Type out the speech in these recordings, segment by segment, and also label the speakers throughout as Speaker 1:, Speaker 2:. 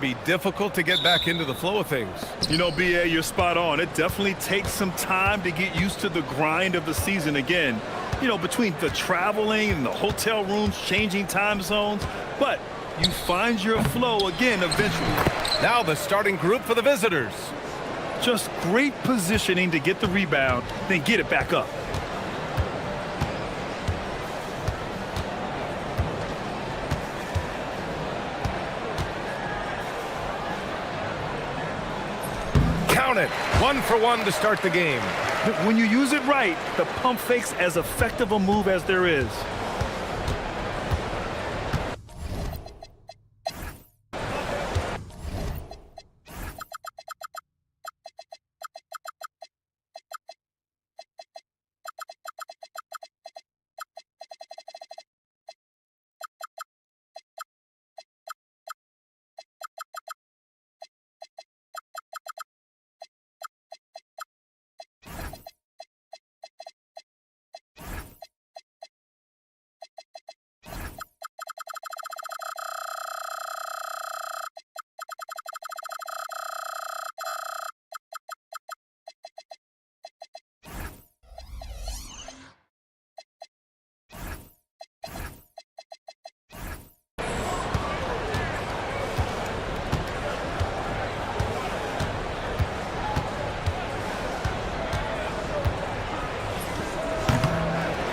Speaker 1: be difficult to get back into the flow of things.
Speaker 2: You know, B.A., you're spot on. It definitely takes some time to get used to the grind of the season again. You know, between the traveling and the hotel rooms, changing time zones. But you find your flow again eventually.
Speaker 1: Now the starting group for the visitors.
Speaker 2: Just great positioning to get the rebound, then get it back up.
Speaker 1: Count it. 1 for 1 to start the game.
Speaker 2: When you use it right, the pump fake's as effective a move as there is.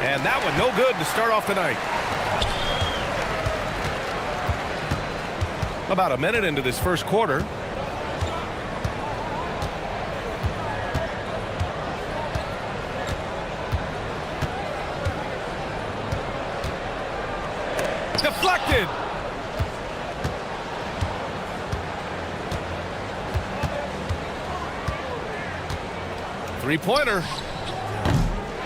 Speaker 1: And that one no good to start off the night. About a minute into this first quarter. Deflected. Three-pointer.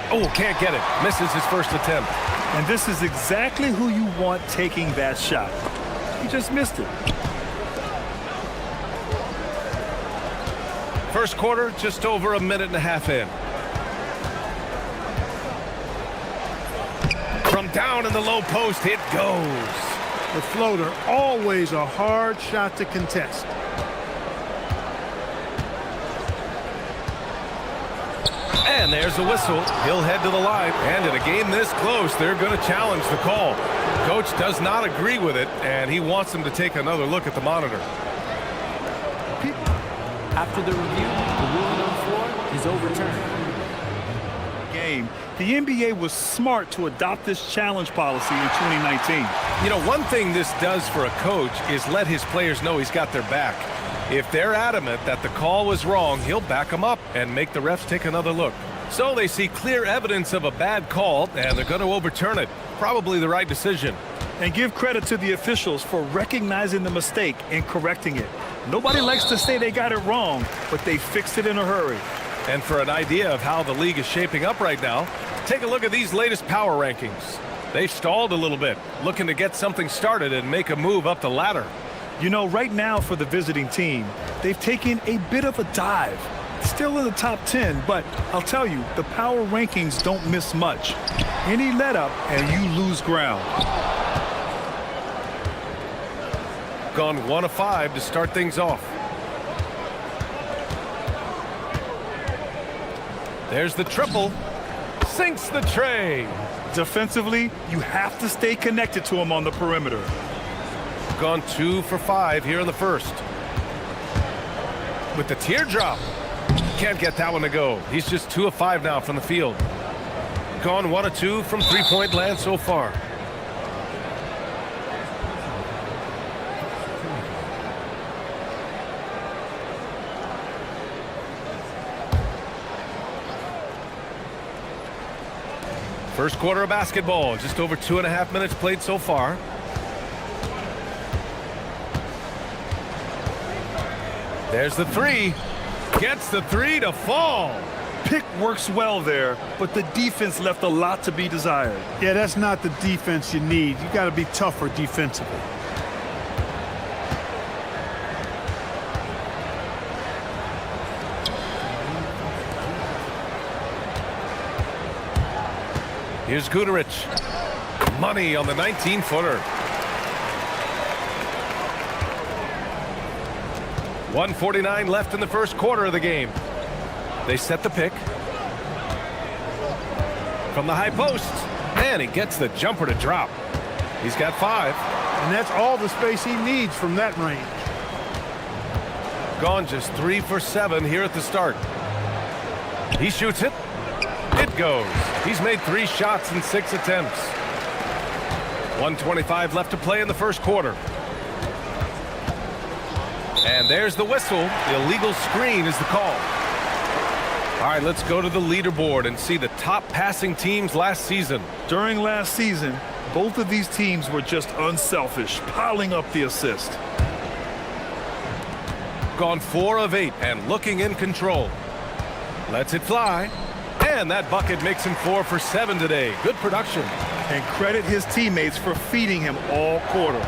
Speaker 1: Oh, can't get it. Misses his first attempt.
Speaker 2: And this is exactly who you want taking that shot. He just missed it.
Speaker 1: First quarter, just over a minute and a half in. From down in the low post, it goes.
Speaker 3: The floater, always a hard shot to contest.
Speaker 1: And there's a whistle. He'll head to the line. And in a game this close, they're going to challenge the call. Coach does not agree with it, and he wants him to take another look at the monitor.
Speaker 4: After the review, the ruling on the floor is overturned.
Speaker 2: Game. The NBA was smart to adopt this challenge policy in 2019.
Speaker 1: You know, one thing this does for a coach is let his players know he's got their back. If they're adamant that the call was wrong, he'll back them up and make the refs take another look. So they see clear evidence of a bad call, and they're going to overturn it. Probably the right decision.
Speaker 2: And give credit to the officials for recognizing the mistake and correcting it. Nobody likes to say they got it wrong, but they fixed it in a hurry.
Speaker 1: And for an idea of how the league is shaping up right now, take a look at these latest power rankings. They've stalled a little bit, looking to get something started and make a move up the ladder.
Speaker 2: You know, right now for the visiting team, they've taken a bit of a dive. Still in the top 10, but I'll tell you, the power rankings don't miss much. Any let up and you lose ground.
Speaker 1: Gone 1 of 5 to start things off. There's the triple. Sinks the tray.
Speaker 2: Defensively, you have to stay connected to him on the perimeter.
Speaker 1: Gone 2 for 5 here in the first. With the teardrop. Can't get that one to go. He's just 2 of 5 now from the field. Gone 1 of 2 from three-point land so far. First quarter of basketball, just over 2.5 minutes played so far. There's the three. Gets the three to fall.
Speaker 2: Pick works well there, but the defense left a lot to be desired.
Speaker 3: Yeah, that's not the defense you need. You got to be tougher defensively.
Speaker 1: Here's Guterich. Money on the 19-footer. 1:49 left in the first quarter of the game. They set the pick. From the high post, and he gets the jumper to drop. He's got 5.
Speaker 3: And that's all the space he needs from that range.
Speaker 1: Gone just 3 for 7 here at the start. He shoots it. It goes. He's made 3 shots in 6 attempts. 1:25 left to play in the first quarter. And there's the whistle. The illegal screen is the call. All right, let's go to the leaderboard and see the top passing teams last season.
Speaker 2: During last season, both of these teams were just unselfish, piling up the assist.
Speaker 1: Gone 4 of 8 and looking in control. Lets it fly. And that bucket makes him 4 for 7 today. Good production.
Speaker 2: And credit his teammates for feeding him all quarter.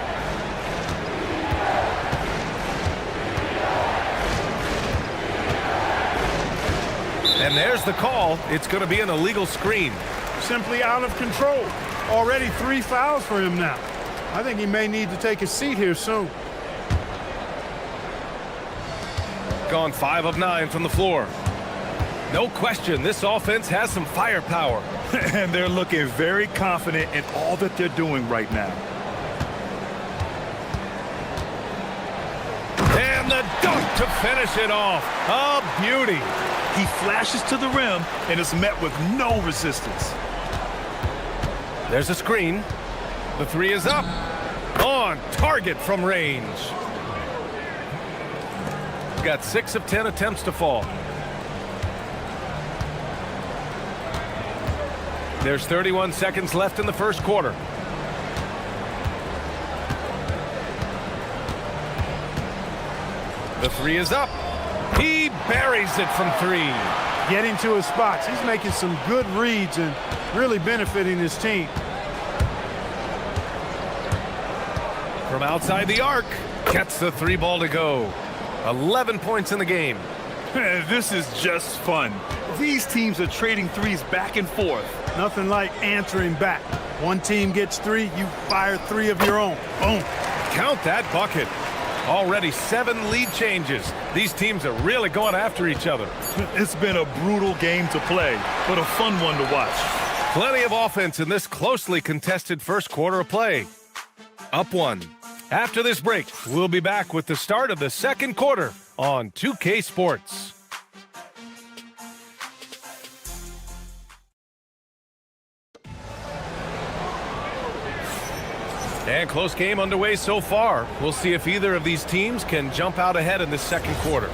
Speaker 1: And there's the call. It's going to be an illegal screen.
Speaker 3: Simply out of control. Already 3 fouls for him now. I think he may need to take a seat here soon.
Speaker 1: Gone 5 of 9 from the floor. No question, this offense has some firepower.
Speaker 2: And they're looking very confident in all that they're doing right now.
Speaker 1: And the dunk to finish it off. A beauty.
Speaker 2: He flashes to the rim and is met with no resistance.
Speaker 1: There's a screen. The 3 is up. On target from range. Got 6 of 10 attempts to fall. There's 31 seconds left in the first quarter. The 3 is up. He buries it from 3.
Speaker 3: Getting to his spots. He's making some good reads and really benefiting his team.
Speaker 1: From outside the arc, gets the 3 ball to go. 11 points in the game.
Speaker 2: This is just fun. These teams are trading threes back and forth.
Speaker 3: Nothing like answering back. One team gets 3, you fire 3 of your own. Boom.
Speaker 1: Count that bucket. Already 7 lead changes. These teams are really going after each other.
Speaker 2: It's been a brutal game to play, but a fun one to watch.
Speaker 1: Plenty of offense in this closely contested first quarter of play. Up 1. After this break, we'll be back with the start of the second quarter on 2K Sports. And close game underway so far. We'll see if either of these teams can jump out ahead in the second quarter.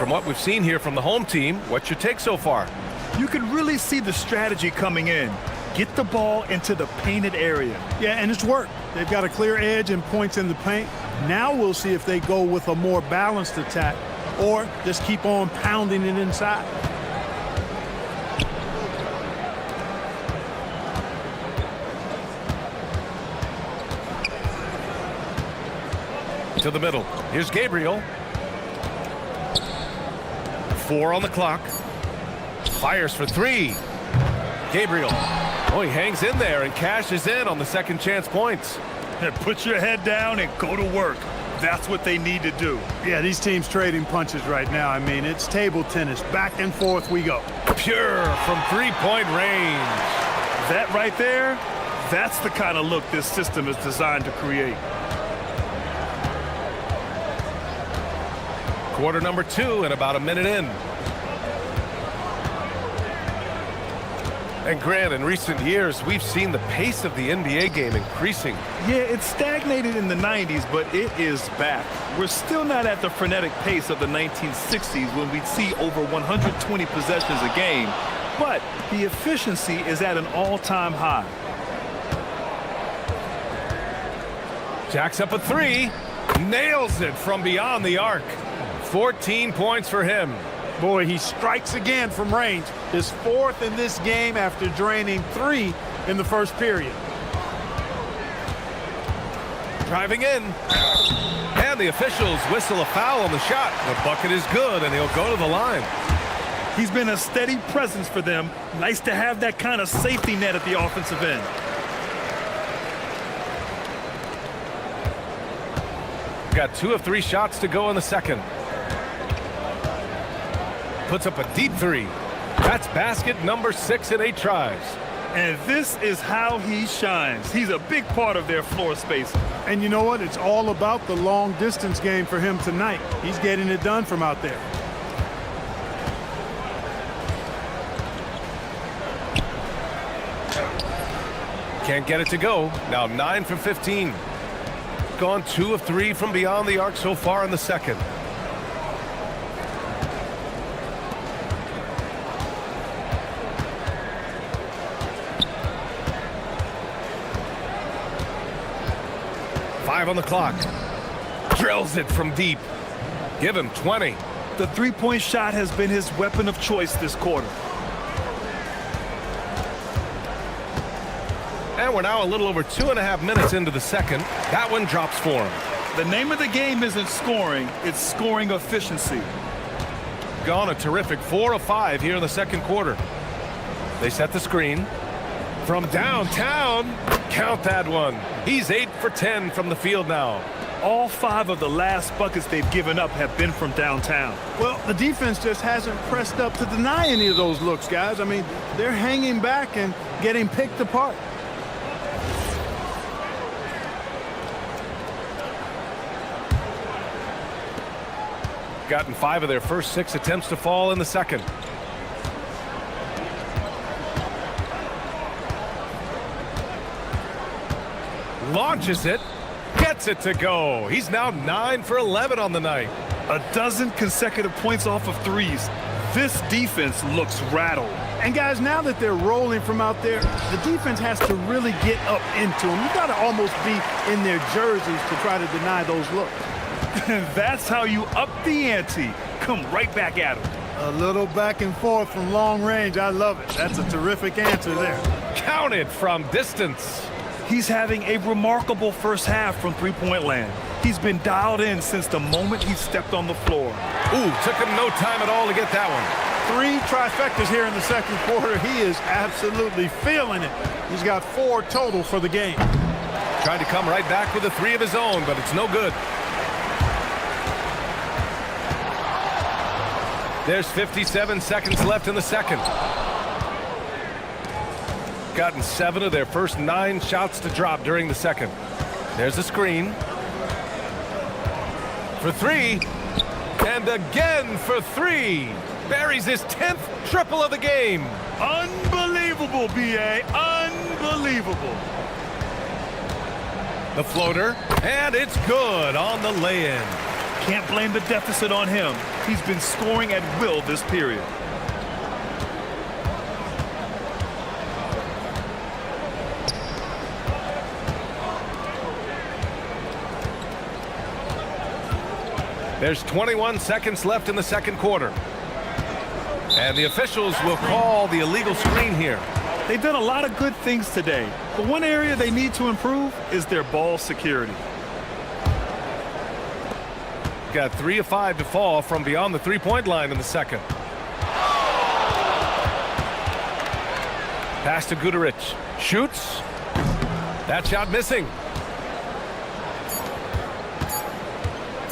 Speaker 1: from what we've seen here from the home team, what's your take so far?
Speaker 2: You can really see the strategy coming in. Get the ball into the painted area.
Speaker 3: Yeah, and it's worked. They've got a clear edge and points in the paint. Now we'll see if they go with a more balanced attack or just keep on pounding it inside.
Speaker 1: To the middle. Here's Gabriel. 4 on the clock. Fires for 3. Gabriel. Oh, he hangs in there and cashes in on the second chance points.
Speaker 2: And put your head down and go to work. That's what they need to do.
Speaker 3: Yeah, these teams trading punches right now. I mean, it's table tennis. Back and forth we go.
Speaker 1: Pure from three-point range.
Speaker 2: That right there, that's the kind of look this system is designed to create.
Speaker 1: Quarter number 2 and about a minute in. And Grant, in recent years, we've seen the pace of the NBA game increasing.
Speaker 2: Yeah, it stagnated in the 90s, but it is back. We're still not at the frenetic pace of the 1960s when we'd see over 120 possessions a game, but the efficiency is at an all-time high.
Speaker 1: Jacks up a 3, nails it from beyond the arc. 14 points for him.
Speaker 3: Boy, he strikes again from range. His 4th in this game after draining 3 in the first period.
Speaker 1: Driving in. And the officials whistle a foul on the shot. The bucket is good, and he'll go to the line.
Speaker 2: He's been a steady presence for them. Nice to have that kind of safety net at the offensive end.
Speaker 1: Got 2 of 3 shots to go in the second. Puts up a deep 3. That's basket number 6 in 8 tries.
Speaker 2: And this is how he shines. He's a big part of their floor space.
Speaker 3: And you know what? It's all about the long distance game for him tonight. He's getting it done from out there.
Speaker 1: Can't get it to go. Now 9 from 15. Gone 2 of 3 from beyond the arc so far in the second. On the clock. Drills it from deep. Give him 20.
Speaker 2: The three-point shot has been his weapon of choice this quarter.
Speaker 1: And we're now a little over 2.5 minutes into the second. That one drops for him.
Speaker 2: The name of the game isn't scoring, it's scoring efficiency.
Speaker 1: Gone a terrific 4 of 5 here in the second quarter. They set the screen. From downtown, count that one. He's 8 for 10 from the field now.
Speaker 2: All 5 of the last buckets they've given up have been from downtown.
Speaker 3: Well, the defense just hasn't pressed up to deny any of those looks, guys. I mean, they're hanging back and getting picked apart.
Speaker 1: Gotten 5 of their first 6 attempts to fall in the second. Launches it, gets it to go. He's now 9 for 11 on the night.
Speaker 2: A dozen consecutive points off of threes. This defense looks rattled.
Speaker 3: And guys, now that they're rolling from out there, the defense has to really get up into them. You got to almost be in their jerseys to try to deny those looks.
Speaker 2: And that's how you up the ante. Come right back at them.
Speaker 3: A little back and forth from long range. I love it. That's a terrific answer there.
Speaker 1: Counted from distance.
Speaker 2: He's having a remarkable first half from three-point land. He's been dialed in since the moment he stepped on the floor.
Speaker 1: Ooh, took him no time at all to get that one.
Speaker 3: 3 trifectas here in the second quarter. He is absolutely feeling it. He's got 4 total for the game.
Speaker 1: Tried to come right back with a 3 of his own, but it's no good. There's 57 seconds left in the second. Gotten 7 of their first 9 shots to drop during the second. There's a screen. For 3. And again for 3. Buries his 10th triple of the game.
Speaker 2: Unbelievable, B.A. Unbelievable.
Speaker 1: The floater. And it's good on the lay-in.
Speaker 2: Can't blame the deficit on him. He's been scoring at will this period.
Speaker 1: There's 21 seconds left in the second quarter. And the officials will call the illegal screen here.
Speaker 2: They've done a lot of good things today, but one area they need to improve is their ball security.
Speaker 1: Got 3 of 5 to fall from beyond the three-point line in the second. Pass to Guduric. Shoots. That shot missing.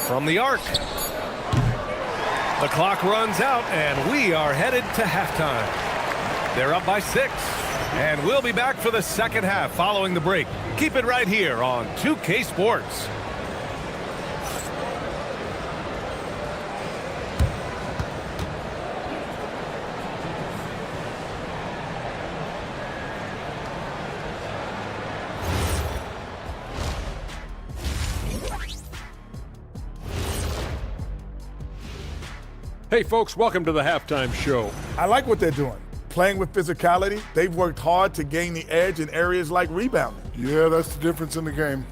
Speaker 1: From the arc. The clock runs out, and we are headed to halftime. They're up by 6, and we'll be back for the second half following the break. Keep it right here on 2K Sports.
Speaker 5: Hey folks, welcome to the halftime show.
Speaker 6: I like what they're doing. Playing with physicality, they've worked hard to gain the edge in areas like rebounding.
Speaker 7: Yeah, that's the difference in the game.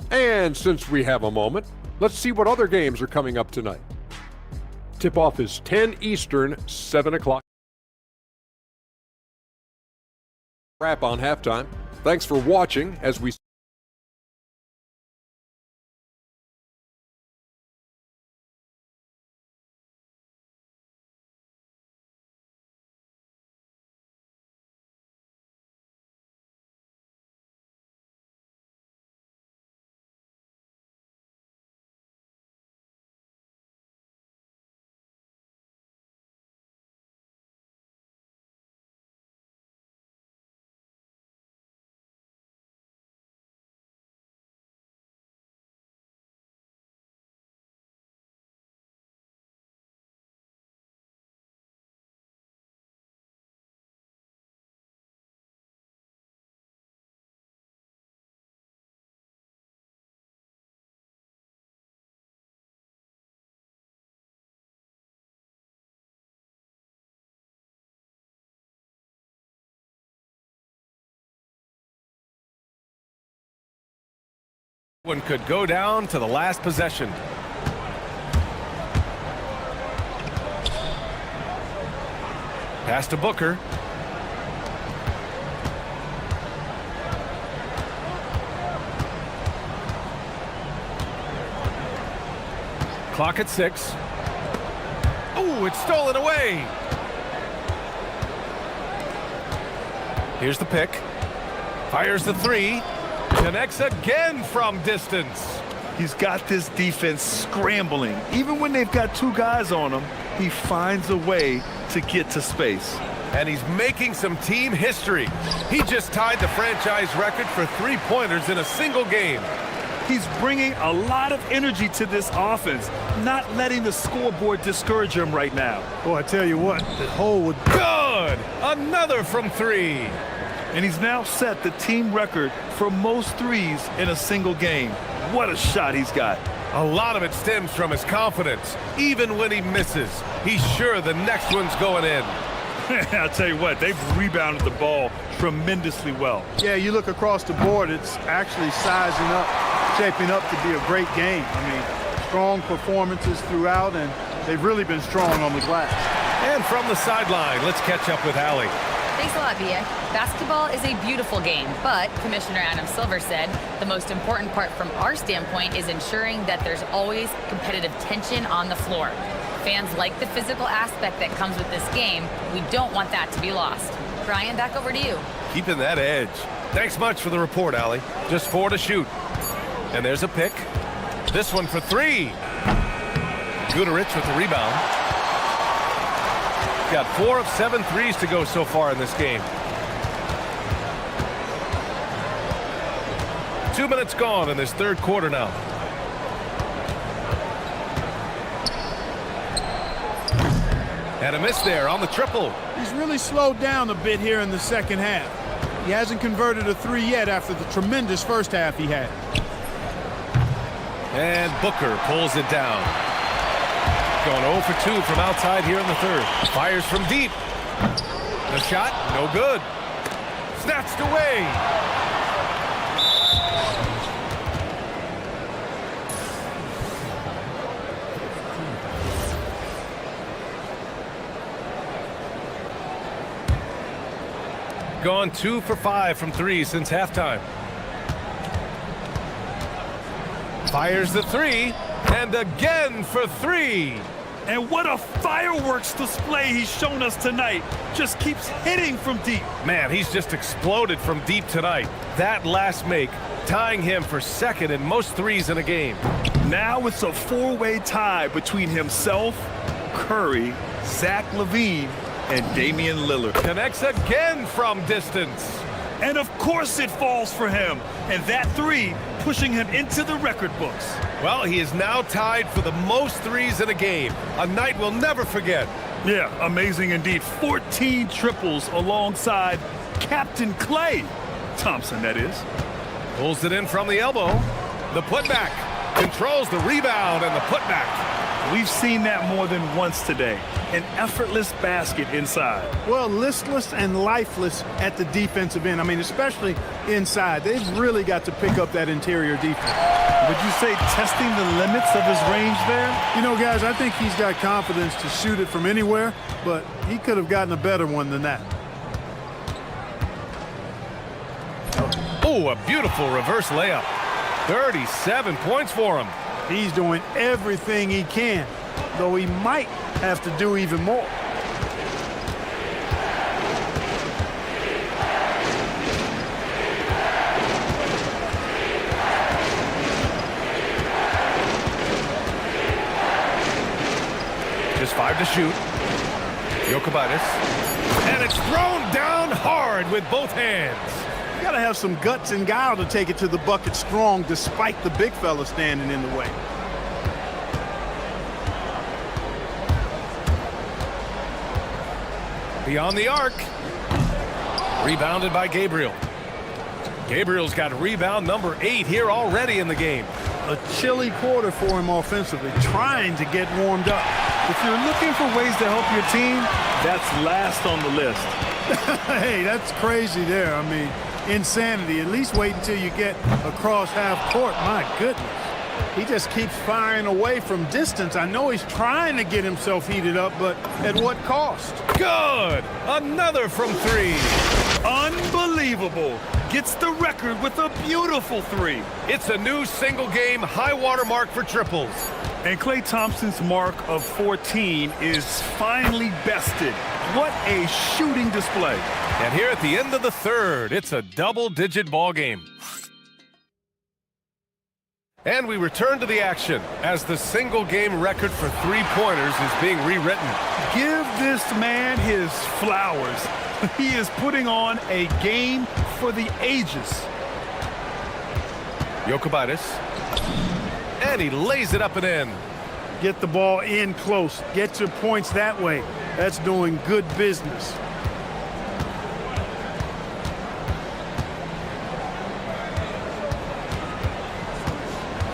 Speaker 5: And since we have a moment, let's see what other games are coming up tonight. Tip-off is 10 Eastern, 7 o'clock. Wrap on halftime. Thanks for watching as we
Speaker 1: One could go down to the last possession. Pass to Booker. Clock at 6. Oh, it's stolen away. Here's the pick. Fires the 3. Connects again from distance.
Speaker 2: He's got this defense scrambling. Even when they've got 2 guys on him, he finds a way to get to space.
Speaker 1: And he's making some team history. He just tied the franchise record for 3-pointers in a single game.
Speaker 2: He's bringing a lot of energy to this offense, not letting the scoreboard discourage him right now.
Speaker 3: Boy, I tell you what, the hole would...
Speaker 1: Good! Another from 3.
Speaker 2: And he's now set the team record for most threes in a single game. What a shot he's got.
Speaker 1: A lot of it stems from his confidence. Even when he misses, he's sure the next one's going in.
Speaker 2: I'll tell you what, they've rebounded the ball tremendously well.
Speaker 3: Yeah, you look across the board, it's actually sizing up, shaping up to be a great game. I mean, strong performances throughout, and they've really been strong on the glass.
Speaker 1: And from the sideline, let's catch up with Allie.
Speaker 8: Thanks a lot, Bia. Basketball is a beautiful game, but Commissioner Adam Silver said the most important part from our standpoint is ensuring that there's always competitive tension on the floor. Fans like the physical aspect that comes with this game. We don't want that to be lost. Brian, back over to you.
Speaker 1: Keeping that edge. Thanks much for the report, Allie. Just 4 to shoot. And there's a pick. This one for 3. Guduric with the rebound. Got 4 of 7 threes to go so far in this game. 2 minutes gone in this third quarter now. And a miss there on the triple.
Speaker 3: He's really slowed down a bit here in the second half. He hasn't converted a 3 yet after the tremendous first half he had.
Speaker 1: And Booker pulls it down. Going 0 for 2 from outside here in the third. Fires from deep. The shot, no good. Snatched away. Gone 2 for 5 from 3 since halftime. Fires the 3, and again for 3.
Speaker 2: And what a fireworks display he's shown us tonight. Just keeps hitting from deep.
Speaker 1: Man, he's just exploded from deep tonight. That last make, tying him for second in most threes in a game.
Speaker 2: Now it's a four-way tie between himself, Curry, Zach LaVine, and Damian Lillard.
Speaker 1: Connects again from distance.
Speaker 2: And of course it falls for him. And that three pushing him into the record books.
Speaker 1: Well, he is now tied for the most threes in a game. A night we'll never forget.
Speaker 2: Yeah, amazing indeed. 14 triples alongside Captain Klay Thompson, that is.
Speaker 1: Pulls it in from the elbow. The putback. Controls the rebound and the putback.
Speaker 2: We've seen that more than once today. An effortless basket inside.
Speaker 3: Well, listless and lifeless at the defensive end. I mean, especially inside. They've really got to pick up that interior defense.
Speaker 2: Would you say testing the limits of his range there?
Speaker 3: You know, guys, I think he's got confidence to shoot it from anywhere, but he could have gotten a better one than that.
Speaker 1: Oh, a beautiful reverse layup. 37 points for him.
Speaker 3: He's doing everything he can, though he might have to do even more.
Speaker 1: Just 5 to shoot. Jokic. And it's thrown down hard with both hands.
Speaker 3: You gotta have some guts and guile to take it to the bucket strong despite the big fella standing in the way.
Speaker 1: Beyond the arc. Rebounded by Gabriel. Gabriel's got rebound number 8 here already in the game.
Speaker 3: A chilly quarter for him offensively, trying to get warmed up.
Speaker 2: If you're looking for ways to help your team, that's last on the list.
Speaker 3: Hey, that's crazy there. I mean, insanity. At least wait until you get across half court. My goodness. He just keeps firing away from distance. I know he's trying to get himself heated up, but at what cost?
Speaker 1: Good! Another from 3.
Speaker 2: Unbelievable. Gets the record with a beautiful 3.
Speaker 1: It's a new single-game high-water mark for triples.
Speaker 2: And Klay Thompson's mark of 14 is finally bested. What a shooting display.
Speaker 1: And here at the end of the third, it's a double-digit ball game. And we return to the action as the single-game record for three-pointers is being rewritten.
Speaker 2: Give this man his flowers. He is putting on a game for the ages.
Speaker 1: Jokic. And he lays it up and in.
Speaker 3: Get the ball in close. Get your points that way. That's doing good business.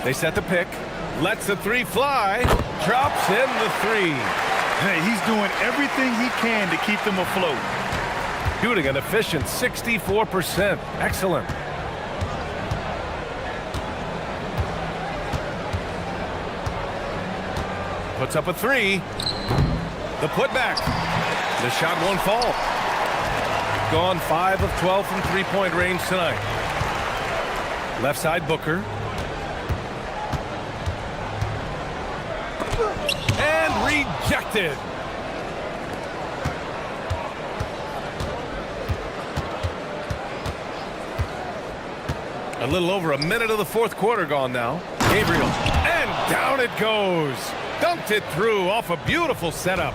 Speaker 1: They set the pick. Lets the 3 fly. Drops in the 3.
Speaker 2: Hey, he's doing everything he can to keep them afloat.
Speaker 1: Shooting an efficient 64%. Excellent. Puts up a 3. The putback. The shot won't fall. Gone 5 of 12 from three-point range tonight. Left side Booker. And rejected. A little over a minute of the fourth quarter gone now. Gabriel. And down it goes. Dunked it through off a beautiful setup.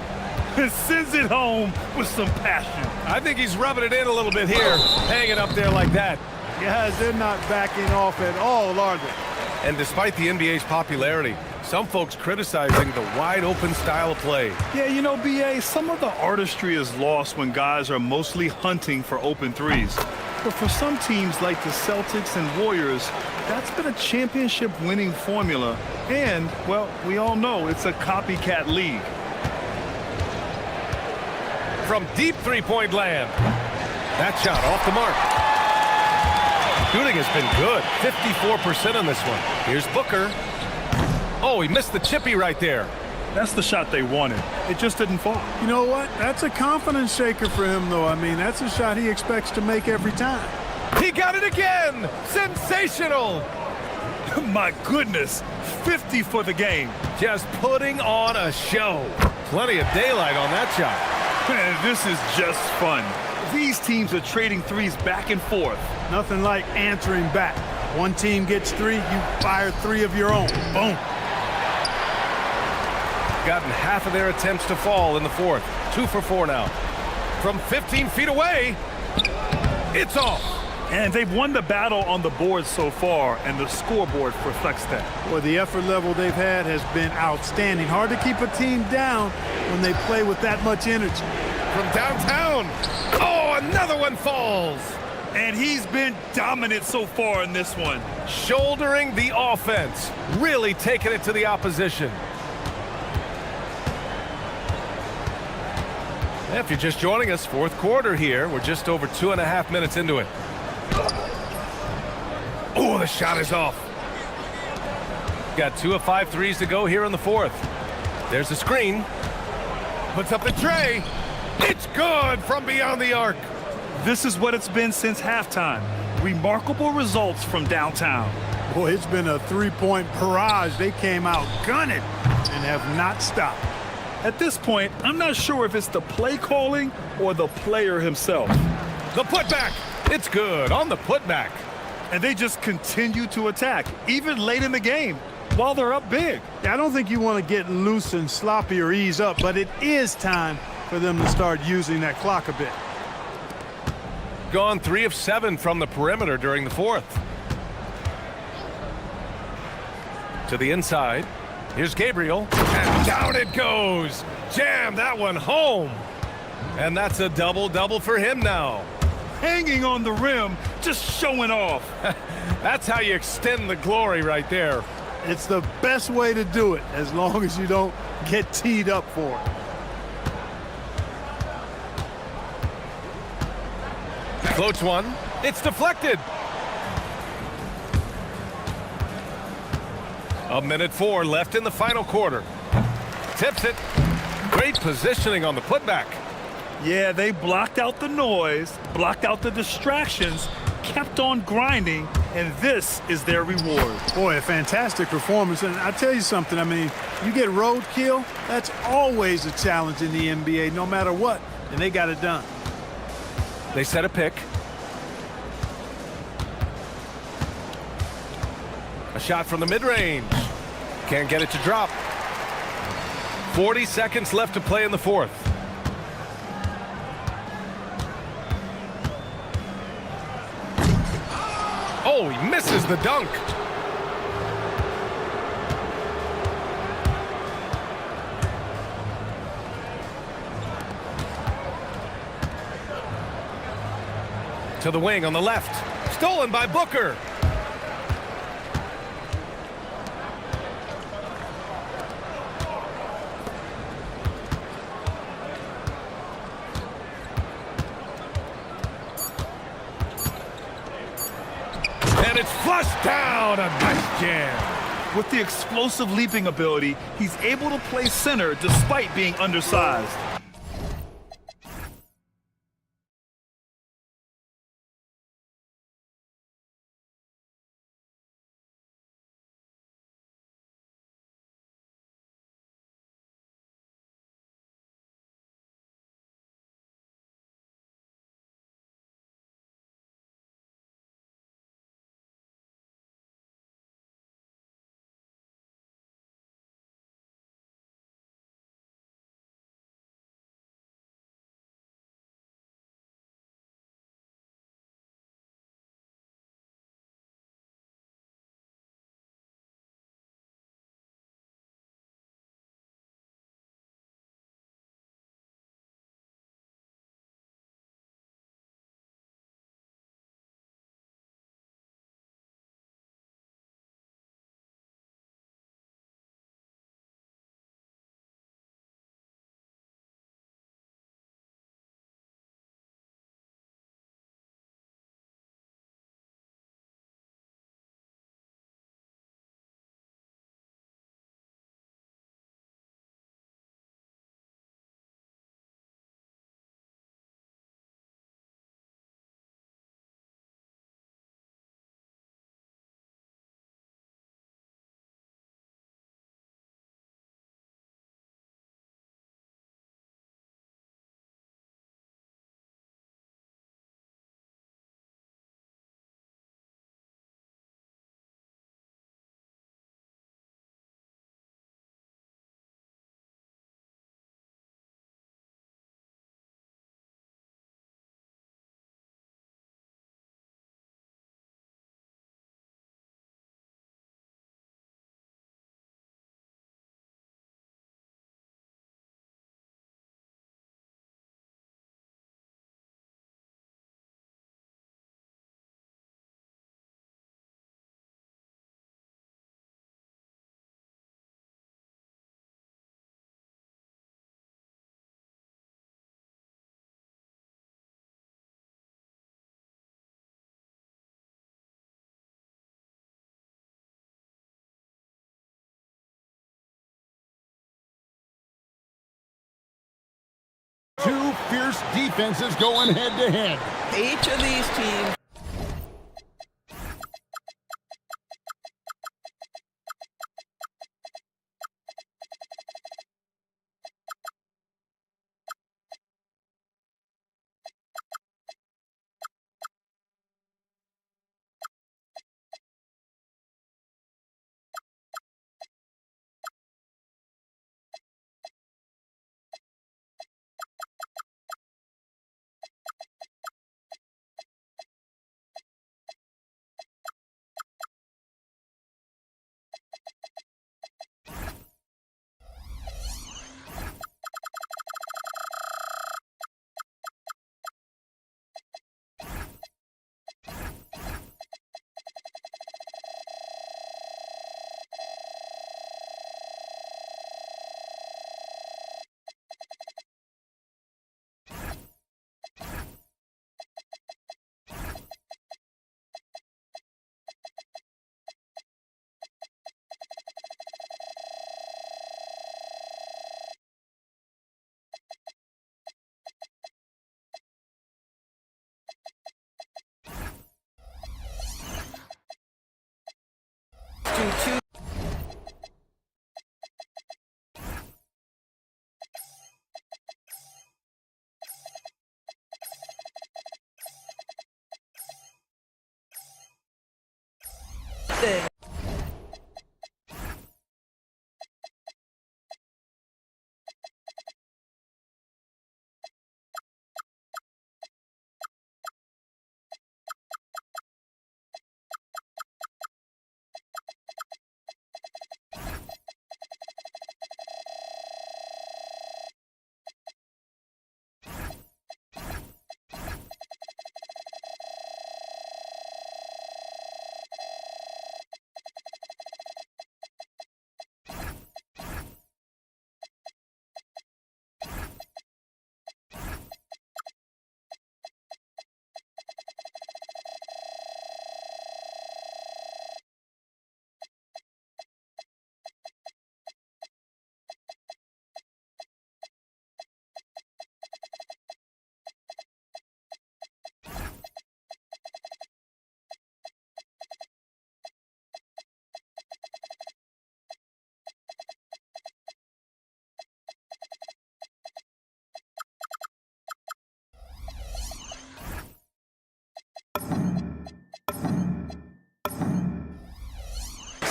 Speaker 2: Sends it home with some passion.
Speaker 1: I think he's rubbing it in a little bit here. Hanging up there like that.
Speaker 3: Guys, they're not backing off at all, are they?
Speaker 1: And despite the NBA's popularity, some folks criticizing the wide-open style of play.
Speaker 2: Yeah, you know, BA, some of the artistry is lost when guys are mostly hunting for open threes. But for some teams like the Celtics and Warriors, that's been a championship-winning formula. And, well, we all know it's a copycat league.
Speaker 1: From deep three-point land. That shot off the mark. Shooting has been good. 54% on this one. Here's Booker. Oh, he missed the chippy right there.
Speaker 2: That's the shot they wanted. It just didn't fall.
Speaker 3: You know what? That's a confidence shaker for him, though. I mean, that's a shot he expects to make every time.
Speaker 1: He got it again! Sensational!
Speaker 2: My goodness, 50 for the game.
Speaker 1: Just putting on a show. Plenty of daylight on that shot.
Speaker 2: Man, this is just fun. These teams are trading threes back and forth.
Speaker 3: Nothing like answering back. One team gets three, you fire three of your own. Boom.
Speaker 1: Gotten half of their attempts to fall in the fourth. 2 for 4 now. From 15 feet away, it's off.
Speaker 2: And they've won the battle on the board so far, and the scoreboard reflects that.
Speaker 3: Boy, the effort level they've had has been outstanding. Hard to keep a team down when they play with that much energy.
Speaker 1: From downtown. Oh, another one falls.
Speaker 2: And he's been dominant so far in this one.
Speaker 1: Shouldering the offense. Really taking it to the opposition. If you're just joining us, fourth quarter here. We're just over 2.5 minutes into it. Oh, the shot is off. Got 2 of 5 threes to go here in the fourth. There's the screen. Puts up the tray. It's good from beyond the arc.
Speaker 2: This is what it's been since halftime. Remarkable results from downtown.
Speaker 3: Boy, it's been a three-point barrage. They came out gunning and have not stopped.
Speaker 2: At this point, I'm not sure if it's the play calling or the player himself.
Speaker 1: The putback. It's good on the putback.
Speaker 2: And they just continue to attack, even late in the game, while they're up big.
Speaker 3: I don't think you want to get loose and sloppy or ease up, but it is time for them to start using that clock a bit.
Speaker 1: Gone 3 of 7 from the perimeter during the fourth. To the inside. Here's Gabriel. And down it goes. Jam that one home. And that's a double-double for him now.
Speaker 2: Hanging on the rim, just showing off.
Speaker 1: That's how you extend the glory right there.
Speaker 3: It's the best way to do it, as long as you don't get teed up for it.
Speaker 1: Floats one. It's deflected. A minute 4 left in the final quarter. Tips it. Great positioning on the putback.
Speaker 2: Yeah, they blocked out the noise, blocked out the distractions, kept on grinding, and this is their reward.
Speaker 3: Boy, a fantastic performance. And I'll tell you something, I mean, you get roadkill, that's always a challenge in the NBA, no matter what, and they got it done.
Speaker 1: They set a pick. A shot from the mid-range. Can't get it to drop. 40 seconds left to play in the fourth. Oh, he misses the dunk. To the wing on the left. Stolen by Booker. And it's flushed down. A nice jam.
Speaker 2: With the explosive leaping ability, he's able to play center despite being undersized.
Speaker 9: fierce defenses going head-to-head.
Speaker 4: Each of these teams. Thing.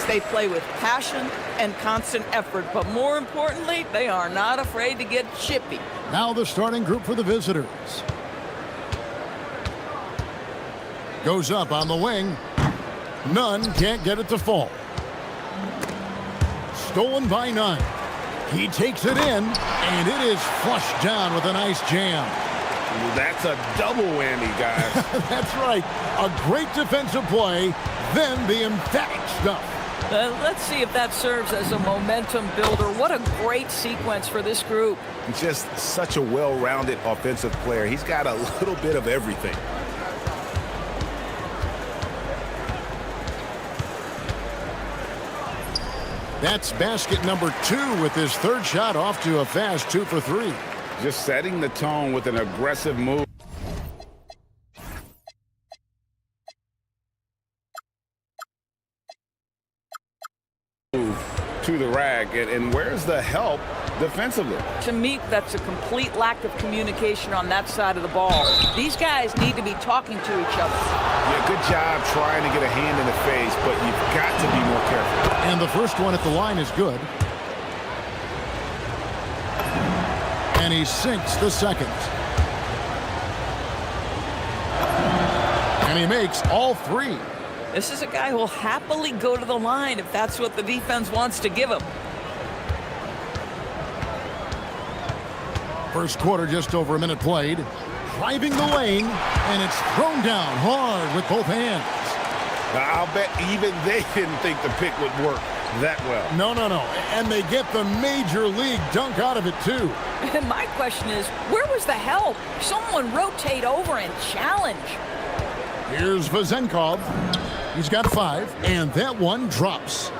Speaker 4: They play with passion and constant effort, but more importantly, they are not afraid to get chippy.
Speaker 9: Now the starting group for the visitors. Goes up on the wing. Nunn can't get it to fall. Stolen by Nunn. He takes it in, and it is flushed down with a nice jam.
Speaker 2: That's a double whammy, guys.
Speaker 9: That's right. A great defensive play, then the emphatic stuff.
Speaker 4: Let's see if that serves as a momentum builder. What a great sequence for this group.
Speaker 10: Just such a well-rounded offensive player. He's got a little bit of everything.
Speaker 9: That's basket number 2 with his third shot off to a fast 2 for 3.
Speaker 10: Just setting the tone with an aggressive move. To the rack, and where's the help defensively?
Speaker 4: To me, that's a complete lack of communication on that side of the ball. These guys need to be talking to each other.
Speaker 10: Yeah, good job trying to get a hand in the face, but you've got to be more careful.
Speaker 9: And the first one at the line is good. And he sinks the second. And he makes all 3.
Speaker 4: This is a guy who will happily go to the line if that's what the defense wants to give him.
Speaker 9: First quarter, just over a minute played. Driving the lane, and it's thrown down hard with both hands.
Speaker 10: I'll bet even they didn't think the pick would work that well.
Speaker 9: No. And they get the major league dunk out of it, too.
Speaker 4: And my question is, where was the help? Someone rotate over and challenge.
Speaker 9: Here's Vazenkov. He's got 5, and that one drops.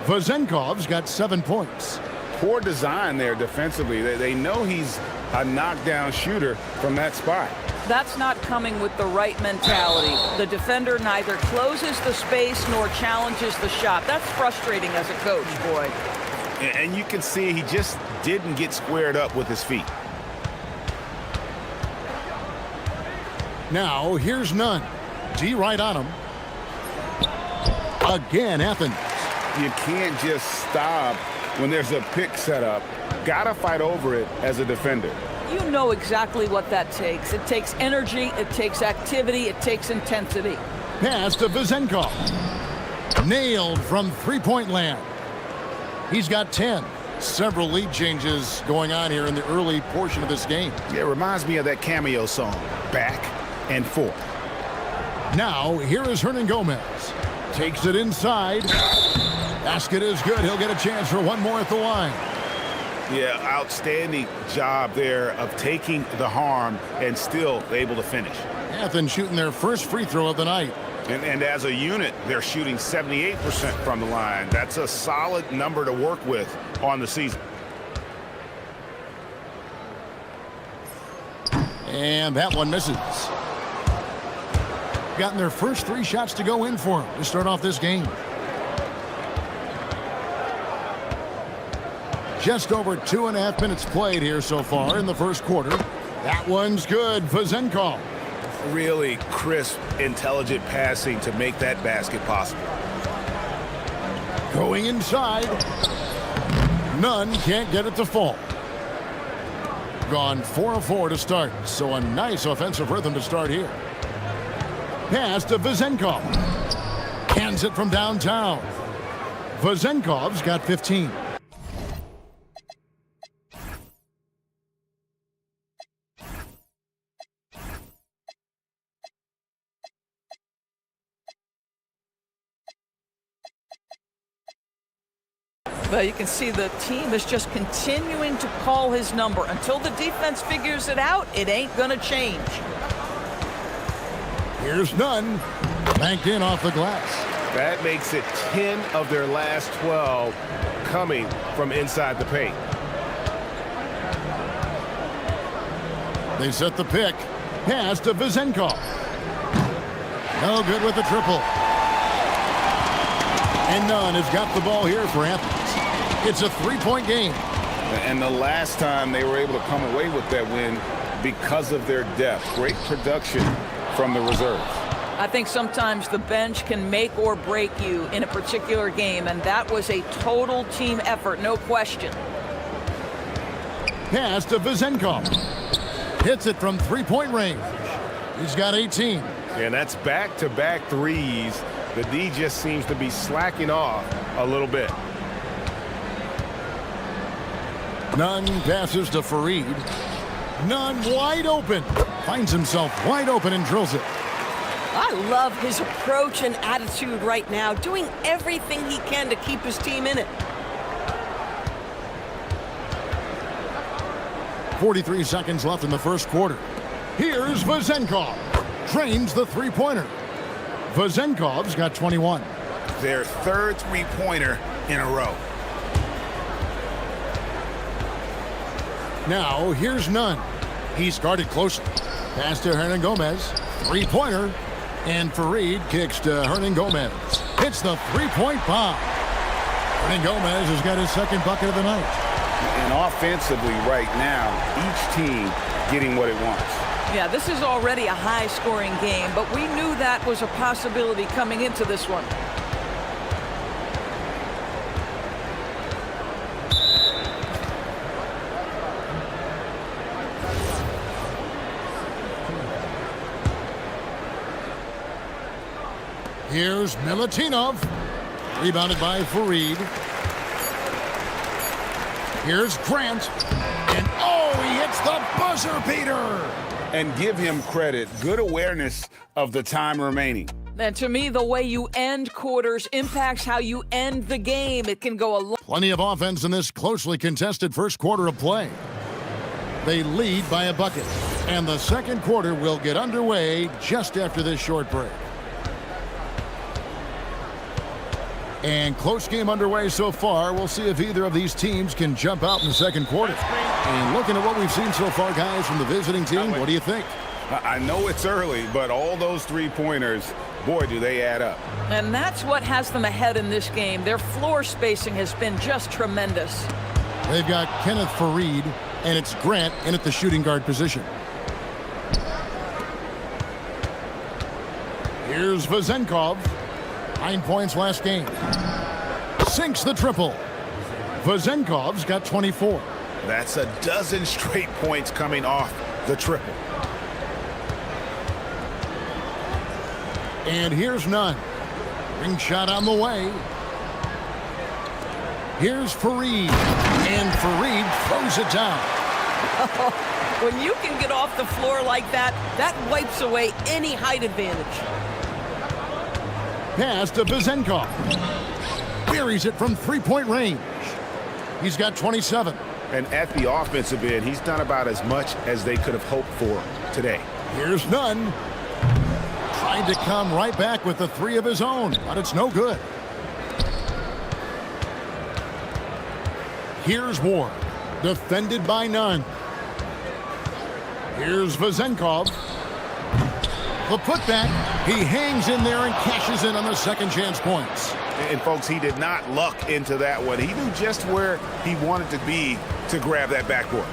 Speaker 9: Vazenkov's got 7 points.
Speaker 10: poor design there defensively. They know he's a knockdown shooter from that spot.
Speaker 4: That's not coming with the right mentality. The defender neither closes the space nor challenges the shot. That's frustrating as a coach, boy.
Speaker 10: And you can see he just didn't get squared up with his feet.
Speaker 9: Now, here's Nunn. D right on him. Again, Athens.
Speaker 10: You can't just stop when there's a pick set up. Gotta fight over it as a defender.
Speaker 4: You know exactly what that takes. It takes energy, it takes activity, it takes intensity.
Speaker 9: Pass to Vezenkov. Nailed from three-point land. He's got 10. Several lead changes going on here in the early portion of this game.
Speaker 10: Yeah, it reminds me of that cameo song, Back and Forth.
Speaker 9: Now, here is Hernan Gomez. Takes it inside. Basket is good. He'll get a chance for one more at the line.
Speaker 10: Yeah, outstanding job there of taking the harm and still able to finish.
Speaker 9: Athens shooting their first free throw of the night.
Speaker 10: And as a unit, they're shooting 78% from the line. That's a solid number to work with on the season.
Speaker 9: And that one misses. Gotten their first 3 shots to go in for them to start off this game. Just over 2.5 minutes played here so far in the first quarter. That one's good. Vezenkov.
Speaker 10: Really crisp, intelligent passing to make that basket possible.
Speaker 9: Going inside. Nunn can't get it to fall. Gone 4 of 4 to start, so a nice offensive rhythm to start here. Pass to Vezenkov. Hands it from downtown. Vezenkov's got 15.
Speaker 4: Well, you can see the team is just continuing to call his number. Until the defense figures it out, it ain't going to change.
Speaker 9: Here's Nunn. Banked in off the glass.
Speaker 10: That makes it 10 of their last 12 coming from inside the paint.
Speaker 9: They set the pick. Pass to Vezenkov. No good with the triple. And Nunn has got the ball here for Athens. It's a 3-point game.
Speaker 10: And the last time they were able to come away with that win because of their depth. Great production from the reserves.
Speaker 4: I think sometimes the bench can make or break you in a particular game, and that was a total team effort, no question.
Speaker 9: Pass to Vezenkov. Hits it from 3-point range. He's got 18.
Speaker 10: And that's back-to-back threes. The D just seems to be slacking off a little bit.
Speaker 9: Nunn passes to Fareed. Nunn wide open. Finds himself wide open and drills it.
Speaker 11: I love his approach and attitude right now, doing everything he can to keep his team in it.
Speaker 9: 43 seconds left in the first quarter. Here's Vezenkov. Drains the three-pointer. Vezenkov's got 21.
Speaker 10: Their third three-pointer in a row.
Speaker 9: Now, here's Nunn. He started closely. Pass to Hernan Gomez. Three-pointer. And Fareed kicks to Hernan Gomez. Hits the three-point bomb. Hernan Gomez has got his second bucket of the night.
Speaker 10: And offensively right now, each team getting what it wants.
Speaker 4: Yeah, this is already a high-scoring game, but we knew that was a possibility coming into this one.
Speaker 9: Here's Milutinov. Rebounded by Fareed. Here's Grant. And oh, he hits the buzzer beater.
Speaker 10: And give him credit. Good awareness of the time remaining.
Speaker 4: And to me, the way you end quarters impacts how you end the game. It can go a long...
Speaker 9: Plenty of offense in this closely contested first quarter of play. They lead by a bucket. And the second quarter will get underway just after this short break. And close game underway so far. We'll see if either of these teams can jump out in the second quarter. And looking at what we've seen so far, guys, from the visiting team, what do you think?
Speaker 10: I know it's early, but all those three-pointers, boy, do they add up.
Speaker 4: And that's what has them ahead in this game. Their floor spacing has been just tremendous.
Speaker 9: They've got Kenneth Fareed, and it's Grant in at the shooting guard position. Here's Vezenkov. 9 points last game. Sinks the triple. Vezenkov's got 24.
Speaker 10: That's a dozen straight points coming off the triple.
Speaker 9: And here's Nunn. Ring shot on the way. Here's Fareed. And Fareed throws it down.
Speaker 11: When you can get off the floor like that, that wipes away any height advantage.
Speaker 9: Pass to Vezenkov. Buries it from three-point range. He's got 27.
Speaker 10: And at the offensive end, he's done about as much as they could have hoped for today.
Speaker 9: Here's Nunn. Tried to come right back with the three of his own, but it's no good. Here's Ward. Defended by Nunn. Here's Vezenkov. The putback. He hangs in there and cashes in on the second chance points.
Speaker 10: And folks, he did not luck into that one. He knew just where he wanted to be to grab that backboard.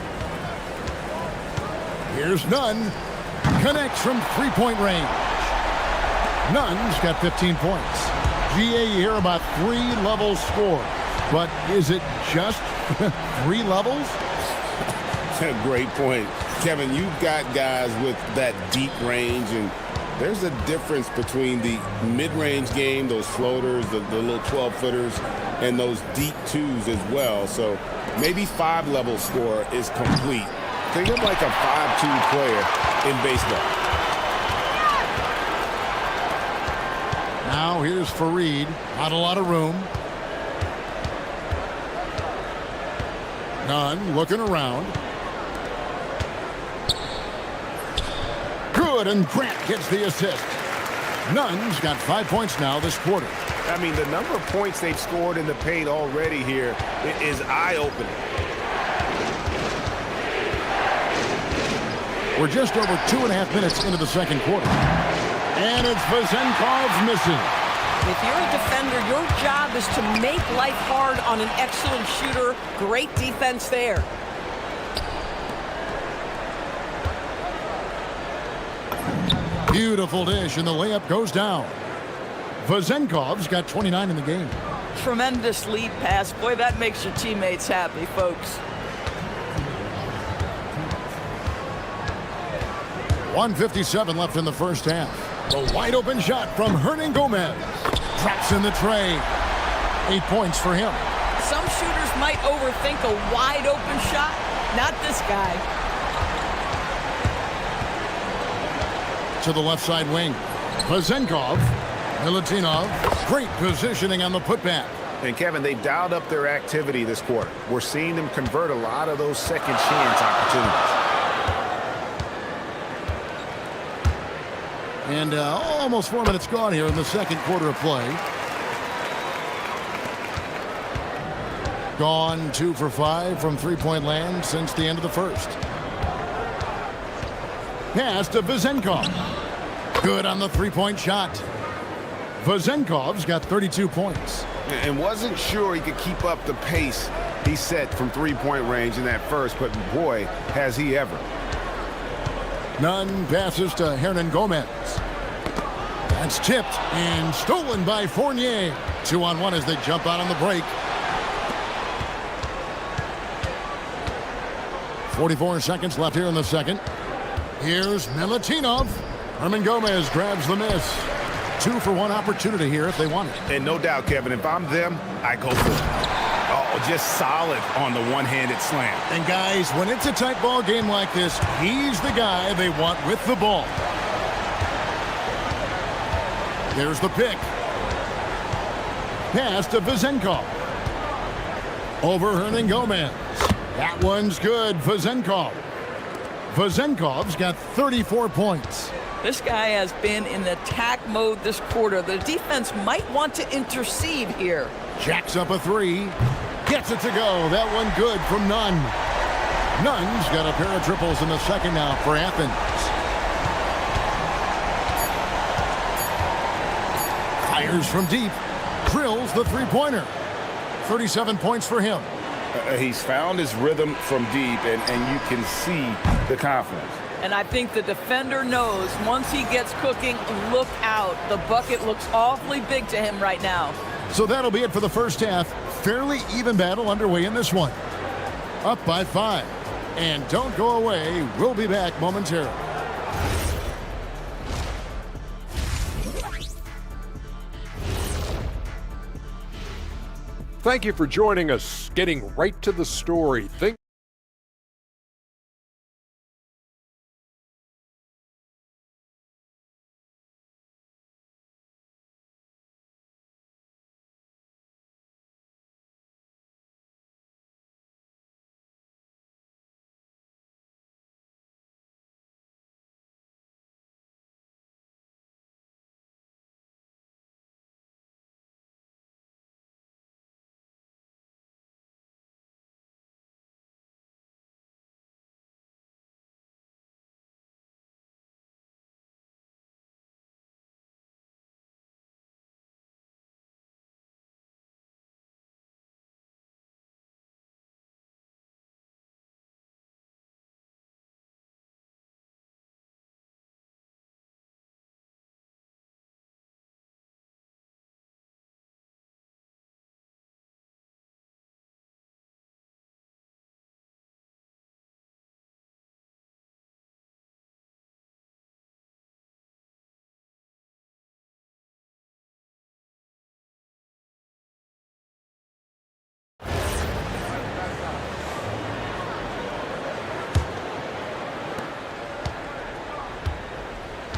Speaker 9: Here's Nunn. Connects from three-point range. Nunn's got 15 points. GA, you hear about 3-level score. But is it just 3 levels?
Speaker 10: Great point. Kevin, you've got guys with that deep range, and there's a difference between the mid-range game, those floaters, the little 12-footers, and those deep twos as well. So maybe 5-level score is complete. Think of like a 5-2 player in baseball.
Speaker 9: Now here's Fareed. Not a lot of room. Nunn looking around. Good, and Grant gets the assist. Nunn's got 5 points now this quarter.
Speaker 10: I mean, the number of points they've scored in the paint already here is eye-opening.
Speaker 9: We're just over 2.5 minutes into the second quarter. And it's Vezenkov's missing.
Speaker 11: If you're a defender, your job is to make life hard on an excellent shooter. Great defense there.
Speaker 9: Beautiful dish, and the layup goes down. Vezenkov's got 29 in the game.
Speaker 4: Tremendous lead pass. Boy, that makes your teammates happy, folks.
Speaker 9: 1:57 left in the first half. The wide open shot from Hernan Gomez. Traps in the tray. 8 points for him.
Speaker 4: Some shooters might overthink a wide open shot. Not this guy.
Speaker 9: To the left side wing. Vezenkov. Milutinov. Great positioning on the putback.
Speaker 10: And Kevin, they've dialed up their activity this quarter. We're seeing them convert a lot of those second chance opportunities.
Speaker 9: And almost 4 minutes gone here in the second quarter of play. Gone 2 for 5 from three-point land since the end of the first. Pass to Vezenkov. Good on the three-point shot. Vezenkov's got 32 points.
Speaker 10: And wasn't sure he could keep up the pace he set from three-point range in that first, but boy, has he ever.
Speaker 9: Nunn passes to Hernan Gomez. That's tipped and stolen by Fournier. 2-on-1 as they jump out on the break. 44 seconds left here in the second. Here's Milutinov. Hernan Gomez grabs the miss. 2-for-1 opportunity here if they want it.
Speaker 10: And no doubt, Kevin, if I'm them, I go for it. Oh, just solid on the one-handed slam.
Speaker 9: And guys, when it's a tight ball game like this, he's the guy they want with the ball. There's the pick. Pass to Vezenkov. Over Hernan Gomez. That one's good. Vezenkov. Vezenkov's got 34 points.
Speaker 4: This guy has been in attack mode this quarter. The defense might want to intercede here.
Speaker 9: Jacks up a three. Gets it to go. That one good from Nunn. Nunn's got a pair of triples in the second now for Athens. Fires from deep. Drills the three-pointer. 37 points for him.
Speaker 10: He's found his rhythm from deep, and you can see the confidence.
Speaker 4: And I think the defender knows once he gets cooking, look out. The bucket looks awfully big to him right now.
Speaker 9: So that'll be it for the first half. Fairly even battle underway in this one. Up by 5. And don't go away. We'll be back momentarily.
Speaker 5: Thank you for joining us. Getting right to the story.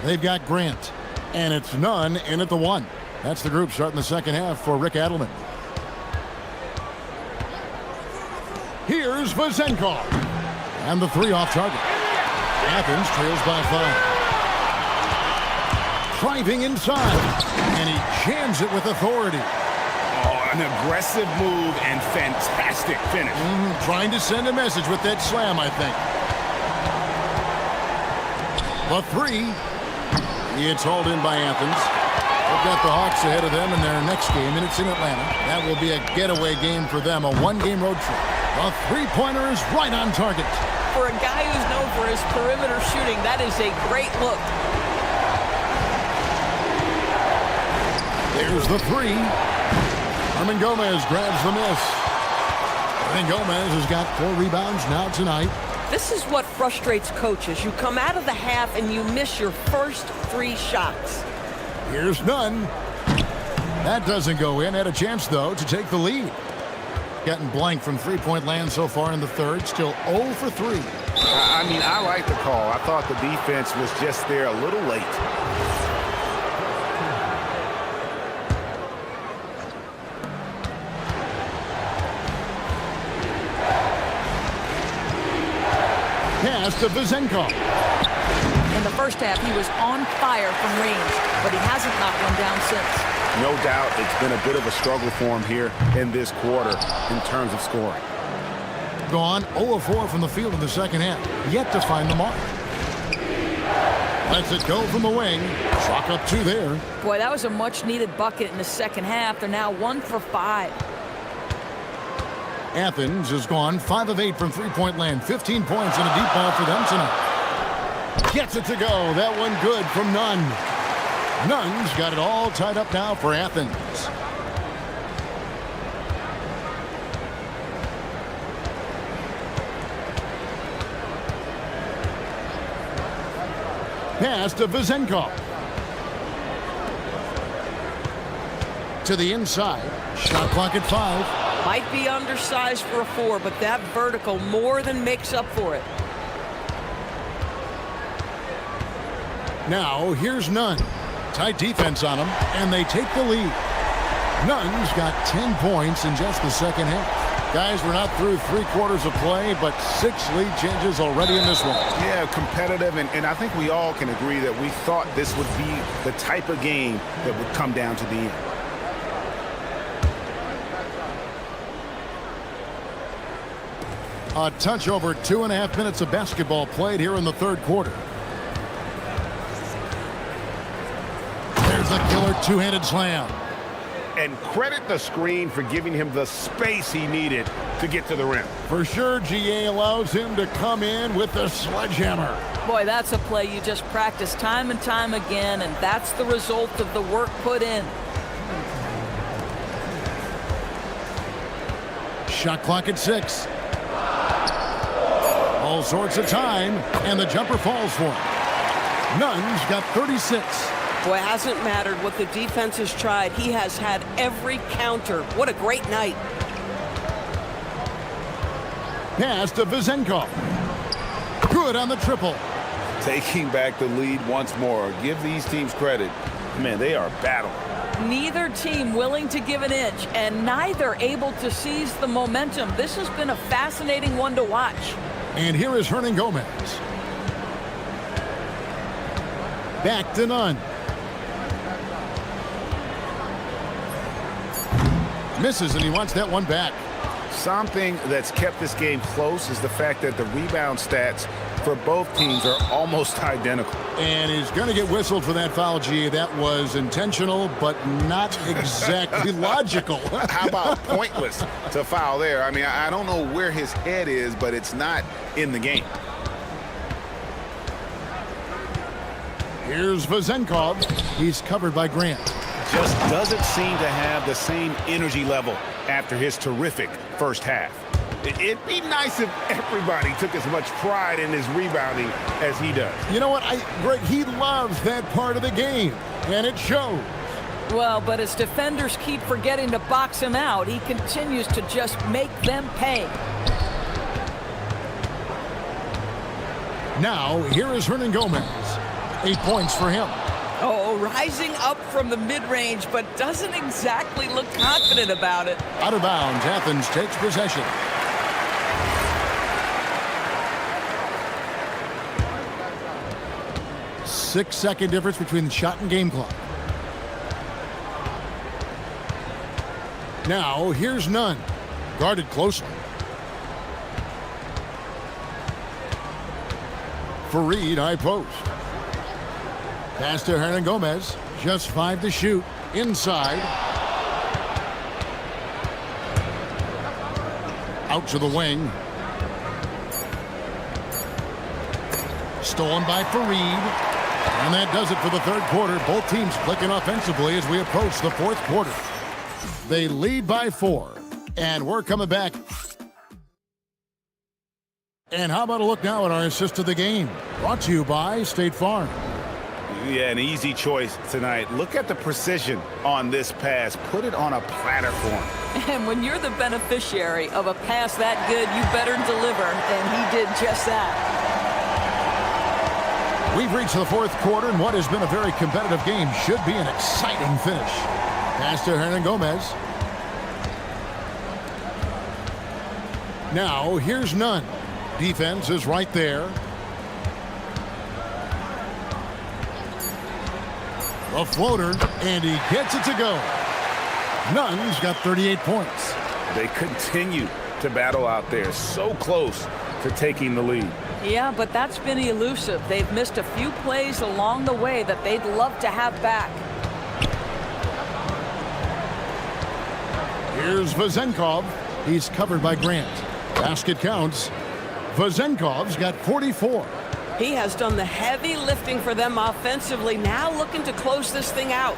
Speaker 9: They've got Grant, and it's Nunn in at the 1. That's the group starting the second half for Rick Adelman. Here's Vazenkov, and the 3 off target. Athens trails by 5. Driving inside, and he jams it with authority.
Speaker 10: Oh, an aggressive move and fantastic finish.
Speaker 9: Trying to send a message with that slam, I think. The 3. It's hauled in by Athens. They've got the Hawks ahead of them in their next game, and it's in Atlanta. That will be a getaway game for them, a 1-game road trip. The three-pointer is right on target.
Speaker 4: For a guy who's known for his perimeter shooting, that is a great look.
Speaker 9: There's the 3. Herman Gomez grabs the miss. Herman Gomez has got 4 rebounds now tonight.
Speaker 11: This is what frustrates coaches. You come out of the half and you miss your first 3 shots.
Speaker 9: Here's Nunn. That doesn't go in. Had a chance, though, to take the lead. Gotten blank from three-point land so far in the third. Still 0 for 3.
Speaker 10: I mean, I like the call. I thought the defense was just there a little late.
Speaker 9: Pass to Vazenkov.
Speaker 4: In the first half, he was on fire from range, but he hasn't knocked one down since.
Speaker 10: No doubt it's been a bit of a struggle for him here in this quarter in terms of scoring.
Speaker 9: Gone 0-4 from the field in the second half. Yet to find the mark. Lets it go from the wing. Chalk up 2 there.
Speaker 4: Boy, that was a much-needed bucket in the second half. They're now 1 for 5.
Speaker 9: Athens has gone 5 of 8 from three-point land. 15 points and a deep ball for them tonight. Gets it to go. That one good from Nunn. Nunn's got it all tied up now for Athens. Pass to Vazenkov. To the inside. Shot clock at 5.
Speaker 11: Might be undersized for a 4, but that vertical more than makes up for it.
Speaker 9: Now, here's Nunn. Tight defense on him, and they take the lead. Nunn's got 10 points in just the second half. Guys, we're not through 3 quarters of play, but 6 lead changes already in this one.
Speaker 10: Yeah, competitive, and I think we all can agree that we thought this would be the type of game that would come down to the end.
Speaker 9: A touch over 2.5 minutes of basketball played here in the third quarter. There's a killer two-handed slam.
Speaker 10: And credit the screen for giving him the space he needed to get to the rim.
Speaker 9: For sure, GA allows him to come in with the sledgehammer.
Speaker 4: Boy, that's a play you just practice time and time again, and that's the result of the work put in.
Speaker 9: Shot clock at 6. All sorts of time, and the jumper falls for him. Nunn's got 36.
Speaker 11: Boy, it hasn't mattered what the defense has tried. He has had every counter. What a great night.
Speaker 9: Pass to Vezenkov. Good on the triple.
Speaker 10: Taking back the lead once more. Give these teams credit. Man, they are battling.
Speaker 4: Neither team willing to give an inch, and neither able to seize the momentum. This has been a fascinating one to watch.
Speaker 9: And here is Hernan Gomez. Back to Nunn. Misses, and he wants that one back.
Speaker 10: Something that's kept this game close is the fact that the rebound stats for both teams are almost identical.
Speaker 9: And he's going to get whistled for that foul, G. That was intentional, but not exactly logical.
Speaker 10: How about pointless to foul there? I mean, I don't know where his head is, but it's not in the game.
Speaker 9: Here's Vezenkov. He's covered by Grant.
Speaker 10: Just doesn't seem to have the same energy level after his terrific first half. It'd be nice if everybody took as much pride in his rebounding as he does.
Speaker 9: You know what, Greg, he loves that part of the game, and it shows.
Speaker 4: Well, but as defenders keep forgetting to box him out, he continues to just make them pay.
Speaker 9: Now, here is Hernan Gomez. 8 points for him.
Speaker 4: Oh, rising up from the mid-range, but doesn't exactly look confident about it.
Speaker 9: Out of bounds, Athens takes possession. Six-second difference between the shot and game clock. Now, here's Nunn. Guarded closely. Fareed, high post. Pass to Hernan Gomez. Just 5 to shoot. Inside. Out to the wing. Stolen by Fareed. And that does it for the third quarter. Both teams clicking offensively as we approach the fourth quarter. They lead by 4. And we're coming back. And how about a look now at our assist of the game? Brought to you by State Farm.
Speaker 10: Yeah, an easy choice tonight. Look at the precision on this pass. Put it on a platter for him.
Speaker 4: And when you're the beneficiary of a pass that good, you better deliver, and he did just that.
Speaker 9: We've reached the fourth quarter, and what has been a very competitive game should be an exciting finish. Pass to Hernan Gomez. Now, here's Nunn. Defense is right there. A floater, and he gets it to go. Nunn's got 38 points.
Speaker 10: They continue to battle out there, so close to taking the lead.
Speaker 4: Yeah, but that's been elusive. They've missed a few plays along the way that they'd love to have back.
Speaker 9: Here's Vezenkov. He's covered by Grant. Basket counts. Vezenkov's got 44.
Speaker 11: He has done the heavy lifting for them offensively, now looking to close this thing out.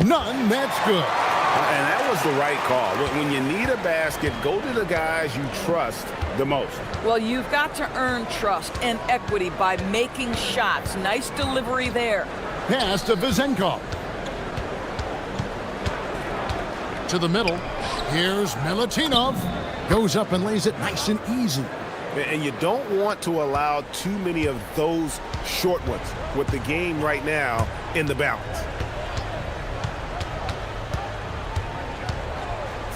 Speaker 9: Nunn, that's good.
Speaker 10: And that was the right call. When you need a basket, go to the guys you trust the most.
Speaker 4: Well, you've got to earn trust and equity by making shots. Nice delivery there.
Speaker 9: Pass to Vezenkov. To the middle. Here's Milutinov. Goes up and lays it nice and easy.
Speaker 10: And you don't want to allow too many of those short ones with the game right now in the balance.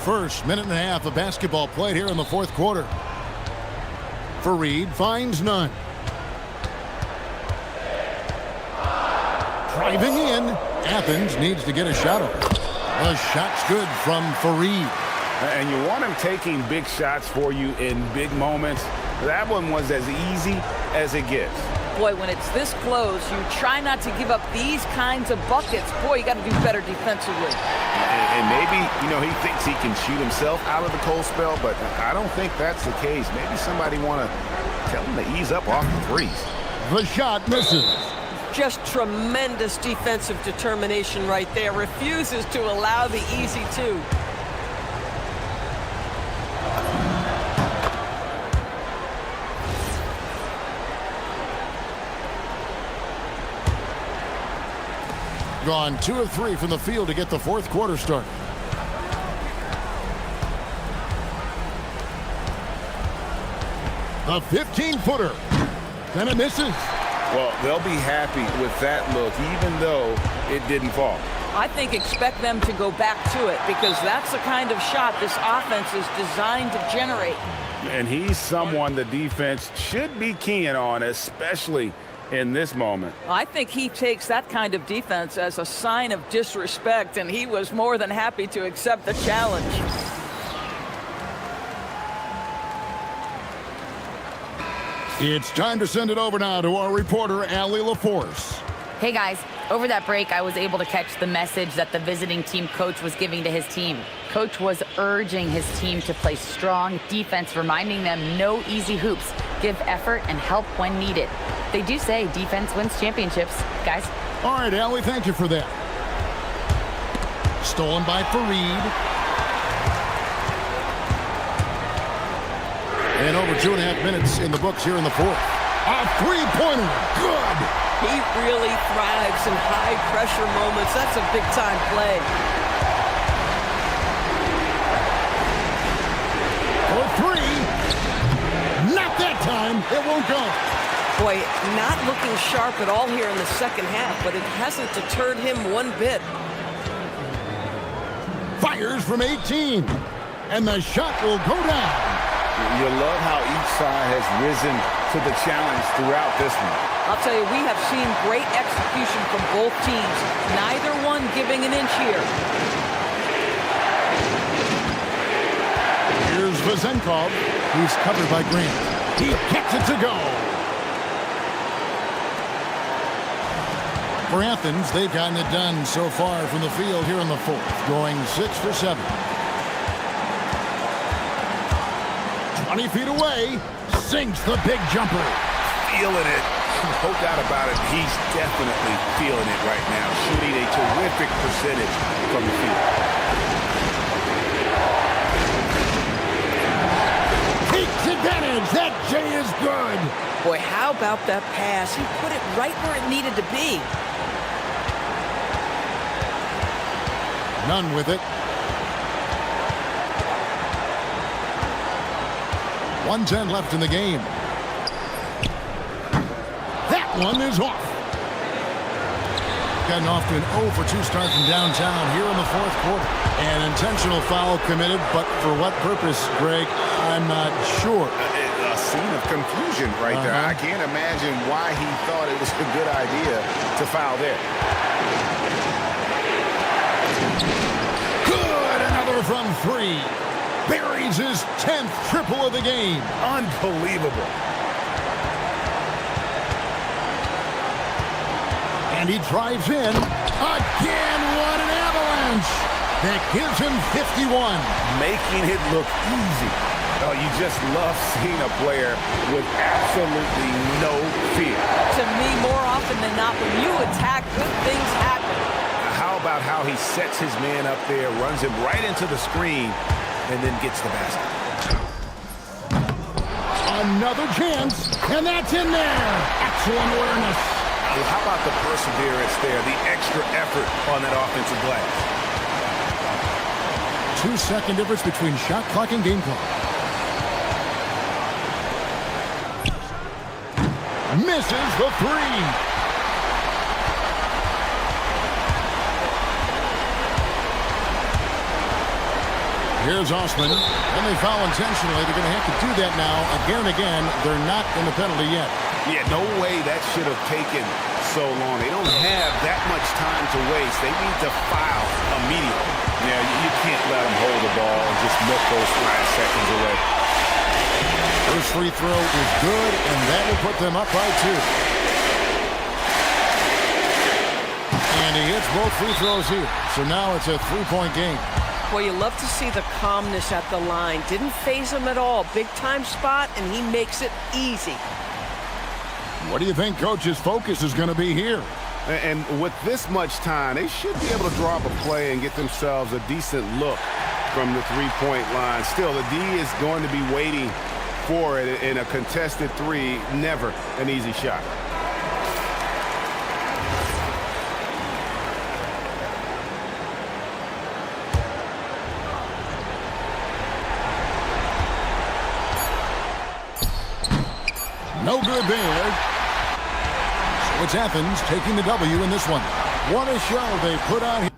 Speaker 9: first minute and a half of basketball played here in the fourth quarter. Fareed finds none. Driving in. Athens needs to get a shot up. The shot's good from Fareed.
Speaker 10: And you want him taking big shots for you in big moments. That one was as easy as it gets.
Speaker 4: Boy, when it's this close, you try not to give up these kinds of buckets. Boy, you got to do better defensively.
Speaker 10: And maybe, he thinks he can shoot himself out of the cold spell, but I don't think that's the case. Maybe somebody want to tell him to ease up off the threes.
Speaker 9: The shot misses.
Speaker 11: Just tremendous defensive determination right there. Refuses to allow the easy two.
Speaker 9: Gone 2 of 3 from the field to get the fourth quarter started. A 15-footer. Then it misses.
Speaker 10: Well, they'll be happy with that look, even though it didn't fall.
Speaker 4: I think expect them to go back to it because that's the kind of shot this offense is designed to generate.
Speaker 10: And he's someone the defense should be keying on, especially in this moment.
Speaker 4: I think he takes that kind of defense as a sign of disrespect, and he was more than happy to accept the challenge.
Speaker 9: It's time to send it over now to our reporter, Allie LaForce.
Speaker 8: Hey guys, over that break, I was able to catch the message that the visiting team coach was giving to his team. Coach was urging his team to play strong defense, reminding them no easy hoops, give effort and help when needed. They do say defense wins championships, guys.
Speaker 9: All right, Allie, thank you for that. Stolen by Fareed. And over 2.5 minutes in the books here in the fourth. A three-pointer. Good.
Speaker 11: He really thrives in high-pressure moments. That's a big-time play.
Speaker 9: For three. Not that time. It won't go.
Speaker 11: Boy, not looking sharp at all here in the second half, but it hasn't deterred him one bit.
Speaker 9: Fires from 18. And the shot will go down.
Speaker 10: You love how each side has risen to the challenge throughout this one.
Speaker 4: I'll tell you, we have seen great execution from both teams. Neither one giving an inch here.
Speaker 9: Here's Vazenkov. He's covered by Grant. He gets it to go. For Athens, they've gotten it done so far from the field here in the fourth, going 6 for 7. 20 feet away, sinks the big jumper.
Speaker 10: Feeling it. No doubt about it. He's definitely feeling it right now. Shooting a terrific percentage from the field.
Speaker 9: Takes advantage. That J is good.
Speaker 11: Boy, how about that pass? He put it right where it needed to be.
Speaker 9: None with it. 1:10 left in the game. That one is off. Gotten off to an 0 for 2 start from downtown here in the fourth quarter. An intentional foul committed, but for what purpose, Greg, I'm not sure.
Speaker 10: A scene of confusion right there. I can't imagine why he thought it was a good idea to foul there.
Speaker 9: Good, another from 3. Buries his 10th triple of the game.
Speaker 10: Unbelievable.
Speaker 9: And he drives in. Again, what an avalanche. That gives him 51.
Speaker 10: Making it look easy. Oh, you just love seeing a player with absolutely no fear.
Speaker 4: To me, more often than not, when you attack, good things happen.
Speaker 10: How about how he sets his man up there, runs him right into the screen, and then gets the basket.
Speaker 9: Another chance, and that's in there. Excellent awareness.
Speaker 10: How about the perseverance there, the extra effort on that offensive glass?
Speaker 9: 2-second difference between shot clock and game clock. Misses the 3. Here's Osman, and they foul intentionally. They're going to have to do that now again and again. They're not in the penalty yet.
Speaker 10: Yeah, no way that should have taken so long. They don't have that much time to waste. They need to foul immediately.
Speaker 2: Yeah, you can't let them hold the ball and just milk those last seconds away.
Speaker 9: First free throw is good, and that will put them up by 2. And he hits both free throws here. So now it's a 3-point game.
Speaker 11: Well, you love to see the calmness at the line. Didn't faze him at all. Big time spot, and he makes it easy.
Speaker 9: What do you think Coach's focus is going to be here?
Speaker 10: And with this much time, they should be able to draw up a play and get themselves a decent look from the three-point line. Still, the D is going to be waiting for it in a contested three. Never an easy shot.
Speaker 9: No good there. So it's Athens taking the W in this one. What a show they put on here.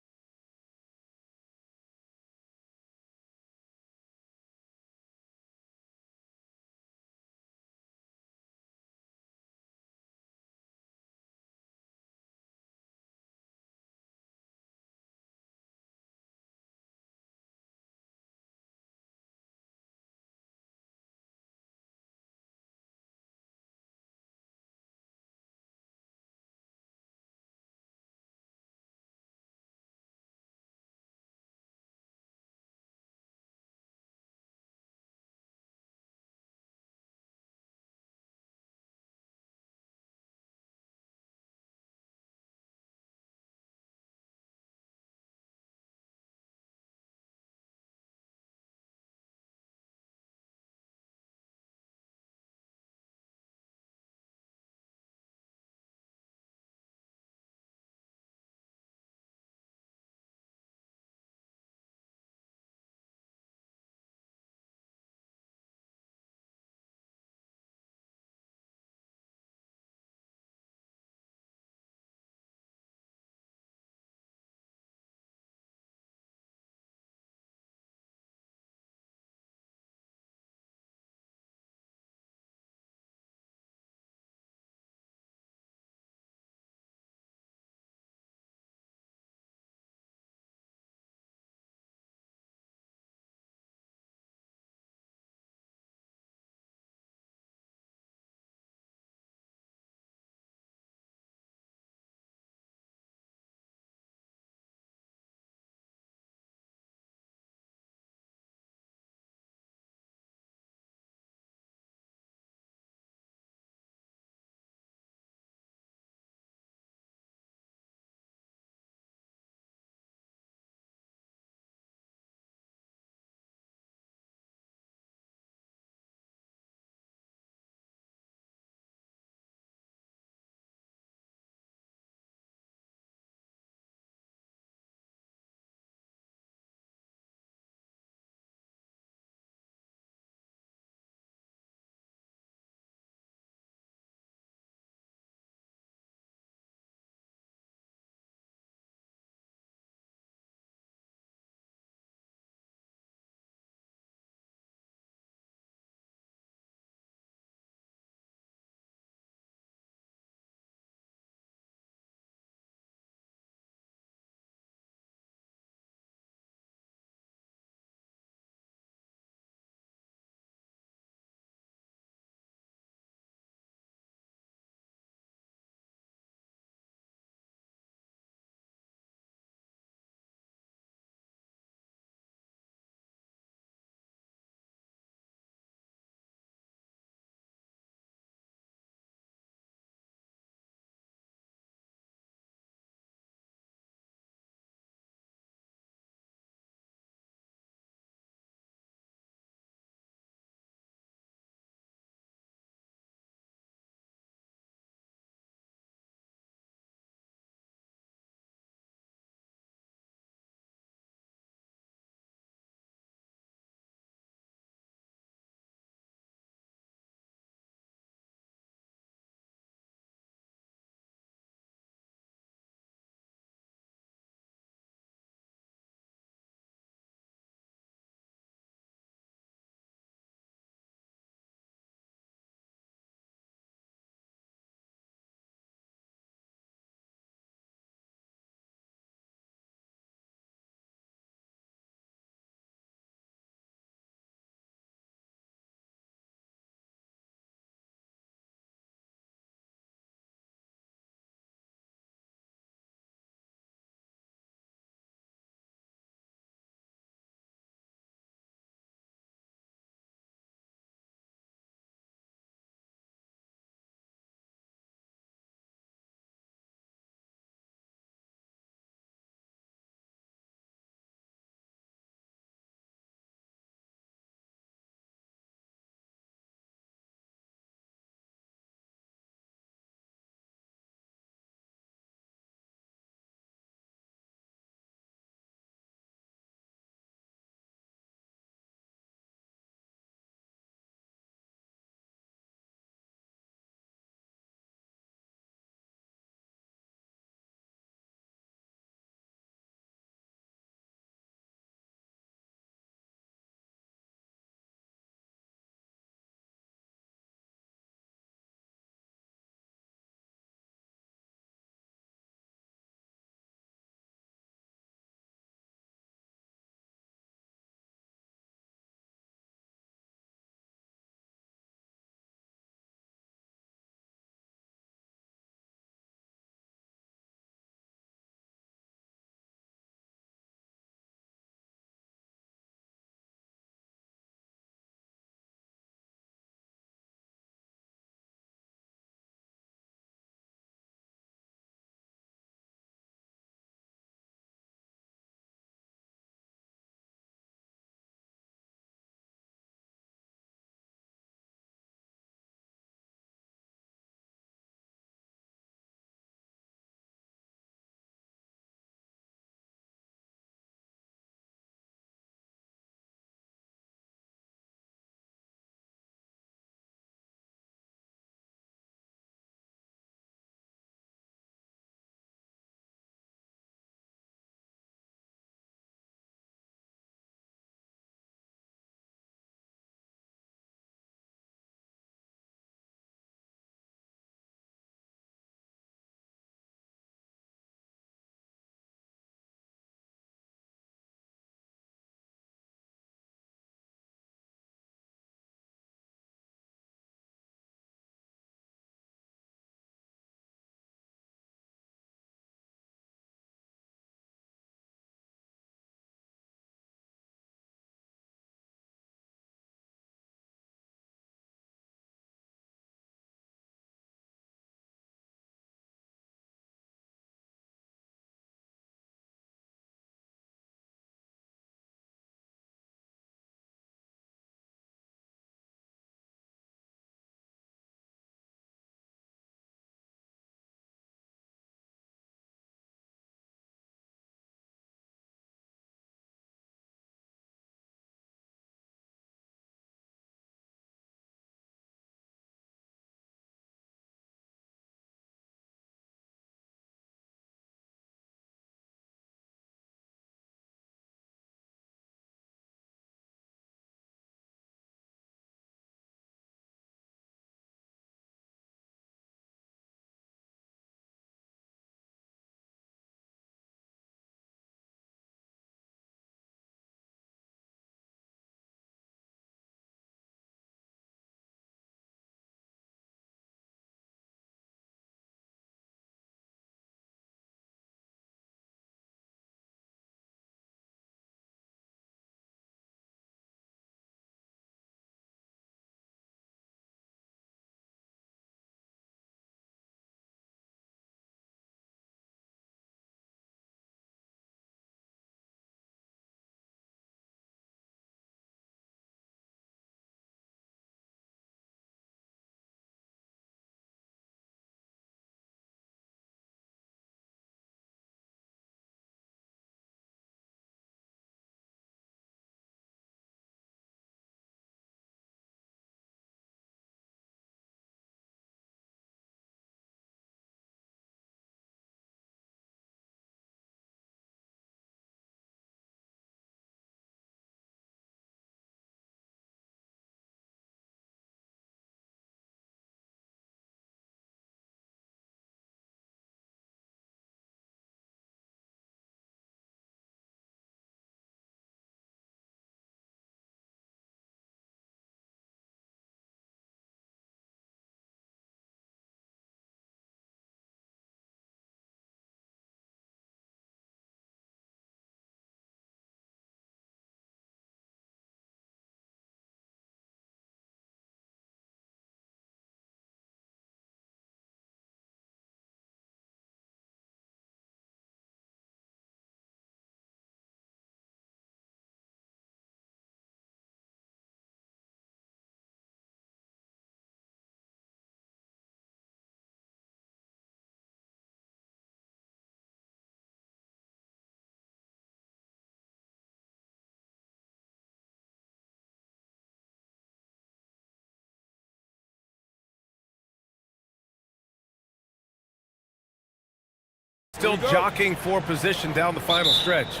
Speaker 1: Still jockeying for position down the final stretch.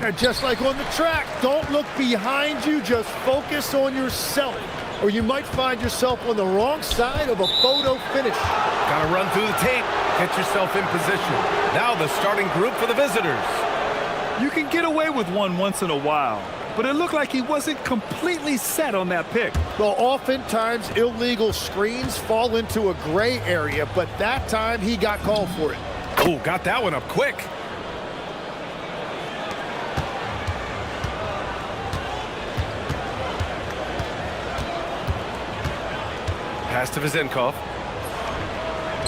Speaker 9: And just like on the track, don't look behind you, just focus on yourself, or you might find yourself on the wrong side of a photo finish.
Speaker 1: Gotta run through the tape, get yourself in position. Now the starting group for the visitors.
Speaker 2: You can get away with one once in a while, but it looked like he wasn't completely set on that pick.
Speaker 9: Well, oftentimes illegal screens fall into a gray area, but that time he got called for it.
Speaker 1: Oh, got that one up quick. Pass to Vizenkov.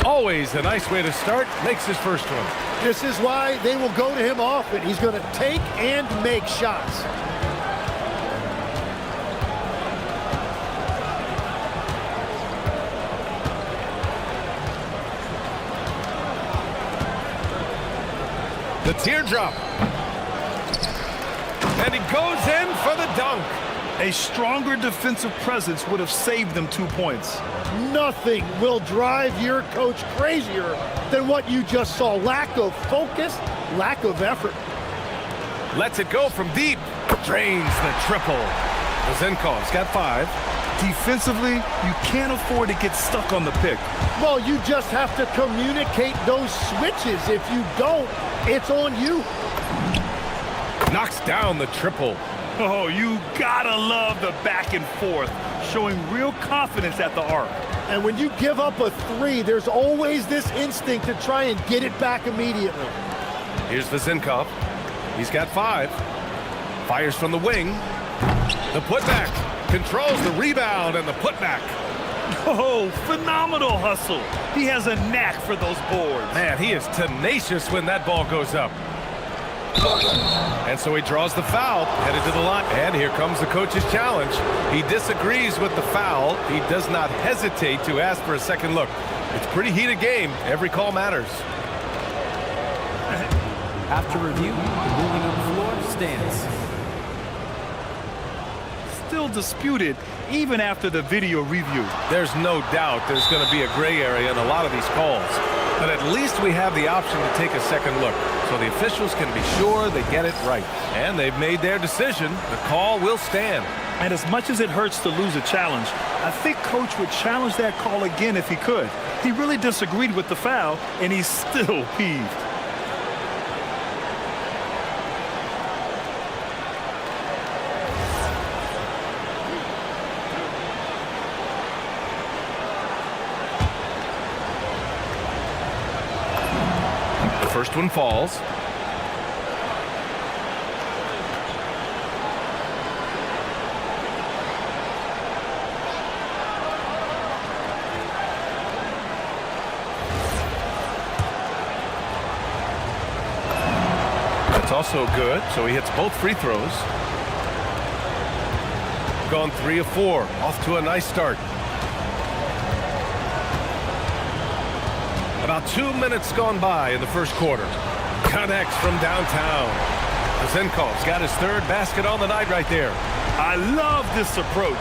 Speaker 1: Always a nice way to start. Makes his first one.
Speaker 9: This is why they will go to him often. He's going to take and make shots.
Speaker 1: The teardrop. And he goes in for the dunk.
Speaker 2: A stronger defensive presence would have saved them 2 points.
Speaker 9: Nothing will drive your coach crazier than what you just saw. Lack of focus, lack of effort.
Speaker 1: Lets it go from deep. Drains the triple. Vizenkov's got 5.
Speaker 2: Defensively, you can't afford to get stuck on the pick.
Speaker 9: Well, you just have to communicate those switches. If you don't, it's on you.
Speaker 1: Knocks down the triple.
Speaker 2: Oh, you gotta love the back and forth, showing real confidence at the arc.
Speaker 9: And when you give up a 3, there's always this instinct to try and get it back immediately.
Speaker 1: Here's Vizenkov. He's got 5. Fires from the wing. The putback. Controls the rebound and the putback.
Speaker 2: Oh, phenomenal hustle. He has a knack for those boards.
Speaker 1: Man, he is tenacious when that ball goes up. And so he draws the foul, headed to the line. And here comes the coach's challenge. He disagrees with the foul. He does not hesitate to ask for a second look. It's a pretty heated game. Every call matters.
Speaker 12: After review, the ruling on the floor stands.
Speaker 2: Still disputed even after the video review.
Speaker 1: There's no doubt there's going to be a gray area in a lot of these calls. But at least we have the option to take a second look, so the officials can be sure they get it right. And they've made their decision. The call will stand.
Speaker 2: And as much as it hurts to lose a challenge, I think Coach would challenge that call again if he could. He really disagreed with the foul, and he's still peeved.
Speaker 1: First one falls. That's also good, so he hits both free throws. Gone 3 of 4, off to a nice start. About 2 minutes gone by in the first quarter. Connects from downtown. Vizenkov's got his 3rd basket on the night right there.
Speaker 2: I love this approach.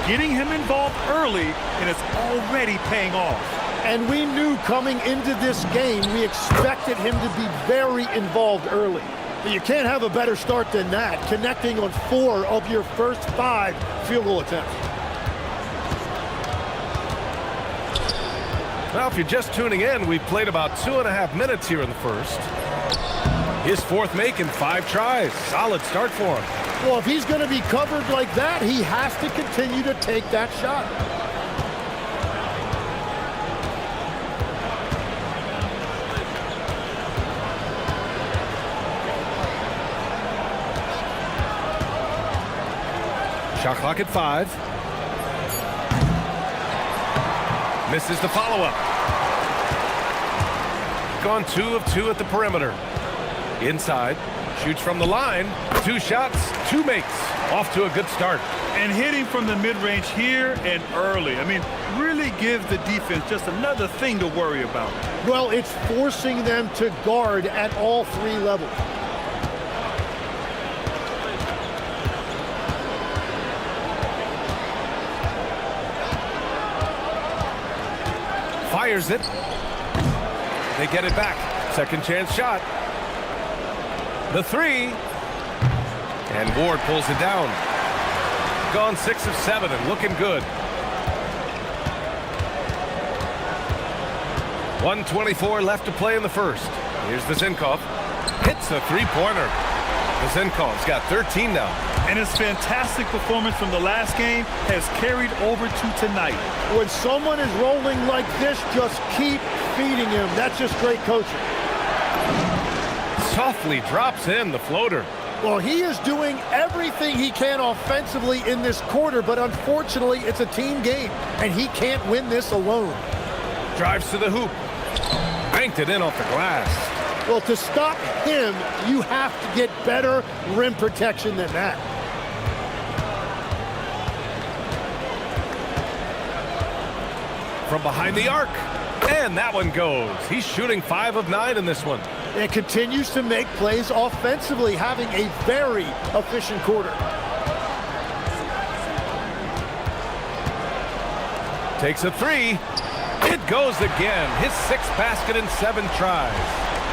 Speaker 2: Getting him involved early, and it's already paying off.
Speaker 9: And we knew coming into this game, we expected him to be very involved early. You can't have a better start than that, connecting on 4 of your first 5 field goal attempts.
Speaker 1: Well, if you're just tuning in, we've played about 2.5 minutes here in the first. His 4th make in 5 tries. Solid start for him.
Speaker 9: Well, if he's going to be covered like that, he has to continue to take that shot.
Speaker 1: Shot clock at 5. Misses the follow-up. Gone 2 of 2 at the perimeter. Inside, shoots from the line. 2 shots, 2 makes. Off to a good start.
Speaker 2: And hitting from the mid-range here and early. I mean, really give the defense just another thing to worry about.
Speaker 9: Well, it's forcing them to guard at all 3 levels.
Speaker 1: Fires it. They get it back. Second chance shot. The three. And Ward pulls it down. Gone 6 of 7 and looking good. 1:24 left to play in the first. Here's the Zinkov. Hits a three-pointer. The Zinkov's got 13 now.
Speaker 2: And his fantastic performance from the last game has carried over to tonight.
Speaker 13: When someone is rolling like this, just keep feeding him. That's just great coaching.
Speaker 1: Softly drops in the floater.
Speaker 13: Well, he is doing everything he can offensively in this quarter, but unfortunately, it's a team game, and he can't win this alone.
Speaker 1: Drives to the hoop. Banked it in off the glass.
Speaker 13: Well, to stop him, you have to get better rim protection than that.
Speaker 1: From behind the arc. And that one goes. He's shooting 5 of 9 in this one.
Speaker 13: And continues to make plays offensively, having a very efficient quarter.
Speaker 1: Takes a three. It goes again. His 6th basket in 7 tries.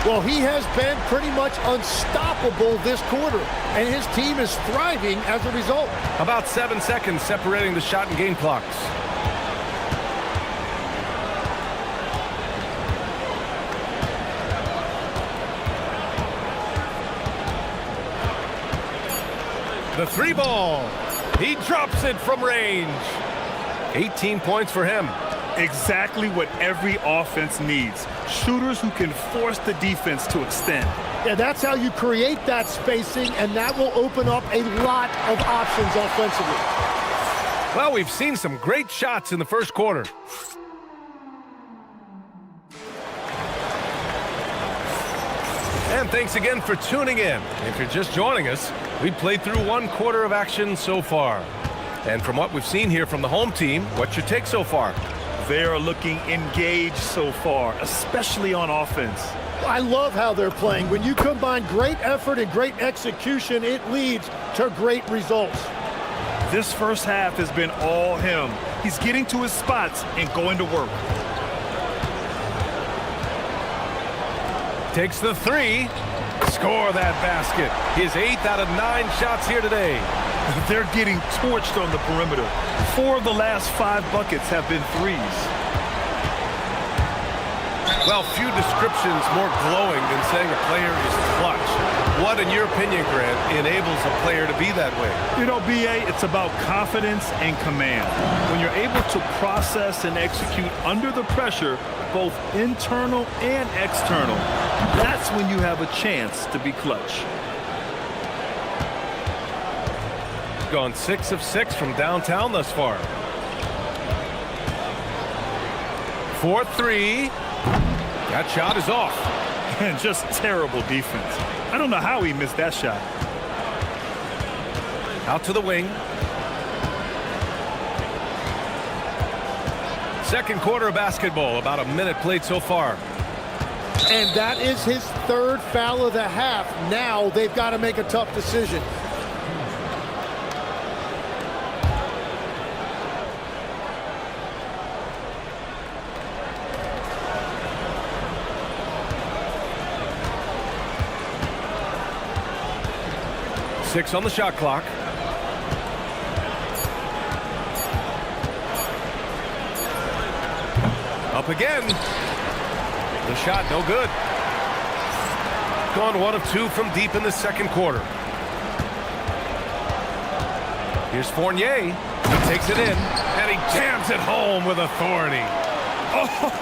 Speaker 13: Well, he has been pretty much unstoppable this quarter, and his team is thriving as a result.
Speaker 1: About 7 seconds separating the shot and game clocks. The three ball. He drops it from range. 18 points for him.
Speaker 2: Exactly what every offense needs. Shooters who can force the defense to extend.
Speaker 13: Yeah, that's how you create that spacing, and that will open up a lot of options offensively.
Speaker 1: Well, we've seen some great shots in the first quarter. And thanks again for tuning in. If you're just joining us, we've played through 1 quarter of action so far. And from what we've seen here from the home team, what's your take so far?
Speaker 2: They are looking engaged so far, especially on offense.
Speaker 13: I love how they're playing. When you combine great effort and great execution, it leads to great results.
Speaker 2: This first half has been all him. He's getting to his spots and going to work.
Speaker 1: Takes the three. Score that basket. His 8th out of 9 shots here today.
Speaker 2: They're getting torched on the perimeter. 4 of the last 5 buckets have been threes.
Speaker 1: Well, few descriptions more glowing than saying a player is clutch. What, in your opinion, Grant, enables a player to be that way?
Speaker 2: You know, B.A., it's about confidence and command. When you're able to process and execute under the pressure, both internal and external, that's when you have a chance to be clutch.
Speaker 1: Gone 6 of 6 from downtown thus far. 4-3. That shot is off.
Speaker 2: And just terrible defense. I don't know how he missed that shot.
Speaker 1: Out to the wing. Second quarter of basketball. About a minute played so far.
Speaker 13: And that is his 3rd foul of the half. Now they've got to make a tough decision.
Speaker 1: Six on the shot clock. Up again. The shot no good. Gone 1 of 2 from deep in the second quarter. Here's Fournier. He takes it in, and he jams it home with authority.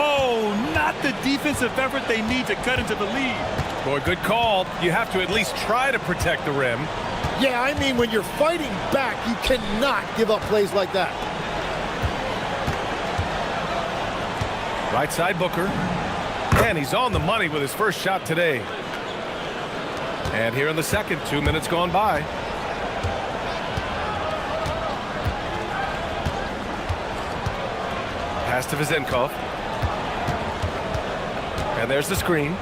Speaker 2: Oh, not the defensive effort they need to cut into the lead.
Speaker 1: Boy, good call. You have to at least try to protect the rim.
Speaker 13: Yeah, I mean, when you're fighting back, you cannot give up plays like that.
Speaker 1: Right side Booker. And he's on the money with his first shot today. And here in the second, 2 minutes gone by. Pass to Vizenkov. And there's the screen.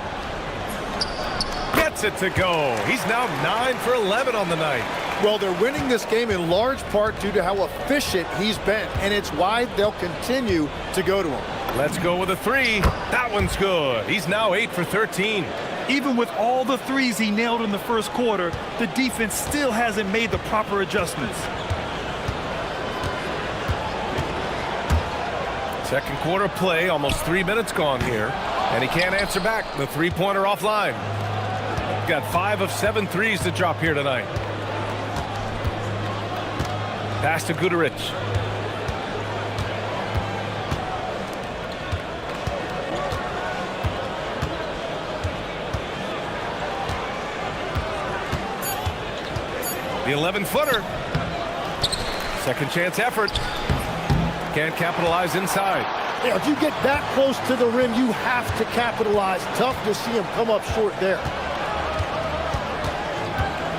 Speaker 1: Gets it to go. He's now 9 for 11 on the night.
Speaker 13: Well, they're winning this game in large part due to how efficient he's been, and it's why they'll continue to go to him.
Speaker 1: Let's go with a three. That one's good. He's now 8 for 13.
Speaker 2: Even with all the threes he nailed in the first quarter, the defense still hasn't made the proper adjustments.
Speaker 1: Second quarter play, almost 3 minutes gone here, and he can't answer back. The three-pointer offline. Got 5 of 7 threes to drop here tonight. Pass to Gudarich. The 11-footer. Second chance effort. Can't capitalize inside.
Speaker 13: Yeah, if you get that close to the rim, you have to capitalize. Tough to see him come up short there.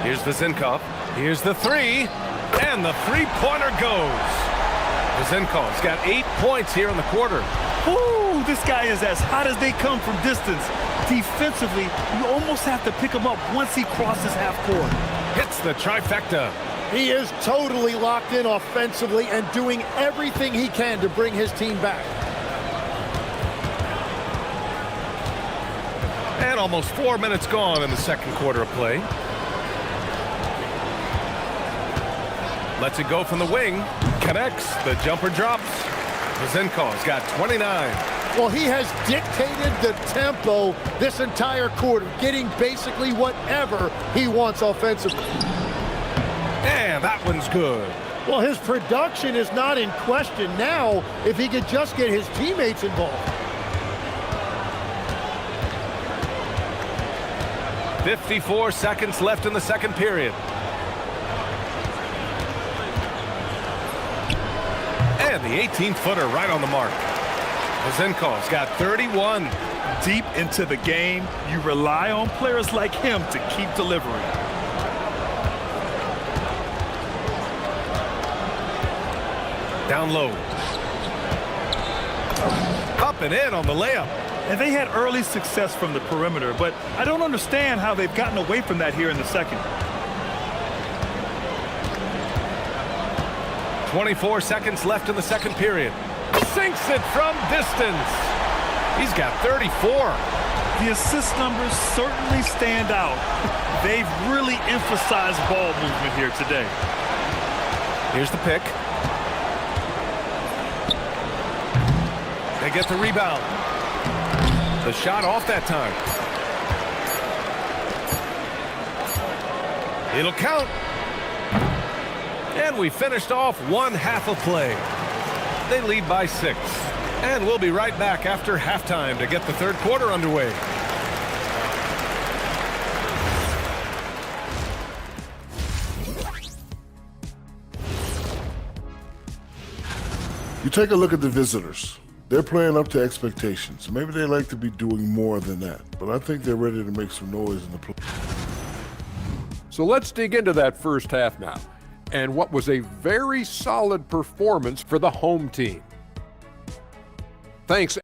Speaker 1: Here's the Zinkov. Here's the three. And the three-pointer goes. The Zinkov's got 8 points here in the quarter.
Speaker 2: Ooh, this guy is as hot as they come from distance. Defensively, you almost have to pick him up once he crosses half court.
Speaker 1: Hits the trifecta.
Speaker 13: He is totally locked in offensively and doing everything he can to bring his team back.
Speaker 1: And almost 4 minutes gone in the second quarter of play. Lets it go from the wing. Connects. The jumper drops. Zinkov's got 29.
Speaker 13: Well, he has dictated the tempo this entire quarter, getting basically whatever he wants offensively.
Speaker 1: And that one's good.
Speaker 13: Well, his production is not in question now if he could just get his teammates involved.
Speaker 1: 54 seconds left in the second period. And the 18-footer right on the mark. Zinkov's got 31.
Speaker 2: Deep into the game, you rely on players like him to keep delivering.
Speaker 1: Down low. Up and in on the layup.
Speaker 2: And they had early success from the perimeter, but I don't understand how they've gotten away from that here in the second.
Speaker 1: 24 seconds left in the second period. Sinks it from distance. He's got 34.
Speaker 2: The assist numbers certainly stand out. They've really emphasized ball movement here today.
Speaker 1: Here's the pick. They get the rebound. The shot off that time. It'll count. And we finished off one half of play. They lead by 6. And we'll be right back after halftime to get the third quarter underway.
Speaker 7: You take a look at the visitors. They're playing up to expectations. Maybe they like to be doing more than that, but I think they're ready to make some noise in the play.
Speaker 5: So let's dig into that first half now, and what was a very solid performance for the home team. Thanks.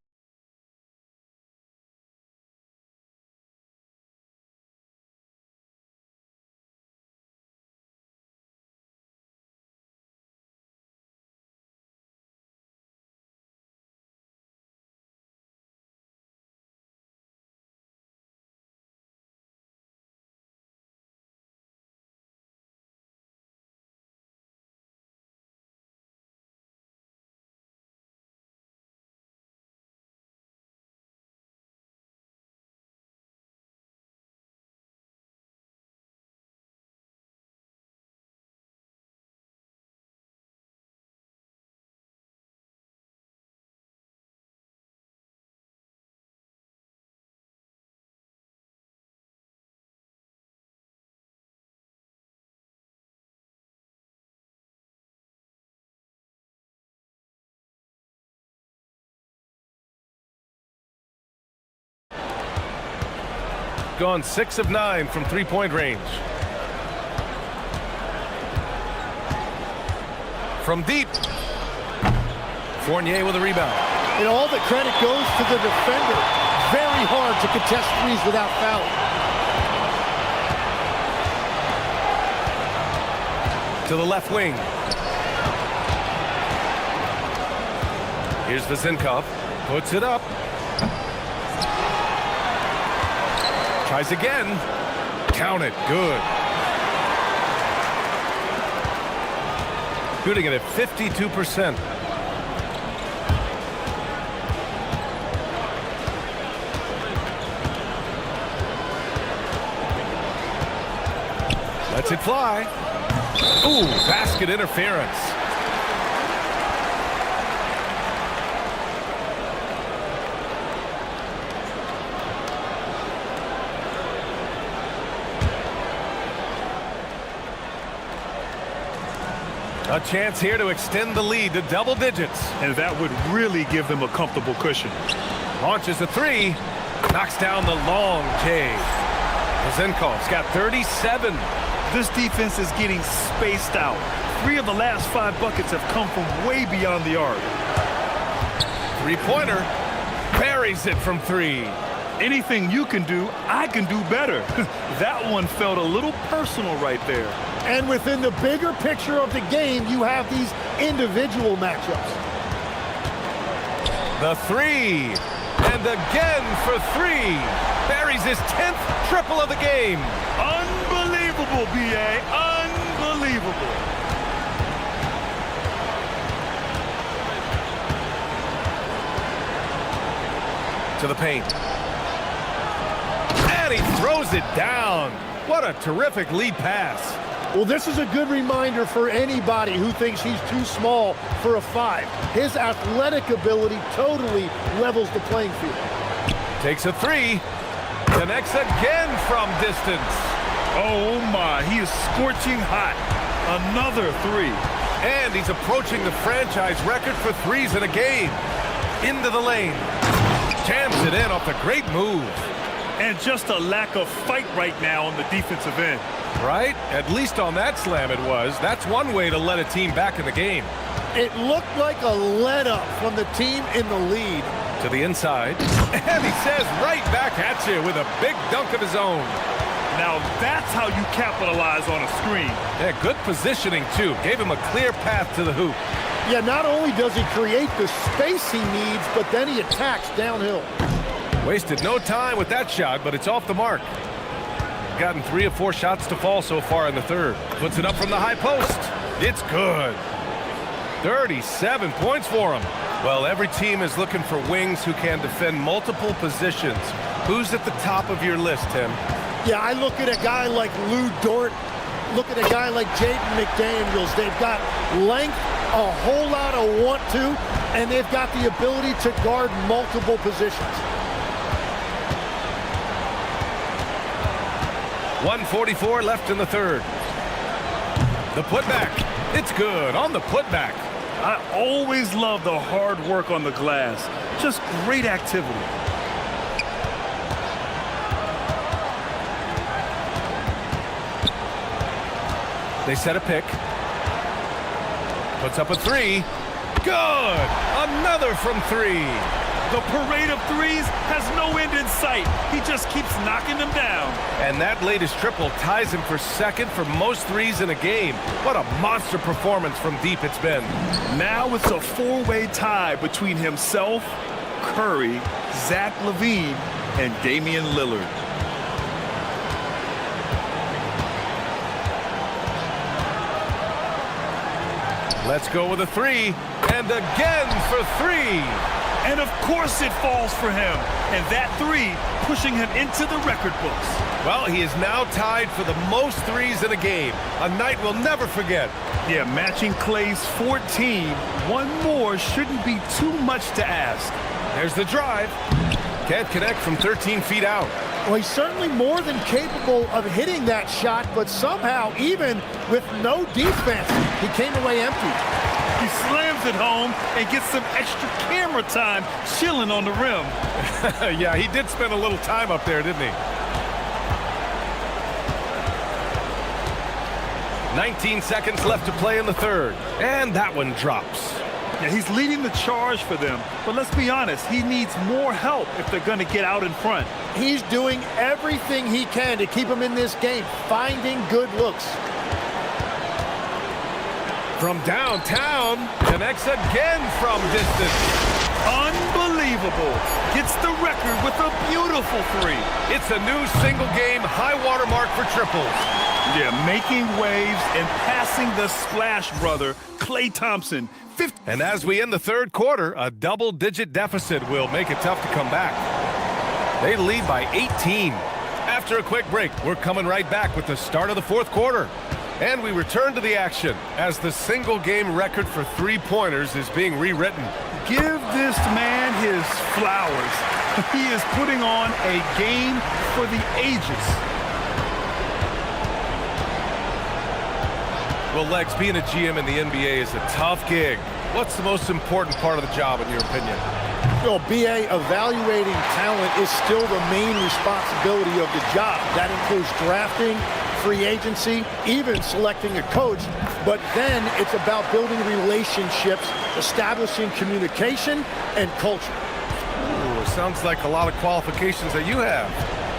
Speaker 1: Gone 6 of 9 from three-point range. From deep. Fournier with a rebound.
Speaker 13: And all the credit goes to the defender. Very hard to contest threes without fouling.
Speaker 1: To the left wing. Here's the Zinkov. Puts it up. Tries again. Count it. Good. Shooting it at 52%. Lets it fly. Ooh, basket interference. A chance here to extend the lead to double digits.
Speaker 2: And that would really give them a comfortable cushion.
Speaker 1: Launches a three. Knocks down the long J. Zenkov's got 37.
Speaker 2: This defense is getting spaced out. 3 of the last 5 buckets have come from way beyond the arc.
Speaker 1: Three-pointer. Buries it from 3.
Speaker 2: Anything you can do, I can do better. That one felt a little personal right there.
Speaker 13: And within the bigger picture of the game, you have these individual matchups.
Speaker 1: The 3. And again for 3. Buries his 10th triple of the game.
Speaker 2: Unbelievable, B.A. Unbelievable.
Speaker 1: To the paint. And he throws it down. What a terrific lead pass.
Speaker 13: Well, this is a good reminder for anybody who thinks he's too small for a 5. His athletic ability totally levels the playing field.
Speaker 1: Takes a 3. Connects again from distance.
Speaker 2: Oh, my. He is scorching hot. Another 3.
Speaker 1: And he's approaching the franchise record for threes in a game. Into the lane. Jams it in off the great move.
Speaker 2: And just a lack of fight right now on the defensive end.
Speaker 1: Right? At least on that slam it was. That's one way to let a team back in the game.
Speaker 13: It looked like a let-up from the team in the lead.
Speaker 1: To the inside. And he says right back at you with a big dunk of his own.
Speaker 2: Now that's how you capitalize on a screen.
Speaker 1: Yeah, good positioning, too. Gave him a clear path to the hoop.
Speaker 13: Yeah, not only does he create the space he needs, but then he attacks downhill.
Speaker 1: Wasted no time with that shot, but it's off the mark. Gotten 3 of 4 shots to fall so far in the third. Puts it up from the high post. It's good. 37 points for him. Well, every team is looking for wings who can defend multiple positions. Who's at the top of your list, Tim?
Speaker 13: Yeah, I look at a guy like Lou Dort. Look at a guy like Jaden McDaniels. They've got length, a whole lot of want to, and they've got the ability to guard multiple positions.
Speaker 1: 1:44 left in the third. The putback. It's good on the putback.
Speaker 2: I always love the hard work on the glass. Just great activity.
Speaker 1: They set a pick. Puts up a 3. Good. Another from 3.
Speaker 2: The parade of threes has no end in sight. He just keeps knocking them down.
Speaker 1: And that latest triple ties him for second for most threes in a game. What a monster performance from deep it's been.
Speaker 2: Now it's a 4-way tie between himself, Curry, Zach LaVine, and Damian Lillard.
Speaker 1: Let's go with a 3. And again for 3.
Speaker 2: And of course it falls for him. And that 3 pushing him into the record books.
Speaker 1: Well, he is now tied for the most threes in a game. A night we'll never forget.
Speaker 2: Yeah, matching Clay's 14. One more shouldn't be too much to ask.
Speaker 1: There's the drive. Can't connect from 13 feet out.
Speaker 13: Well, he's certainly more than capable of hitting that shot, but somehow, even with no defense, he came away empty.
Speaker 2: He slams it home and gets some extra camera time chilling on the rim.
Speaker 1: Yeah, he did spend a little time up there, didn't he? 19 seconds left to play in the third. And that one drops.
Speaker 2: Yeah, he's leading the charge for them. But let's be honest, he needs more help if they're going to get out in front.
Speaker 13: He's doing everything he can to keep him in this game, finding good looks.
Speaker 1: From downtown, connects again from distance.
Speaker 2: Unbelievable. Gets the record with a beautiful three.
Speaker 1: It's a new single-game high-water mark for triples.
Speaker 2: Yeah, making waves and passing the splash brother, Klay Thompson.
Speaker 1: And as we end the third quarter, a double-digit deficit will make it tough to come back. They lead by 18. After a quick break, we're coming right back with the start of the fourth quarter. And we return to the action as the single-game record for three-pointers is being rewritten.
Speaker 2: Give this man his flowers. He is putting on a game for the ages.
Speaker 1: Well, Lex, being a GM in the NBA is a tough gig. What's the most important part of the job, in your opinion?
Speaker 13: Well, BA, evaluating talent is still the main responsibility of the job. That includes drafting, free agency, even selecting a coach. But then it's about building relationships, establishing communication and culture.
Speaker 1: Ooh, sounds like a lot of qualifications that you have.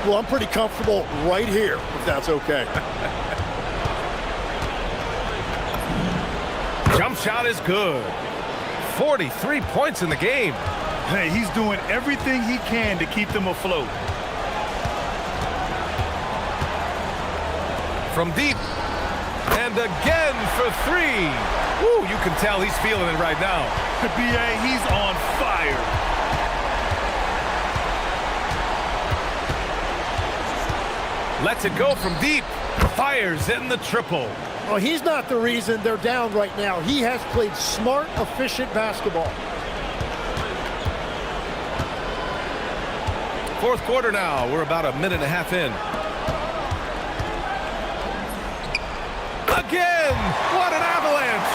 Speaker 13: Well, I'm pretty comfortable right here, if that's okay.
Speaker 1: Jump shot is good. 43 points in the game.
Speaker 2: Hey, he's doing everything he can to keep them afloat.
Speaker 1: From deep. And again for three. Woo, you can tell he's feeling it right now.
Speaker 2: BA, he's on fire.
Speaker 1: Lets it go from deep. Fires in the triple.
Speaker 13: Well, he's not the reason they're down right now. He has played smart, efficient basketball.
Speaker 1: Fourth quarter now. We're about a minute and a half in. Again! What an avalanche!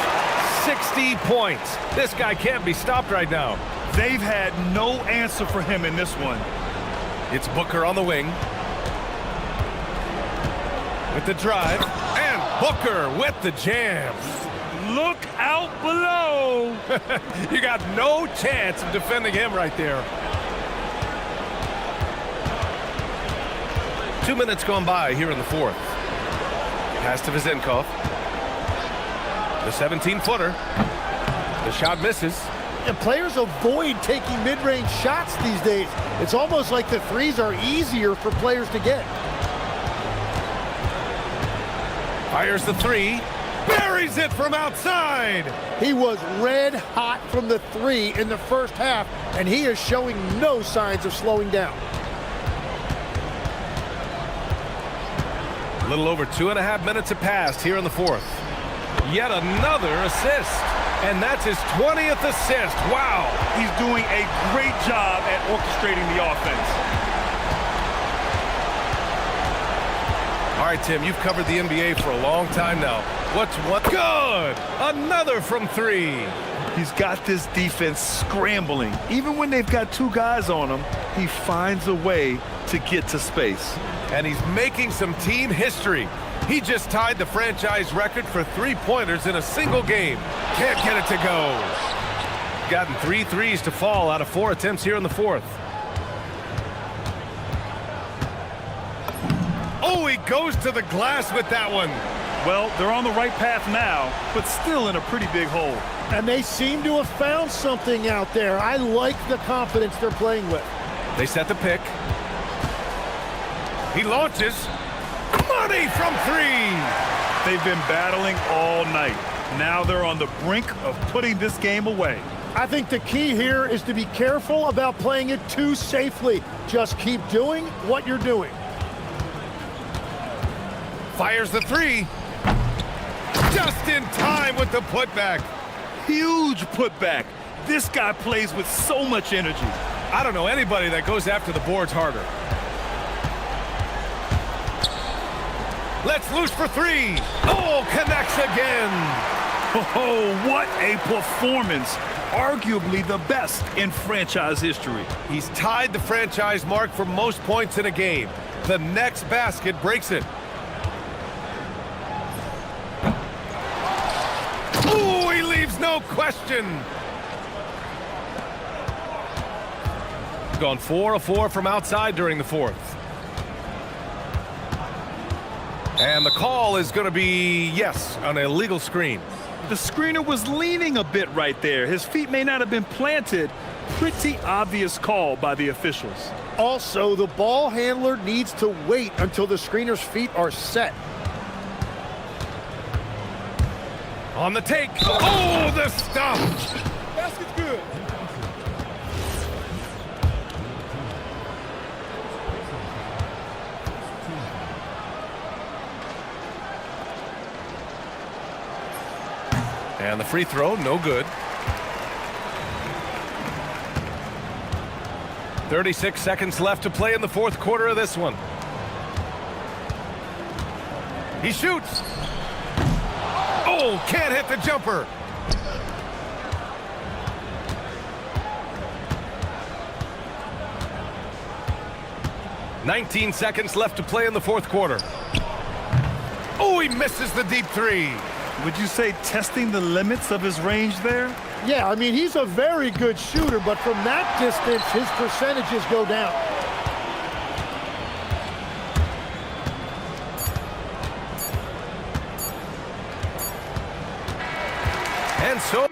Speaker 1: 60 points. This guy can't be stopped right now.
Speaker 2: They've had no answer for him in this one.
Speaker 1: It's Booker on the wing. With the drive. And Booker with the jam.
Speaker 2: Look out below!
Speaker 1: You got no chance of defending him right there. 2 minutes gone by here in the fourth. Pass to Vizenkov. The 17-footer. The shot misses.
Speaker 13: And players avoid taking mid-range shots these days. It's almost like the threes are easier for players to get.
Speaker 1: Fires the three. Buries it from outside.
Speaker 13: He was red hot from the three in the first half, and he is showing no signs of slowing down.
Speaker 1: A little over 2.5 minutes have passed here in the fourth. Yet another assist. And that's his 20th assist. Wow.
Speaker 2: He's doing a great job at orchestrating the offense.
Speaker 1: All right, Tim, you've covered the NBA for a long time now. What's one? Good! Another from three.
Speaker 2: He's got this defense scrambling. Even when they've got two guys on him, he finds a way to get to space.
Speaker 1: And he's making some team history. He just tied the franchise record for three-pointers in a single game. Can't get it to go. Gotten 3 threes to fall out of 4 attempts here in the fourth. Oh, he goes to the glass with that one.
Speaker 2: Well, they're on the right path now, but still in a pretty big hole.
Speaker 13: And they seem to have found something out there. I like the confidence they're playing with.
Speaker 1: They set the pick. He launches. Money from three.
Speaker 2: They've been battling all night. Now they're on the brink of putting this game away.
Speaker 13: I think the key here is to be careful about playing it too safely. Just keep doing what you're doing.
Speaker 1: Fires the three. Just in time with the putback.
Speaker 2: Huge putback. This guy plays with so much energy.
Speaker 1: I don't know anybody that goes after the boards harder. Let's loose for three. Oh, connects again.
Speaker 2: Oh, what a performance. Arguably the best in franchise history.
Speaker 1: He's tied the franchise mark for most points in a game. The next basket breaks it. Oh, he leaves no question. Gone 4 of 4 from outside during the fourth. And the call is going to be, yes, an illegal screen.
Speaker 2: The screener was leaning a bit right there. His feet may not have been planted, pretty obvious call by the officials.
Speaker 13: Also, the ball handler needs to wait until the screener's feet are set.
Speaker 1: On the take. Oh, the stop.
Speaker 6: Basket's good.
Speaker 1: And the free throw, no good. 36 seconds left to play in the fourth quarter of this one. He shoots. Oh, can't hit the jumper. "19 seconds left to play in the fourth quarter. Oh, he misses the deep three.
Speaker 2: Would you say testing the limits of his range there?
Speaker 13: Yeah, I mean, he's a very good shooter, but from that distance, his percentages go down.
Speaker 1: And so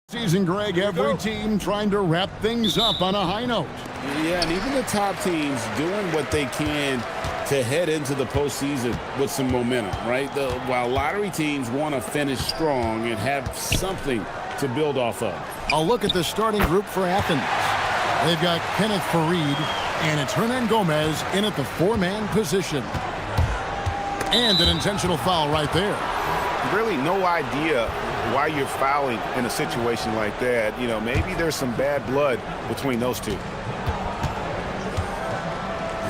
Speaker 9: Season, Greg, every team trying to wrap things up on a high note.
Speaker 10: Yeah, and even the top teams doing what they can to head into the postseason with some momentum, right? While lottery teams want to finish strong and have something to build off of.
Speaker 9: A look at the starting group for Athens. They've got Kenneth Fareed, and it's Hernan Gomez in at the four-man position. And an intentional foul right there.
Speaker 14: Really no idea why you're fouling in a situation like that. You know, maybe there's some bad blood between those two.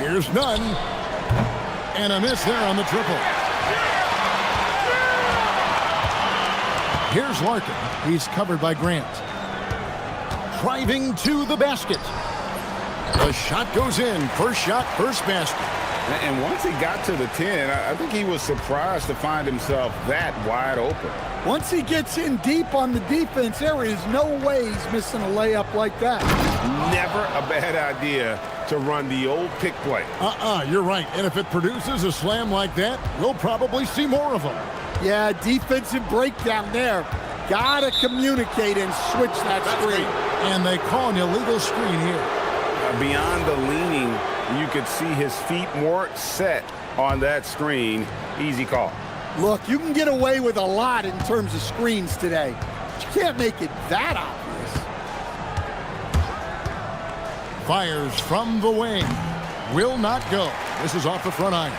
Speaker 9: Here's none. And a miss there on the triple. Here's Larkin. He's covered by Grant. Driving to the basket. The shot goes in. First shot, first basket.
Speaker 10: And once he got to the 10, I think he was surprised to find himself that wide open.
Speaker 13: Once he gets in deep on the defense, there is no way he's missing a layup like that.
Speaker 14: Never a bad idea to run the old pick play.
Speaker 9: You're right. And if it produces a slam like that, we'll probably see more of them.
Speaker 13: Yeah, defensive breakdown there. Gotta communicate and switch that screen.
Speaker 9: And they call an illegal screen here.
Speaker 14: Beyond the leaning, you could see his feet more set on that screen. Easy call.
Speaker 13: Look, you can get away with a lot in terms of screens today. But you can't make it that obvious.
Speaker 9: Fires from the wing. Will not go. This is off the front iron.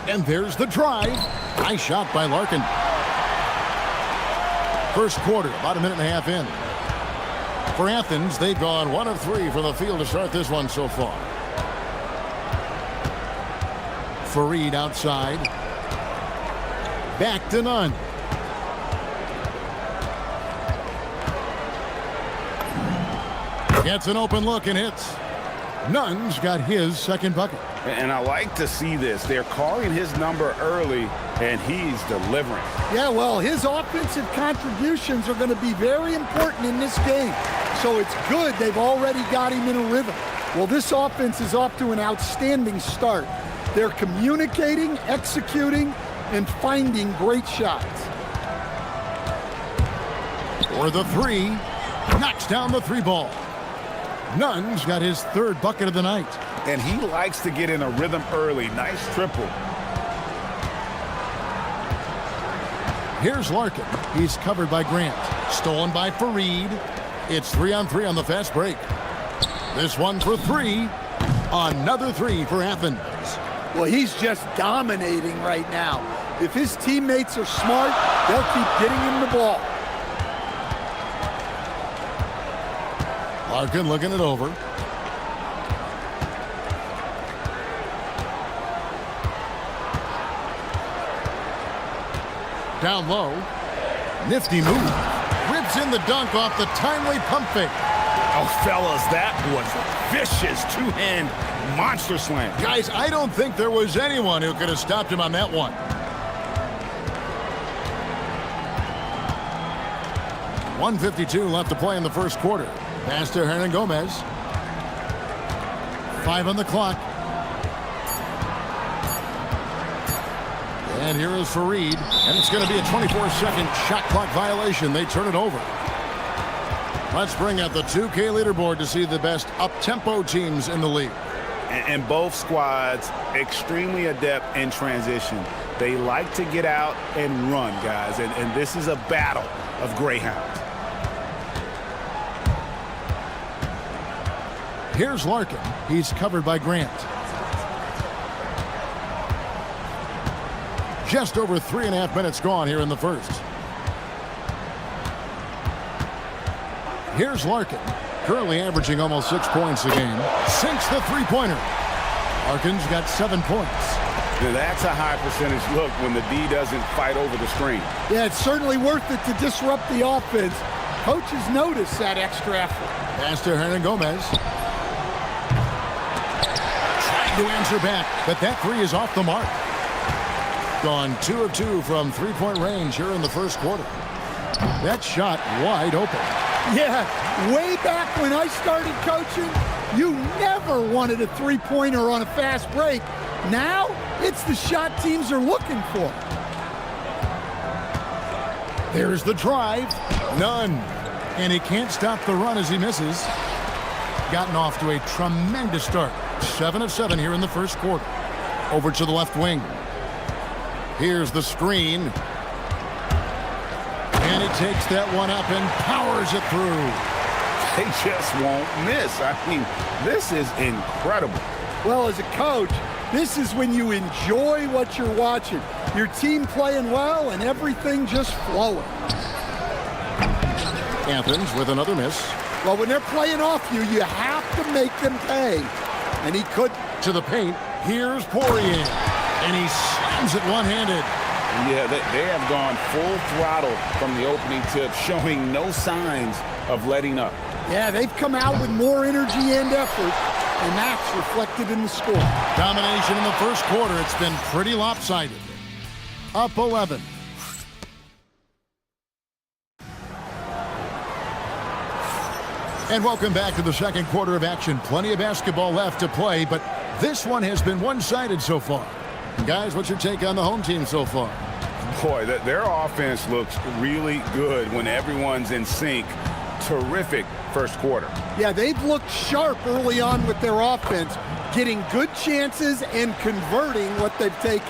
Speaker 9: And there's the drive. Nice shot by Larkin. First quarter, about a minute and a half in. For Athens, they've gone 1 of 3 from the field to start this one so far. Fareed outside. Back to none. Gets an open look and hits. Nunn's got his second bucket.
Speaker 14: And I like to see this. They're calling his number early, and he's delivering.
Speaker 13: Yeah, well, his offensive contributions are going to be very important in this game. So it's good they've already got him in a rhythm. Well, this offense is off to an outstanding start. They're communicating, executing, and finding great shots.
Speaker 9: For the three, knocks down the three ball. Nunn's got his third bucket of the night.
Speaker 14: And he likes to get in a rhythm early. Nice triple.
Speaker 9: Here's Larkin. He's covered by Grant. Stolen by Fareed. It's 3-on-3 on the fast break. This one for three. Another three for Athens.
Speaker 13: Well, he's just dominating right now. If his teammates are smart, they'll keep getting him the ball.
Speaker 9: Larkin looking it over. Down low. Nifty move. Rips in the dunk off the timely pump fake.
Speaker 14: Oh, fellas, that was a vicious two-hand monster slam.
Speaker 9: Guys, I don't think there was anyone who could have stopped him on that one. .152 left to play in the first quarter. Pass to Hernan Gomez. 5 on the clock. And here is Fareed. And it's going to be a 24-second shot clock violation. They turn it over. Let's bring out the 2K leaderboard to see the best up-tempo teams in the league.
Speaker 14: And both squads extremely adept in transition. They like to get out and run, guys. And this is a battle of greyhounds.
Speaker 9: Here's Larkin. He's covered by Grant. Just over 3.5 minutes gone here in the first. Here's Larkin. Currently averaging almost 6 points a game. Sinks the three-pointer. Larkin's got 7 points.
Speaker 14: Now that's a high percentage look when the D doesn't fight over the screen.
Speaker 13: Yeah, it's certainly worth it to disrupt the offense. Coaches notice that extra effort.
Speaker 9: Pass to Hernan Gomez. To answer back, but that three is off the mark. Gone 2 of 2 from three-point range here in the first quarter. That shot wide open.
Speaker 13: Yeah, way back when I started coaching, you never wanted a three-pointer on a fast break. Now, it's the shot teams are looking for.
Speaker 9: There's the drive. None. And he can't stop the run as he misses. Gotten off to a tremendous start. 7 of 7 here in the first quarter. Over to the left wing. Here's the screen. And he takes that one up and powers it through.
Speaker 14: They just won't miss. I mean, this is incredible.
Speaker 13: Well, as a coach, this is when you enjoy what you're watching. Your team playing well and everything just flowing.
Speaker 9: Athens with another miss.
Speaker 13: Well, when they're playing off you, you have to make them pay. And he could.
Speaker 9: To the paint. Here's Poirier. And he slams it one-handed.
Speaker 14: Yeah, they have gone full throttle from the opening tip, showing no signs of letting up.
Speaker 13: Yeah, they've come out with more energy and effort, and that's reflected in the score.
Speaker 9: Domination in the first quarter. It's been pretty lopsided. Up 11. And welcome back to the second quarter of action. Plenty of basketball left to play, but this one has been one-sided so far. Guys, what's your take on the home team so far?
Speaker 14: Boy, their offense looks really good when everyone's in sync. Terrific first quarter.
Speaker 13: Yeah, they've looked sharp early on with their offense, getting good chances and converting what they've taken.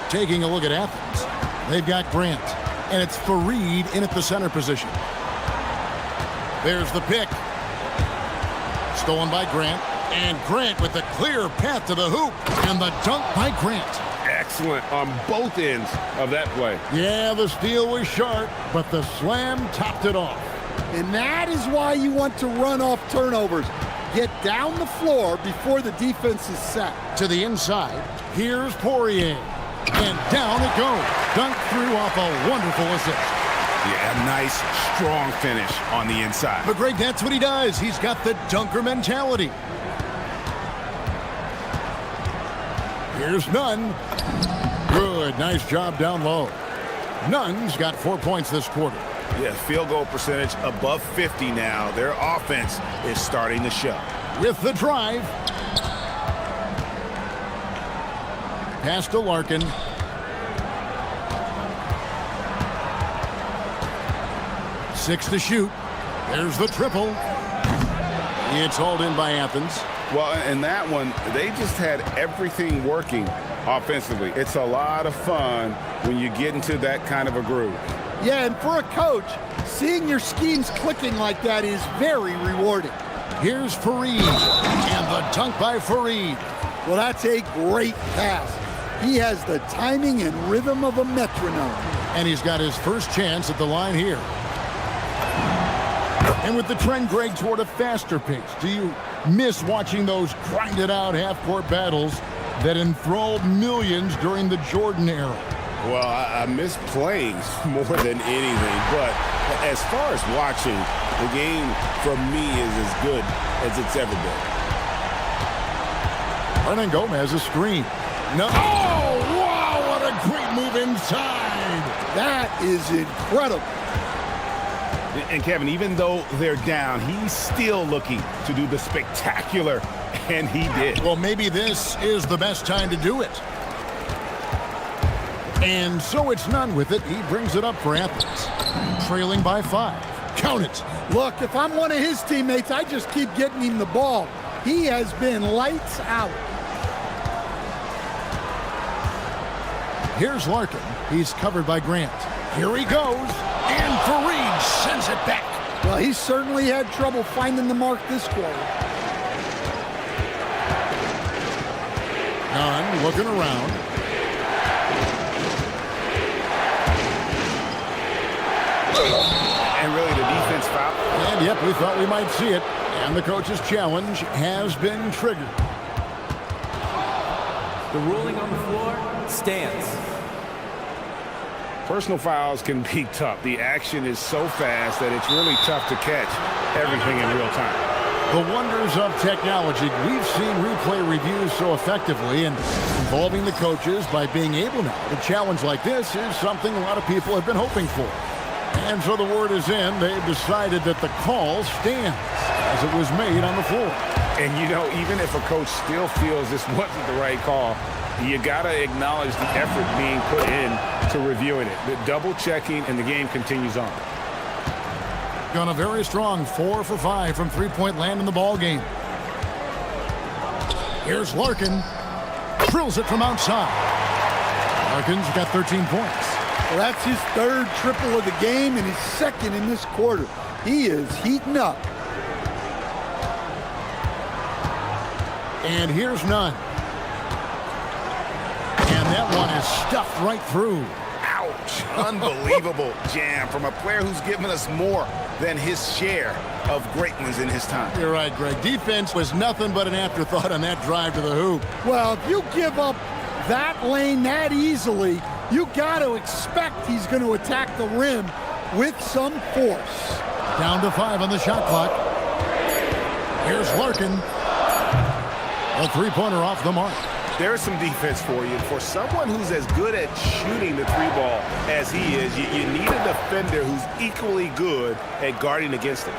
Speaker 9: Taking a look at Athens, they've got Grant, and it's Fareed in at the center position. There's the pick. Stolen by Grant, and Grant with the clear path to the hoop, and the dunk by Grant.
Speaker 10: Excellent on both ends of that play.
Speaker 9: Yeah, the steal was sharp, but the slam topped it off.
Speaker 13: And that is why you want to run off turnovers. Get down the floor before the defense is set.
Speaker 9: To the inside, here's Poirier. And down it goes. Dunk through off a wonderful assist.
Speaker 14: Yeah, nice, strong finish on the inside.
Speaker 9: But Greg, that's what he does. He's got the dunker mentality. Here's Nunn. Good, nice job down low. Nunn's got 4 points this quarter.
Speaker 14: Yeah, field goal percentage above 50 now. Their offense is starting to show.
Speaker 9: With the drive. Pass to Larkin. Six to shoot. There's the triple. It's hauled in by Athens.
Speaker 14: Well, in that one, they just had everything working offensively. It's a lot of fun when you get into that kind of a groove.
Speaker 13: Yeah, and for a coach, seeing your schemes clicking like that is very rewarding.
Speaker 9: Here's Fareed, and the dunk by Fareed.
Speaker 13: Well, that's a great pass. He has the timing and rhythm of a metronome.
Speaker 9: And he's got his first chance at the line here. And with the trend, Greg, toward a faster pace, do you miss watching those grinded-out half-court battles that enthralled millions during the Jordan era?
Speaker 10: Well, I miss playing more than anything, but as far as watching, the game for me is as good as it's ever been.
Speaker 9: Hernan Gomez a screen. No. Oh, wow, what a great move inside.
Speaker 13: That is incredible.
Speaker 14: And Kevin, even though they're down, he's still looking to do the spectacular, and he did.
Speaker 9: Well, maybe this is the best time to do it. And so it's Nunn with it. He brings it up for Athens. Trailing by 5. Count it.
Speaker 13: Look, if I'm one of his teammates, I just keep getting him the ball. He has been lights out.
Speaker 9: Here's Larkin. He's covered by Grant. Here he goes. And Fareed sends it back.
Speaker 13: Well, he certainly had trouble finding the mark this quarter.
Speaker 9: Nunn looking around.
Speaker 14: And really the defense foul.
Speaker 9: And yep, we thought we might see it. And the coach's challenge has been triggered.
Speaker 12: The ruling on the floor stands.
Speaker 14: Personal fouls can be tough. The action is so fast that it's really tough to catch everything in real time.
Speaker 9: The wonders of technology. We've seen replay reviews so effectively, and involving the coaches by being able now to challenge like this is something a lot of people have been hoping for. And so the word is in. They've decided that the call stands as it was made on the floor.
Speaker 14: And, you know, even if a coach still feels this wasn't the right call, You got to acknowledge the effort being put in to reviewing it. The double checking, and the game continues on.
Speaker 9: Gone a very strong 4 for 5 from three-point land in the ball game. Here's Larkin. Drills it from outside. Larkin's got 13 points.
Speaker 13: Well, that's his third triple of the game and his second in this quarter. He is heating up.
Speaker 9: And here's Nunn. And that one is stuffed right through.
Speaker 14: Ouch. Unbelievable jam from a player who's given us more than his share of great ones in his time.
Speaker 9: You're right, Greg. Defense was nothing but an afterthought on that drive to the hoop.
Speaker 13: Well, if you give up that lane that easily, you got to expect he's going to attack the rim with some force.
Speaker 9: Down to 5 on the shot clock. Here's Larkin. A three-pointer off the mark.
Speaker 14: There's some defense for you. For someone who's as good at shooting the three ball as he is, you need a defender who's equally good at guarding against it.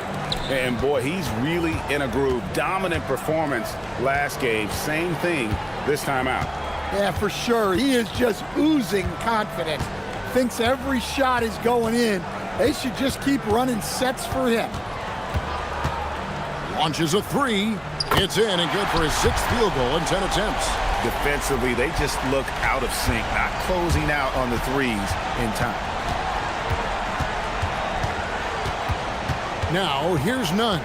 Speaker 14: And boy, he's really in a groove. Dominant performance last game. Same thing this time out.
Speaker 13: Yeah, for sure. He is just oozing confidence. Thinks every shot is going in. They should just keep running sets for him.
Speaker 9: Launches a three. It's in and good for his 6th field goal in 10 attempts.
Speaker 14: Defensively, they just look out of sync, not closing out on the threes in time.
Speaker 9: Now, here's Nunn.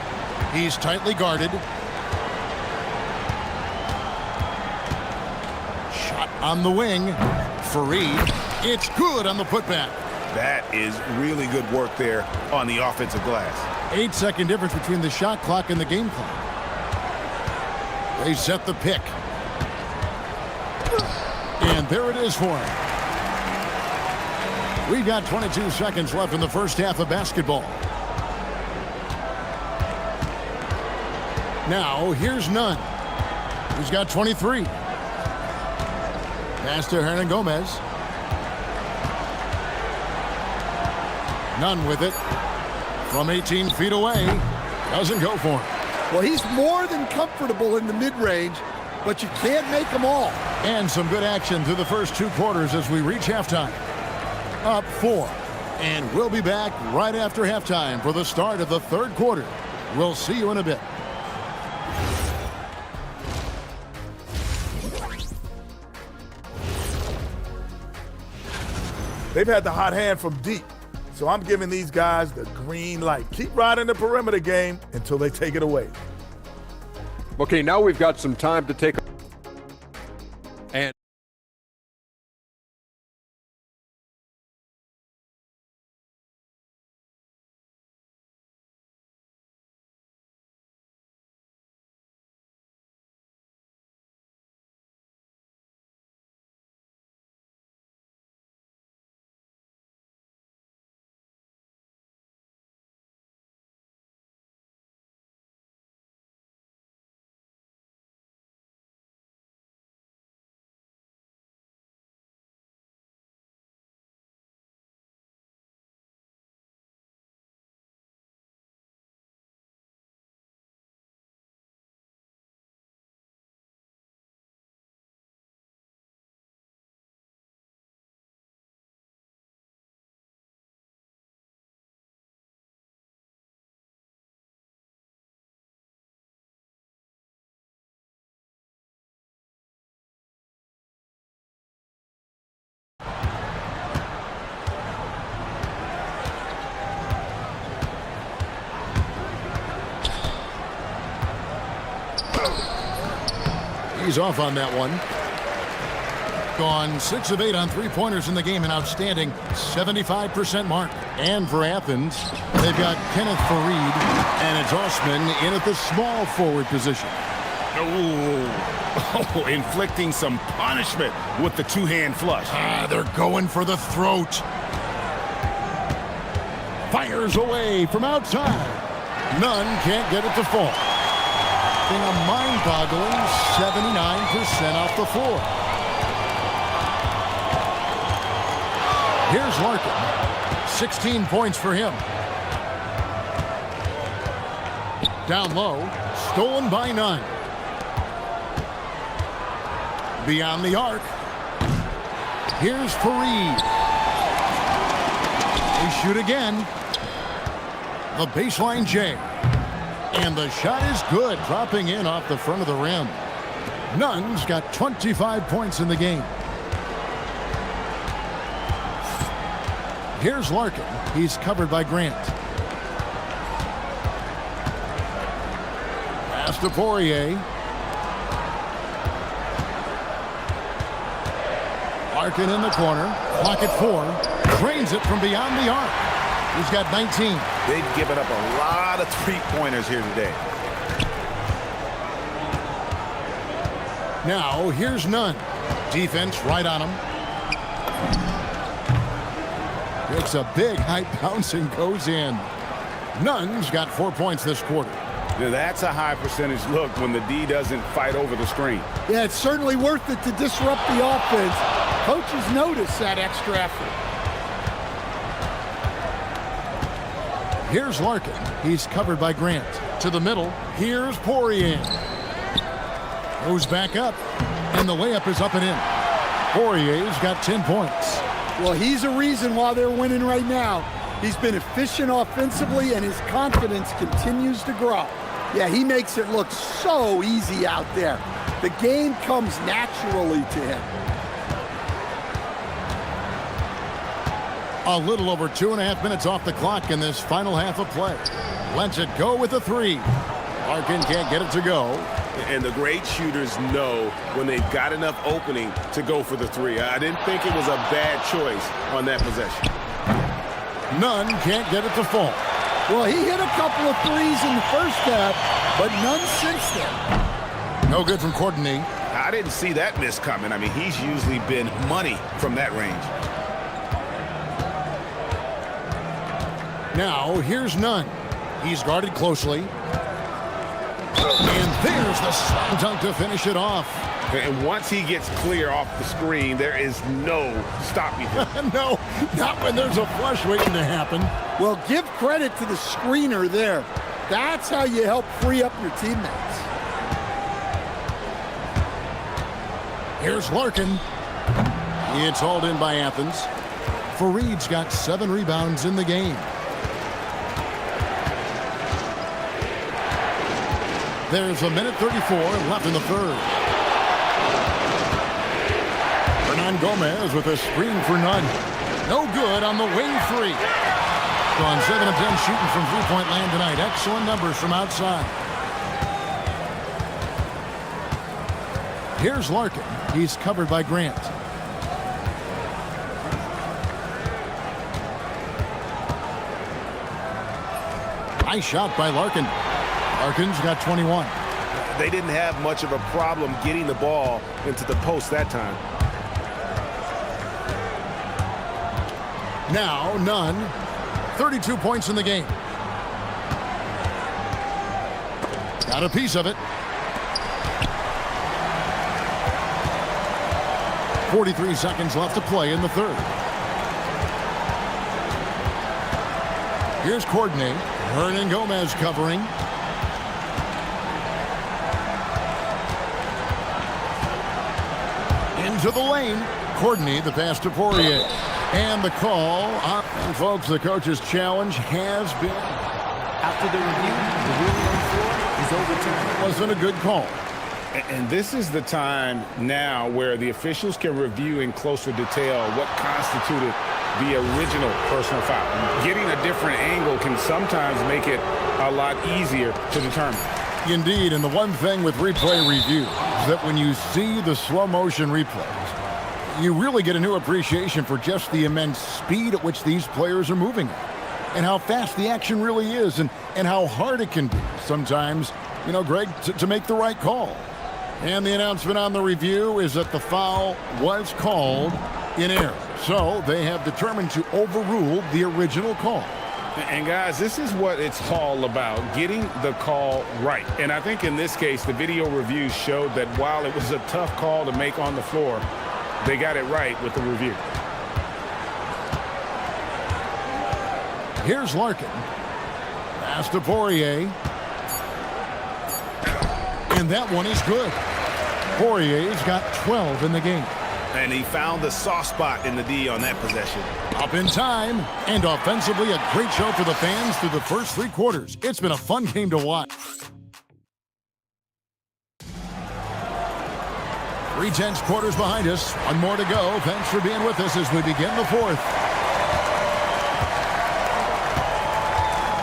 Speaker 9: He's tightly guarded. Shot on the wing. Fareed. It's good on the putback.
Speaker 14: That is really good work there on the offensive glass.
Speaker 9: 8-second difference between the shot clock and the game clock. They set the pick. And there it is for him. We've got 22 seconds left in the first half of basketball. Now, here's Nunn. He's got 23. Pass to Hernan Gomez. Nunn with it. From 18 feet away. Doesn't go for him.
Speaker 13: Well, he's more than comfortable in the mid-range, but you can't make them all.
Speaker 9: And some good action through the first 2 quarters as we reach halftime. Up 4. And we'll be back right after halftime for the start of the 3rd quarter. We'll see you in a bit.
Speaker 6: They've had the hot hand from deep, so I'm giving these guys the green light. Keep riding the perimeter game until they take it away.
Speaker 5: Okay, now we've got some time to take and
Speaker 9: he's off on that one. Gone 6 of 8 on three-pointers in the game, an outstanding 75% mark. And for Athens, they've got Kenneth Fareed and it's Osman in at the small forward position.
Speaker 14: Oh, inflicting some punishment with the two-hand flush.
Speaker 9: They're going for the throat. Fires away from outside. Nunn can't get it to fall. In a mind-boggling 79% off the floor. Here's Larkin. 16 points for him. Down low. Stolen by Nunn. Beyond the arc. Here's Fareed. They shoot again. The baseline J. And the shot is good, dropping in off the front of the rim. Nunn's got 25 points in the game. Here's Larkin. He's covered by Grant. Pass to Poirier. Larkin in the corner. Clock at 4. Drains it from beyond the arc. He's got 19.
Speaker 14: They've given up a lot of three-pointers here today.
Speaker 9: Now, here's Nunn. Defense right on him. It's a big high bounce and goes in. Nunn's got 4 points this quarter.
Speaker 14: Now that's a high percentage look when the D doesn't fight over the screen.
Speaker 13: Yeah, it's certainly worth it to disrupt the offense. Coaches notice that extra effort.
Speaker 9: Here's Larkin. He's covered by Grant. To the middle. Here's Poirier. Goes back up. And the layup is up and in. Poirier's got 10 points.
Speaker 13: Well, he's a reason why they're winning right now. He's been efficient offensively, and his confidence continues to grow. Yeah, he makes it look so easy out there. The game comes naturally to him.
Speaker 9: A little over 2.5 minutes off the clock in this final half of play. Lets it go with a 3. Larkin can't get it to go.
Speaker 14: And the great shooters know when they've got enough opening to go for the 3. I didn't think it was a bad choice on that possession.
Speaker 9: Nunn can't get it to fall.
Speaker 13: Well, he hit a couple of threes in the first half, but none since then.
Speaker 9: No good from Courtney.
Speaker 14: I didn't see that miss coming. I mean, he's usually been money from that range.
Speaker 9: Now, here's Nunn. He's guarded closely. And there's the slam dunk to finish it off.
Speaker 14: And once he gets clear off the screen, there is no stopping him.
Speaker 9: No, not when there's a flush waiting to happen.
Speaker 13: Well, give credit to the screener there. That's how you help free up your teammates.
Speaker 9: Here's Larkin. It's hauled in by Athens. Fareed's got 7 rebounds in the game. There's a minute 34 left in the third. Hernan Gomez with a screen for Nunn. No good on the wing 3. Gone 7 of 10 shooting from three-point land tonight. Excellent numbers from outside. Here's Larkin. He's covered by Grant. Nice shot by Larkin. Larkin's got 21.
Speaker 14: They didn't have much of a problem getting the ball into the post that time.
Speaker 9: Now, Nunn, 32 points in the game. Got a piece of it. 43 seconds left to play in the third. Here's Courtney. Hernan Gomez covering. Into the lane. Courtney, the pass to Poirier. And the call. And folks, the coach's challenge has been.
Speaker 12: After the review, the ruling on the floor is overturned.
Speaker 9: Wasn't a good call.
Speaker 14: And this is the time now where the officials can review in closer detail what constituted the original personal foul. Getting a different angle can sometimes make it a lot easier to determine.
Speaker 9: Indeed, and the one thing with replay review is that when you see the slow motion replays, you really get a new appreciation for just the immense speed at which these players are moving and how fast the action really is and how hard it can be sometimes, you know, Greg, to make the right call. And the announcement on the review is that the foul was called in error. So they have determined to overrule the original call.
Speaker 14: And guys, this is what it's all about, getting the call right. And I think in this case, the video review showed that while it was a tough call to make on the floor, they got it right with the review.
Speaker 9: Here's Larkin. Pass to Poirier. And that one is good. Poirier's got 12 in the game.
Speaker 14: And he found the soft spot in the D on that possession.
Speaker 9: Up in time, and offensively a great show for the fans through the first 3 quarters. It's been a fun game to watch. 3/10 quarters behind us. One more to go. Thanks for being with us as we begin the fourth.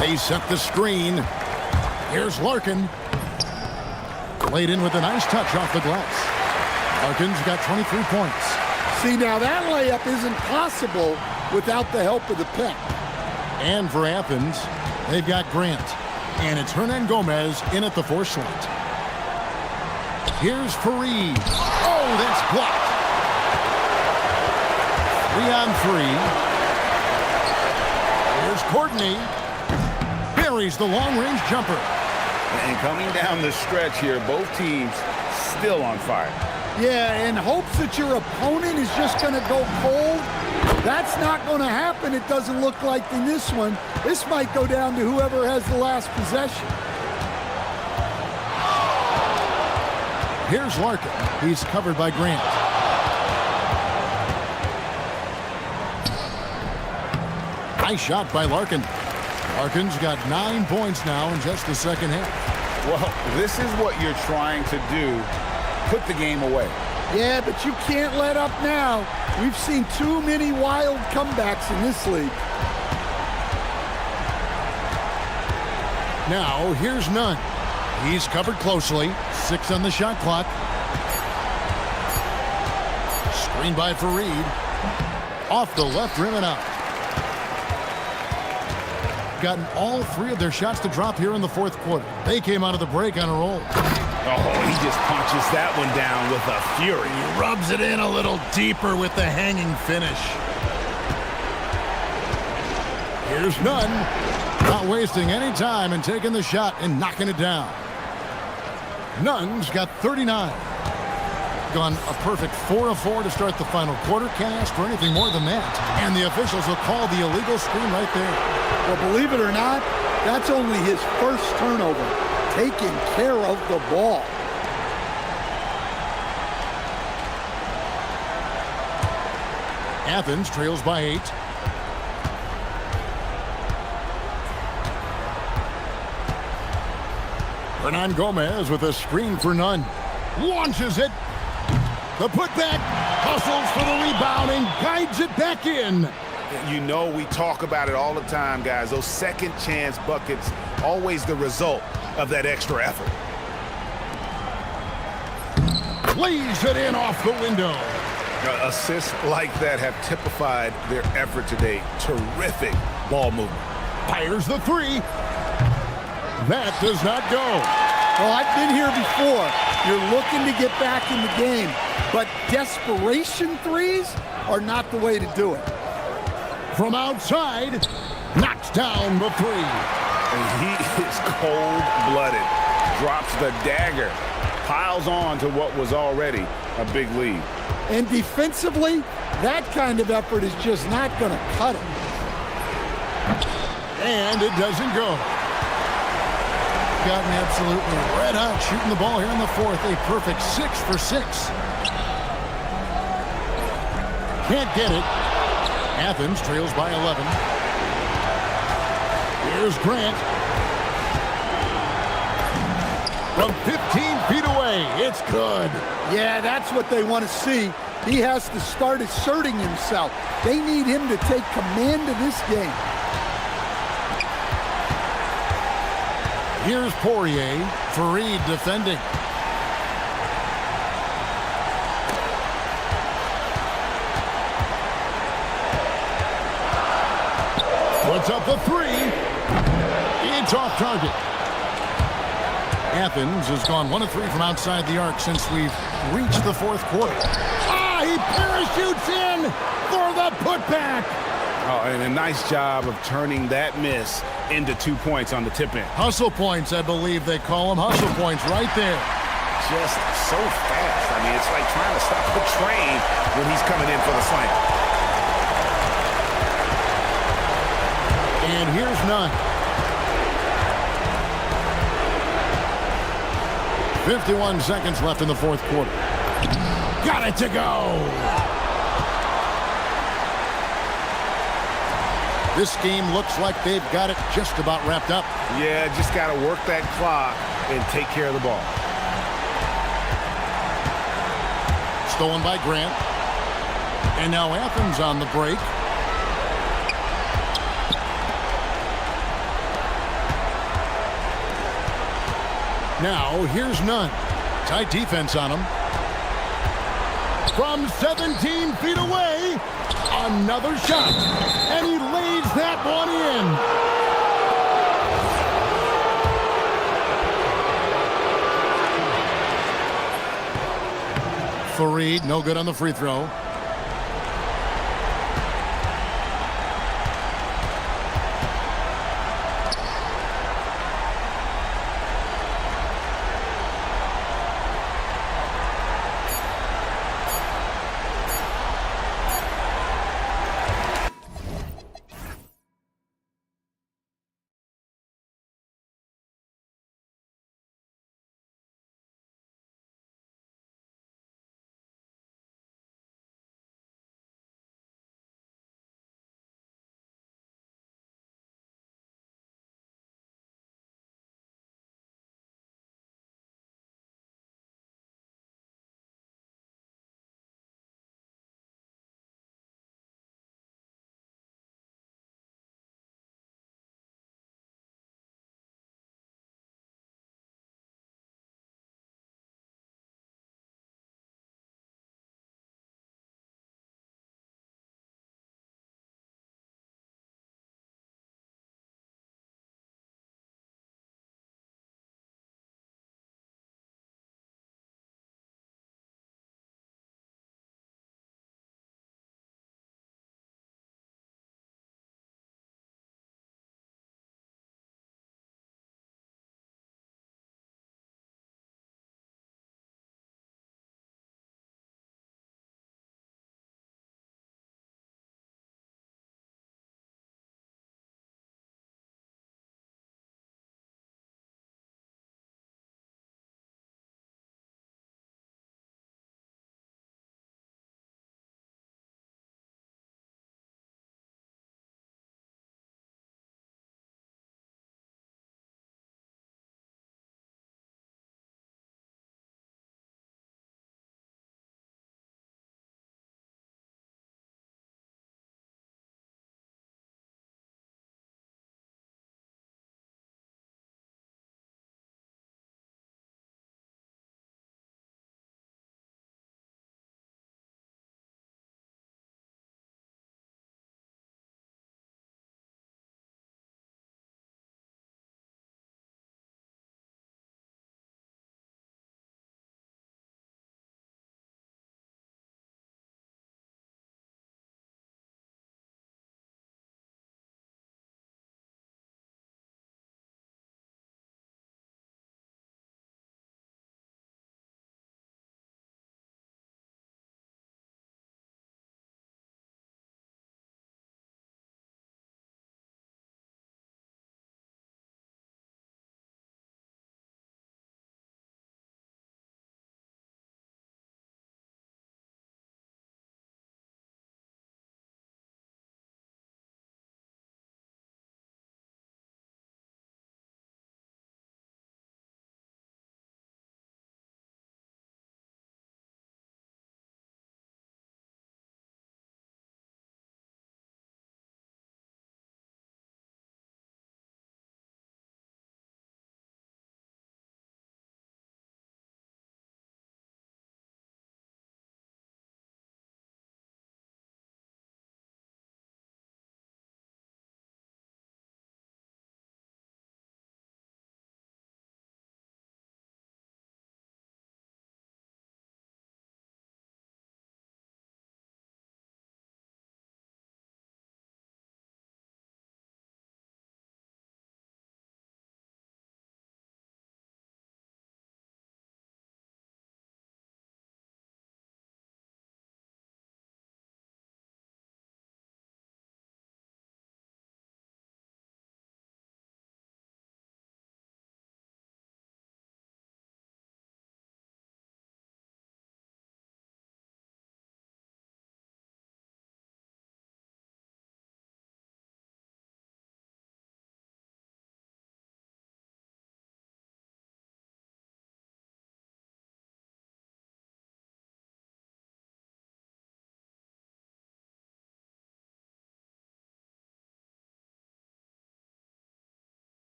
Speaker 9: They set the screen. Here's Larkin. Laid in with a nice touch off the glass. Larkin's got 23 points.
Speaker 13: See, now that layup isn't possible without the help of the pick.
Speaker 9: And for Athens, they've got Grant. And it's Hernan Gomez in at the 4 slot. Here's Fareed. Oh, that's blocked. 3-on-3. Here's Courtney. Buries the long-range jumper.
Speaker 14: And coming down the stretch here, both teams still on fire.
Speaker 13: Yeah, in hopes that your opponent is just going to go cold. That's not going to happen, it doesn't look like in this one. This might go down to whoever has the last possession.
Speaker 9: Here's Larkin. He's covered by Grant. Nice shot by Larkin. Larkin's got 9 points now in just the second half.
Speaker 14: Well, this is what you're trying to do. Put the game away.
Speaker 13: Yeah, but you can't let up now. We've seen too many wild comebacks in this league.
Speaker 9: Now, here's Nunn. He's covered closely. 6 on the shot clock. Screen by Fareed. Off the left rim and out. Gotten all 3 of their shots to drop here in the fourth quarter. They came out of the break on a roll.
Speaker 14: Oh, he just punches that one down with a fury.
Speaker 9: He rubs it in a little deeper with the hanging finish. Here's Nunn. Not wasting any time and taking the shot and knocking it down. Nunn's got 39. Gone a perfect 4 of 4 to start the final quarter. Can't ask for anything more than that. And the officials will call the illegal screen right there.
Speaker 13: Well, believe it or not, that's only his first turnover. Taking care of the ball.
Speaker 9: Athens trails by 8. Hernan Gomez with a screen for Nunn. Launches it. The putback. Hustles for the rebound and guides it back in.
Speaker 14: You know we talk about it all the time, guys. Those second chance buckets, always the result of that extra effort.
Speaker 9: Lays it in off the window.
Speaker 14: Assists like that have typified their effort today. Terrific ball movement.
Speaker 9: Fires the 3. That does not go.
Speaker 13: Well, I've been here before. You're looking to get back in the game, but desperation threes are not the way to do it.
Speaker 9: From outside, knocks down the 3.
Speaker 14: And he is cold-blooded. Drops the dagger. Piles on to what was already a big lead.
Speaker 13: And defensively, that kind of effort is just not going to cut it.
Speaker 9: And it doesn't go. Gotten absolutely red hot shooting the ball here in the fourth. A perfect 6 for 6. Can't get it. Athens trails by 11. Here's Grant. From 15 feet away, it's good.
Speaker 13: Yeah, that's what they want to see. He has to start asserting himself. They need him to take command of this game.
Speaker 9: Here's Poirier. Fareed defending. Puts up the 3. It's off target. Athens has gone 1 of 3 from outside the arc since we've reached the fourth quarter. He parachutes in for the putback.
Speaker 14: Oh, and a nice job of turning that miss into 2 points on the tip-in.
Speaker 9: Hustle points, I believe they call them. Hustle points right there.
Speaker 14: Just so fast. I mean, it's like trying to stop a train when he's coming in for the slam.
Speaker 9: And here's Nunn. 51 seconds left in the fourth quarter. Got it to go. This game looks like they've got it just about wrapped up.
Speaker 14: Yeah, just got to work that clock and take care of the ball.
Speaker 9: Stolen by Grant. And now Athens on the break. Now here's Nunn. Tight defense on him. From 17 feet away, another shot. And he lays that one in. Fareed, no good on the free throw.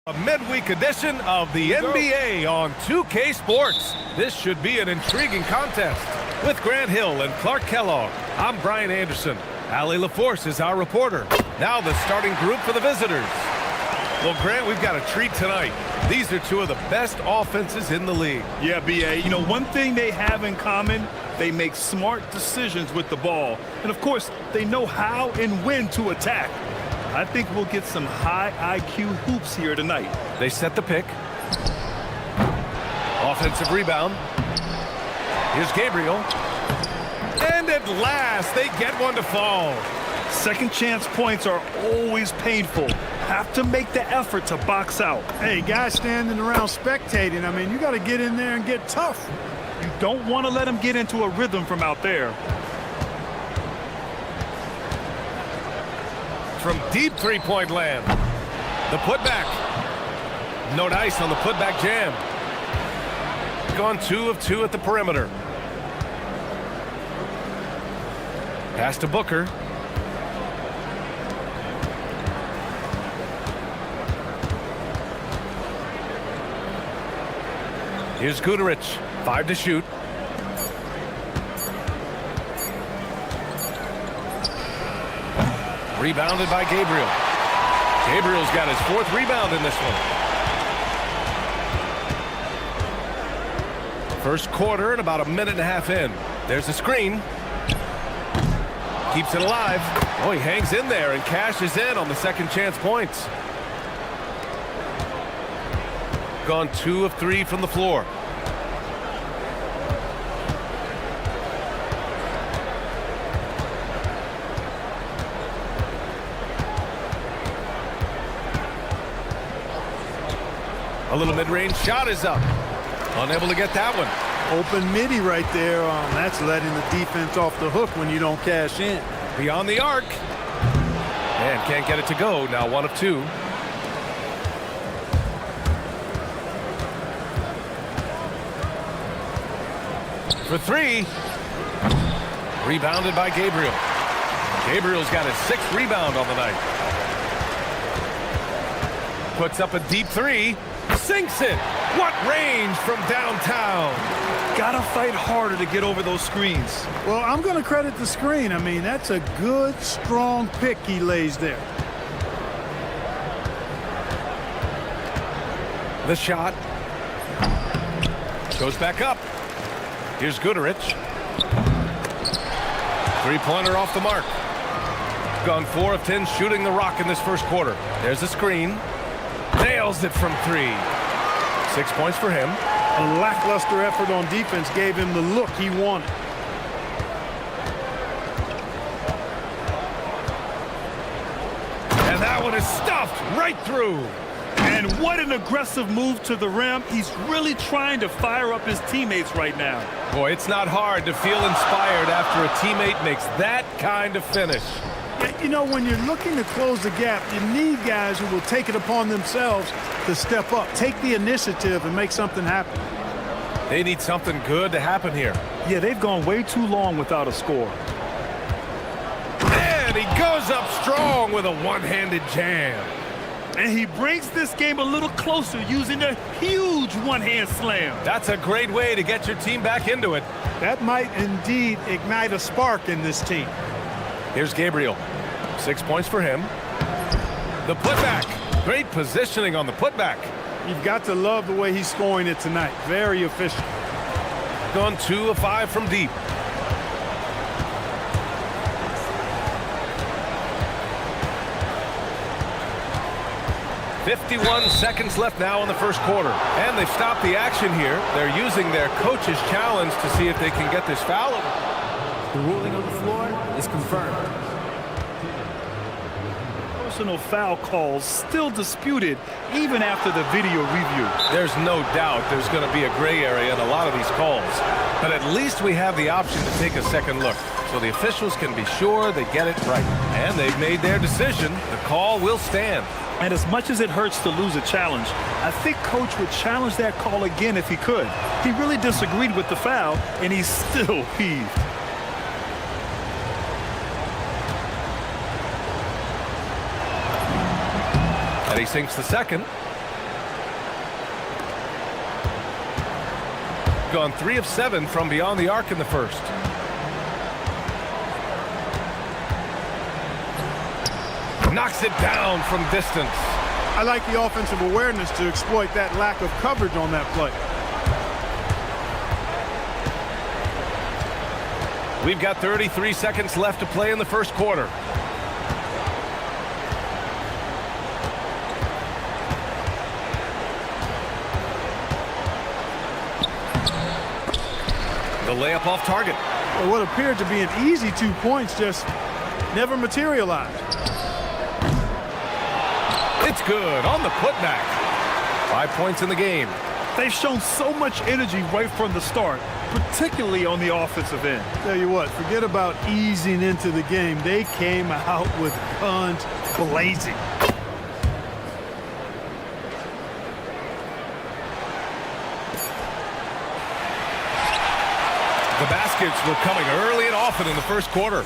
Speaker 1: A midweek edition of the NBA on 2K Sports. This should be an intriguing contest. With Grant Hill and Clark Kellogg, I'm Brian Anderson. Allie LaForce is our reporter. Now the starting group for the visitors. Well, Grant, we've got a treat tonight. These are two of the best offenses in the league.
Speaker 2: Yeah, B.A., you know, one thing they have in common, they make smart decisions with the ball. And, of course, they know how and when to attack. I think we'll get some high IQ hoops here tonight.
Speaker 1: They set the pick. Offensive rebound. Here's Gabriel. And at last, they get one to fall.
Speaker 2: Second chance points are always painful. Have to make the effort to box out.
Speaker 3: Hey, guys standing around spectating, I mean, you got to get in there and get tough.
Speaker 2: You don't want to let them get into a rhythm from out there.
Speaker 1: From deep three-point land. The putback. No dice on the putback jam. Gone 2 of 2 at the perimeter. Pass to Booker. Here's Guterich. 5 to shoot. Rebounded by Gabriel. Gabriel's got his 4th rebound in this one. First quarter and about a minute and a half in. There's a screen. Keeps it alive. Oh, he hangs in there and cashes in on the second chance points. Gone 2 of 3 from the floor. A little mid-range shot is up. Unable to get that one.
Speaker 3: Open midi right there. That's letting the defense off the hook when you don't cash in.
Speaker 1: Beyond the arc. And can't get it to go. Now 1 of 2. For 3. Rebounded by Gabriel. Gabriel's got his 6th rebound on the night. Puts up a deep 3. Sinks it. What range from downtown.
Speaker 2: Gotta fight harder to get over those screens.
Speaker 3: Well, I'm going to credit the screen. I mean, that's a good, strong pick he lays there.
Speaker 1: The shot. Goes back up. Here's Guterich. Three-pointer off the mark. Gone 4 of 10 shooting the rock in this first quarter. There's a screen. Nails it from 3. 6 points for him.
Speaker 3: A lackluster effort on defense gave him the look he wanted.
Speaker 1: And that one is stuffed right through.
Speaker 2: And what an aggressive move to the rim. He's really trying to fire up his teammates right now.
Speaker 1: Boy, it's not hard to feel inspired after a teammate makes that kind of finish.
Speaker 3: You know, when you're looking to close the gap, you need guys who will take it upon themselves to step up, take the initiative, and make something happen.
Speaker 1: They need something good to happen here.
Speaker 2: Yeah, they've gone way too long without a score.
Speaker 1: And he goes up strong with a one-handed jam.
Speaker 2: And he brings this game a little closer using a huge one-hand slam.
Speaker 1: That's a great way to get your team back into it.
Speaker 3: That might indeed ignite a spark in this team.
Speaker 1: Here's Gabriel. 6 points for him. The putback. Great positioning on the putback.
Speaker 3: You've got to love the way he's scoring it tonight. Very efficient.
Speaker 1: Gone 2 of 5 from deep. "51 seconds left now in the first quarter. And they've stopped the action here. They're using their coach's challenge to see if they can get this foul.
Speaker 12: The ruling on the floor is confirmed.
Speaker 2: Personal foul calls still disputed even after the video review.
Speaker 1: There's no doubt there's going to be a gray area in a lot of these calls. But at least we have the option to take a second look, so the officials can be sure they get it right. And they've made their decision. The call will stand.
Speaker 2: And as much as it hurts to lose a challenge, I think Coach would challenge that call again if he could. He really disagreed with the foul, and he's still peeved.
Speaker 1: And he sinks the second. Gone 3 of 7 from beyond the arc in the first. Knocks it down from distance.
Speaker 3: I like the offensive awareness to exploit that lack of coverage on that play.
Speaker 1: We've got 33 seconds left to play in the first quarter. The layup off target.
Speaker 3: Well, what appeared to be an easy 2 points just never materialized.
Speaker 1: It's good on the putback. 5 points in the game.
Speaker 2: They've shown so much energy right from the start, particularly on the offensive end.
Speaker 3: Tell you what, forget about easing into the game. They came out with guns blazing.
Speaker 1: The baskets were coming early and often in the first quarter.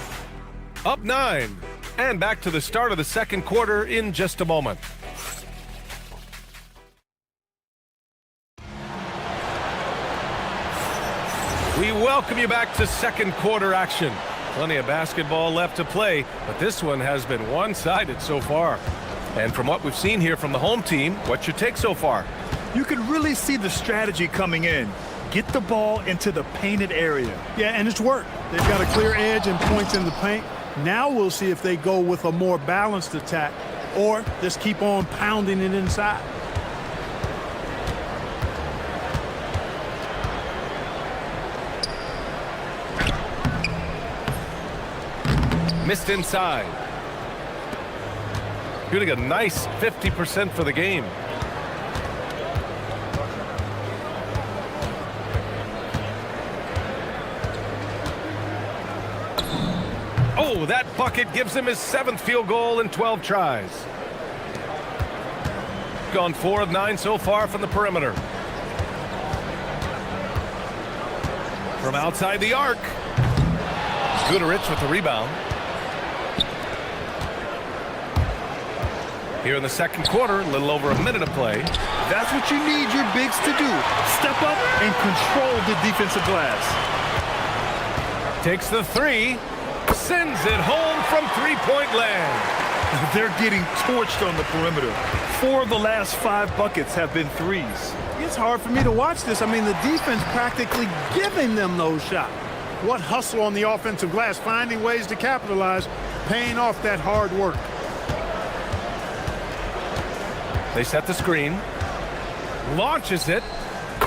Speaker 1: Up 9. And back to the start of the second quarter in just a moment. We welcome you back to second quarter action. Plenty of basketball left to play, but this one has been one-sided so far. And from what we've seen here from the home team, what's your take so far?
Speaker 2: You can really see the strategy coming in. Get the ball into the painted area.
Speaker 3: Yeah, and it's worked. They've got a clear edge and points in the paint. Now we'll see if they go with a more balanced attack or just keep on pounding it inside.
Speaker 1: Missed inside. Shooting a nice 50% for the game. Oh, that bucket gives him his 7th field goal in 12 tries. Gone 4 of 9 so far from the perimeter. From outside the arc. Gooderich with the rebound. Here in the second quarter, a little over a minute of play.
Speaker 2: That's what you need your bigs to do. Step up and control the defensive glass.
Speaker 1: Takes the 3. Sends it home from three-point land.
Speaker 2: They're getting torched on the perimeter. 4 of the last 5 buckets have been threes.
Speaker 3: It's hard for me to watch this. I mean, the defense practically giving them those shots. What hustle on the offensive glass, finding ways to capitalize, paying off that hard work.
Speaker 1: They set the screen. Launches it.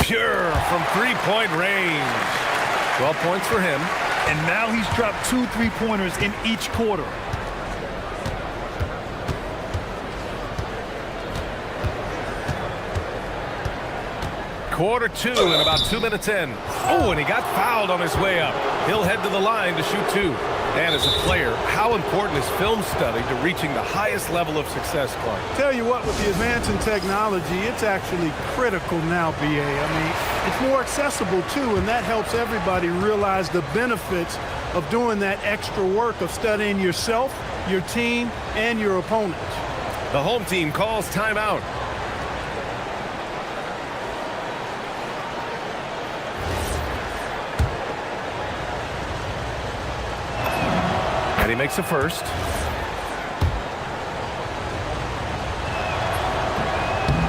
Speaker 1: Pure from three-point range. 12 points for him.
Speaker 2: And now he's dropped 2 3-pointers in each quarter.
Speaker 1: Quarter 2 and about 2 minutes in. Oh, and he got fouled on his way up. He'll head to the line to shoot 2. And as a player, how important is film study to reaching the highest level of success, Clark?
Speaker 3: Tell you what, with the advance in technology, it's actually critical now, BA. I mean, it's more accessible, too, and that helps everybody realize the benefits of doing that extra work of studying yourself, your team, and your opponents.
Speaker 1: The home team calls timeout. And he makes a first.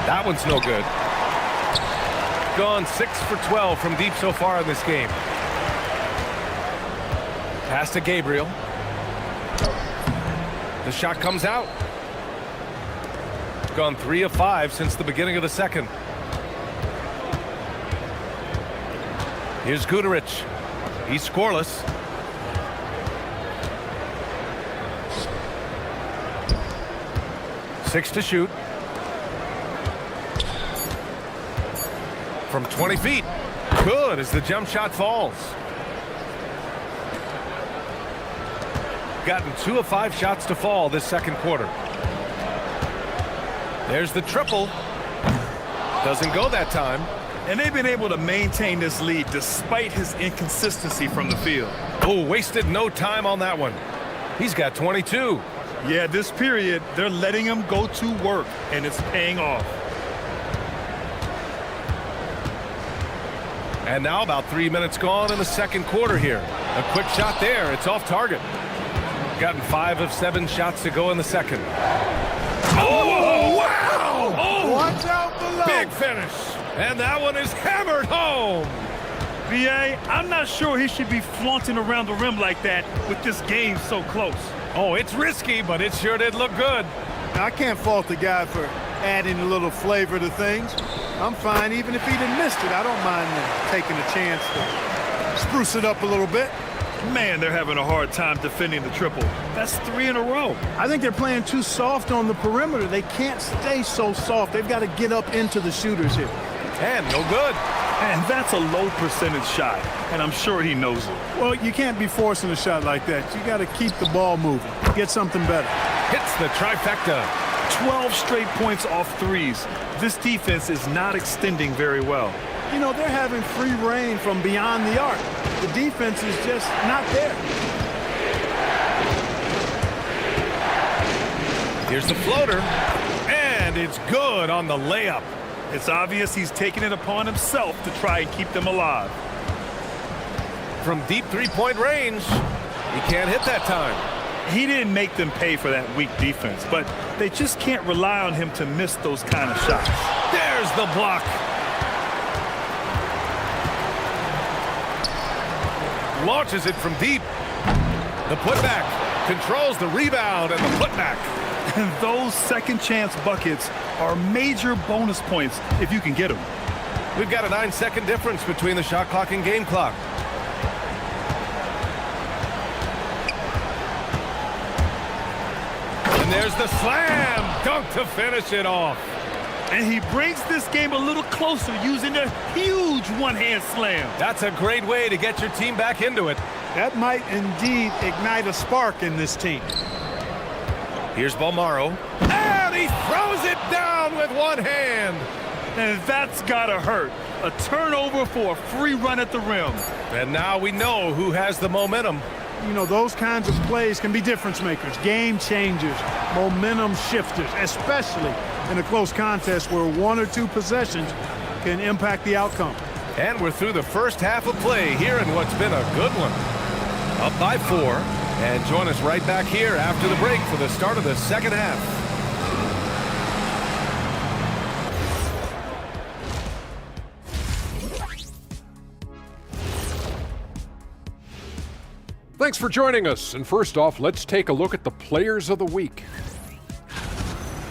Speaker 1: That one's no good. Gone 6 for 12 from deep so far in this game. Pass to Gabriel. The shot comes out. Gone 3 of 5 since the beginning of the second. Here's Gooderich. He's scoreless. Six to shoot. From 20 feet. Good as the jump shot falls. Gotten 2 of 5 shots to fall this second quarter. There's the triple. Doesn't go that time.
Speaker 2: And they've been able to maintain this lead despite his inconsistency from the field.
Speaker 1: Oh, wasted no time on that one. He's got 22.
Speaker 2: Yeah, this period, they're letting him go to work, and it's paying off.
Speaker 1: And now about 3 minutes gone in the second quarter here. A quick shot there. It's off target. Gotten 5 of 7 shots to go in the second. Oh, wow! Oh,
Speaker 3: watch out below.
Speaker 1: Big finish. And that one is hammered home.
Speaker 2: BA, I'm not sure he should be flaunting around the rim like that with this game so close.
Speaker 1: Oh, it's risky, but it sure did look good.
Speaker 3: Now, I can't fault the guy for adding a little flavor to things. I'm fine even if he'd have missed it. I don't mind taking a chance to spruce it up a little bit.
Speaker 2: Man, they're having a hard time defending the triple. That's 3 in a row.
Speaker 3: I think they're playing too soft on the perimeter. They can't stay so soft. They've got to get up into the shooters here.
Speaker 1: And no good.
Speaker 2: And that's a low percentage shot, and I'm sure he knows it.
Speaker 3: Well, you can't be forcing a shot like that. You got to keep the ball moving. Get something better.
Speaker 1: Hits the trifecta.
Speaker 2: 12 straight points off threes. This defense is not extending very well.
Speaker 3: You know, they're having free reign from beyond the arc. The defense is just not there.
Speaker 1: Here's the floater. And it's good on the layup.
Speaker 2: It's obvious he's taking it upon himself to try and keep them alive.
Speaker 1: From deep three-point range, he can't hit that time.
Speaker 2: He didn't make them pay for that weak defense, but they just can't rely on him to miss those kind of shots.
Speaker 1: There's the block. Launches it from deep. The putback. Controls the rebound and the putback.
Speaker 2: And those second chance buckets are major bonus points if you can get them.
Speaker 1: We've got a 9-second difference between the shot clock and game clock. And there's the slam dunk to finish it off.
Speaker 2: And he brings this game a little closer using a huge one-hand slam.
Speaker 1: That's a great way to get your team back into it.
Speaker 3: That might indeed ignite a spark in this team.
Speaker 1: Here's Balmaro. And he throws it down with one hand.
Speaker 2: And that's gotta hurt. A turnover for a free run at the rim.
Speaker 1: And now we know who has the momentum.
Speaker 3: You know, those kinds of plays can be difference makers, game changers, momentum shifters, especially in a close contest where 1 or 2 possessions can impact the outcome.
Speaker 1: And we're through the first half of play here in what's been a good one. Up by 4. And join us right back here after the break for the start of the second half.
Speaker 5: Thanks for joining us. And first off, let's take a look at the players of the week.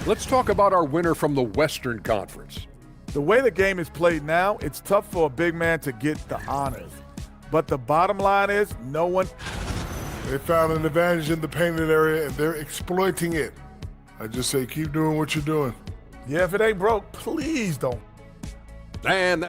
Speaker 5: Let's talk about our winner from the Western Conference.
Speaker 6: The way the game is played now, it's tough for a big man to get the honors. But the bottom line is no one...
Speaker 7: They found an advantage in the painted area, and they're exploiting it. I just say keep doing what you're doing.
Speaker 6: Yeah, if it ain't broke, please don't.
Speaker 5: And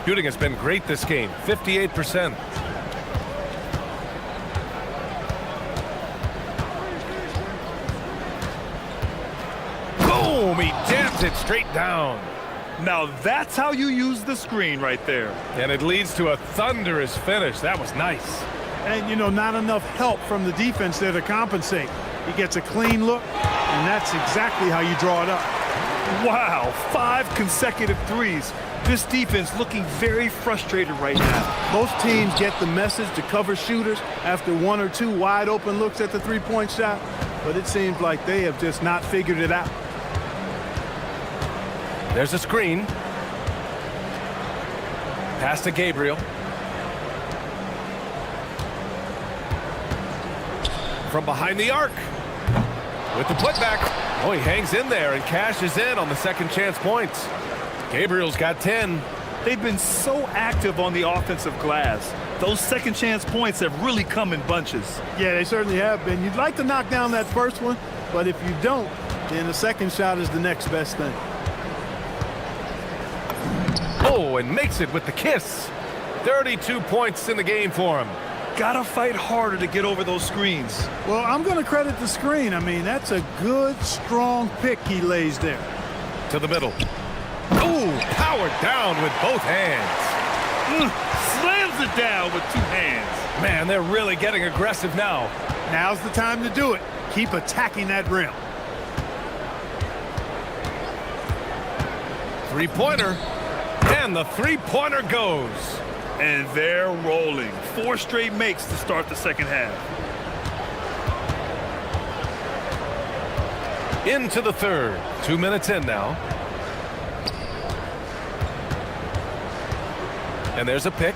Speaker 1: Shooting has been great this game, 58%. Boom! He jams it straight down.
Speaker 2: Now that's how you use the screen right there.
Speaker 1: And it leads to a thunderous finish. That was nice.
Speaker 3: And, you know, not enough help from the defense there to compensate. He gets a clean look, and that's exactly how you draw it up.
Speaker 2: Wow, 5 consecutive threes. This defense looking very frustrated right now.
Speaker 3: Most teams get the message to cover shooters after 1 or 2 wide open looks at the three-point shot, but it seems like they have just not figured it out.
Speaker 1: There's a screen. Pass to Gabriel. From behind the arc. With the putback. Oh, he hangs in there and cashes in on the second chance points. Gabriel's got 10.
Speaker 2: They've been so active on the offensive glass. Those second chance points have really come in bunches.
Speaker 3: Yeah, they certainly have been. You'd like to knock down that first one, but if you don't, then the second shot is the next best thing.
Speaker 1: Oh, and makes it with the kiss. 32 points in the game for him.
Speaker 2: Gotta fight harder to get over those screens.
Speaker 3: Well, I'm going to credit the screen. I mean, that's a good, strong pick he lays there.
Speaker 1: To the middle. Oh, powered down with both hands.
Speaker 2: Slams it down with two hands.
Speaker 1: Man, they're really getting aggressive now.
Speaker 3: Now's the time to do it. Keep attacking that rim.
Speaker 1: Three-pointer. And the three-pointer goes.
Speaker 2: And they're rolling. 4 straight makes to start the second half.
Speaker 1: Into the third. 2 minutes in now. And there's a pick.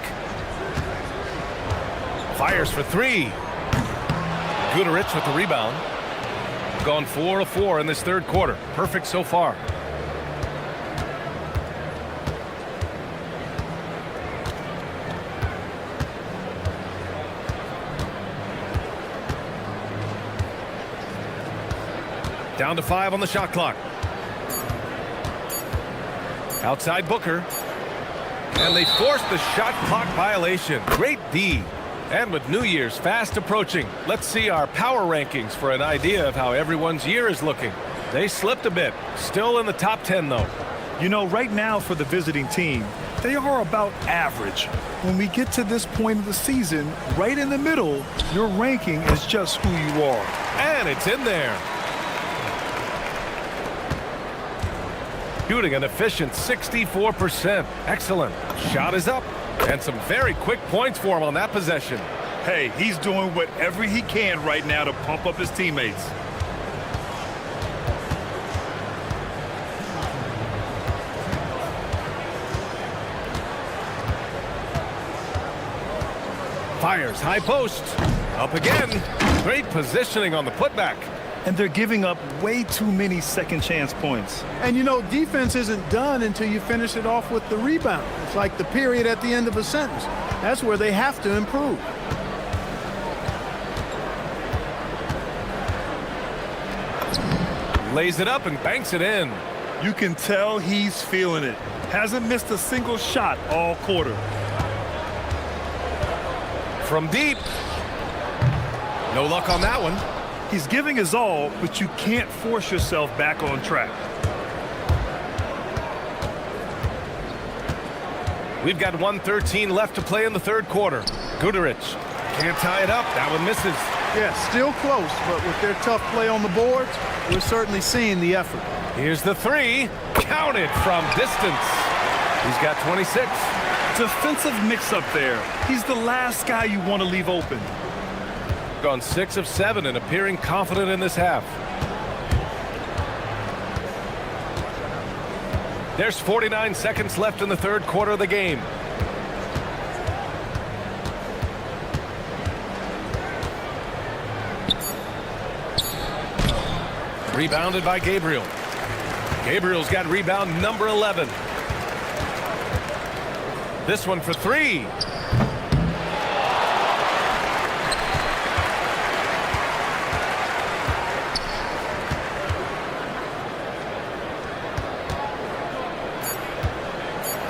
Speaker 1: Fires for 3. Guterich with the rebound. Gone 4 of 4 in this third quarter. Perfect so far. Down to 5 on the shot clock. Outside Booker. And they forced the shot clock violation. Great D. And with New Year's fast approaching, let's see our power rankings for an idea of how everyone's year is looking. They slipped a bit. Still in the top 10, though.
Speaker 2: You know, right now for the visiting team, they are about average. When we get to this point of the season, right in the middle, your ranking is just who you are.
Speaker 1: And it's in there. Shooting an efficient 64%. Excellent. Shot is up. And some very quick points for him on that possession.
Speaker 2: Hey, he's doing whatever he can right now to pump up his teammates.
Speaker 1: Fires high post. Up again. Great positioning on the putback.
Speaker 2: And they're giving up way too many second chance points.
Speaker 3: And you know, defense isn't done until you finish it off with the rebound. It's like the period at the end of a sentence. That's where they have to improve.
Speaker 1: Lays it up and banks it in.
Speaker 2: You can tell he's feeling it. Hasn't missed a single shot all quarter.
Speaker 1: From deep. No luck on that one.
Speaker 2: He's giving his all, but you can't force yourself back on track.
Speaker 1: We've got 1:13 left to play in the third quarter. Guterich can't tie it up. That one misses.
Speaker 3: Yeah, still close, but with their tough play on the boards, we're certainly seeing the effort.
Speaker 1: Here's the 3. Counted from distance. He's got 26.
Speaker 2: Defensive mix-up there. He's the last guy you want to leave open.
Speaker 1: Gone 6 of 7 and appearing confident in this half. There's 49 seconds left in the third quarter of the game. Rebounded by Gabriel. Gabriel's got rebound number 11. This one for 3.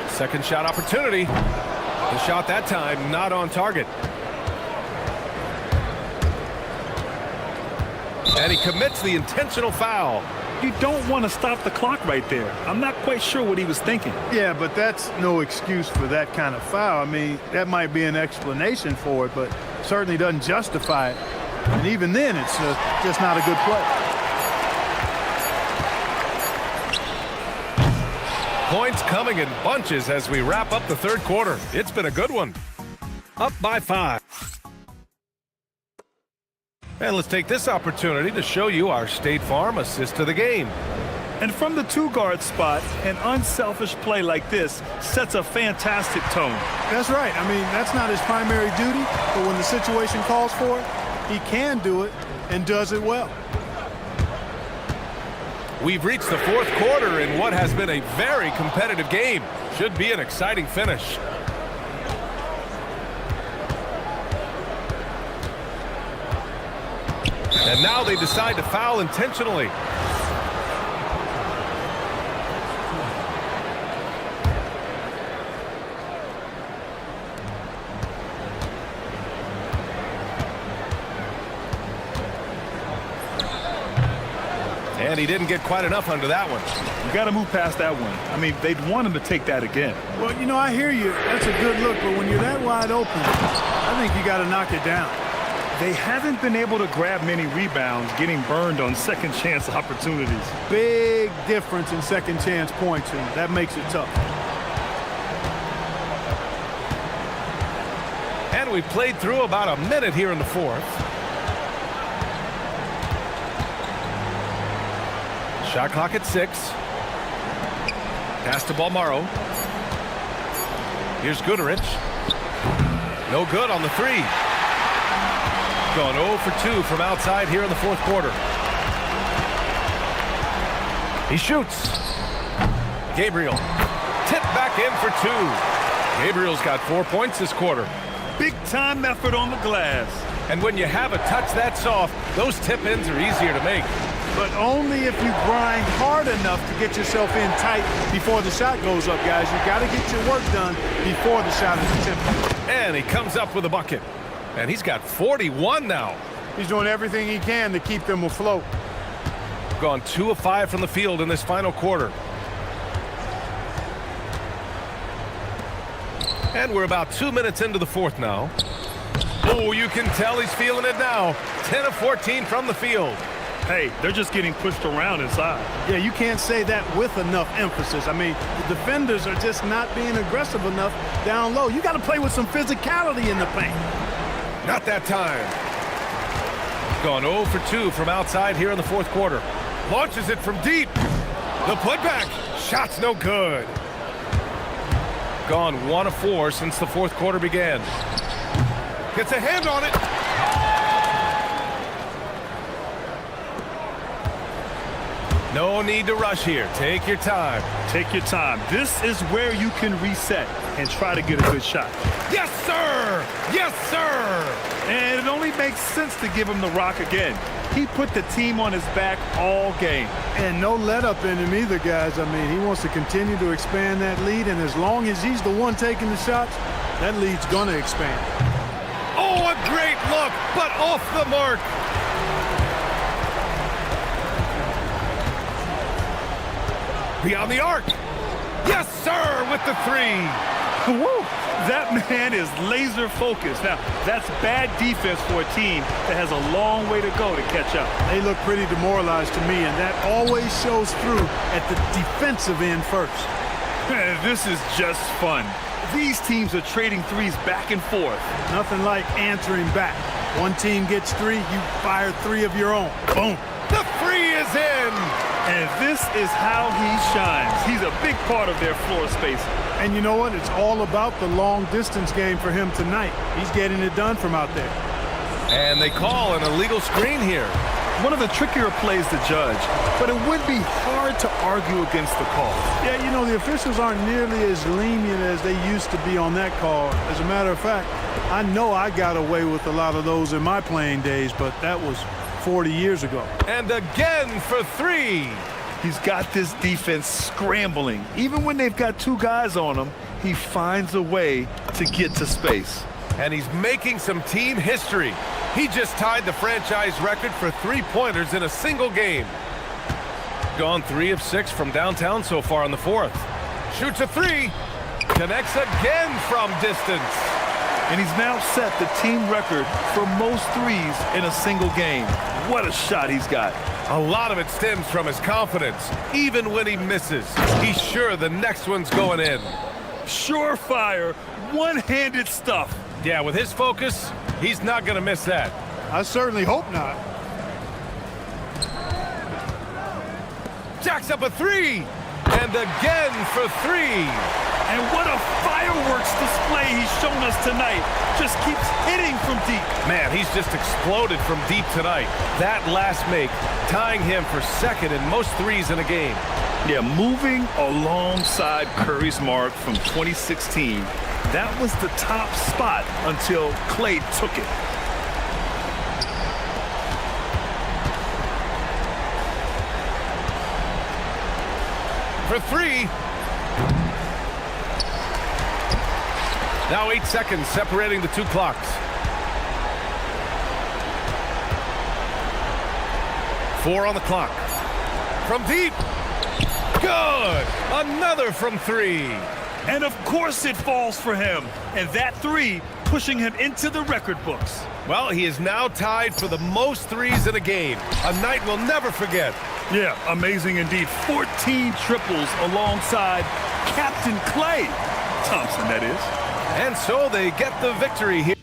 Speaker 1: Second shot opportunity. The shot that time not on target. And he commits the intentional foul.
Speaker 2: You don't want to stop the clock right there. I'm not quite sure what he was thinking.
Speaker 3: Yeah, but that's no excuse for that kind of foul. I mean, that might be an explanation for it, but certainly doesn't justify it. And even then, it's just not a good play.
Speaker 1: Points coming in bunches as we wrap up the third quarter. It's been a good one. Up by 5. And let's take this opportunity to show you our State Farm assist to the game.
Speaker 2: And from the two-guard spot, an unselfish play like this sets a fantastic tone.
Speaker 3: That's right. I mean, that's not his primary duty, but when the situation calls for it, he can do it and does it well.
Speaker 1: We've reached the fourth quarter in what has been a very competitive game. Should be an exciting finish. And now they decide to foul intentionally. And he didn't get quite enough under that one.
Speaker 2: You got to move past that one. I mean, they'd want him to take that again.
Speaker 3: Well, you know, I hear you. That's a good look, but when you're that wide open, I think you got to knock it down.
Speaker 2: They haven't been able to grab many rebounds, getting burned on second chance opportunities.
Speaker 3: Big difference in second chance points, and that makes it tough.
Speaker 1: And we've played through about a minute here in the fourth. Shot clock at 6. Pass to Balmaro. Here's Goodrich. No good on the 3. Gone 0 for 2 from outside here in the fourth quarter. He shoots. Gabriel. Tip back in for 2. Gabriel's got 4 points this quarter.
Speaker 2: Big time effort on the glass.
Speaker 1: And when you have a touch that soft, those tip-ins are easier to make.
Speaker 3: But only if you grind hard enough to get yourself in tight before the shot goes up, guys. You got to get your work done before the shot is attempted.
Speaker 1: And he comes up with a bucket. And he's got 41 now.
Speaker 3: He's doing everything he can to keep them afloat.
Speaker 1: Gone 2 of 5 from the field in this final quarter. And we're about 2 minutes into the fourth now. Oh, you can tell he's feeling it now. 10 of 14 from the field.
Speaker 2: Hey, they're just getting pushed around inside.
Speaker 3: Yeah, you can't say that with enough emphasis. I mean, the defenders are just not being aggressive enough down low. You got to play with some physicality in the paint.
Speaker 1: Not that time. Gone 0 for 2 from outside here in the fourth quarter. Launches it from deep. The putback. Shot's no good. Gone 1 of 4 since the fourth quarter began. Gets a hand on it. No need to rush here. Take your time.
Speaker 2: Take your time. This is where you can reset and try to get a good shot.
Speaker 1: Yes, sir! Yes, sir!
Speaker 2: And it only makes sense to give him the rock again. He put the team on his back all game.
Speaker 3: And no let up in him either, guys. I mean, he wants to continue to expand that lead, and as long as he's the one taking the shots, that lead's going to expand.
Speaker 1: Oh, a great look, but off the mark. Beyond the arc. Yes, sir, with the 3.
Speaker 2: Woo! That man is laser focused. Now, that's bad defense for a team that has a long way to go to catch up.
Speaker 3: They look pretty demoralized to me, and that always shows through at the defensive end first.
Speaker 2: This is just fun. These teams are trading threes back and forth.
Speaker 3: Nothing like answering back. One team gets 3, you fire 3 of your own. Boom.
Speaker 1: The 3 is in.
Speaker 2: And this is how he shines. He's a big part of their floor space.
Speaker 3: And you know what? It's all about the long distance game for him tonight. He's getting it done from out there.
Speaker 1: And they call an illegal screen here.
Speaker 2: One of the trickier plays to judge, but it would be hard to argue against the call.
Speaker 3: Yeah, you know, the officials aren't nearly as lenient as they used to be on that call. As a matter of fact, I know I got away with a lot of those in my playing days, but that was 40 years ago.
Speaker 1: And again for 3.
Speaker 2: He's got this defense scrambling. Even when they've got 2 guys on him, he finds a way to get to space.
Speaker 1: And he's making some team history. He just tied the franchise record for 3-pointers in a single game. Gone 3 of 6 from downtown so far in the fourth. Shoots a 3. Connects again from distance.
Speaker 2: And he's now set the team record for most threes in a single game. What a shot he's got.
Speaker 1: A lot of it stems from his confidence. Even when he misses, he's sure the next one's going in.
Speaker 2: Surefire, one-handed stuff.
Speaker 1: Yeah, with his focus, he's not going to miss that.
Speaker 3: I certainly hope not.
Speaker 1: Jacks up a three. And again for three.
Speaker 2: And what a fireworks display he's shown us tonight. Just keeps hitting from deep.
Speaker 1: Man, he's just exploded from deep tonight. That last make, tying him for second in most threes in a game.
Speaker 2: Yeah, moving alongside Curry's mark from 2016. That was the top spot until Clay took it.
Speaker 1: For three. Now 8 seconds separating the two clocks. 4 on the clock. From deep. Good. Another from three.
Speaker 2: And of course it falls for him. And that three pushing him into the record books.
Speaker 1: Well, he is now tied for the most threes in a game. A night we'll never forget.
Speaker 2: Yeah, amazing indeed. 14 triples alongside Captain Clay Thompson, that is.
Speaker 1: And so they get the victory here.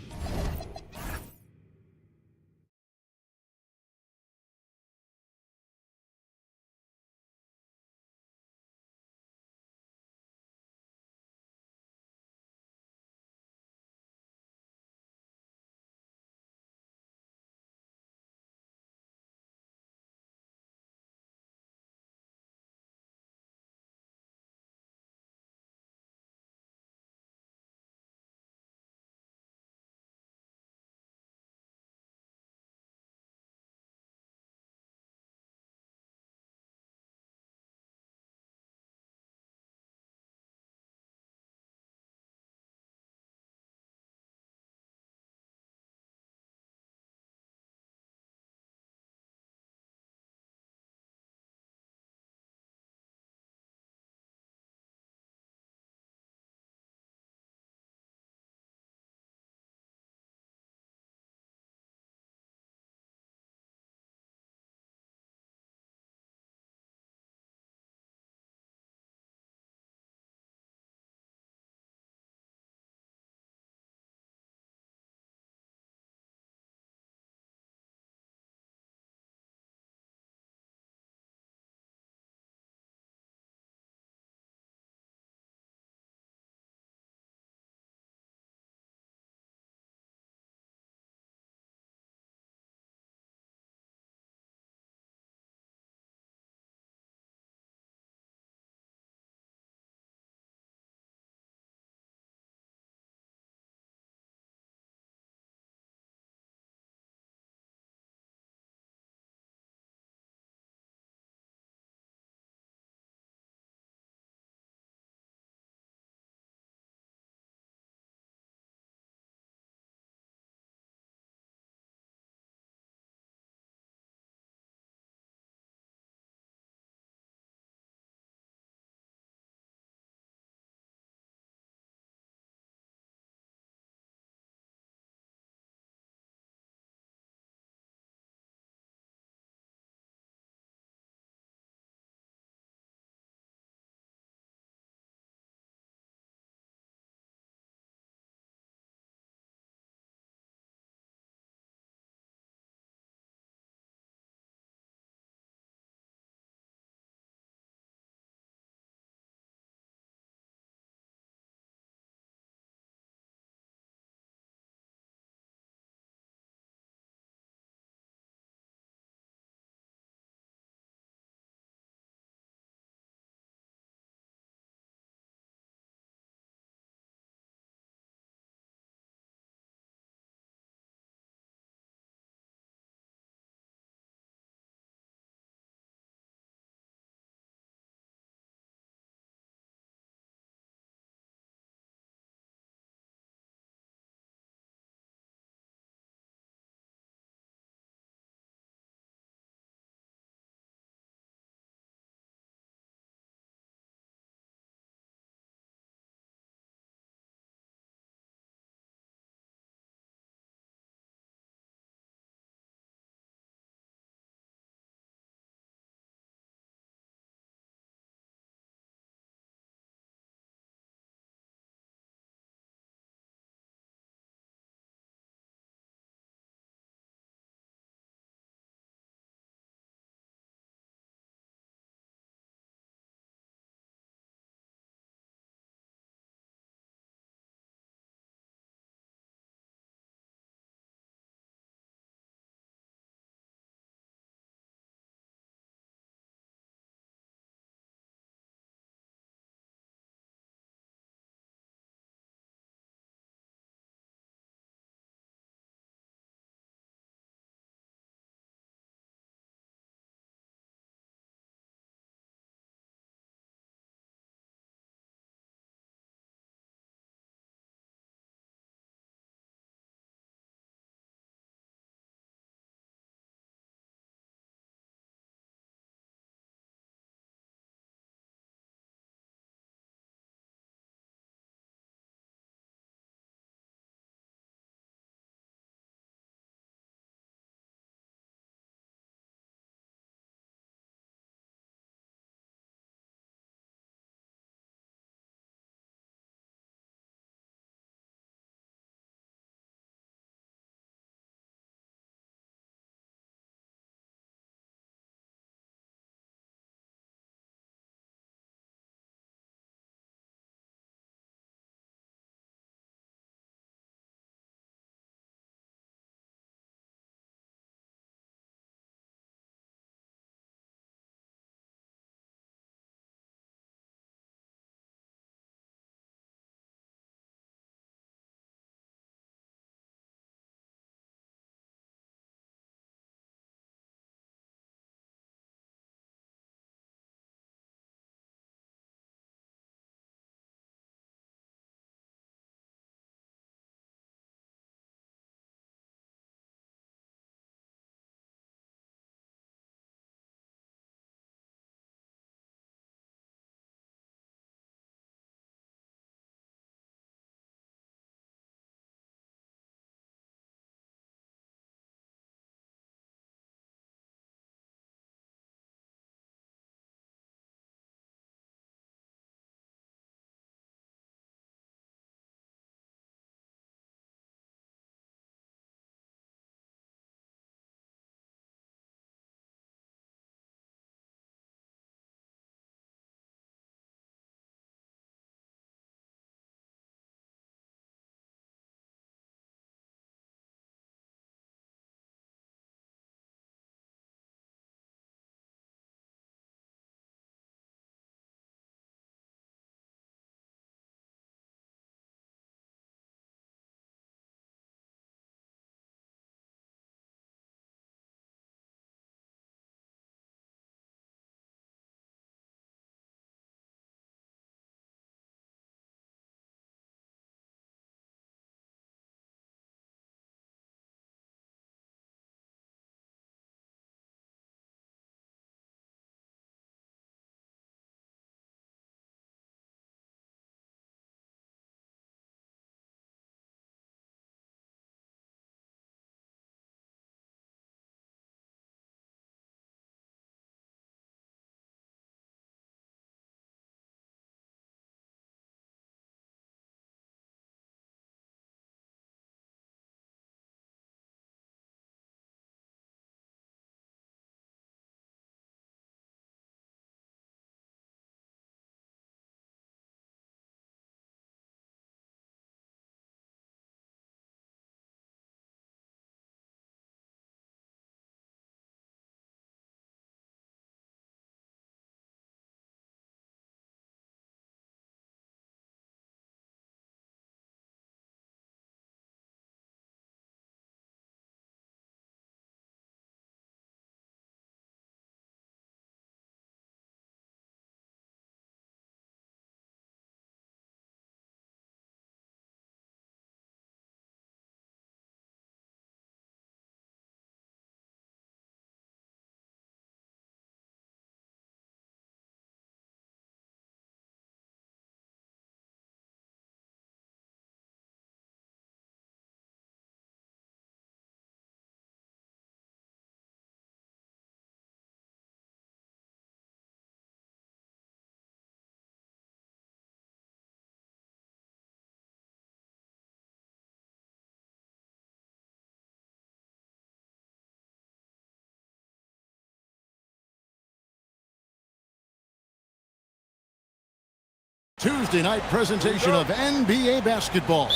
Speaker 9: Tuesday night presentation of NBA basketball.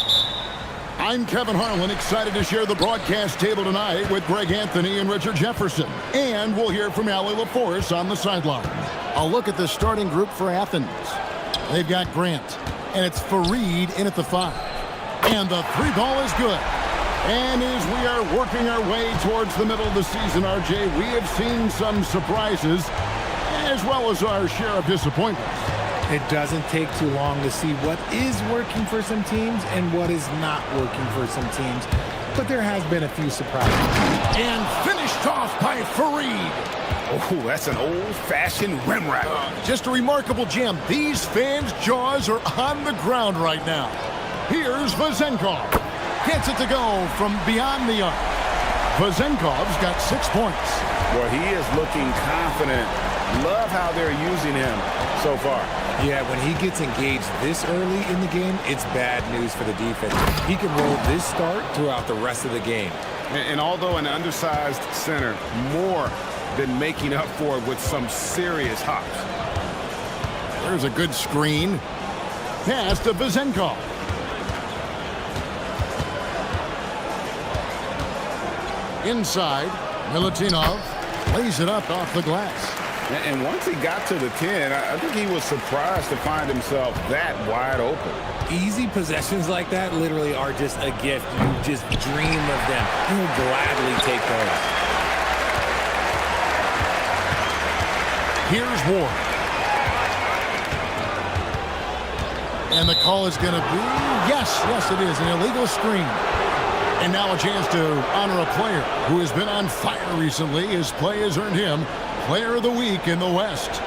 Speaker 9: I'm Kevin Harlan, excited to share the broadcast table tonight with Greg Anthony and Richard Jefferson. And we'll hear from Allie LaForce on the sideline. A look at the starting group for Athens. They've got Grant, and it's Fareed in at the 5. And the 3 ball is good. And as we are working our way towards the middle of the season, RJ, we have seen some surprises, as well as our share of disappointments.
Speaker 12: It doesn't take too long to see what is working for some teams and what is not working for some teams. But there has been a few surprises.
Speaker 9: And finished off by Fareed.
Speaker 14: Oh, that's an old-fashioned rim wrap.
Speaker 9: Just a remarkable gem. These fans' jaws are on the ground right now. Here's Vezenkov. Gets it to go from beyond the arc. Vezenkov's got 6 points.
Speaker 14: Well, he is looking confident. Love how they're using him so far.
Speaker 12: Yeah, when he gets engaged this early in the game, it's bad news for the defense. He can roll this start throughout the rest of the game.
Speaker 14: And although an undersized center, more than making up for it with some serious hops.
Speaker 9: There's a good screen. Pass to Vezenkov. Inside, Milutinov lays it up off the glass.
Speaker 14: And once he got to the 10, I think he was surprised to find himself that wide open.
Speaker 12: Easy possessions like that literally are just a gift. You just dream of them. He'll gladly take those.
Speaker 9: Here's Ward. And the call is going to be, yes, it is, an illegal screen. And now a chance to honor a player who has been on fire recently. His play has earned him Player of the Week in the West.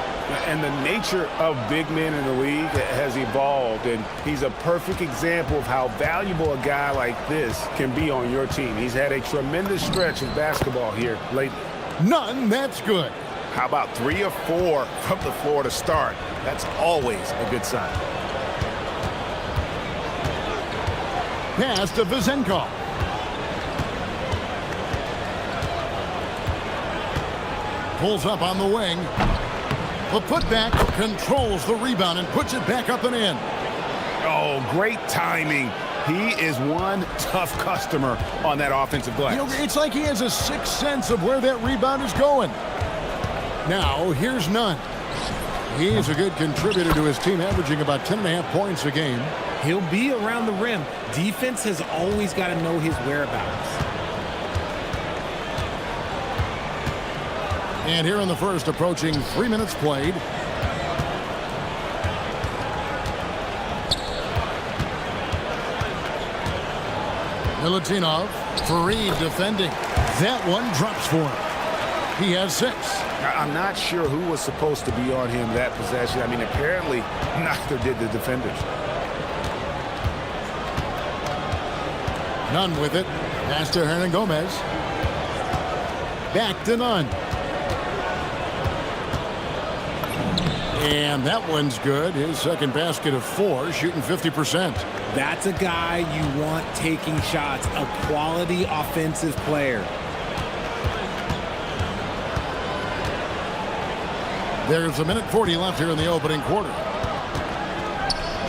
Speaker 14: And the nature of big men in the league has evolved, and he's a perfect example of how valuable a guy like this can be on your team. He's had a tremendous stretch of basketball here lately.
Speaker 9: None, that's good.
Speaker 14: How about 3 of 4 from the floor to start? That's always a good sign.
Speaker 9: Pass to Vezenkov. Pulls up on the wing. The putback controls the rebound and puts it back up and in.
Speaker 14: Oh, great timing. He is one tough customer on that offensive glass.
Speaker 9: You know, it's like he has a sixth sense of where that rebound is going. Now, here's Nunn. He is a good contributor to his team, averaging about 10.5 points a game.
Speaker 12: He'll be around the rim. Defense has always got to know his whereabouts.
Speaker 9: And here in the first, approaching 3 minutes played. Milutinov, Fareed defending. That one drops for him. He has 6.
Speaker 14: I'm not sure who was supposed to be on him that possession. I mean, apparently neither did the defenders.
Speaker 9: Nunn with it. Pass to Hernan Gomez. Back to Nunn. And that one's good. His second basket of 4, shooting 50%.
Speaker 12: That's a guy you want taking shots, a quality offensive player.
Speaker 9: There's a minute 40 left here in the opening quarter.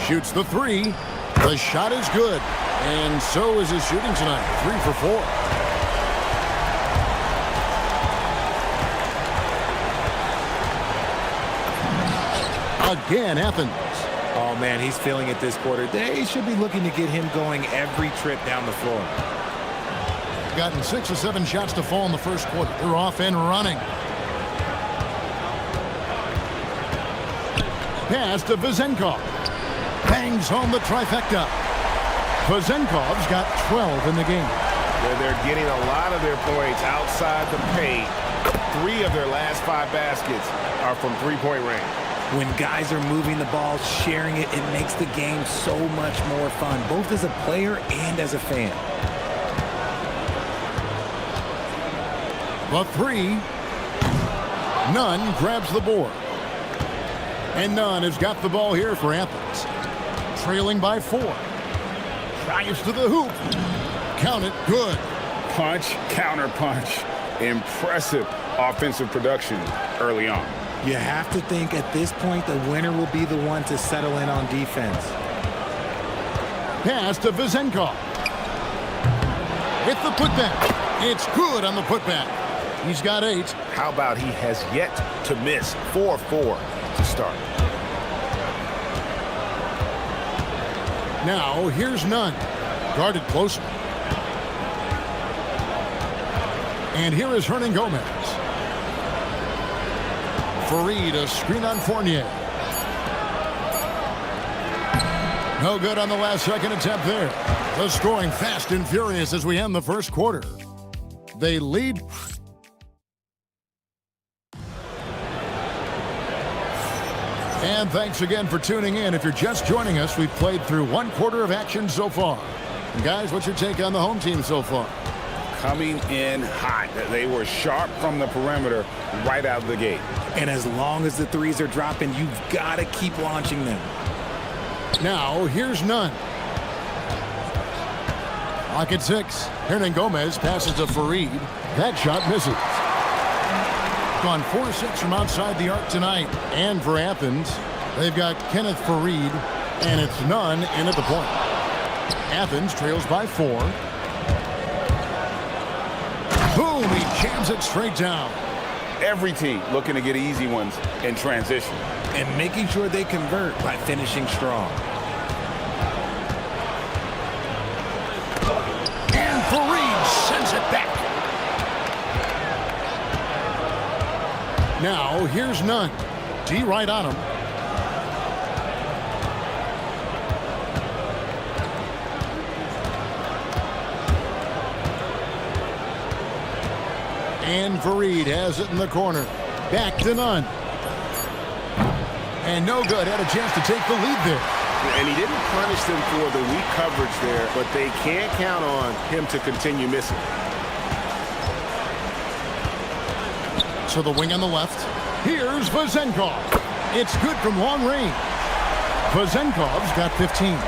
Speaker 9: Shoots the 3. The shot is good. And so is his shooting tonight. 3 for 4. Again, Athens.
Speaker 12: Oh, man, he's feeling it this quarter. They should be looking to get him going every trip down the floor.
Speaker 9: Gotten 6 or 7 shots to fall in the first quarter. They're off and running. Pass to Vezenkov. Bangs home the trifecta. Vezenkov's got 12 in the game.
Speaker 14: They're getting a lot of their points outside the paint. 3 of their last 5 baskets are from three-point range.
Speaker 12: When guys are moving the ball, sharing it, it makes the game so much more fun, both as a player and as a fan.
Speaker 9: The 3. Nunn grabs the board. And Nunn has got the ball here for Athens. Trailing by 4. Drives to the hoop. Count it, good.
Speaker 14: Punch, counter punch. Impressive offensive production early on.
Speaker 12: You have to think at this point the winner will be the one to settle in on defense.
Speaker 9: Pass to Vezenkov. With the putback. It's good on the putback. He's got 8.
Speaker 14: How about he has yet to miss 4-4 to start?
Speaker 9: Now, here's Nunn. Guarded closely. And here is Hernan Gomez. Fareed, a screen on Fournier. No good on the last second attempt there. The scoring fast and furious as we end the first quarter. They lead. And thanks again for tuning in. If you're just joining us, we've played through 1 quarter of action so far. And guys, what's your take on the home team so far?
Speaker 10: Coming in hot. They were sharp from the perimeter right out of the gate.
Speaker 12: And as long as the threes are dropping, you've got to keep launching them.
Speaker 9: Now, here's Nunn. Lock at 6. Hernan Gomez passes to Fareed. That shot misses. Gone 4-6 from outside the arc tonight. And for Athens, they've got Kenneth Fareed, and it's Nunn in at the point. Athens trails by 4. Boom, he jams it straight down.
Speaker 10: Every team looking to get easy ones in transition.
Speaker 12: And making sure they convert by finishing strong.
Speaker 9: And Fareed sends it back. Now, here's Nunn. D right on him. And Fareed has it in the corner. Back to Nunn. And no good. Had a chance to take the lead there.
Speaker 14: And he didn't punish them for the weak coverage there, but they can't count on him to continue missing.
Speaker 9: To the wing on the left. Here's Vezenkov. It's good from long range. Vezenkov's got 15.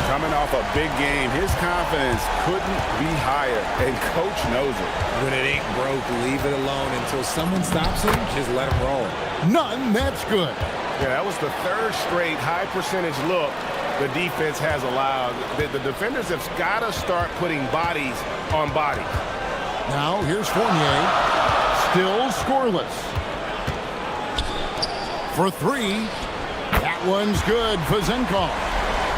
Speaker 10: Coming off a big game, his confidence couldn't be higher, and coach knows it.
Speaker 12: When it ain't broke, leave it alone until someone stops him. Just let him roll.
Speaker 9: None, that's good.
Speaker 14: Yeah, that was the 3rd straight high percentage look the defense has allowed. The defenders have got to start putting bodies on bodies.
Speaker 9: Now here's Fournier. Still scoreless. For 3. That one's good. Vezenkov.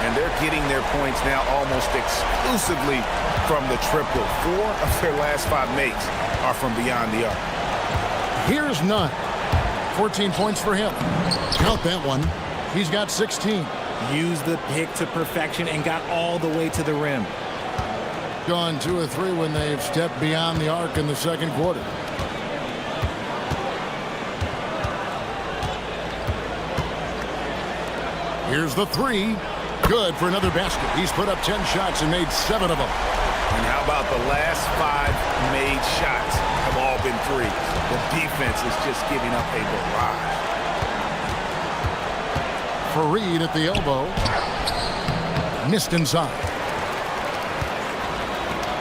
Speaker 14: And they're getting their points now almost exclusively from the triple. 4 of their last 5 makes are from beyond the arc.
Speaker 9: Here's Nunn. 14 points for him. Count that one. He's got 16.
Speaker 12: Used the pick to perfection and got all the way to the rim.
Speaker 9: Gone 2 or 3 when they've stepped beyond the arc in the second quarter. Here's the 3. Good for another basket. He's put up 10 shots and made 7 of them.
Speaker 14: And how about the last 5 made shots have all been threes? The defense is just giving up a barrage.
Speaker 9: Fareed at the elbow. Missed inside.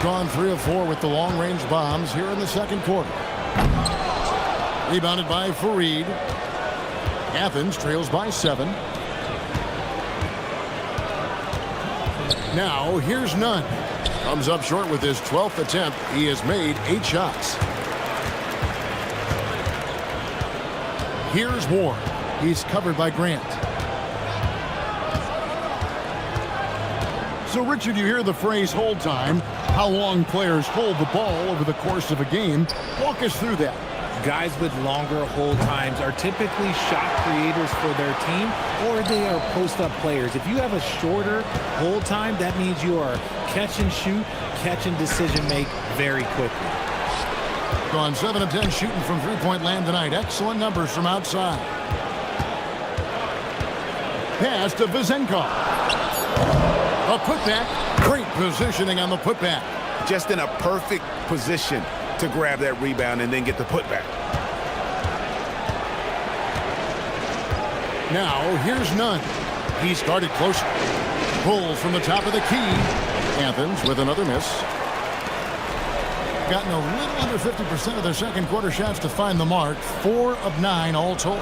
Speaker 9: Gone 3 of 4 with the long-range bombs here in the second quarter. Rebounded by Fareed. Athens trails by 7. Now, here's Nunn. Comes up short with his 12th attempt. He has made 8 shots. Here's Ward. He's covered by Grant. So, Richard, you hear the phrase hold time. How long players hold the ball over the course of a game. Walk us through that.
Speaker 12: Guys with longer hold times are typically shot creators for their team, or they are post-up players. If you have a shorter hold time, that means you are catch and shoot, catch and decision make very quickly.
Speaker 9: Gone 7 of 10 shooting from three-point land tonight. Excellent numbers from outside. Pass to Vezenkov. A putback. Great positioning on the putback.
Speaker 14: Just in a perfect position to grab that rebound and then get the putback.
Speaker 9: Now, here's Nunn. He's guarded closer. Pulls from the top of the key. Athens with another miss. gotten a little under 50% of their second quarter shots to find the mark. 4 of 9 all told.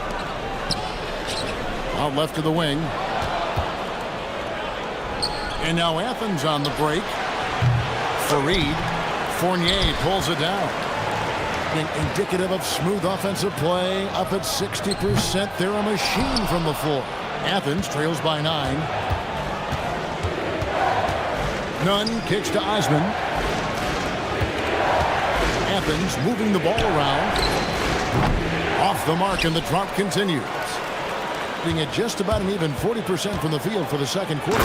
Speaker 9: Out left to the wing. And now Athens on the break. Fareed. Fournier pulls it down. Indicative of smooth offensive play. Up at 60%. They're a machine from the floor. Athens trails by 9. Nunn kicks to Osman. Athens moving the ball around. Off the mark, and the drought continues. Being at just about an even 40% from the field for the second quarter.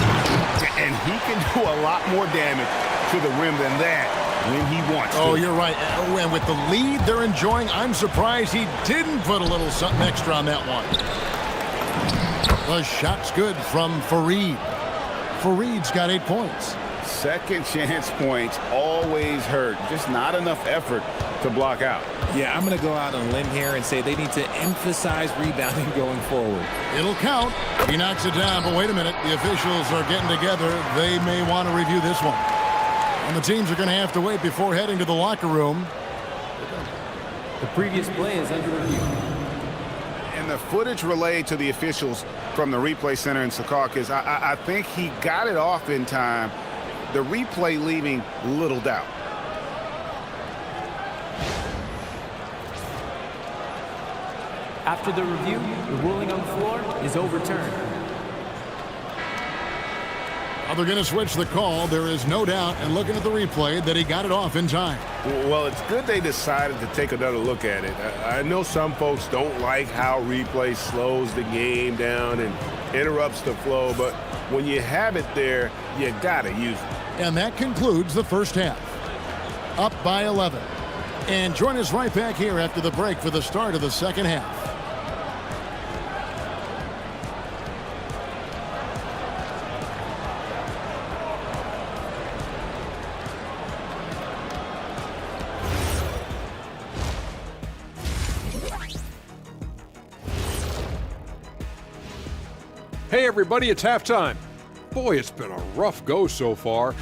Speaker 14: And he can do a lot more damage to the rim than that when he wants to.
Speaker 9: Oh, you're right. And with the lead they're enjoying, I'm surprised he didn't put a little something extra on that one. The shot's good from Fareed. Fareed's got 8 points.
Speaker 14: Second chance points always hurt. Just not enough effort to block out.
Speaker 12: Yeah, I'm going to go out on a limb here and say they need to emphasize rebounding going forward.
Speaker 9: It'll count. He knocks it down, but wait a minute. The officials are getting together. They may want to review this one. And the teams are going to have to wait before heading to the locker room.
Speaker 15: The previous play is under review.
Speaker 14: And the footage relayed to the officials from the replay center in Secaucus, I think he got it off in time. The replay leaving little doubt.
Speaker 15: After the review, the ruling on the floor is overturned.
Speaker 9: Well, they're going to switch the call. There is no doubt, and looking at the replay, that he got it off in time.
Speaker 14: Well, it's good they decided to take another look at it. I know some folks don't like how replay slows the game down and interrupts the flow, but when you have it there, you got to use it.
Speaker 9: And that concludes the first half. Up by 11. And join us right back here after the break for the start of the second half.
Speaker 5: Hey everybody, it's halftime. Boy, it's been a rough go so far.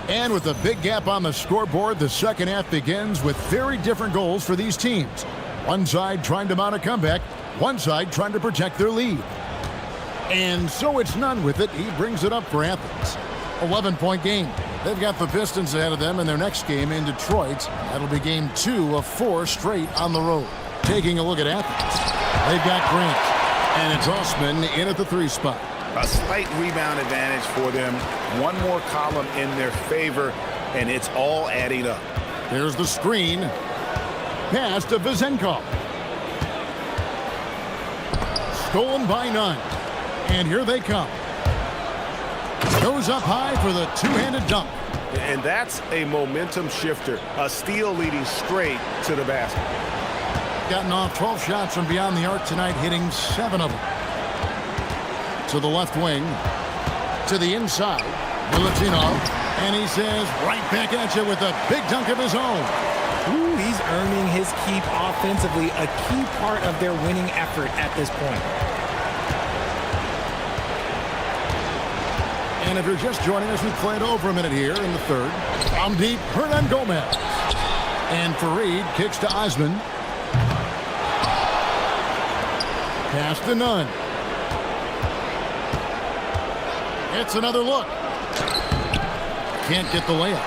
Speaker 9: And with a big gap on the scoreboard, the second half begins with very different goals for these teams. One side trying to mount a comeback, one side trying to protect their lead. And so it's Nunn with it. He brings it up for Athens. 11-point game. They've got the Pistons ahead of them in their next game in Detroit. That'll be game 2 of 4 straight on the road. Taking a look at Athens. They've got Grant. And it's Osman in at the 3 spot.
Speaker 14: A slight rebound advantage for them. One more column in their favor, and it's all adding up.
Speaker 9: There's the screen. Pass to Vizenkov. Stolen by Nunn. And here they come. Goes up high for the two-handed dunk.
Speaker 14: And that's a momentum shifter. A steal leading straight to the basket.
Speaker 9: Gotten off 12 shots from beyond the arc tonight, hitting 7 of them. To the left wing. To the inside. Milutinov. And he says, right back at you with a big dunk of his own.
Speaker 12: Ooh, he's earning his keep offensively, a key part of their winning effort at this point.
Speaker 9: And if you're just joining us, we played over a minute here in the third. From deep, Hernan Gomez. And Fareed kicks to Osman. Pass to Nunn. It's another look. Can't get the layup.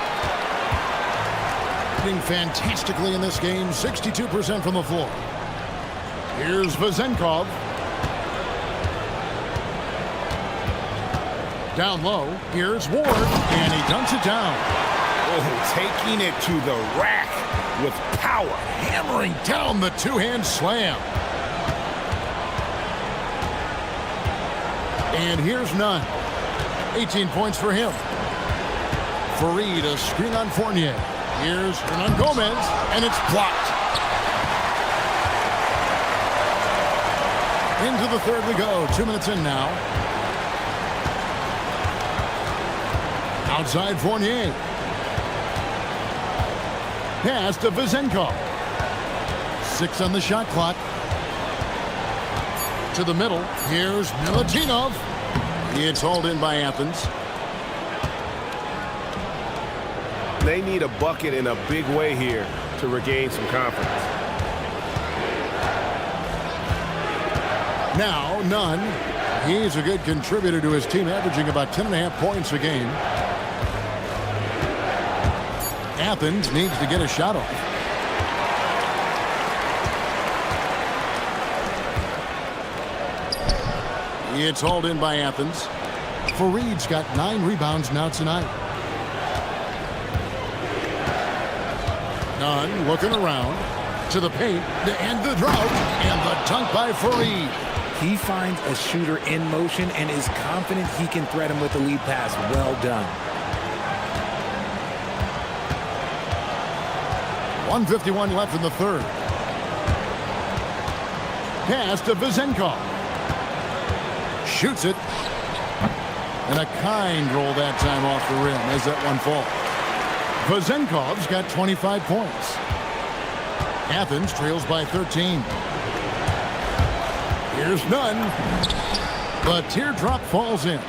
Speaker 9: Doing fantastically in this game, 62% from the floor. Here's Vezenkov. Down low, here's Ward, and he dunks it down.
Speaker 14: Oh, taking it to the rack with power.
Speaker 9: Hammering down the two-hand slam. And here's Nunn. 18 points for him. Fareed, a screen on Fournier. Here's Hernan Gomez, and it's blocked. Into the third we go. 2 minutes in now. Outside Fournier. Pass to Vezenkov. 6 on the shot clock. To the middle. Here's Milutinov. It's hauled in by Athens.
Speaker 14: They need a bucket in a big way here to regain some confidence.
Speaker 9: Now, Nunn. He's a good contributor to his team, averaging about 10.5 points a game. Athens needs to get a shot off. It's hauled in by Athens. Fareed's got 9 rebounds now tonight. Nunn looking around to the paint to end the drought, and the dunk by Fareed.
Speaker 12: He finds a shooter in motion and is confident he can thread him with the lead pass. Well done.
Speaker 9: 1:51 left in the third. Pass to Vezenkov. Shoots it. And a kind roll that time off the rim as that one falls. Vezenkov's got 25 points. Athens trails by 13. Here's Nunn. The teardrop falls in.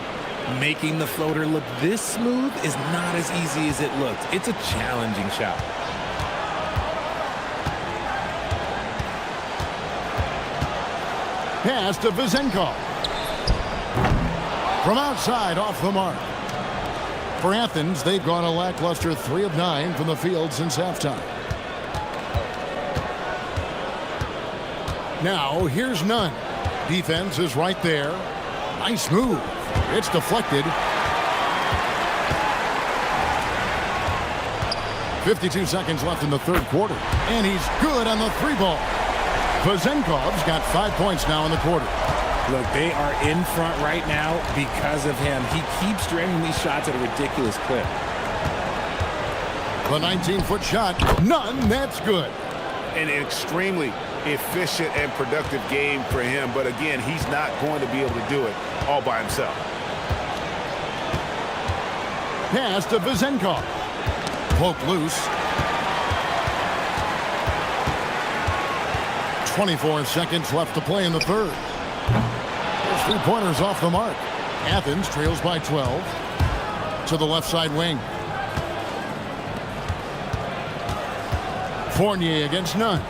Speaker 12: Making the floater look this smooth is not as easy as it looks. It's a challenging shot.
Speaker 9: Pass to Vezenkov. From outside, off the mark. For Athens, they've gone a lackluster 3 of 9 from the field since halftime. Now, here's Nunn. Defense is right there. Nice move. It's deflected. 52 seconds left in the third quarter. And he's good on the 3-ball. Vezenkov's got 5 points now in the quarter.
Speaker 12: Look, they are in front right now because of him. He keeps draining these shots at a ridiculous clip.
Speaker 9: The 19-foot shot. Nunn, that's good.
Speaker 14: An extremely efficient and productive game for him. But again, he's not going to be able to do it all by himself.
Speaker 9: Pass to Vezenkov. Poke loose. 24 seconds left to play in the third. There's 3-pointers off the mark. Athens trails by 12. To the left side wing. Fournier against Nunn.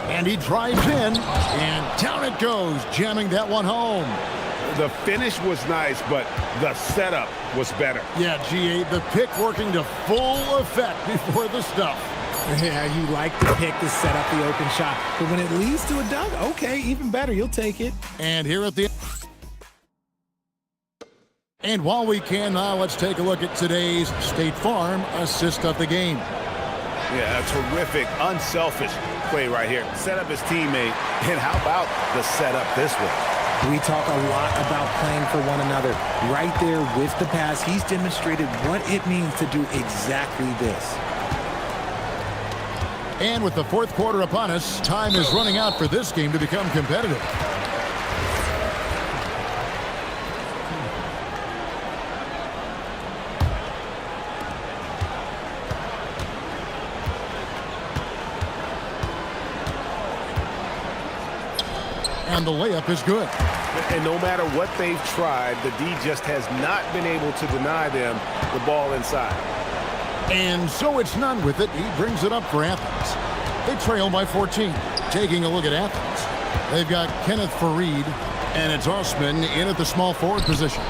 Speaker 9: And he drives in, and down it goes, jamming that one home.
Speaker 14: The finish was nice, but the setup was better.
Speaker 9: Yeah, G8, the pick working to full effect before the stuff.
Speaker 12: Yeah, you like the pick to set up the open shot, but when it leads to a dunk, okay, even better, you'll take it.
Speaker 9: And here at the... And while we can now, let's take a look at today's State Farm assist of the game.
Speaker 14: Yeah, a terrific, unselfish play right here. Set up his teammate, and how about the setup this way?
Speaker 12: We talk a lot about playing for one another. Right there with the pass, he's demonstrated what it means to do exactly this.
Speaker 9: And with the fourth quarter upon us, time is running out for this game to become competitive. And the layup is good.
Speaker 14: And no matter what they've tried, the D just has not been able to deny them the ball inside.
Speaker 9: And so it's Nunn with it. He brings it up for Athens. They trail by 14. Taking a look at Athens. They've got Kenneth Fareed, and it's Osman in at the small forward position.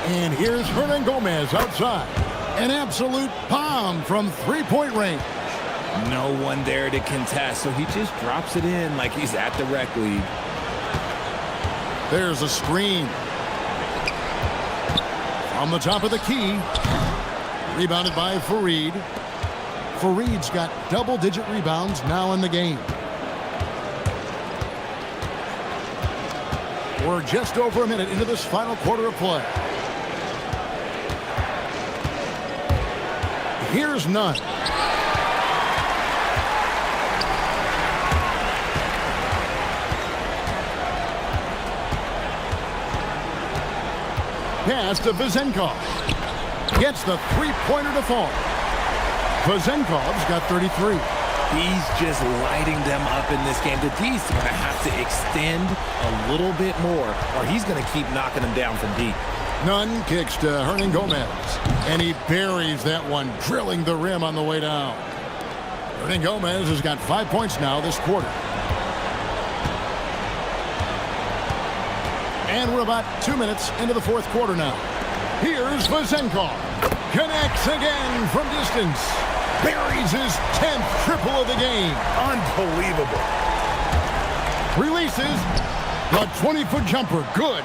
Speaker 9: And here's Hernan Gomez outside. An absolute bomb from three-point range.
Speaker 12: No one there to contest, so he just drops it in like he's at the rec league.
Speaker 9: There's a screen. From the top of the key. Rebounded by Fareed. Fareed's got double-digit rebounds now in the game. We're just over a minute into this final quarter of play. Here's Nunn. Pass to Vezenkov. Gets the three-pointer to fall. Vezenkov's got 33.
Speaker 12: He's just lighting them up in this game. The D's going to have to extend a little bit more, or he's going to keep knocking them down from deep.
Speaker 9: Nunn kicks to Hernan Gomez, and he buries that one, drilling the rim on the way down. Hernan Gomez has got 5 points now this quarter. And we're about 2 minutes into the fourth quarter now. Here's Vezenkov. Connects again from distance. Buries his 10th triple of the game.
Speaker 6: Unbelievable.
Speaker 9: Releases the 20-foot jumper. Good.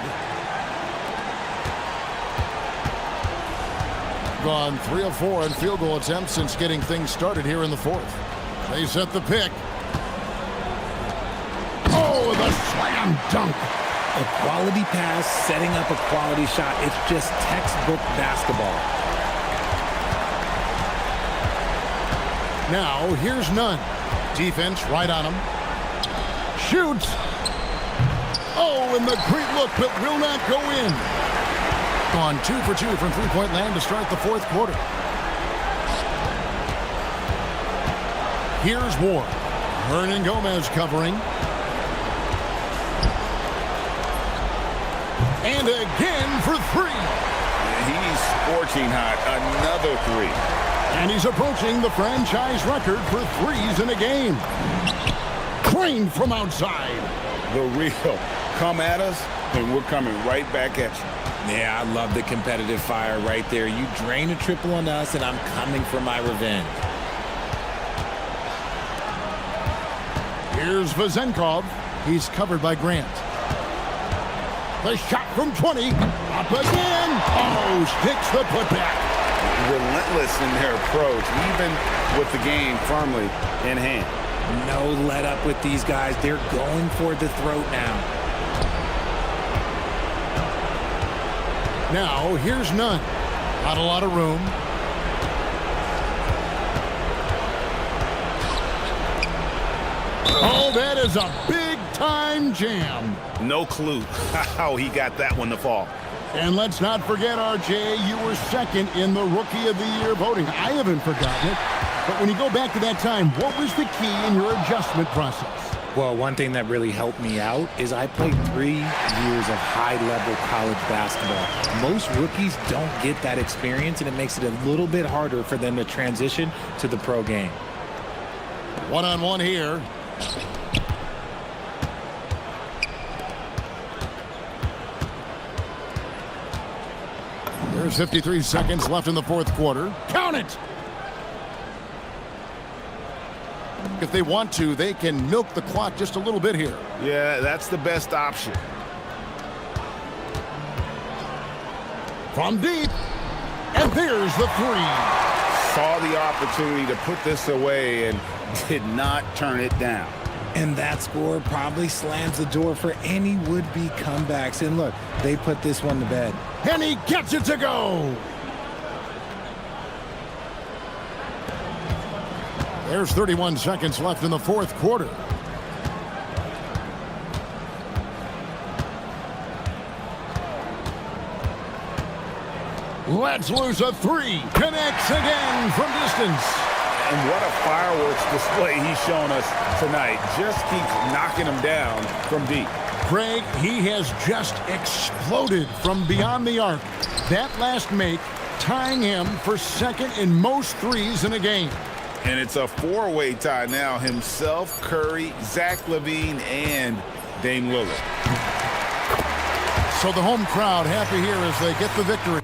Speaker 9: Gone 3 of 4 in field goal attempts since getting things started here in the fourth. They set the pick. Oh, the slam dunk.
Speaker 12: A quality pass, setting up a quality shot. It's just textbook basketball.
Speaker 9: Now, here's Nunn. Defense right on him. Shoots. Oh, and the great look, but will not go in. Gone 2 for 2 from three-point land to start the fourth quarter. Here's Ward. Hernan Gomez covering. And again for 3.
Speaker 10: He's scorching hot. Another 3.
Speaker 9: And he's approaching the franchise record for threes in a game. Clean from outside.
Speaker 10: The real. Come at us, and we're coming right back at you.
Speaker 12: Yeah, I love the competitive fire right there. You drain a triple on us, and I'm coming for my revenge.
Speaker 9: Here's Vezenkov. He's covered by Grant. The shot from 20. Up again. Oh, sticks the putback.
Speaker 10: Relentless in their approach, even with the game firmly in hand.
Speaker 12: No let up with these guys. They're going for the throat now.
Speaker 9: Now, here's Nunn. Not a lot of room. Oh, that is a big-time jam.
Speaker 10: No clue how he got that one to fall.
Speaker 9: And let's not forget, RJ, you were second in the Rookie of the Year voting. I haven't forgotten it. But when you go back to that time, what was the key in your adjustment process?
Speaker 12: Well, one thing that really helped me out is I played 3 years of high-level college basketball. Most rookies don't get that experience, and it makes it a little bit harder for them to transition to the pro game.
Speaker 9: One-on-one here. There's 53 seconds left in the fourth quarter. Count it! If they want to, they can milk the clock just a little bit here.
Speaker 10: Yeah, that's the best option.
Speaker 9: From deep. And there's the 3.
Speaker 10: Saw the opportunity to put this away and did not turn it down.
Speaker 12: And that score probably slams the door for any would-be comebacks. And look, they put this one to bed.
Speaker 9: And he gets it to go. There's 31 seconds left in the fourth quarter. Let's lose a 3. Connects again from distance.
Speaker 10: And what a fireworks display he's shown us tonight. Just keeps knocking them down from deep.
Speaker 9: Craig, he has just exploded from beyond the arc. That last make tying him for second in most threes in a game.
Speaker 10: And it's a 4-way tie now. Himself, Curry, Zach LaVine, and Dame Lillard.
Speaker 9: So the home crowd happy here as they get the victory.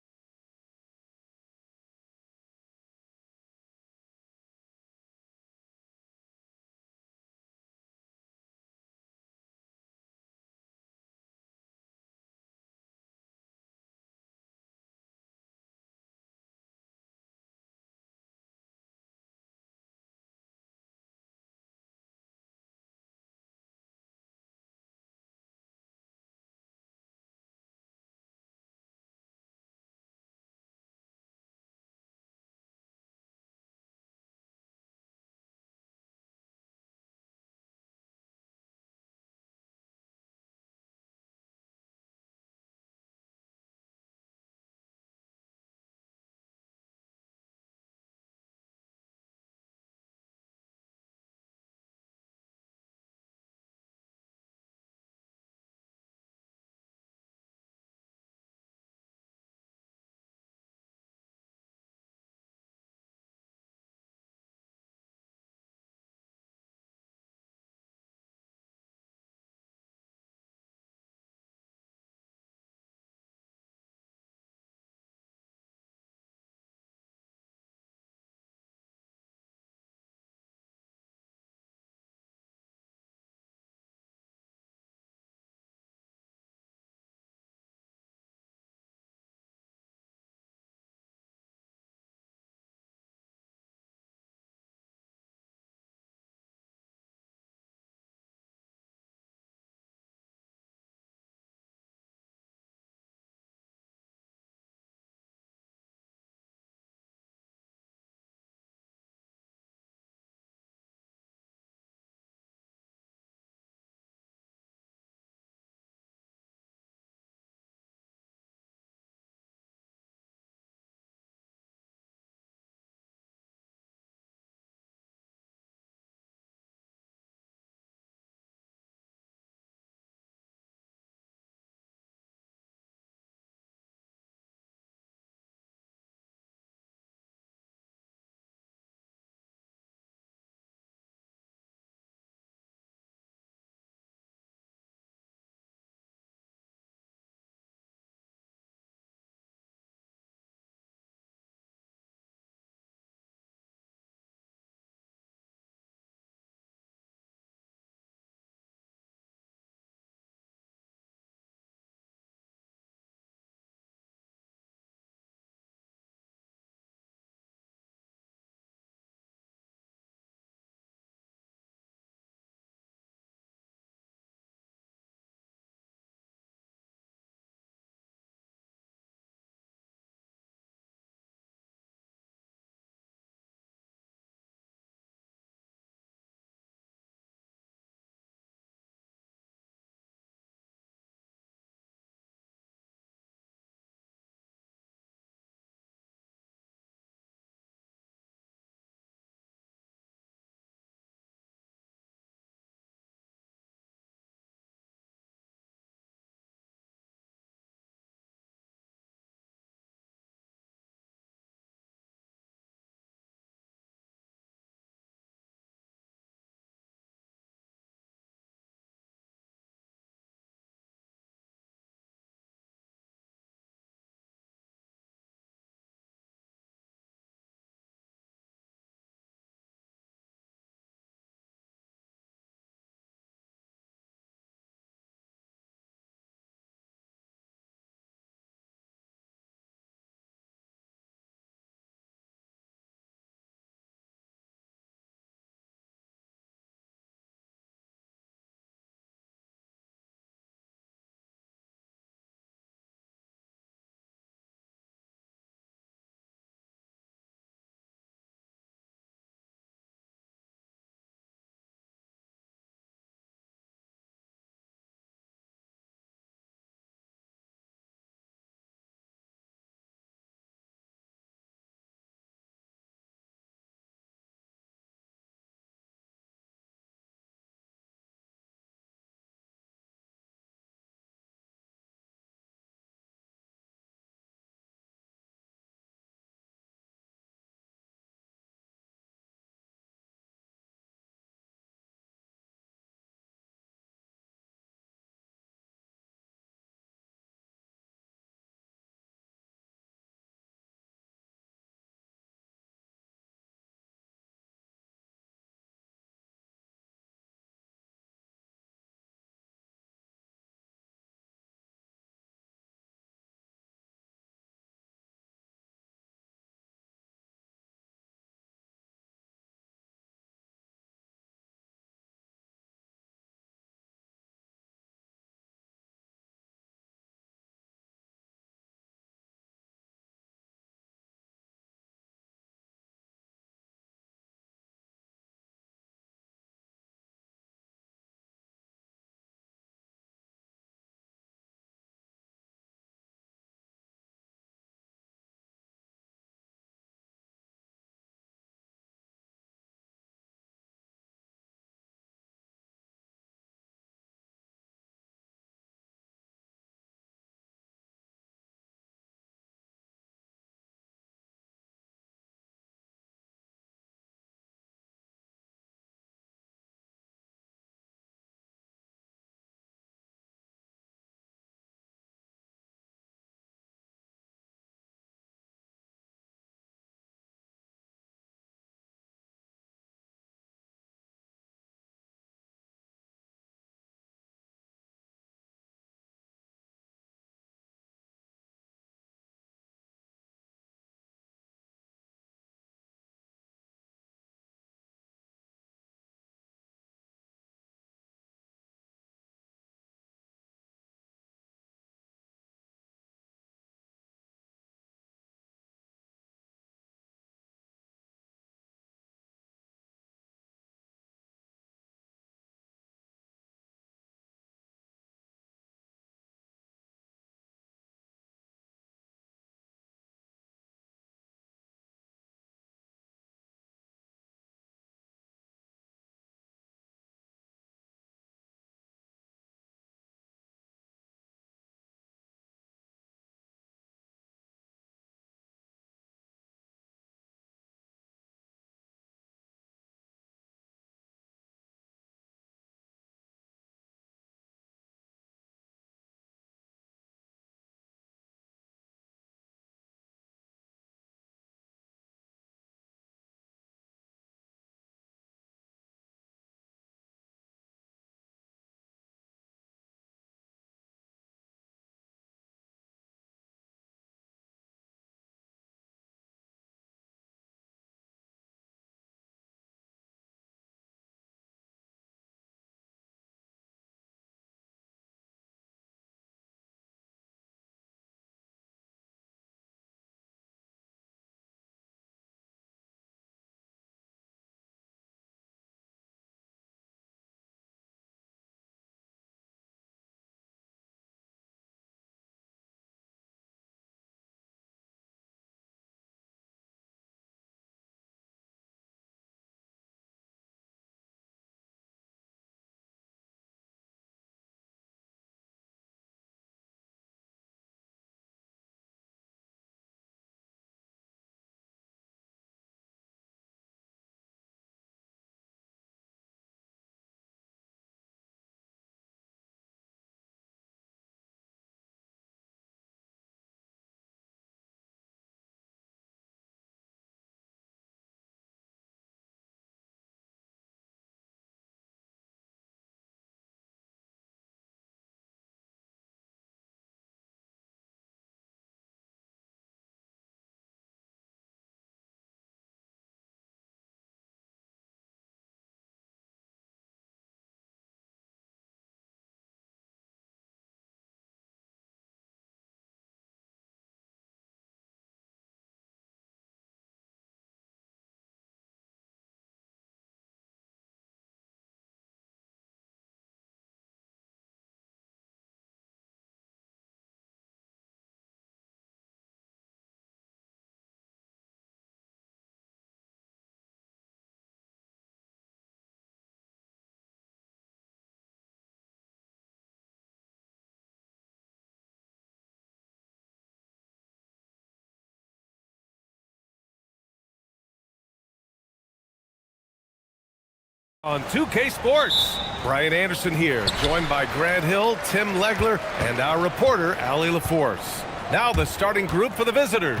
Speaker 1: On 2K Sports, Brian Anderson here, joined by Grant Hill, Tim Legler, and our reporter, Allie LaForce. Now the starting group for the visitors.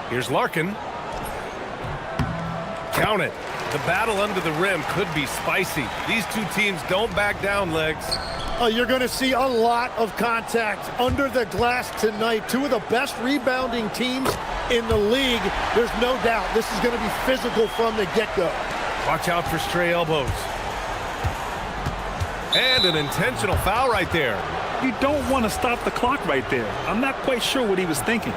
Speaker 1: Here's Larkin. Count it. The battle under the rim could be spicy. These two teams don't back down, Legs.
Speaker 13: You're going to see a lot of contact under the glass tonight. Two of the best rebounding teams in the league. There's no doubt this is going to be physical from the get-go.
Speaker 1: Watch out for stray elbows. And an intentional foul right there.
Speaker 2: You don't want to stop the clock right there. I'm not quite sure what he was thinking.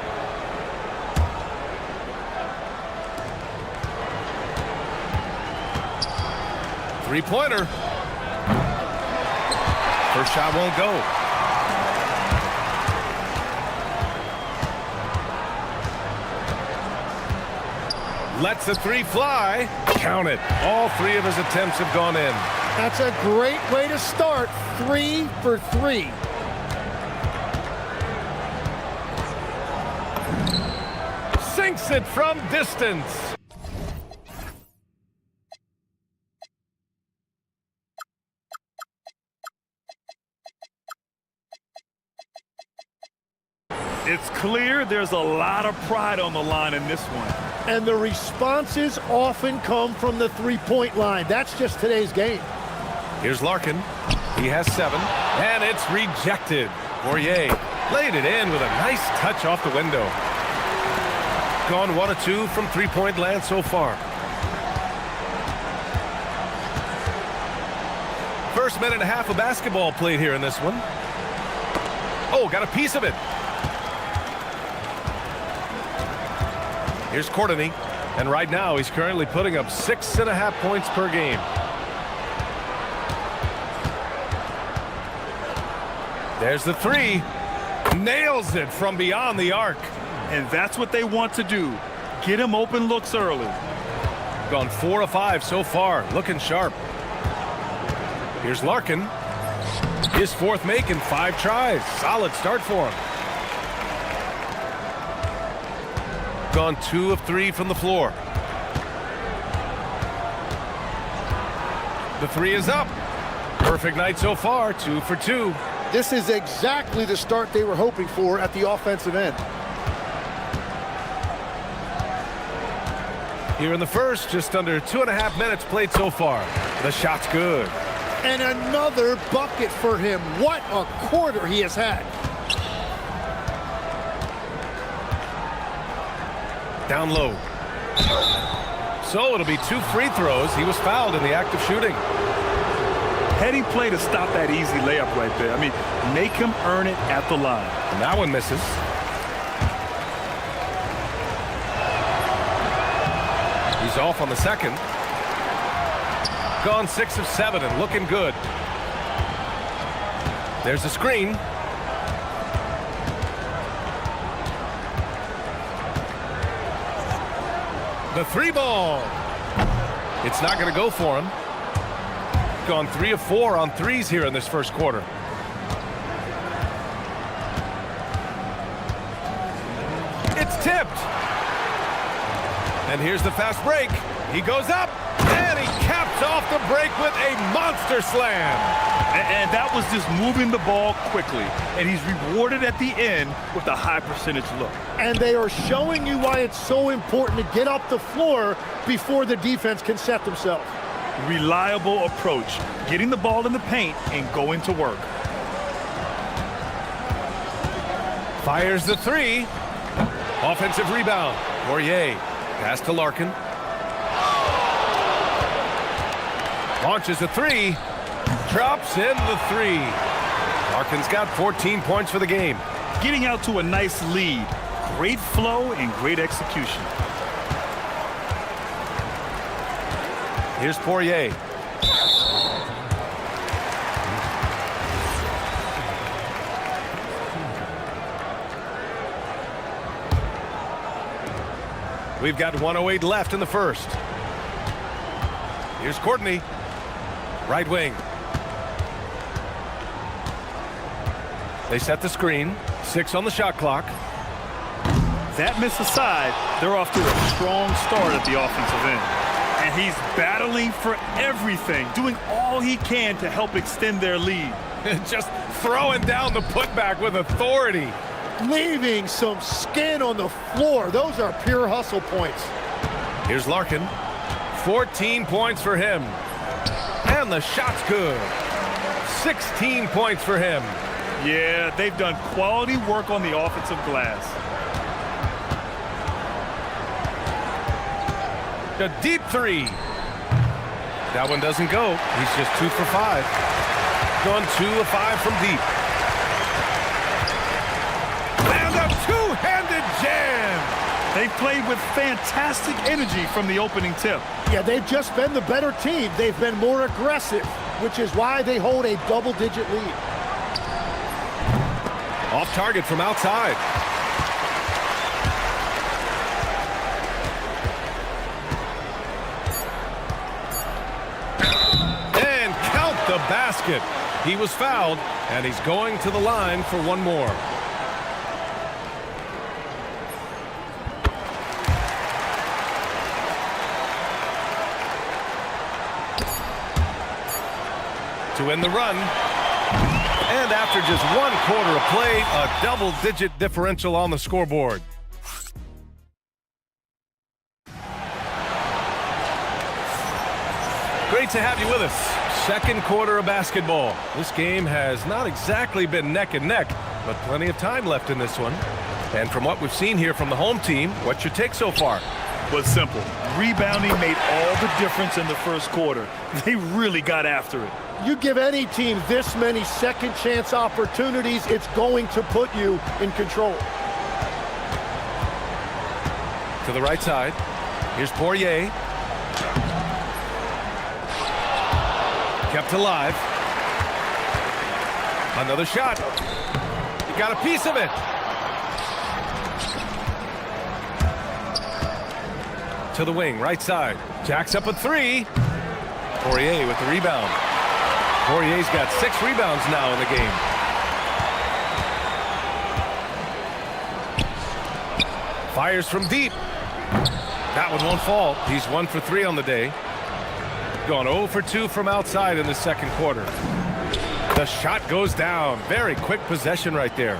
Speaker 1: Three-pointer. First shot won't go. Lets the three fly. Count it. All three of his attempts have gone in.
Speaker 13: That's a great way to start. 3 for 3.
Speaker 1: Sinks it from distance.
Speaker 2: It's clear there's a lot of pride on the line in this one.
Speaker 13: And the responses often come from the three-point line. That's just today's game.
Speaker 1: Here's Larkin. He has 7, and it's rejected. Poirier laid it in with a nice touch off the window. Gone 1 of 2 from three-point land so far. First minute and a half of basketball played here in this one. Oh, got a piece of it. Here's Courtney, and right now he's currently putting up 6.5 points per game. There's the three. Nails it from beyond the arc.
Speaker 2: And that's what they want to do. Get him open looks early.
Speaker 1: Gone 4 of 5 so far, looking sharp. Here's Larkin. His 4th make in 5 tries. Solid start for him. Gone 2 of 3 from the floor. The 3 is up. Perfect night so far, 2 for 2.
Speaker 13: This is exactly the start they were hoping for at the offensive end.
Speaker 1: Here in the first, just under 2.5 minutes played so far. The shot's good.
Speaker 13: And another bucket for him. What a quarter he has had.
Speaker 1: Down low. So it'll be 2 free throws. He was fouled in the act of shooting.
Speaker 2: Heady play to stop that easy layup right there. I mean, make him earn it at the line.
Speaker 1: And that one misses. He's off on the second. Gone 6 of 7 and looking good. There's a screen. The 3 ball. It's not going to go for him. Gone 3 of 4 on threes here in this first quarter. It's tipped. And here's the fast break. He goes up, and he caps off the break with a monster slam.
Speaker 2: And that was just moving the ball quickly. And he's rewarded at the end with a high percentage look.
Speaker 13: And they are showing you why it's so important to get up the floor before the defense can set themselves.
Speaker 2: Reliable approach, getting the ball in the paint and going to work.
Speaker 1: Fires the 3. Offensive rebound. Poirier. Pass to Larkin. Launches a 3. Drops in the 3. Larkin's got 14 points for the game.
Speaker 2: Getting out to a nice lead. Great flow and great execution.
Speaker 1: Here's Poirier. We've got 1:08 left in the first. Here's Courtney. Right wing. They set the screen. 6 on the shot clock.
Speaker 2: That miss aside, they're off to a strong start at the offensive end. And he's battling for everything, doing all he can to help extend their lead.
Speaker 1: Just throwing down the putback with authority.
Speaker 13: Leaving some skin on the floor. Those are pure hustle points.
Speaker 1: Here's Larkin. 14 points for him. And the shot's good. 16 points for him.
Speaker 2: Yeah, they've done quality work on the offensive glass.
Speaker 1: A deep three. That one doesn't go. He's just 2 for 5. Gone 2 of 5 from deep. And a two-handed jam.
Speaker 2: They've played with fantastic energy from the opening tip.
Speaker 13: Yeah, they've just been the better team. They've been more aggressive, which is why they hold a double-digit lead.
Speaker 1: Off target from outside. And count the basket. He was fouled, and he's going to the line for one more. To end the run. And after just 1 quarter of play, a double-digit differential on the scoreboard. Great to have you with us. Second quarter of basketball. This game has not exactly been neck and neck, but plenty of time left in this one. And from what we've seen here from the home team, what's your take so far?
Speaker 2: Was simple. Rebounding made all the difference in the first quarter. They really got after it.
Speaker 13: You give any team this many second chance opportunities, it's going to put you in control.
Speaker 1: To the right side. Here's Poirier. Kept alive. Another shot. He got a piece of it. To the wing, right side. Jacks up a 3. Poirier with the rebound. Poirier's got 6 rebounds now in the game. Fires from deep. That one won't fall. He's 1 for 3 on the day. Gone 0 for 2 from outside in the second quarter. The shot goes down. Very quick possession right there.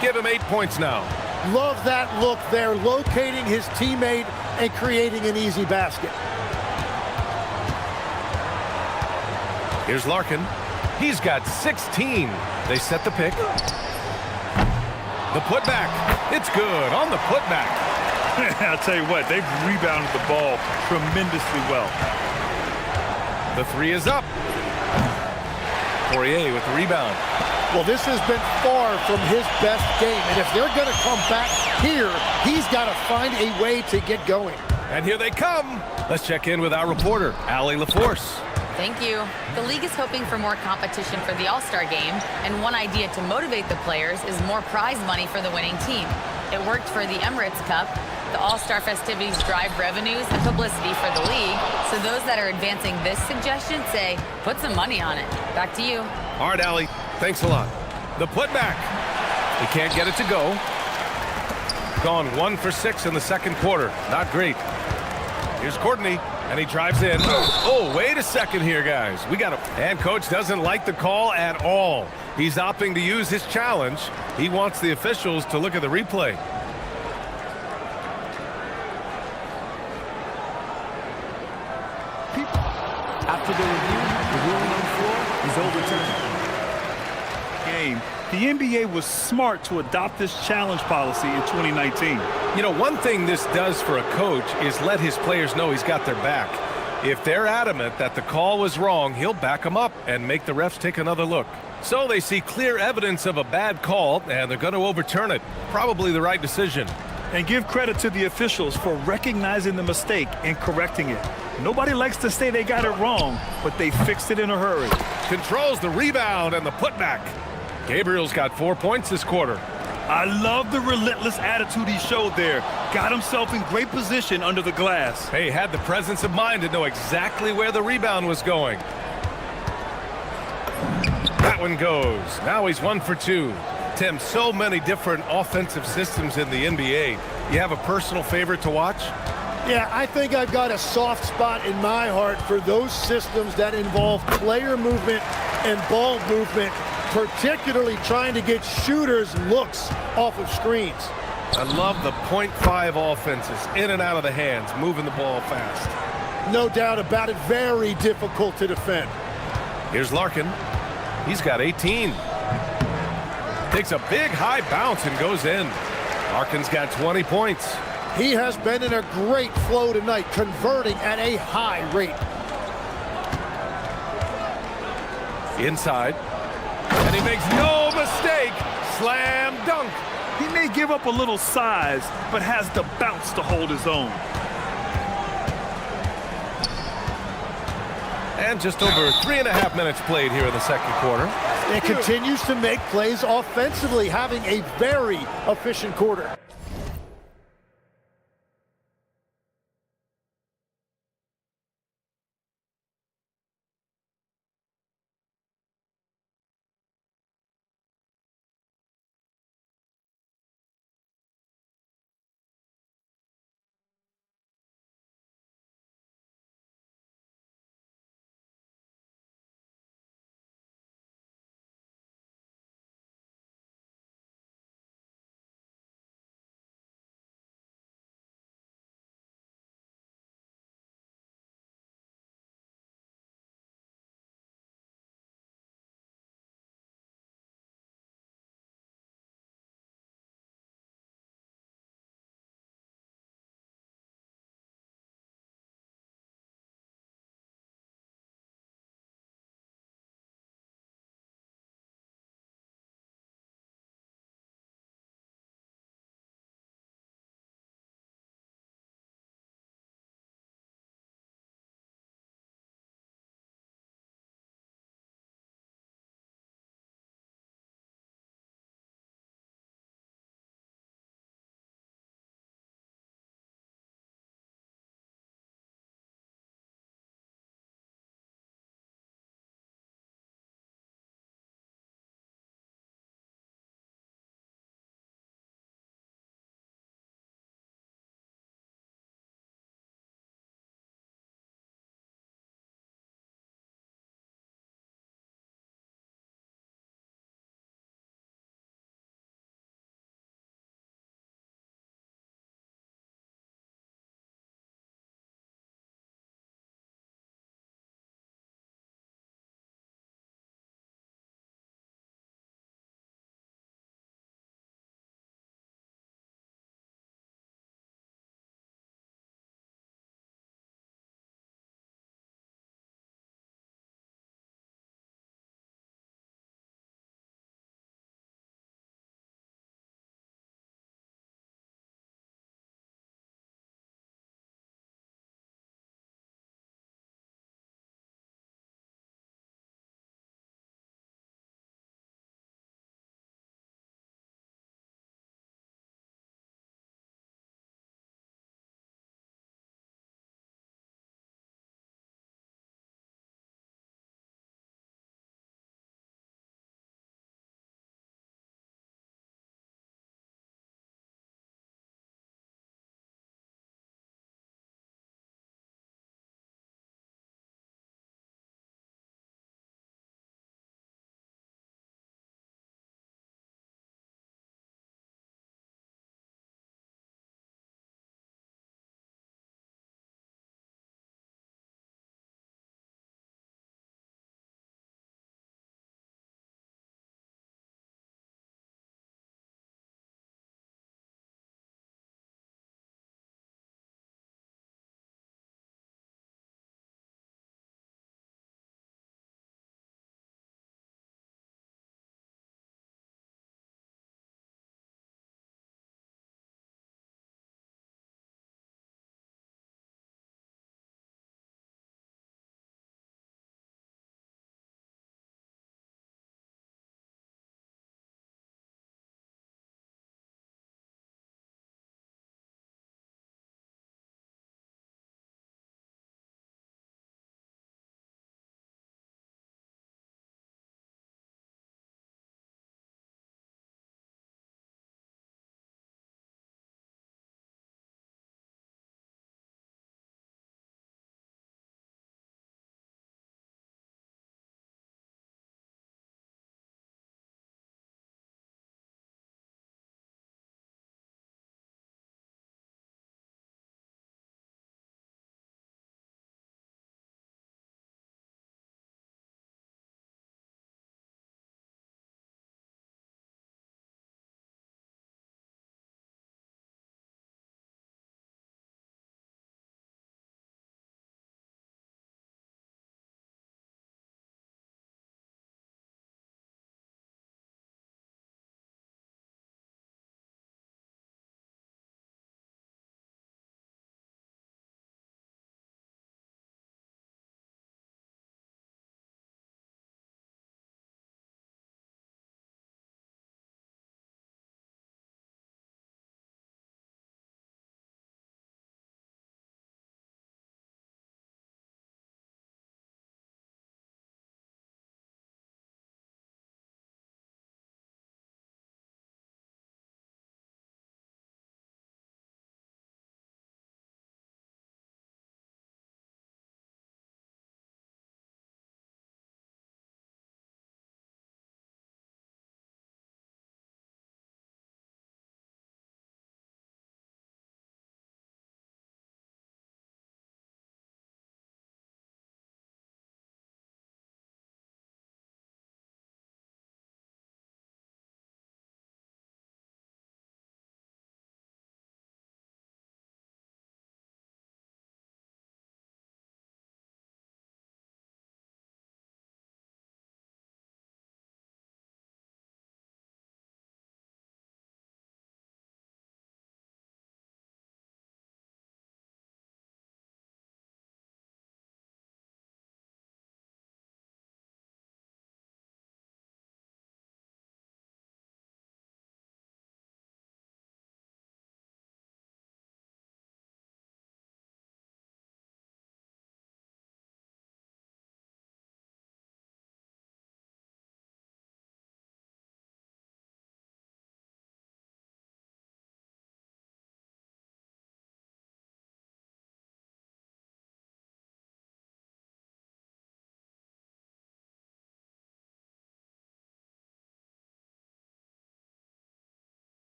Speaker 1: Give him 8 points now.
Speaker 13: Love that look there, locating his teammate and creating an easy basket.
Speaker 1: Here's Larkin. He's got 16. They set the pick. The putback. It's good on the putback.
Speaker 2: I'll tell you what, they've rebounded the ball tremendously well.
Speaker 1: The 3 is up. Poirier with the rebound.
Speaker 13: Well, this has been far from his best game, and if they're going to come back here, he's got to find a way to get going.
Speaker 1: And here they come. Let's check in with our reporter, Allie LaForce.
Speaker 8: Thank you. The league is hoping for more competition for the All-Star game, and one idea to motivate the players is more prize money for the winning team. It worked for the Emirates Cup. The All-Star festivities drive revenues and publicity for the league, so those that are advancing this suggestion say, put some money on it. Back to you.
Speaker 1: All right, Allie. Thanks a lot. The putback. He can't get it to go. Gone 1 for 6 in the second quarter. Not great. Here's Courtney, and he drives in. Oh, wait a second here, guys. We got to... And coach doesn't like the call at all. He's opting to use his challenge. He wants the officials to look at the replay.
Speaker 15: After the review, the ruling on the floor is overturned.
Speaker 2: Game. The NBA was smart to adopt this challenge policy in 2019.
Speaker 1: You know, one thing this does for a coach is let his players know he's got their back. If they're adamant that the call was wrong, he'll back them up and make the refs take another look. So they see clear evidence of a bad call, and they're going to overturn it. Probably the right decision.
Speaker 2: And give credit to the officials for recognizing the mistake and correcting it. Nobody likes to say they got it wrong, but they fixed it in a hurry.
Speaker 1: Controls the rebound and the putback. Gabriel's got 4 points this quarter.
Speaker 2: I love the relentless attitude he showed there. Got himself in great position under the glass.
Speaker 1: Hey, had the presence of mind to know exactly where the rebound was going. That one goes. Now he's 1 for 2. Tim, so many different offensive systems in the NBA. You have a personal favorite to watch?
Speaker 13: Yeah, I think I've got a soft spot in my heart for those systems that involve player movement and ball movement, particularly trying to get shooters looks off of screens.
Speaker 1: I love the .5 offenses, in and out of the hands, moving the ball fast.
Speaker 13: No doubt about it, very difficult to defend.
Speaker 1: Here's Larkin. He's got 18. Takes a big high bounce and goes in. Larkin's got 20 points.
Speaker 13: He has been in a great flow tonight, converting at a high rate.
Speaker 1: Inside. And he makes no mistake. Slam dunk.
Speaker 2: He may give up a little size, but has the bounce to hold his own.
Speaker 1: And just over 3.5 minutes played here in the second quarter.
Speaker 13: It continues to make plays offensively, having a very efficient quarter.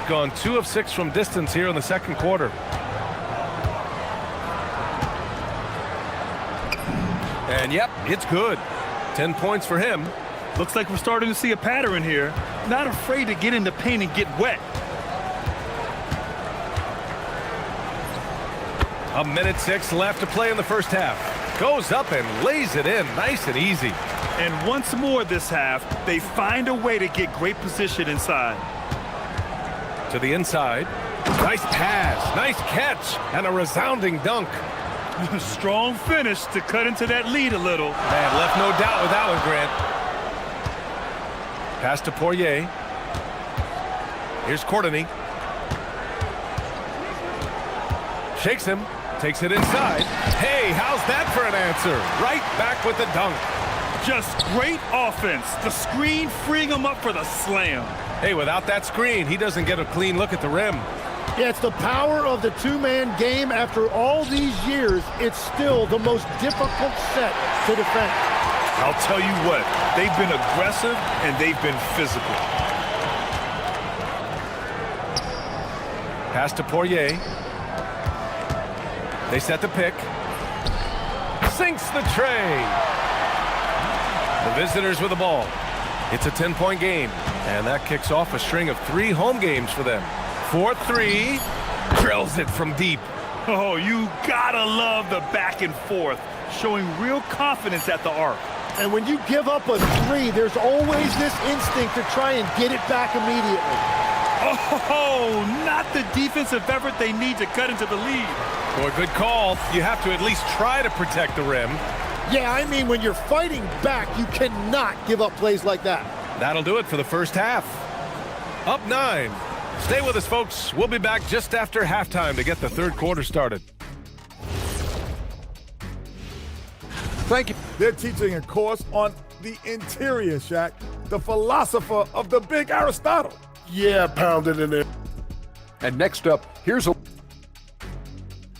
Speaker 1: gone 2 of 6 from distance here in the second quarter. And yep, it's good. 10 points for him.
Speaker 2: Looks like we're starting to see a pattern here. Not afraid to get in the paint and get wet.
Speaker 1: 1:06 left to play in the first half. Goes up and lays it in nice and easy.
Speaker 2: And once more this half, they find a way to get great position inside.
Speaker 1: To the inside. Nice pass, nice catch, and a resounding dunk.
Speaker 2: Strong finish to cut into that lead a little.
Speaker 1: Man, left no doubt with that one, Grant. Pass to Poirier. Here's Courtney. Shakes him, takes it inside. Hey, how's that for an answer? Right back with the dunk.
Speaker 2: Just great offense. The screen freeing him up for the slam.
Speaker 1: Hey, without that screen, he doesn't get a clean look at the rim.
Speaker 13: Yeah, it's the power of the two-man game. After all these years, it's still the most difficult set to defend.
Speaker 2: I'll tell you what, they've been aggressive and they've been physical.
Speaker 1: Pass to Poirier. They set the pick. Sinks the tray. The visitors with the ball. It's a 10-point game, and that kicks off a string of 3 home games for them. 4-3, drills it from deep.
Speaker 2: Oh, you gotta love the back and forth, showing real confidence at the arc.
Speaker 13: And when you give up a 3, there's always this instinct to try and get it back immediately.
Speaker 2: Oh, not the defensive effort they need to cut into the lead.
Speaker 1: Boy, good call. You have to at least try to protect the rim.
Speaker 13: Yeah, I mean, when you're fighting back, you cannot give up plays like that.
Speaker 1: That'll do it for the first half. Up 9. Stay with us, folks. We'll be back just after halftime to get the third quarter started.
Speaker 5: Thank you.
Speaker 6: They're teaching a course on the interior, Shaq, the philosopher of the big Aristotle.
Speaker 7: Yeah, pounded in there.
Speaker 5: And next up, here's a...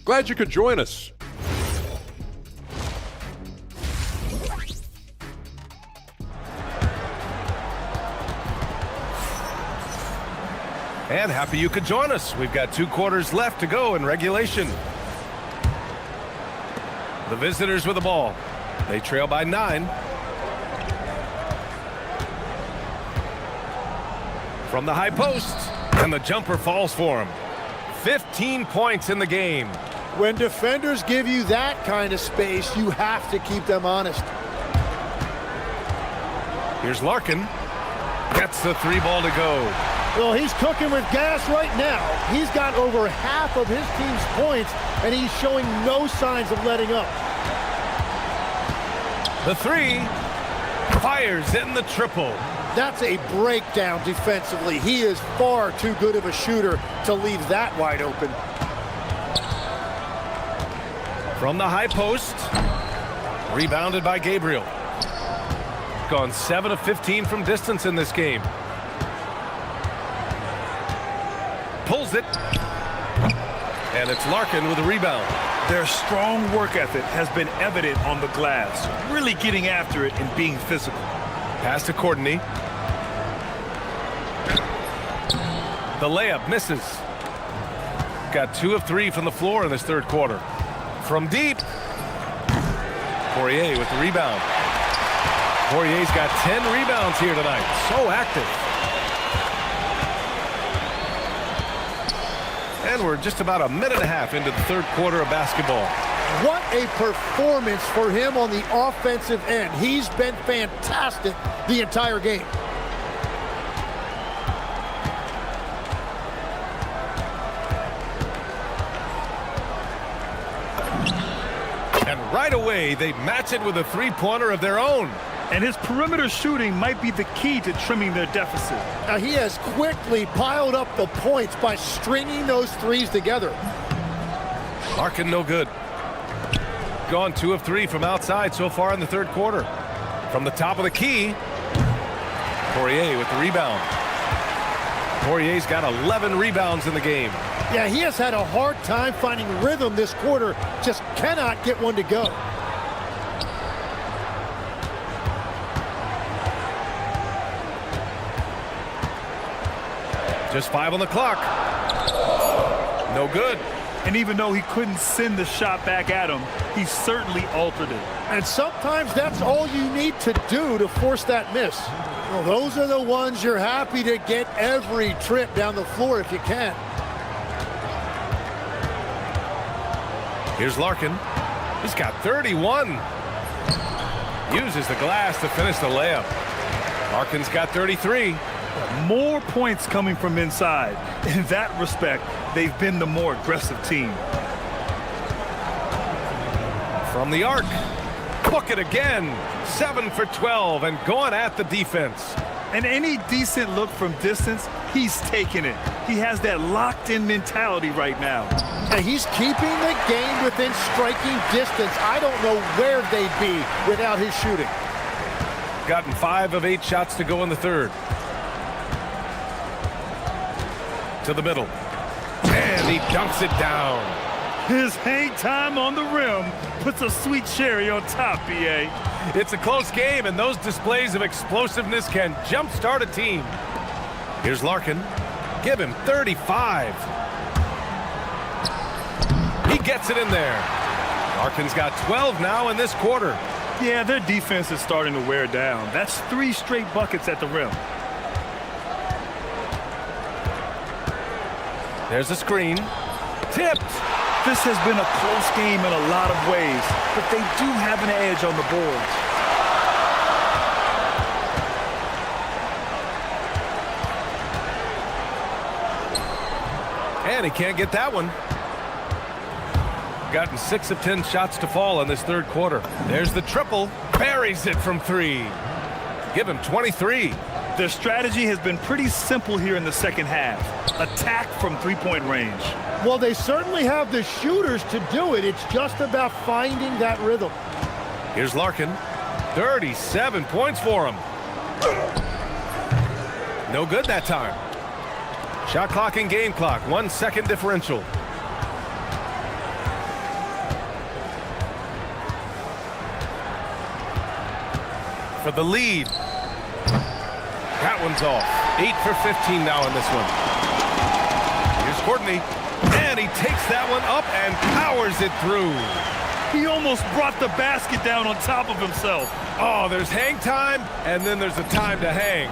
Speaker 5: Glad you could join us.
Speaker 1: And happy you could join us. We've got 2 quarters left to go in regulation. The visitors with the ball. They trail by 9. From the high post, and the jumper falls for him. 15 points in the game.
Speaker 13: When defenders give you that kind of space, you have to keep them honest.
Speaker 1: Here's Larkin. Gets the 3 ball to go.
Speaker 13: Well, he's cooking with gas right now. He's got over half of his team's points, and he's showing no signs of letting up.
Speaker 1: The 3 fires in the triple.
Speaker 13: That's a breakdown defensively. He is far too good of a shooter to leave that wide open.
Speaker 1: From the high post, rebounded by Gabriel. Gone 7 of 15 from distance in this game. Pulls it, and it's Larkin with a rebound.
Speaker 2: Their strong work ethic has been evident on the glass, really getting after it and being physical.
Speaker 1: Pass to Courtney. The layup misses. Got 2 of 3 from the floor in this third quarter. From deep, Poirier with the rebound. Poirier's got 10 rebounds here tonight. So active. And we're just about a minute and a half into the third quarter of basketball.
Speaker 13: What a performance for him on the offensive end. He's been fantastic the entire game.
Speaker 1: And right away, they match it with a 3-pointer of their own.
Speaker 2: And his perimeter shooting might be the key to trimming their deficit.
Speaker 13: Now, he has quickly piled up the points by stringing those 3s together.
Speaker 1: Larkin no good. Gone 2 of 3 from outside so far in the third quarter. From the top of the key, Poirier with the rebound. Poirier's got 11 rebounds in the game.
Speaker 13: Yeah, he has had a hard time finding rhythm this quarter. Just cannot get one to go.
Speaker 1: Just 5 on the clock. No good.
Speaker 2: And even though he couldn't send the shot back at him, he certainly altered it.
Speaker 13: And sometimes that's all you need to do to force that miss. Well, those are the ones you're happy to get every trip down the floor if you can.
Speaker 1: Here's Larkin. He's got 31. Uses the glass to finish the layup. Larkin's got 33.
Speaker 2: More points coming from inside. In that respect, they've been the more aggressive team.
Speaker 1: From the arc. Book it again. 7 for 12 and going at the defense.
Speaker 2: And any decent look from distance, he's taking it. He has that locked-in mentality right now.
Speaker 13: And he's keeping the game within striking distance. I don't know where they'd be without his shooting.
Speaker 1: Gotten 5 of 8 shots to go in the third. To the middle. And he dunks it down.
Speaker 2: His hang time on the rim puts a sweet cherry on top, BA.
Speaker 1: It's a close game, and those displays of explosiveness can jumpstart a team. Here's Larkin. Give him 35. He gets it in there. Larkin's got 12 now in this quarter.
Speaker 2: Yeah, their defense is starting to wear down. That's 3 straight buckets at the rim.
Speaker 1: There's a screen. Tipped.
Speaker 2: This has been a close game in a lot of ways, but they do have an edge on the boards.
Speaker 1: And he can't get that one. Gotten 6 of 10 shots to fall in this third quarter. There's the triple. Buries it from 3. Give him 23.
Speaker 2: Their strategy has been pretty simple here in the second half. Attack from three-point range.
Speaker 13: Well, they certainly have the shooters to do it. It's just about finding that rhythm.
Speaker 1: Here's Larkin. 37 points for him. No good that time. Shot clock and game clock. 1 second differential. For the lead. That one's off. 8 for 15 now in this one. Here's Courtney. And he takes that one up and powers it through.
Speaker 2: He almost brought the basket down on top of himself.
Speaker 1: Oh, there's hang time, and then there's a time to hang.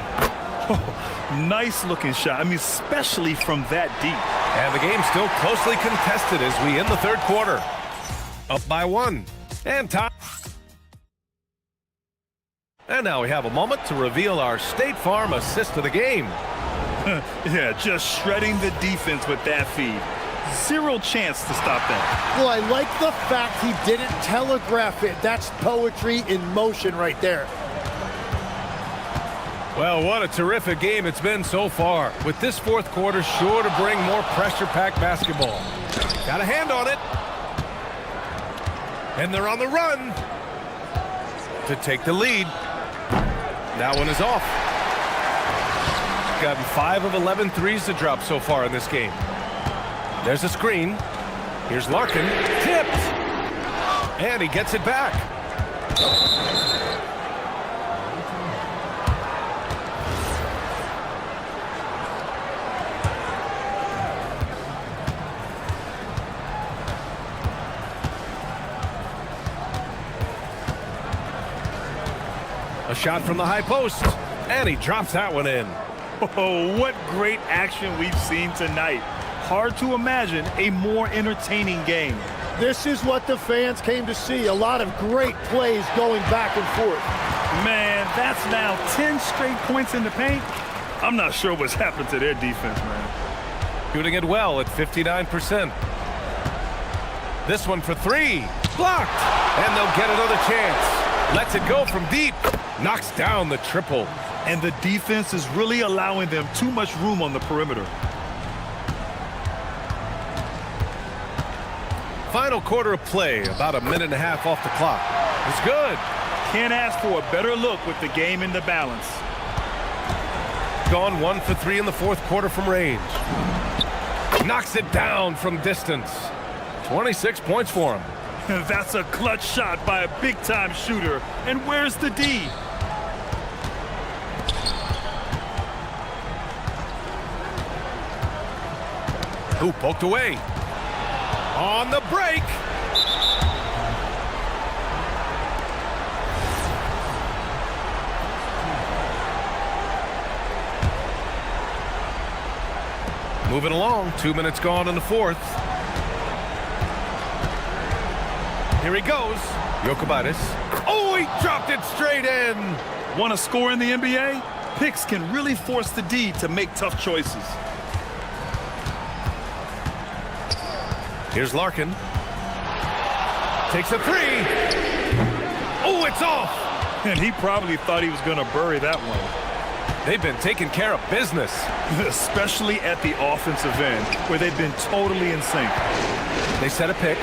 Speaker 2: Oh, nice looking shot. I mean, especially from that deep.
Speaker 1: And the game's still closely contested as we end the third quarter. Up by 1. And time. And now we have a moment to reveal our State Farm assist of the game.
Speaker 2: Yeah, just shredding the defense with that feed. 0 chance to stop that.
Speaker 13: Well, I like the fact he didn't telegraph it. That's poetry in motion right there.
Speaker 1: Well, what a terrific game it's been so far. With this fourth quarter sure to bring more pressure-packed basketball. Got a hand on it. And they're on the run to take the lead. That one is off. Gotten 5 of 11 threes to drop so far in this game. There's a screen. Here's Larkin. Tipped. And he gets it back. A shot from the high post. And he drops that one in.
Speaker 2: Oh, what great action we've seen tonight. Hard to imagine a more entertaining game.
Speaker 13: This is what the fans came to see. A lot of great plays going back and forth.
Speaker 2: Man, that's now 10 straight points in the paint. I'm not sure what's happened to their defense, man.
Speaker 1: Shooting it well at 59%. This one for 3. Blocked. And they'll get another chance. Lets it go from deep. Knocks down the triple.
Speaker 2: And the defense is really allowing them too much room on the perimeter.
Speaker 1: Final quarter of play, about a minute and a half off the clock. It's good.
Speaker 2: Can't ask for a better look with the game in the balance.
Speaker 1: Gone 1 for 3 in the fourth quarter from range. Knocks it down from distance. 26 points for him.
Speaker 2: That's a clutch shot by a big-time shooter. And where's the D?
Speaker 1: Who poked away. On the break. Moving along, 2 minutes gone in the fourth. Here he goes. Jokubaitis. Oh, he dropped it straight in.
Speaker 2: Want to score in the NBA? Picks can really force the D to make tough choices.
Speaker 1: Here's Larkin. Takes a three. Oh, it's off.
Speaker 2: And he probably thought he was going to bury that one.
Speaker 1: They've been taking care of business.
Speaker 2: Especially at the offensive end, where they've been totally in sync.
Speaker 1: They set a pick.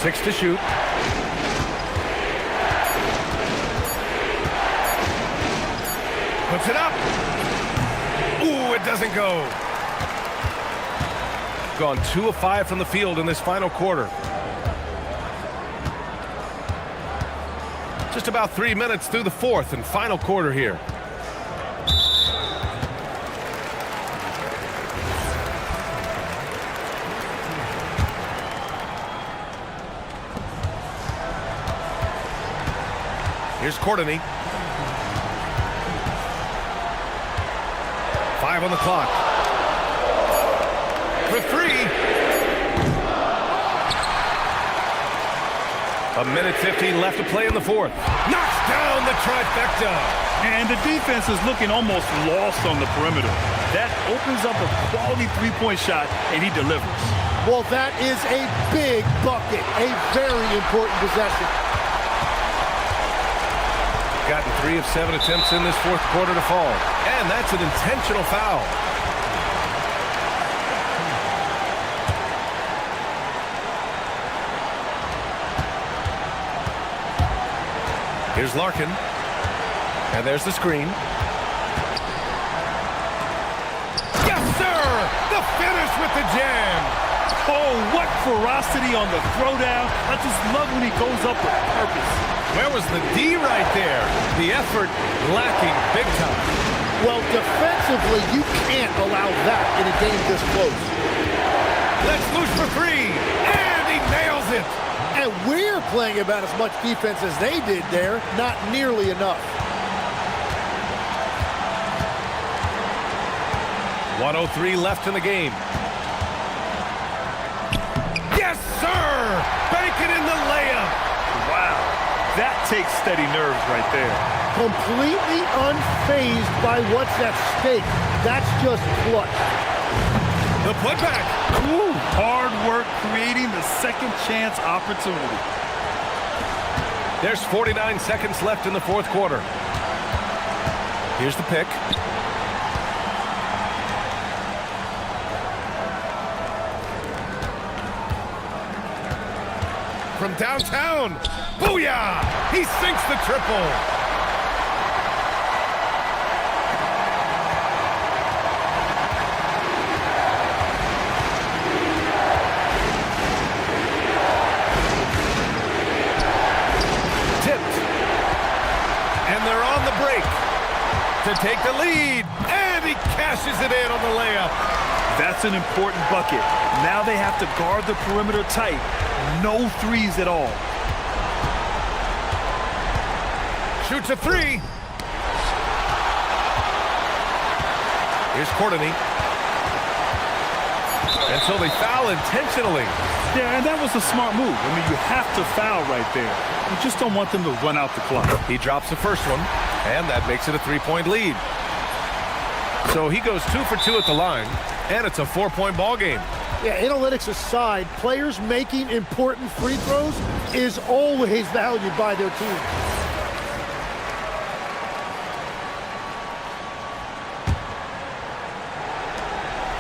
Speaker 1: Six to shoot. Puts it up. Ooh, it doesn't go. Gone 2 of 5 from the field in this final quarter. Just about 3 minutes through the fourth and final quarter here. Here's Courtney. 5 on the clock. For three. A minute 15 left to play in the fourth. Knocks down the trifecta.
Speaker 2: And the defense is looking almost lost on the perimeter. That opens up a quality three-point shot, and he delivers.
Speaker 13: Well, that is a big bucket, a very important possession.
Speaker 1: Gotten 3 of 7 attempts in this fourth quarter to fall. And that's an intentional foul. Here's Larkin. And there's the screen. Yes, sir! The finish with the jam!
Speaker 2: Oh, what ferocity on the throwdown. I just love when he goes up with purpose.
Speaker 1: Where was the D right there? The effort lacking big time.
Speaker 13: Well, defensively, you can't allow that in a game this close.
Speaker 1: Let's loose for three. And he nails it.
Speaker 13: And we're playing about as much defense as they did there. Not nearly enough.
Speaker 1: 1:03 left in the game. Yes, sir! Bacon in the layup.
Speaker 2: Wow. That takes steady nerves right there.
Speaker 13: Completely unfazed by what's at stake. That's just clutch.
Speaker 1: The putback.
Speaker 2: Ooh, hard work creating the second chance opportunity.
Speaker 1: There's 49 seconds left in the fourth quarter. Here's the pick. From downtown. Booyah! He sinks the triple. Tipped. And they're on the break to take the lead. And he cashes it in on the layup.
Speaker 2: That's an important bucket. Now they have to guard the perimeter tight. No threes at all.
Speaker 1: Shoots a three. Here's Courtney. And so they foul intentionally.
Speaker 2: Yeah, and that was a smart move. I mean, you have to foul right there. You just don't want them to run out the clock.
Speaker 1: He drops the first one, and that makes it a 3-point lead. So he goes 2 for 2 at the line, and it's a 4-point ball game.
Speaker 13: Yeah, analytics aside, players making important free throws is always valued by their team.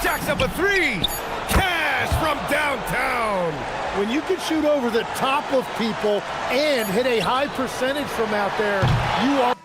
Speaker 1: Jacks up a three. Cash from downtown.
Speaker 13: When you can shoot over the top of people and hit a high percentage from out there, you are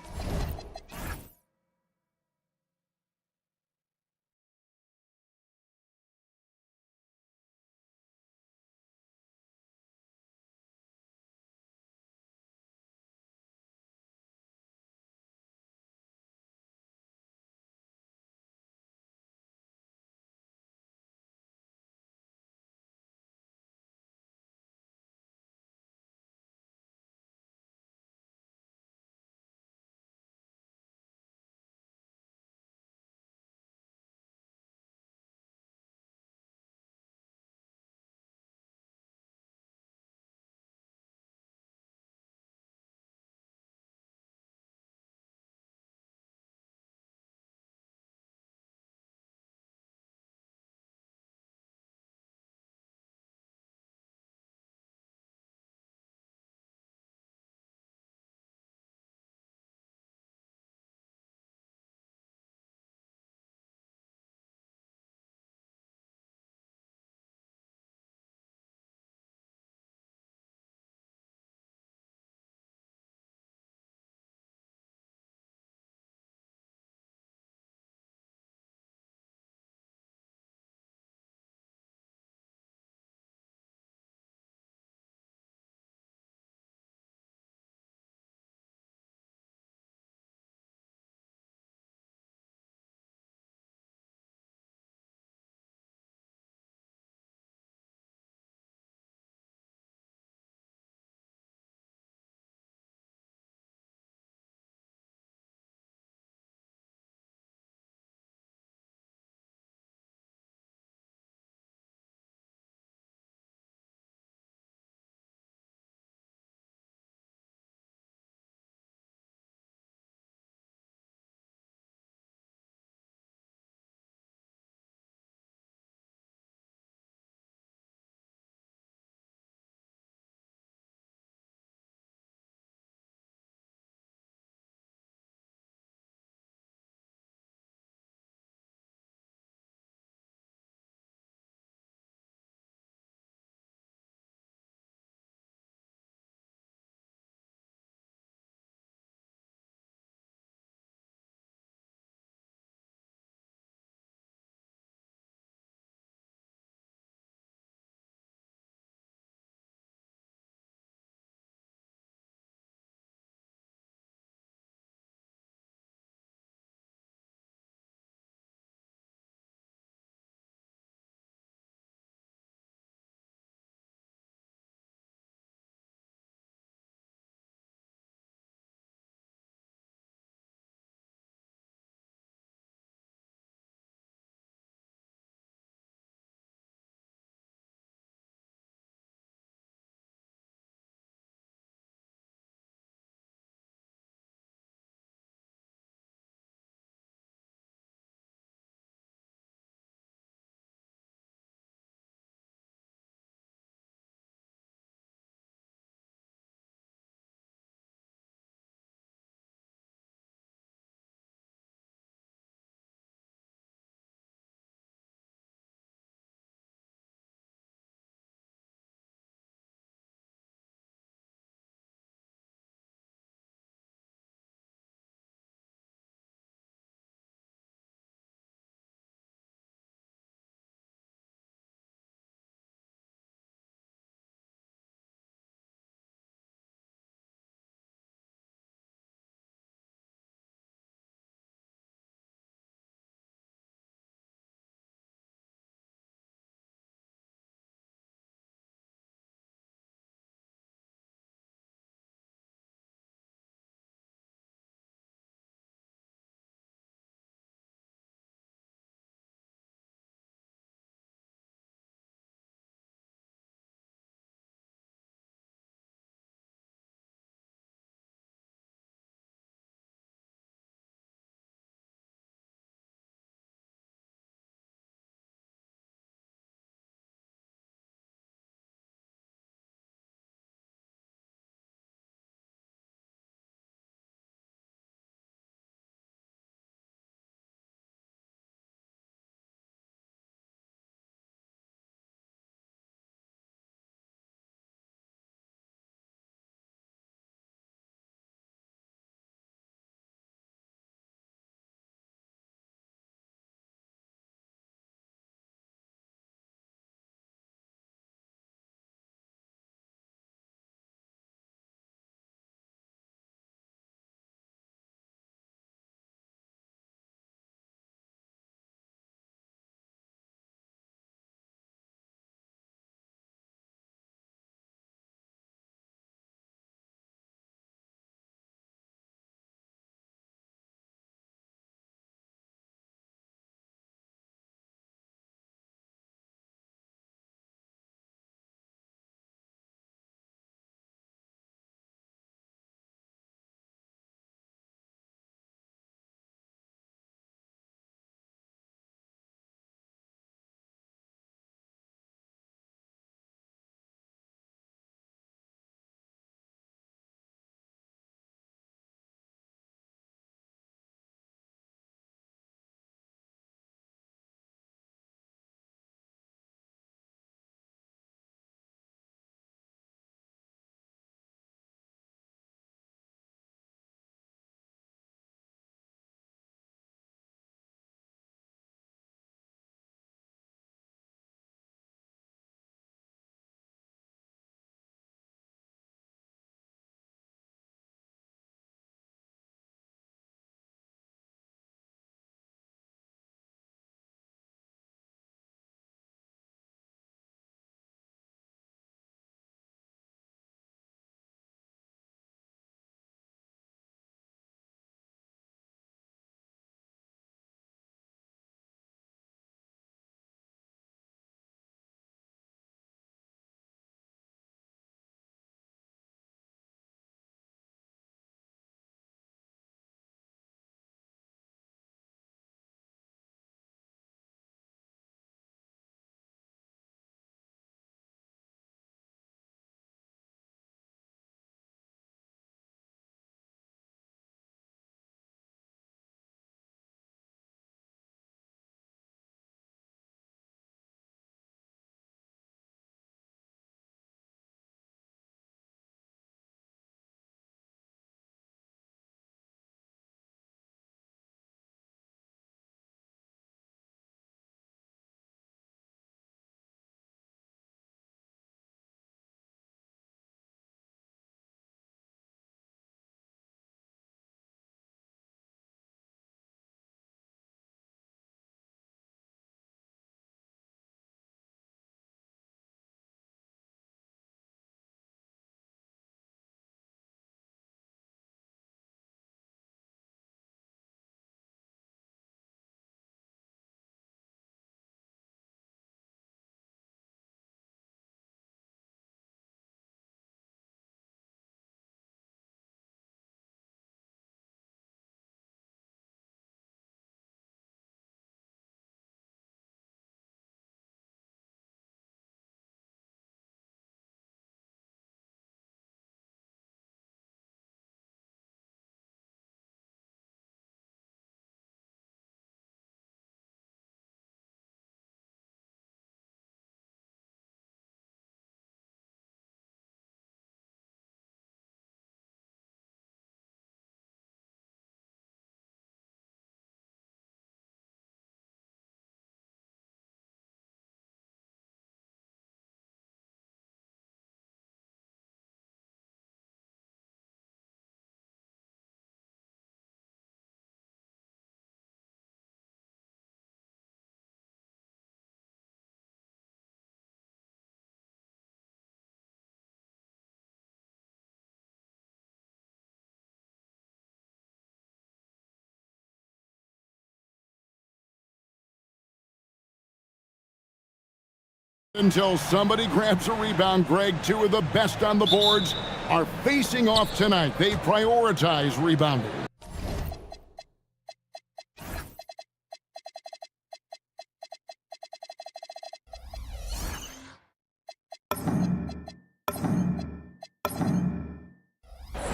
Speaker 9: Until somebody grabs a rebound, Greg, two of the best on the boards are facing off tonight. They prioritize rebounding.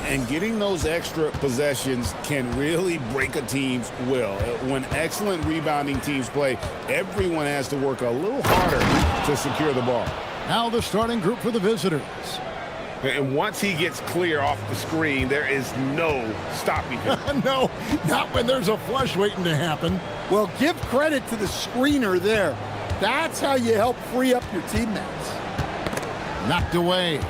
Speaker 10: And getting those extra possessions can really break a team's will. When excellent rebounding teams play, everyone has to work a little harder to secure the ball.
Speaker 9: Now the starting group for the visitors.
Speaker 14: And once he gets clear off the screen, there is no stopping him.
Speaker 9: No, not when there's a flush waiting to happen.
Speaker 13: Well, give credit to the screener there. That's how you help free up your teammates.
Speaker 9: Knocked away.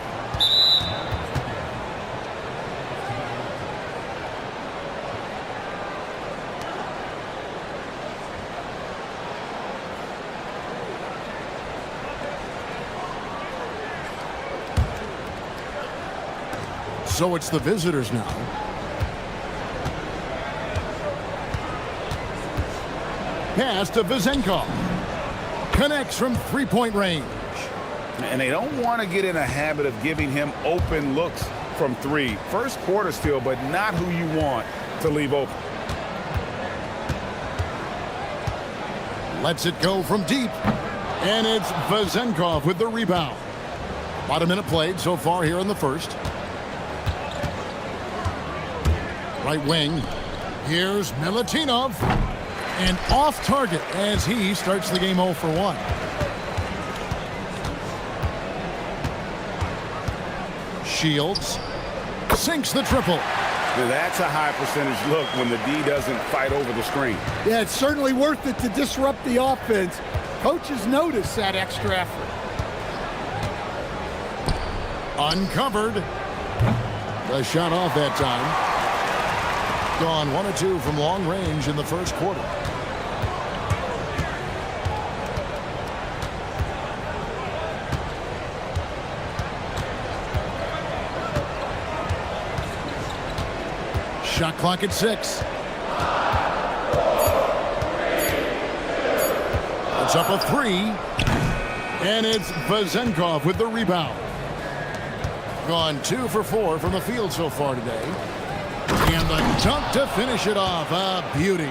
Speaker 9: So it's the visitors now. Pass to Vezenkov. Connects from three-point range.
Speaker 14: And they don't want to get in a habit of giving him open looks from three. First quarter still, but not who you want to leave open.
Speaker 9: Lets it go from deep. And it's Vezenkov with the rebound. About a minute played so far here in the first. Right wing. Here's Milutinov. And off target as he starts the game 0 for 1. Shields sinks the triple.
Speaker 14: Now that's a high percentage look when the D doesn't fight over the screen.
Speaker 13: Yeah, it's certainly worth it to disrupt the offense. Coaches notice that extra effort.
Speaker 9: Uncovered. The shot off that time. Gone 1 of 2 from long range in the first quarter. Shot clock at 6. It's up a 3. And it's Vezenkov with the rebound. Gone 2 for 4 from the field so far today. And the dunk to finish it off. A beauty.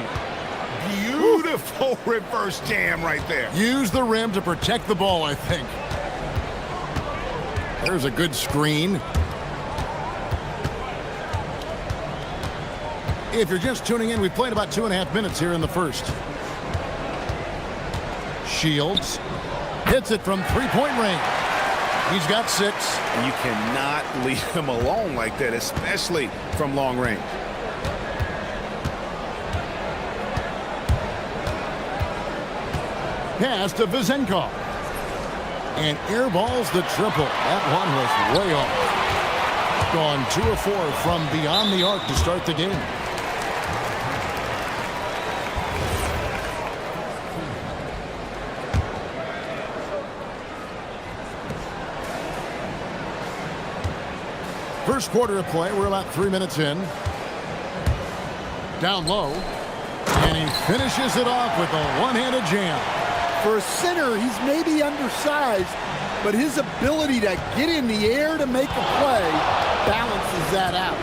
Speaker 14: Beautiful reverse jam right there.
Speaker 9: Use the rim to protect the ball, I think. There's a good screen. If you're just tuning in, we played about 2.5 minutes here in the first. Shields hits it from three-point range. He's got 6.
Speaker 14: You cannot leave him alone like that, especially from long range.
Speaker 9: Pass to Vezenkov. And airballs the triple. That one was way off. Gone 2 of 4 from beyond the arc to start the game. First quarter of play, we're about 3 minutes in. Down low. And he finishes it off with a one-handed jam.
Speaker 13: For a center, he's maybe undersized, but his ability to get in the air to make a play balances that out.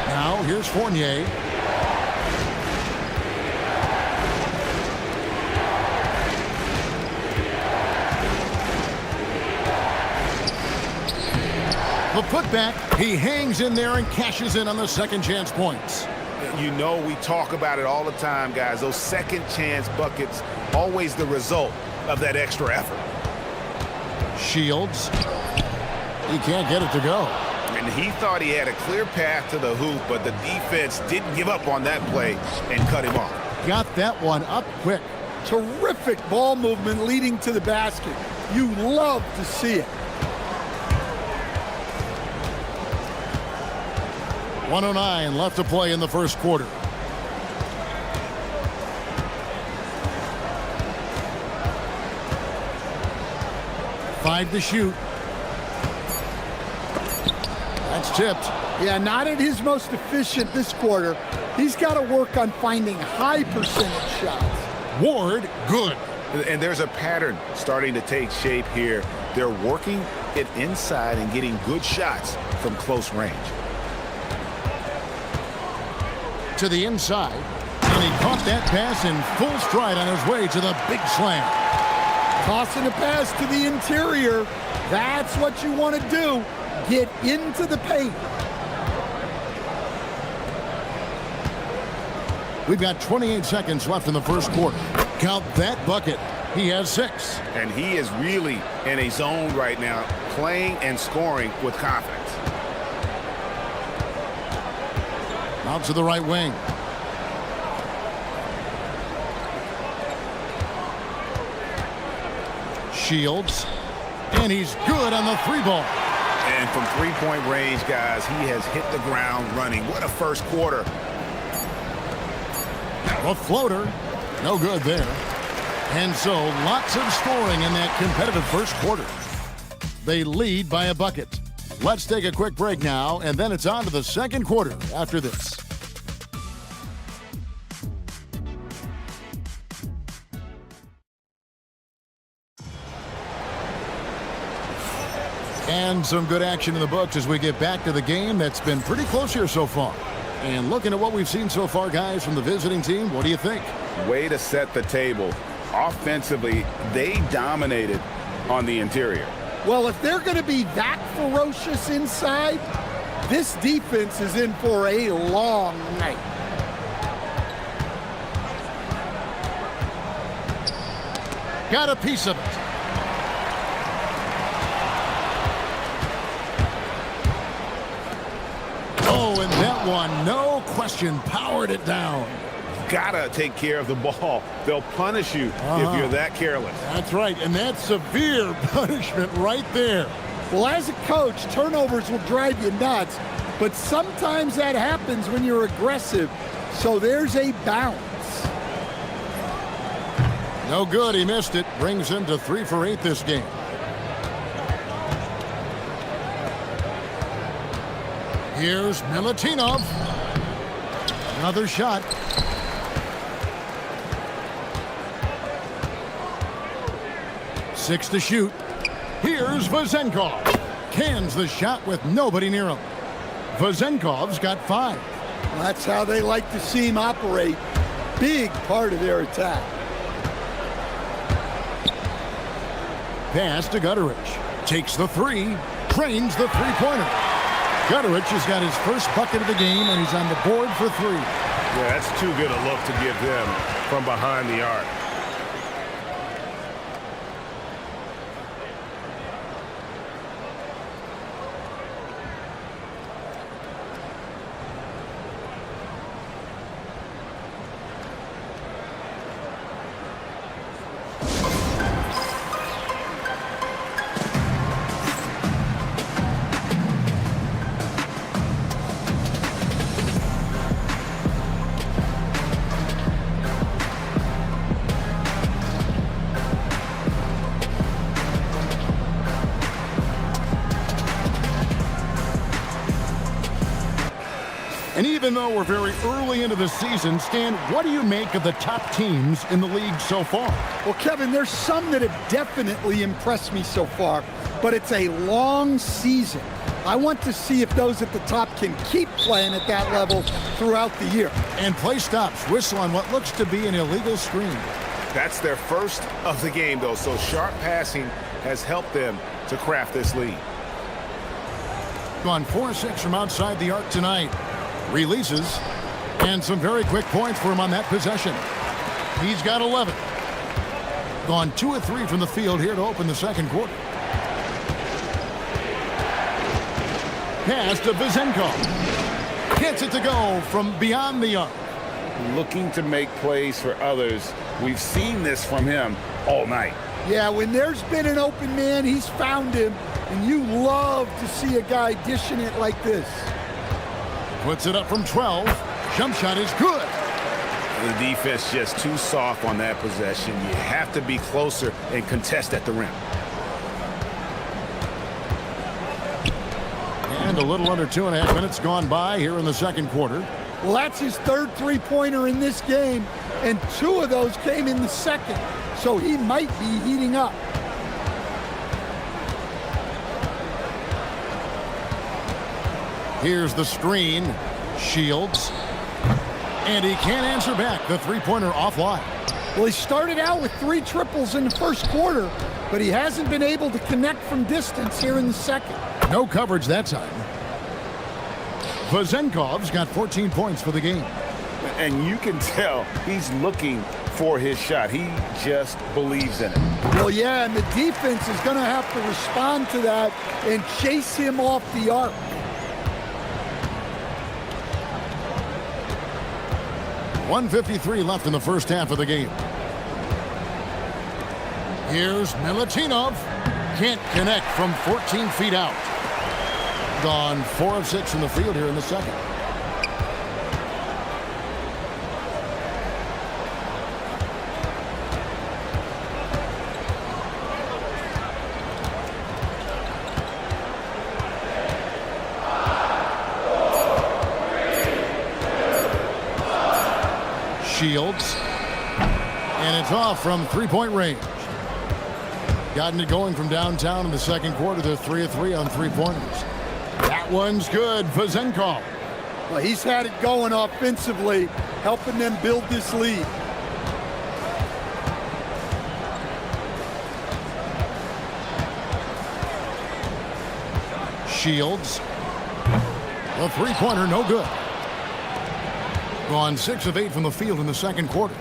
Speaker 9: Now, here's Fournier. The putback, he hangs in there and cashes in on the second chance points.
Speaker 14: You know, we talk about it all the time, guys. Those second chance buckets, always the result of that extra effort.
Speaker 9: Shields. He can't get it to go.
Speaker 14: And he thought he had a clear path to the hoop, but the defense didn't give up on that play and cut him off.
Speaker 9: Got that one up quick.
Speaker 13: Terrific ball movement leading to the basket. You love to see it.
Speaker 9: 1:09 left to play in the first quarter. Five to shoot. That's tipped.
Speaker 13: Yeah, not at his most efficient this quarter. He's got to work on finding high percentage shots.
Speaker 9: Ward, good.
Speaker 14: And there's a pattern starting to take shape here. They're working it inside and getting good shots from close range.
Speaker 9: To the inside, and he caught that pass in full stride on his way to the big slam.
Speaker 13: Tossing a pass to the interior. That's what you want to do. Get into the paint.
Speaker 9: We've got 28 seconds left in the first quarter. Count that bucket. He has 6.
Speaker 14: And he is really in a zone right now, playing and scoring with confidence.
Speaker 9: Out to the right wing. Shields. And he's good on the 3-ball.
Speaker 14: And from three-point range, guys, he has hit the ground running. What a first quarter.
Speaker 9: A floater. No good there. And so lots of scoring in that competitive first quarter. They lead by a bucket. Let's take a quick break now, and then it's on to the second quarter after this. And some good action in the books as we get back to the game that's been pretty close here so far. And looking at what we've seen so far, guys, from the visiting team, what do you think?
Speaker 14: Way to set the table. Offensively, they dominated on the interior.
Speaker 13: Well, if they're going to be that ferocious inside, this defense is in for a long night.
Speaker 9: Got a piece of it. Oh, and that one, no question, powered it down.
Speaker 14: Gotta take care of the ball. They'll punish you if you're that careless.
Speaker 9: That's right, and that's severe punishment right there.
Speaker 13: Well, as a coach, turnovers will drive you nuts, but sometimes that happens when you're aggressive, so there's a balance.
Speaker 9: No good, he missed it. Brings him to 3 for 8 this game. Here's Milutinov. Another shot. Six to shoot. Here's Vezenkov. Cans the shot with nobody near him. Vezenkov's got 5.
Speaker 13: Well, that's how they like to see him operate. Big part of their attack.
Speaker 9: Pass to Gutterich. Takes the 3. Trains the 3-pointer. Gutterich has got his first bucket of the game, and he's on the board for 3.
Speaker 14: Yeah, that's too good a look to give them from behind the arc.
Speaker 9: And even though we're very early into the season, Stan, what do you make of the top teams in the league so far?
Speaker 13: Well, Kevin, there's some that have definitely impressed me so far, but it's a long season. I want to see if those at the top can keep playing at that level throughout the year.
Speaker 9: And play stops. Whistle on what looks to be an illegal screen.
Speaker 14: That's their first of the game, though, so sharp passing has helped them to craft this lead.
Speaker 9: Gone 4-6 from outside the arc tonight. Releases, and some very quick points for him on that possession. He's got 11. Gone 2 of 3 from the field here to open the second quarter. Pass to Vezenkov. Gets it to go from beyond the arc.
Speaker 14: Looking to make plays for others. We've seen this from him all night.
Speaker 13: Yeah, when there's been an open man, he's found him, and you love to see a guy dishing it like this.
Speaker 9: Puts it up from 12. Jump shot is good.
Speaker 14: The defense just too soft on that possession. You have to be closer and contest at the rim.
Speaker 9: And a little under 2.5 minutes gone by here in the second quarter.
Speaker 13: Well, that's his third three-pointer in this game, and 2 of those came in the second. so he might be heating up.
Speaker 9: Here's the screen. Shields. And he can't answer back. The three-pointer offline.
Speaker 13: Well, he started out with 3 triples in the first quarter, but he hasn't been able to connect from distance here in the second.
Speaker 9: No coverage that time. Vazenkov's got 14 points for the game.
Speaker 14: And you can tell he's looking for his shot. He just believes in it.
Speaker 13: Well, yeah, and the defense is going to have to respond to that and chase him off the arc.
Speaker 9: .153 left in the first half of the game. Here's Milutinov. Can't connect from 14 feet out. Gone 4 of 6 in the field here in the second. Shields. And it's off from three-point range. Gotten it going from downtown in the second quarter. They're 3 of 3 on three-pointers. That one's good. Vazenkov.
Speaker 13: Well, he's had it going offensively, helping them build this lead.
Speaker 9: Shields. The three-pointer, no good. Gone 6 of 8 from the field in the second quarter.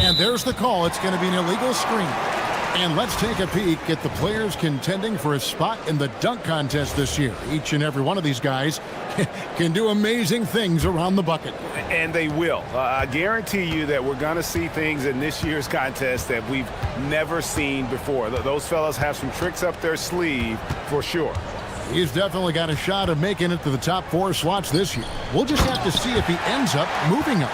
Speaker 9: And there's the call. It's going to be an illegal screen. And let's take a peek at the players contending for a spot in the dunk contest this year. Each and every one of these guys can do amazing things around the bucket.
Speaker 14: And they will. I guarantee you that we're going to see things in this year's contest that we've never seen before. Those fellas have some tricks up their sleeve for sure.
Speaker 9: He's definitely got a shot of making it to the top 4 slots this year. We'll just have to see if he ends up moving up.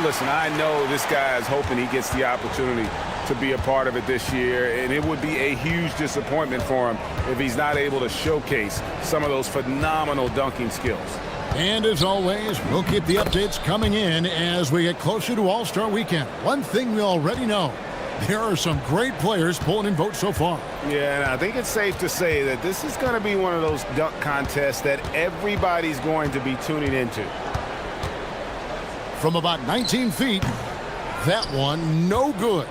Speaker 14: Listen, I know this guy is hoping he gets the opportunity to be a part of it this year, and it would be a huge disappointment for him if he's not able to showcase some of those phenomenal dunking skills.
Speaker 9: And as always, we'll keep the updates coming in as we get closer to All-Star Weekend. One thing we already know, there are some great players pulling in votes so far.
Speaker 14: Yeah, and I think it's safe to say that this is going to be one of those dunk contests that everybody's going to be tuning into.
Speaker 9: From about 19 feet, that one no good.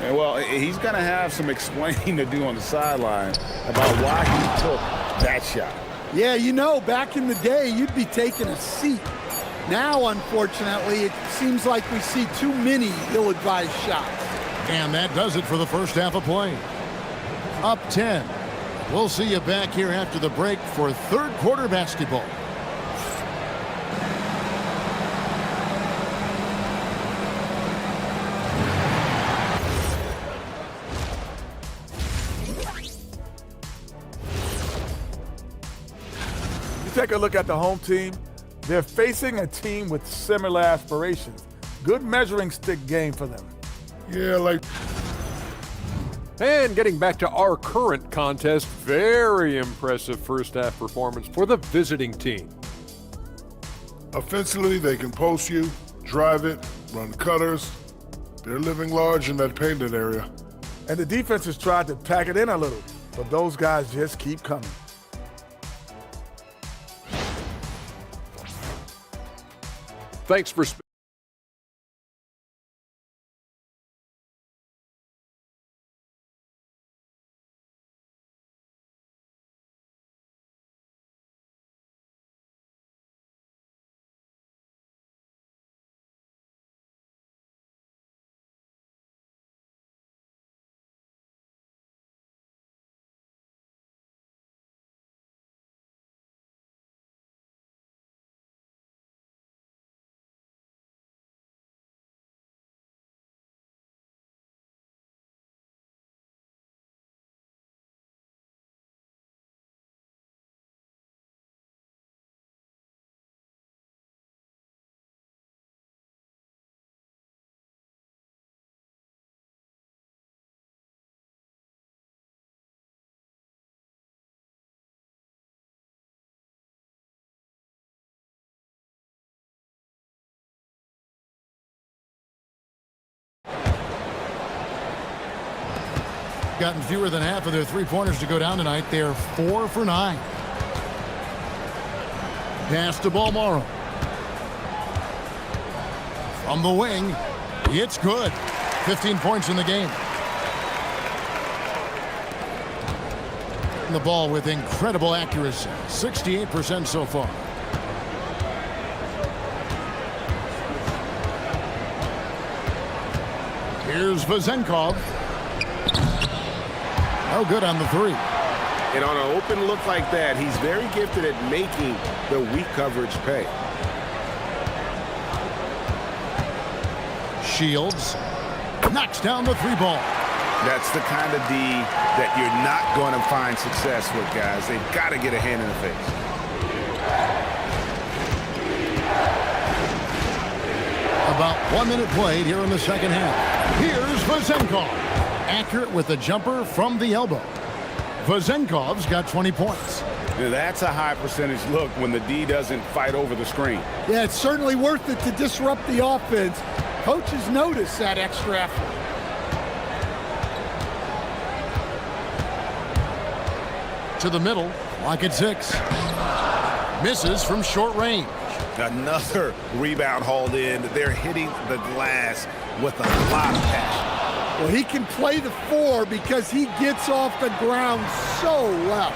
Speaker 14: And well, he's going to have some explaining to do on the sideline about why he took that shot.
Speaker 13: Yeah, you know, back in the day, you'd be taking a seat. Now, unfortunately, it seems like we see too many ill-advised shots.
Speaker 9: And that does it for the first half of play. Up 10. We'll see you back here after the break for third quarter basketball.
Speaker 6: Take a look at the home team. They're facing a team with similar aspirations. Good measuring stick game for them.
Speaker 7: Yeah, like.
Speaker 5: And getting back to our current contest, very impressive first half performance for the visiting team.
Speaker 7: Offensively, they can post you, drive it, run cutters. They're living large in that painted area.
Speaker 6: And the defense has tried to pack it in a little, but those guys just keep coming.
Speaker 5: Thanks for
Speaker 9: gotten fewer than half of their three-pointers to go down tonight. They are 4 for 9. Pass to Balmaro. From the wing, it's good. 15 points in the game. The ball with incredible accuracy. 68% so far. Here's Vezenkov. No good on the three.
Speaker 14: And on an open look like that, he's very gifted at making the weak coverage pay.
Speaker 9: Shields knocks down the three ball.
Speaker 14: That's the kind of D that you're not going to find success with, guys. They've got to get a hand in the face.
Speaker 9: About 1 minute played here in the second half. Here's Vezenkov. Accurate with the jumper from the elbow. Vezenkov's got 20 points.
Speaker 14: Now that's a high percentage look when the D doesn't fight over the screen.
Speaker 13: Yeah, it's certainly worth it to disrupt the offense. Coaches notice that extra effort.
Speaker 9: To the middle, lock at 6. Misses from short range.
Speaker 14: Another rebound hauled in. They're hitting the glass with a lot of passion.
Speaker 13: Well, he can play the 4 because he gets off the ground so well.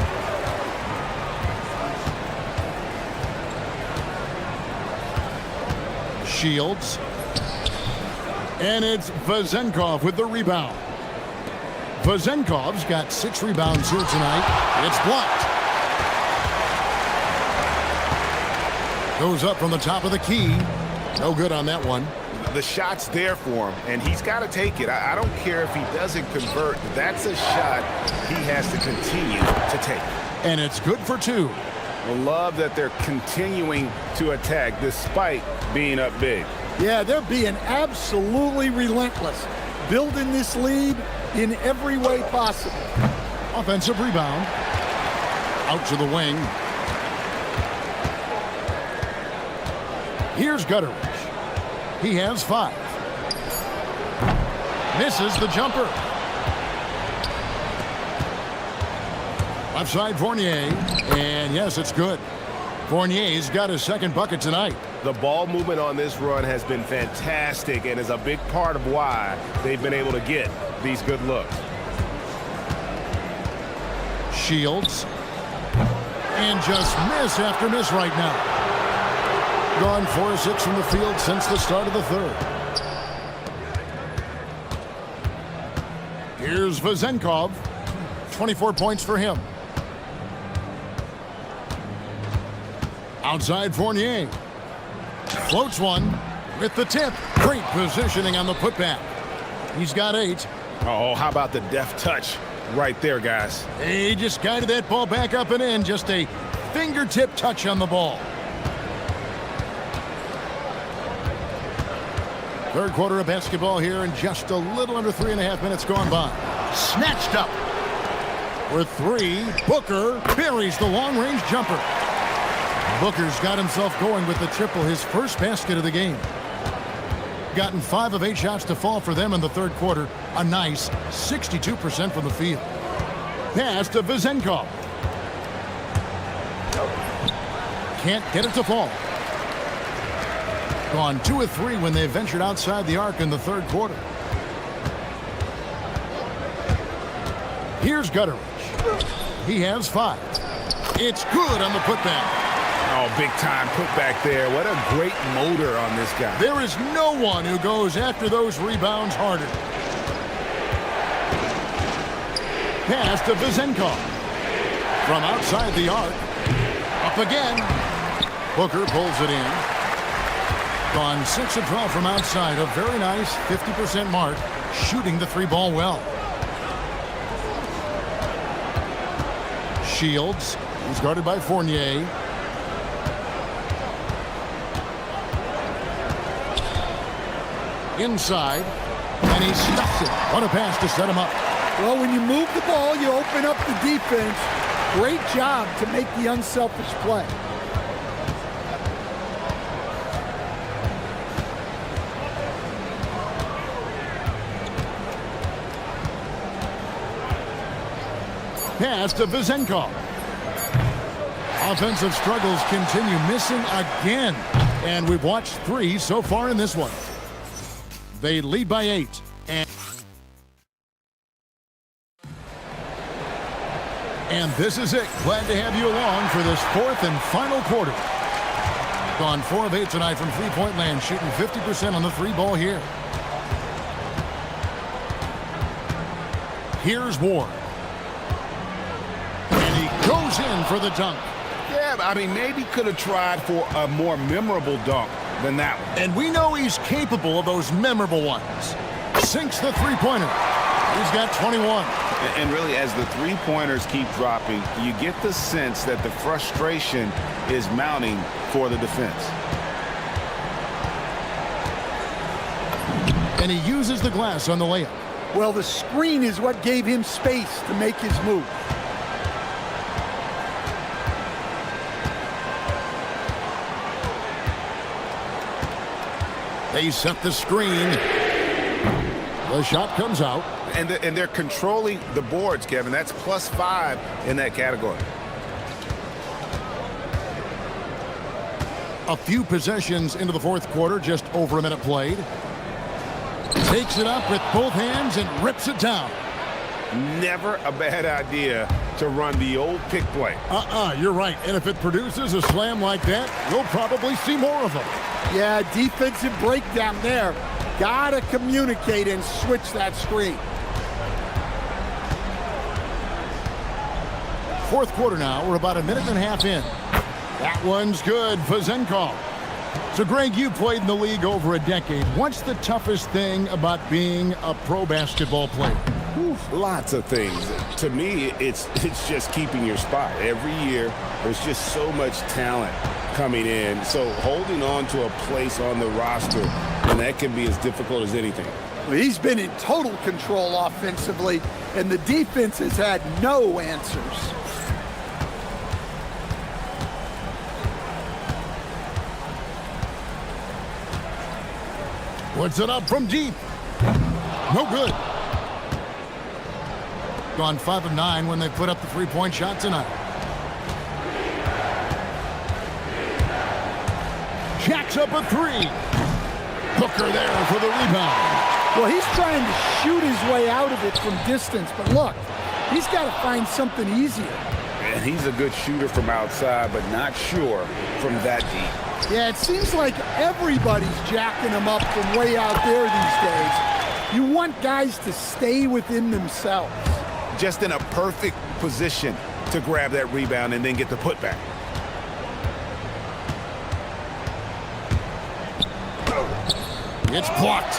Speaker 9: Shields. And it's Vezenkov with the rebound. Vezenkov's got 6 rebounds here tonight. It's blocked. Goes up from the top of the key. No good on that one.
Speaker 14: The shot's there for him, and he's got to take it. I don't care if he doesn't convert. That's a shot he has to continue to take.
Speaker 9: And it's good for 2.
Speaker 14: I love that they're continuing to attack despite being up big.
Speaker 13: Yeah, they're being absolutely relentless, building this lead in every way possible.
Speaker 9: Offensive rebound. Out to the wing. Here's Gutteridge. He has 5. Misses the jumper. Left side Fournier. And yes, it's good. Fournier's got his second bucket tonight.
Speaker 14: The ball movement on this run has been fantastic and is a big part of why they've been able to get these good looks.
Speaker 9: Shields. And just miss after miss right now. Gone 4 of 6 from the field since the start of the third. Here's Vezenkov. 24 points for him. Outside Fournier. Floats one with the tip. Great positioning on the putback. He's got 8.
Speaker 14: Oh, how about the deft touch right there, guys?
Speaker 9: He just guided that ball back up and in. Just a fingertip touch on the ball. Third quarter of basketball here, and just a little under 3.5 minutes gone by. Snatched up. For 3, Booker buries the long-range jumper. Booker's got himself going with the triple, his first basket of the game. Gotten 5 of 8 shots to fall for them in the third quarter. A nice 62% from the field. Pass to Vezenkov. Can't get it to fall. Gone 2 of 3 when they ventured outside the arc in the third quarter. Here's Gutteridge. He has 5. It's good on the putback.
Speaker 14: Oh, big time putback there. What a great motor on this guy.
Speaker 9: There is no one who goes after those rebounds harder. Pass to Vezenkov. From outside the arc. Up again. Booker pulls it in. Gone 6 of 12 from outside. A very nice 50% mark. Shooting the 3 ball well. Shields. He's guarded by Fournier. Inside. And he stuffs it. What a pass to set him up.
Speaker 13: Well, when you move the ball, you open up the defense. Great job to make the unselfish play.
Speaker 9: Pass to Vizenkov. Offensive struggles continue, missing again. And we've watched 3 so far in this one. They lead by 8. And this is it. Glad to have you along for this 4th and final quarter. Gone 4 of 8 tonight from three-point land, shooting 50% on the 3-ball here. Here's Ward. And he goes in for the dunk.
Speaker 10: Yeah, I mean, maybe could have tried for a more memorable dunk than that one.
Speaker 9: And we know he's capable of those memorable ones. Sinks the three-pointer. He's got 21.
Speaker 10: And really, as the three-pointers keep dropping, you get the sense that the frustration is mounting for the defense.
Speaker 9: And he uses the glass on the layup.
Speaker 13: Well, the screen is what gave him space to make his move.
Speaker 9: They set the screen. The shot comes out.
Speaker 10: And they're controlling the boards, Kevin. That's +5 in that category.
Speaker 9: A few possessions into the 4th quarter, just over a minute played. Takes it up with both hands and rips it down.
Speaker 10: Never a bad idea to run the old pick play.
Speaker 9: You're right. And if it produces a slam like that, we'll probably see more of them.
Speaker 13: Yeah, defensive breakdown there. Gotta communicate and switch that screen.
Speaker 9: 4th quarter now. We're about a minute and a half in. That one's good. Vizenkov. So, Greg, you played in the league over a decade. What's the toughest thing about being a pro basketball player?
Speaker 10: Lots of things. To me, it's just keeping your spot. Every year, there's just so much talent coming in. So holding on to a place on the roster, and that can be as difficult as anything.
Speaker 13: Well, he's been in total control offensively, and the defense has had no answers.
Speaker 9: Puts it up from deep. No good. Gone 5 of 9 when they put up the 3-point shot tonight. Jacks up a 3. Hooker there for the rebound.
Speaker 13: Well, he's trying to shoot his way out of it from distance, but look, he's got to find something easier.
Speaker 10: And he's a good shooter from outside, but not sure from that deep.
Speaker 13: Yeah, it seems like everybody's jacking him up from way out there these days. You want guys to stay within themselves.
Speaker 10: Just in a perfect position to grab that rebound and then get the putback.
Speaker 9: It's blocked.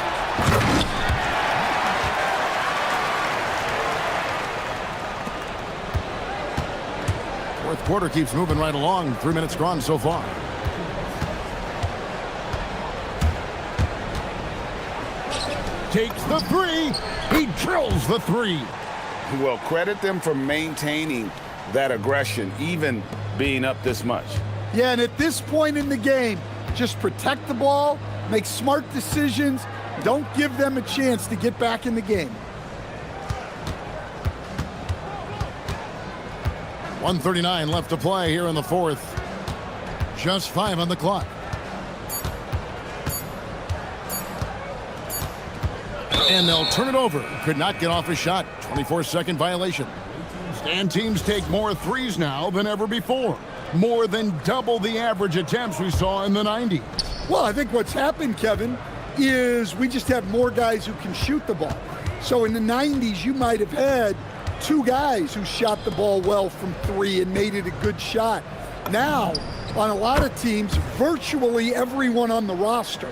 Speaker 9: Fourth quarter keeps moving right along. 3 minutes gone so far. Takes the 3. He drills the 3.
Speaker 10: Well, credit them for maintaining that aggression, even being up this much.
Speaker 13: Yeah, and at this point in the game, just protect the ball, make smart decisions, don't give them a chance to get back in the game.
Speaker 9: 1:39 left to play here in the 4th. Just 5 on the clock. And they'll turn it over. Could not get off a shot. 24-second violation. And teams take more threes now than ever before. More than double the average attempts we saw in the 90s.
Speaker 13: Well, I think what's happened, Kevin, is we just have more guys who can shoot the ball. So in the 90s, you might have had 2 guys who shot the ball well from 3 and made it a good shot. Now, on a lot of teams, virtually everyone on the roster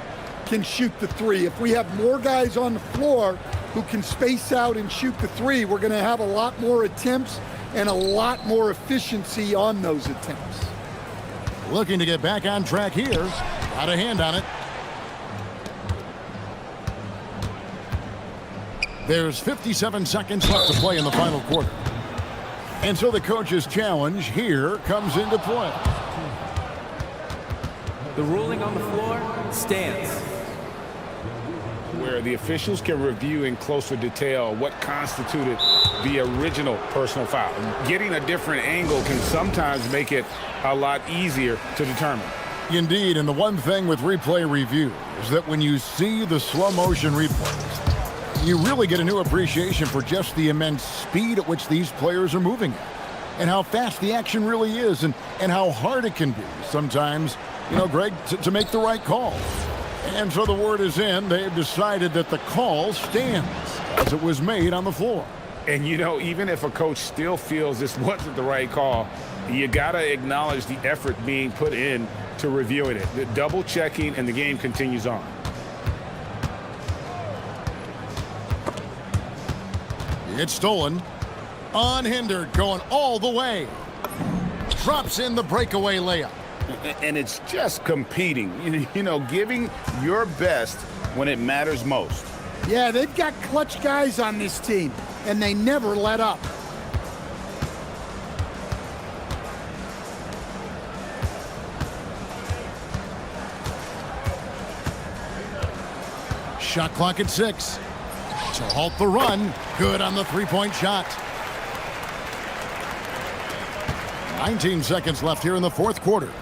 Speaker 13: can shoot the 3. If we have more guys on the floor who can space out and shoot the 3, we're going to have a lot more attempts and a lot more efficiency on those attempts.
Speaker 9: Looking to get back on track here. Got a hand on it. There's 57 seconds left to play in the final quarter. And so the coach's challenge here comes into play.
Speaker 15: The ruling on the floor stands.
Speaker 10: Where the officials can review in closer detail what constituted
Speaker 14: the original personal foul. Getting a different angle can sometimes make it a lot easier to determine.
Speaker 9: Indeed, and the one thing with replay review is that when you see the slow motion replays, you really get a new appreciation for just the immense speed at which these players are moving at, and how fast the action really is, and how hard it can be sometimes, you know, Greg, to make the right call. And so the word is in, they've decided that the call stands as it was made on the floor.
Speaker 14: And, you know, even if a coach still feels this wasn't the right call, you got to acknowledge the effort being put in to reviewing it. The double checking, and the game continues on.
Speaker 9: It's stolen. Unhindered, going all the way. Drops in the breakaway layup.
Speaker 14: And it's just competing, you know, giving your best when it matters most.
Speaker 13: Yeah, they've got clutch guys on this team, and they never let up. Shot clock at 6. To halt the run, good on the three-point shot. 19 seconds left here in the fourth quarter.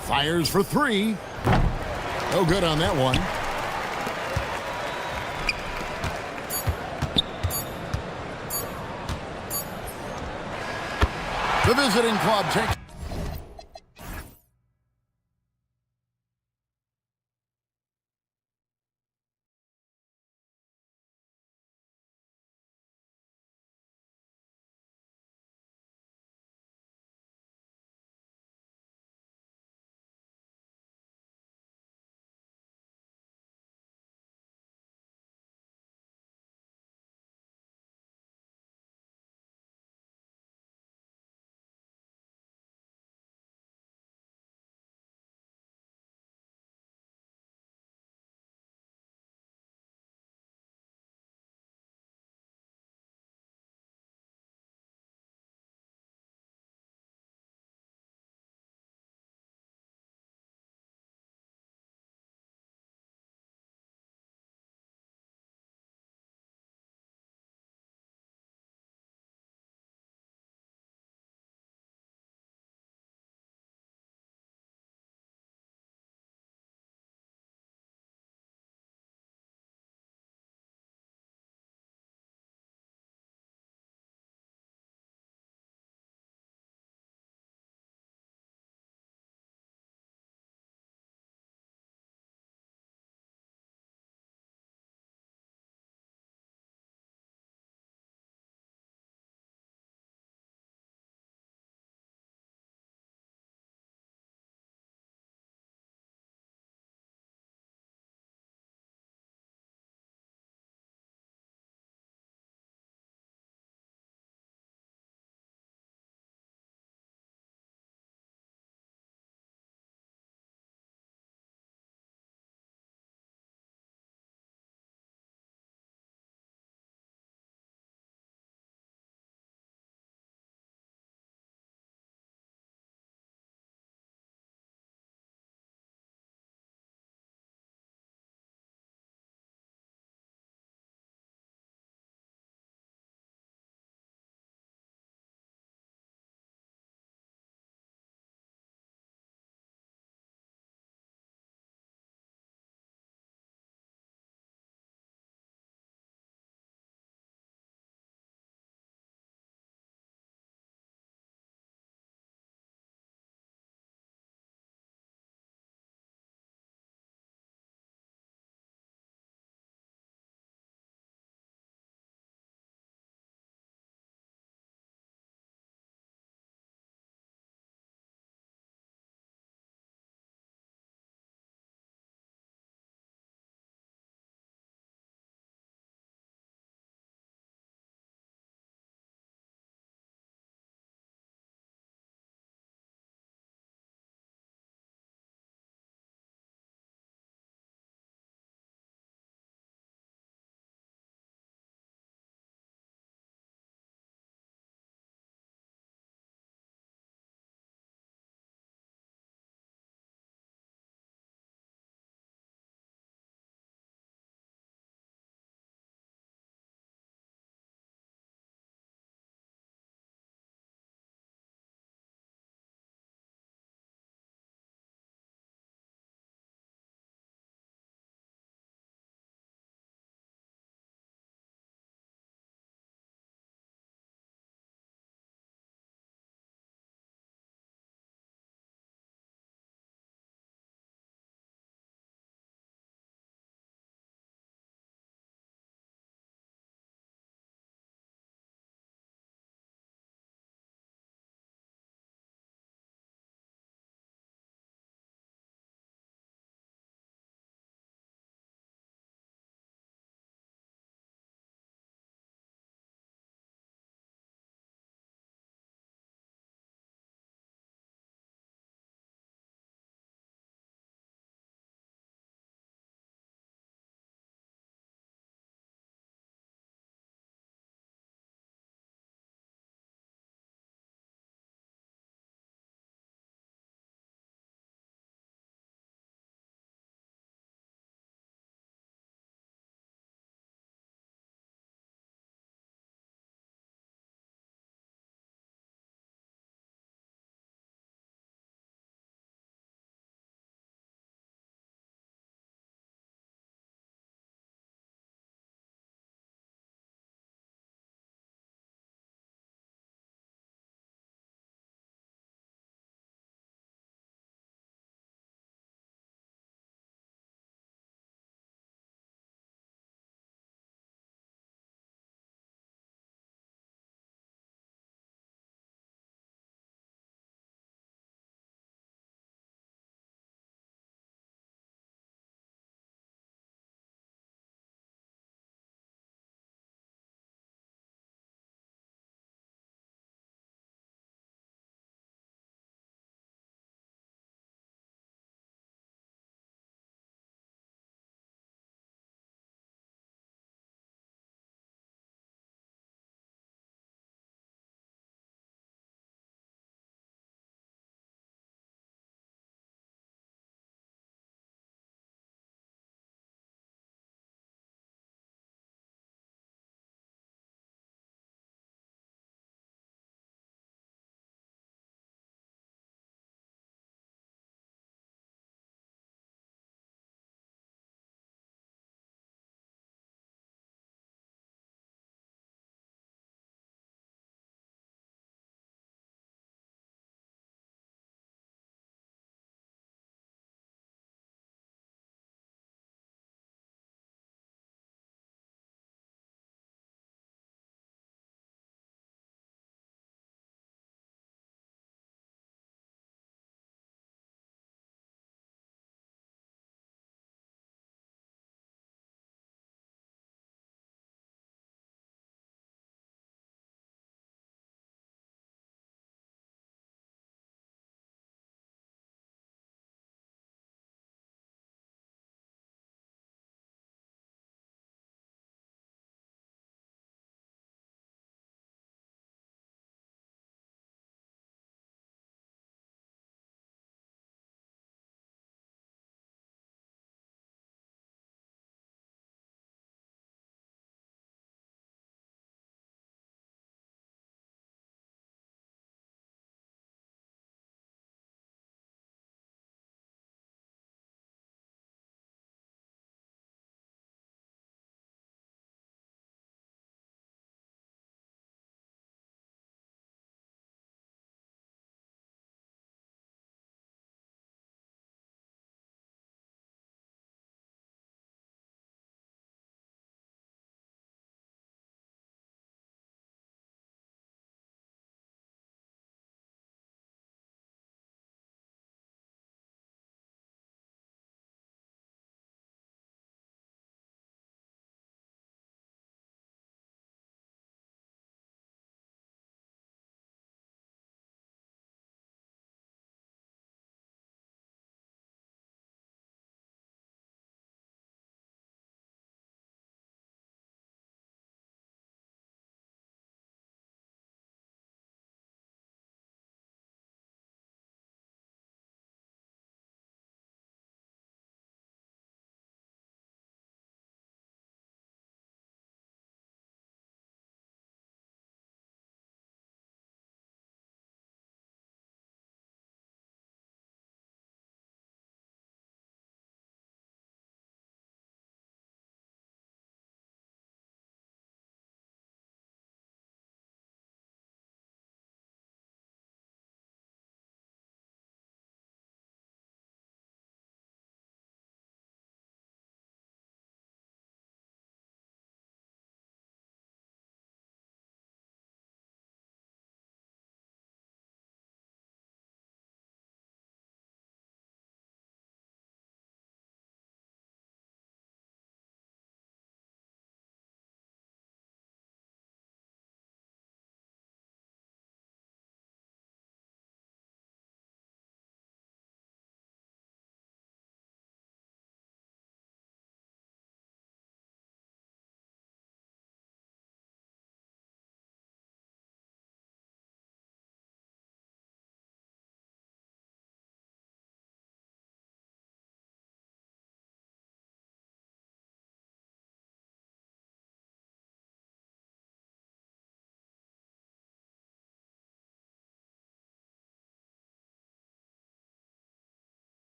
Speaker 13: Fires for 3. No good on that one. The visiting club takes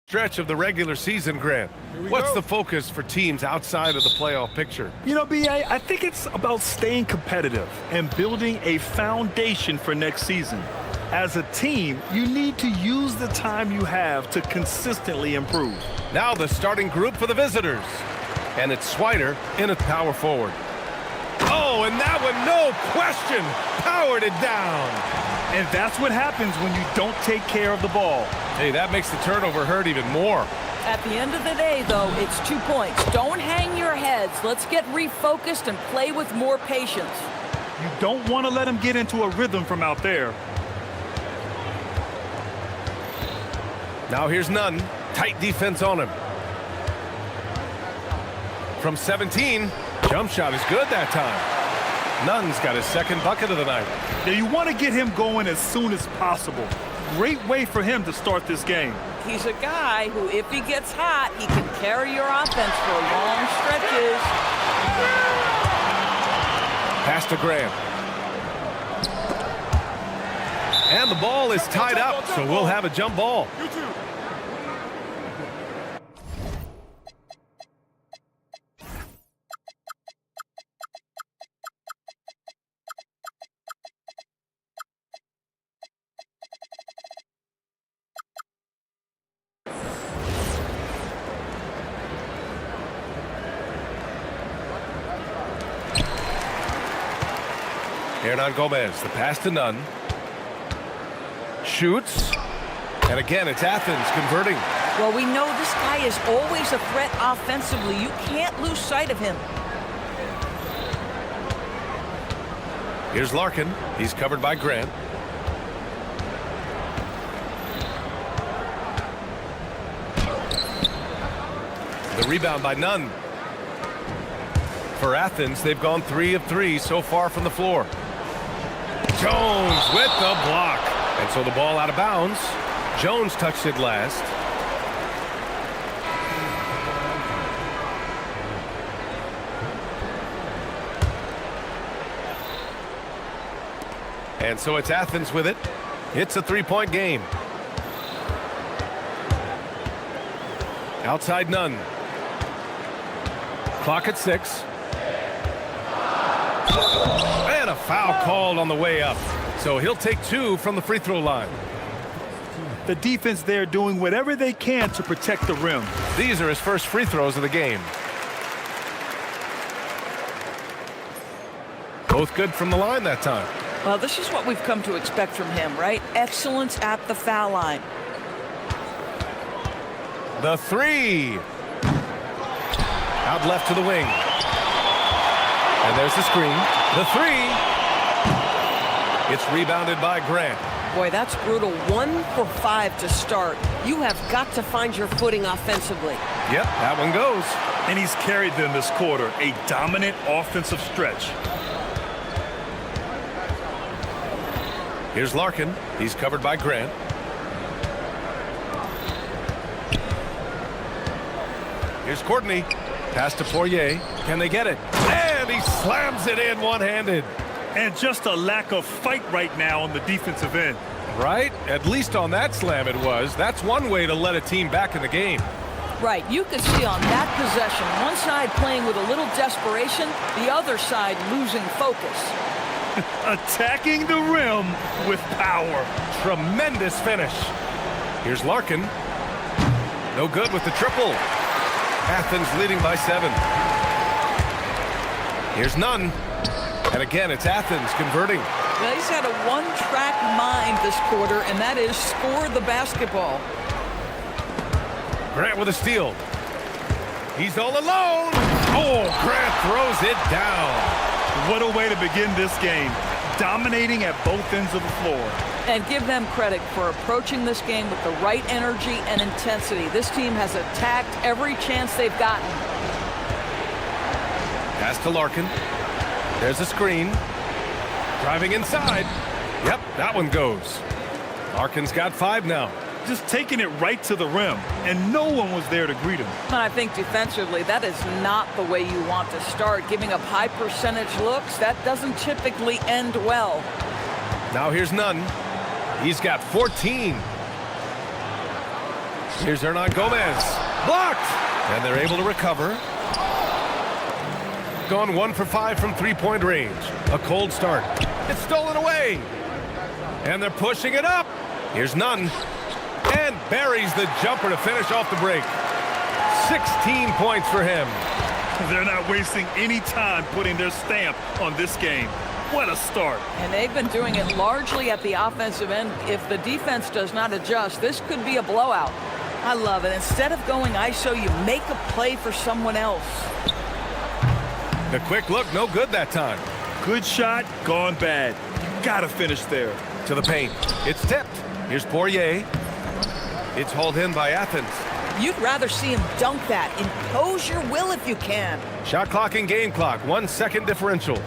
Speaker 1: Stretch of the regular season, Grant. What's the focus for teams outside of the playoff picture?
Speaker 2: You know, B.A., I think it's about staying competitive and building a foundation for next season. As a team, you need to use the time you have to consistently improve.
Speaker 1: Now the starting group for the visitors. And it's Swider in at power forward. Oh, and that one, no question, powered it down.
Speaker 2: And that's what happens when you don't take care of the ball.
Speaker 1: Hey, that makes the turnover hurt even more.
Speaker 4: At the end of the day, though, it's 2 points. Don't hang your heads. Let's get refocused and play with more patience.
Speaker 2: You don't want to let him get into a rhythm from out there.
Speaker 1: Now here's Nunn. Tight defense on him. From 17, jump shot is good that time. Nunn's got his second bucket of the night.
Speaker 2: Now you want to get him going as soon as possible. Great way for him to start this game.
Speaker 4: He's a guy who, if he gets hot, he can carry your offense for long stretches.
Speaker 1: Pass to Graham. And the ball is tied up, so we'll have a jump ball. Hernan Gomez, the pass to Nunn. Shoots. And again, it's Athens converting.
Speaker 4: Well, we know this guy is always a threat offensively. You can't lose sight of him.
Speaker 1: Here's Larkin. He's covered by Grant. The rebound by Nunn. For Athens, they've gone 3 of 3 so far from the floor. Jones with the block. And so the ball out of bounds. Jones touched it last. And so it's Athens with it. It's a 3-point game. Outside Nunn. Clock at 6. And a foul called on the way up. So he'll take 2 from the free throw line.
Speaker 2: The defense there doing whatever they can to protect the rim.
Speaker 1: These are his first free throws of the game. Both good from the line that time.
Speaker 4: Well, this is what we've come to expect from him, right? Excellence at the foul line.
Speaker 1: The 3. Out left to the wing. And there's the screen. The 3. It's rebounded by Grant.
Speaker 11: Boy, that's brutal. 1 for 5 to start. You have got to find your footing offensively.
Speaker 1: Yep, that one goes.
Speaker 2: And he's carried them this quarter. A dominant offensive stretch.
Speaker 1: Here's Larkin. He's covered by Grant. Here's Courtney. Pass to Poirier. Can they get it? And he slams it in one-handed.
Speaker 2: And just a lack of fight right now on the defensive end.
Speaker 1: Right? At least on that slam it was. That's one way to let a team back in the game.
Speaker 4: Right. You can see on that possession, one side playing with a little desperation, the other side losing focus.
Speaker 2: Attacking the rim with power.
Speaker 1: Tremendous finish. Here's Larkin. No good with the triple. Athens leading by 7. Here's Nunn. And again, it's Athens converting.
Speaker 4: Well, he's had a one-track mind this quarter, and that is score the basketball.
Speaker 1: Grant with a steal. He's all alone. Oh, Grant throws it down.
Speaker 2: What a way to begin this game. Dominating at both ends of the floor.
Speaker 4: And give them credit for approaching this game with the right energy and intensity. This team has attacked every chance they've gotten.
Speaker 1: Pass to Larkin. There's a screen. Driving inside. Yep, that one goes. Larkin's got 5 now.
Speaker 2: Just taking it right to the rim, and no one was there to greet him.
Speaker 4: And I think defensively, that is not the way you want to start. Giving up high percentage looks, that doesn't typically end well.
Speaker 1: Now here's Nunn. He's got 14. Here's Hernan Gomez. Blocked! And they're able to recover. Gone 1 for 5 from three-point range. A cold start. It's stolen away. And they're pushing it up. Here's Nunn. And buries the jumper to finish off the break. 16 points for him.
Speaker 2: They're not wasting any time putting their stamp on this game. What a start.
Speaker 4: And they've been doing it largely at the offensive end. If the defense does not adjust, this could be a blowout. I love it. Instead of going ISO, you make a play for someone else.
Speaker 1: The quick look, no good that time.
Speaker 2: Good shot, gone bad. You gotta finish there.
Speaker 1: To the paint. It's tipped. Here's Poirier. It's hauled in by Athens.
Speaker 4: You'd rather see him dunk that. Impose your will if you can.
Speaker 1: Shot clock and game clock. 1 second differential.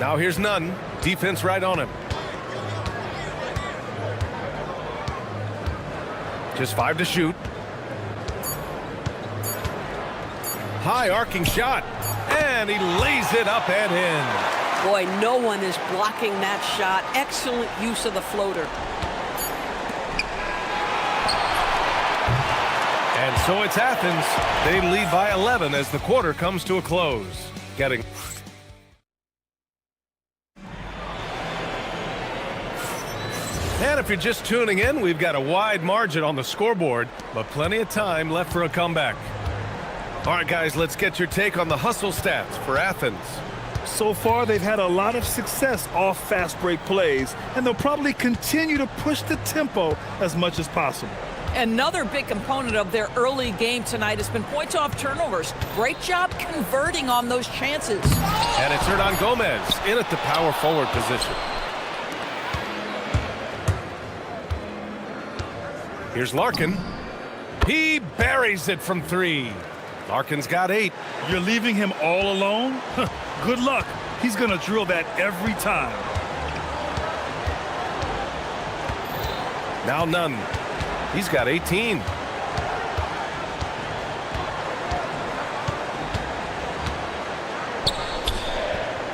Speaker 1: Now here's Nunn. Defense right on him. Just 5 to shoot. High arcing shot. And he lays it up and in.
Speaker 11: Boy, no one is blocking that shot. Excellent use of the floater.
Speaker 1: And so it's Athens. They lead by 11 as the quarter comes to a close. Getting... And if you're just tuning in, we've got a wide margin on the scoreboard, but plenty of time left for a comeback. All right, guys, let's get your take on the hustle stats for Athens.
Speaker 2: So far, they've had a lot of success off fast break plays, and they'll probably continue to push the tempo as much as possible.
Speaker 4: Another big component of their early game tonight has been points off turnovers. Great job converting on those chances.
Speaker 1: And it's Hernan Gomez in at the power forward position. Here's Larkin. He buries it from 3. Larkin's got 8.
Speaker 2: You're leaving him all alone? Good luck. He's going to drill that every time.
Speaker 1: Now Nunn. He's got 18.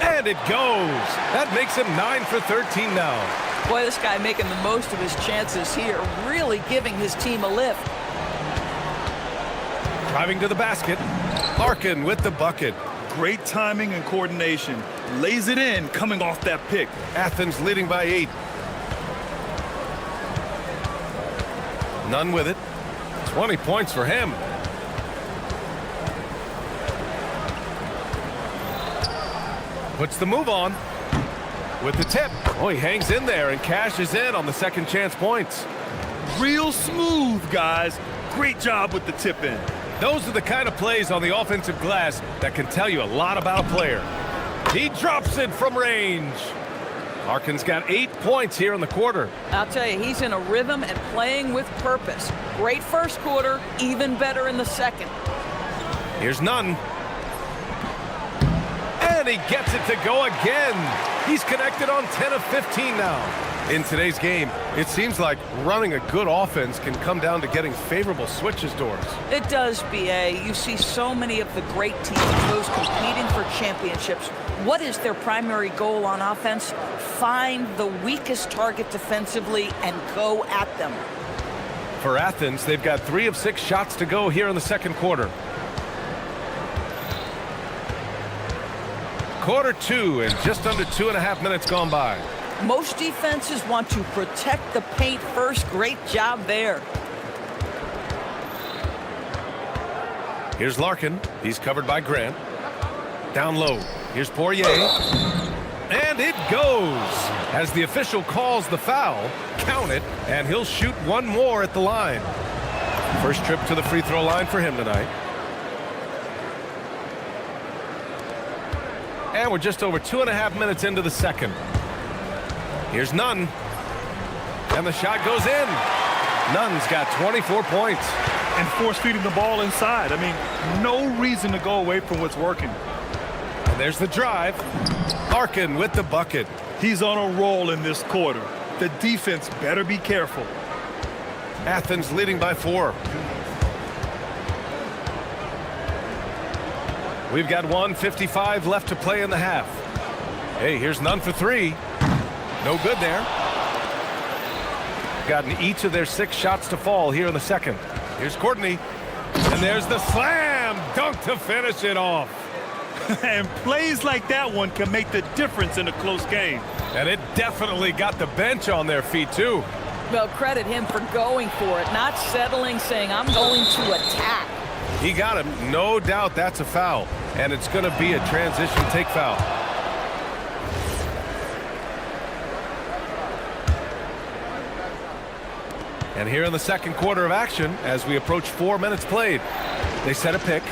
Speaker 1: And it goes. That makes him 9 for 13 now.
Speaker 4: Boy, this guy making the most of his chances here, really giving his team a lift.
Speaker 1: Driving to the basket. Larkin with the bucket.
Speaker 2: Great timing and coordination. Lays it in coming off that pick.
Speaker 1: Athens leading by 8. Nunn with it. 20 points for him. Puts the move on. With the tip. Oh, he hangs in there and cashes in on the second chance points.
Speaker 2: Real smooth, guys. Great job with the tip in.
Speaker 1: Those are the kind of plays on the offensive glass that can tell you a lot about a player. He drops it from range. Larkin's got 8 points here in the quarter.
Speaker 4: I'll tell you, he's in a rhythm and playing with purpose. Great first quarter, even better in the second.
Speaker 1: Here's Nunn. And he gets it to go again. He's connected on 10 of 15 now. In today's game, it seems like running a good offense can come down to getting favorable switches doors.
Speaker 4: It does, BA. You see so many of the great teams, those competing for championships. What is their primary goal on offense? Find the weakest target defensively and go at them.
Speaker 1: For Athens, they've got 3 of 6 shots to go here in the second quarter. Quarter 2 and just under 2.5 minutes gone by.
Speaker 4: Most defenses want to protect the paint first. Great job there.
Speaker 1: Here's Larkin. He's covered by Grant. Down low. Here's Poirier. And it goes. As the official calls the foul, count it, and he'll shoot one more at the line. First trip to the free throw line for him tonight. And we're just over 2.5 minutes into the second. Here's Nunn. And the shot goes in. Nunn's got 24 points.
Speaker 2: And force-feeding the ball inside. I mean, no reason to go away from what's working.
Speaker 1: And there's the drive. Larkin with the bucket.
Speaker 2: He's on a roll in this quarter. The defense better be careful.
Speaker 1: Athens leading by 4. We've got 1:55 left to play in the half. Hey, here's Nunn for 3. No good there. Gotten each of their 6 shots to fall here in the second. Here's Courtney. And there's the slam dunk to finish it off.
Speaker 2: And plays like that one can make the difference in a close game.
Speaker 1: And it definitely got the bench on their feet, too.
Speaker 4: Well, credit him for going for it, not settling, saying, I'm going to attack.
Speaker 1: He got him. No doubt that's a foul. And it's going to be a transition take foul. And here in the second quarter of action, as we approach 4 minutes played, they set a pick.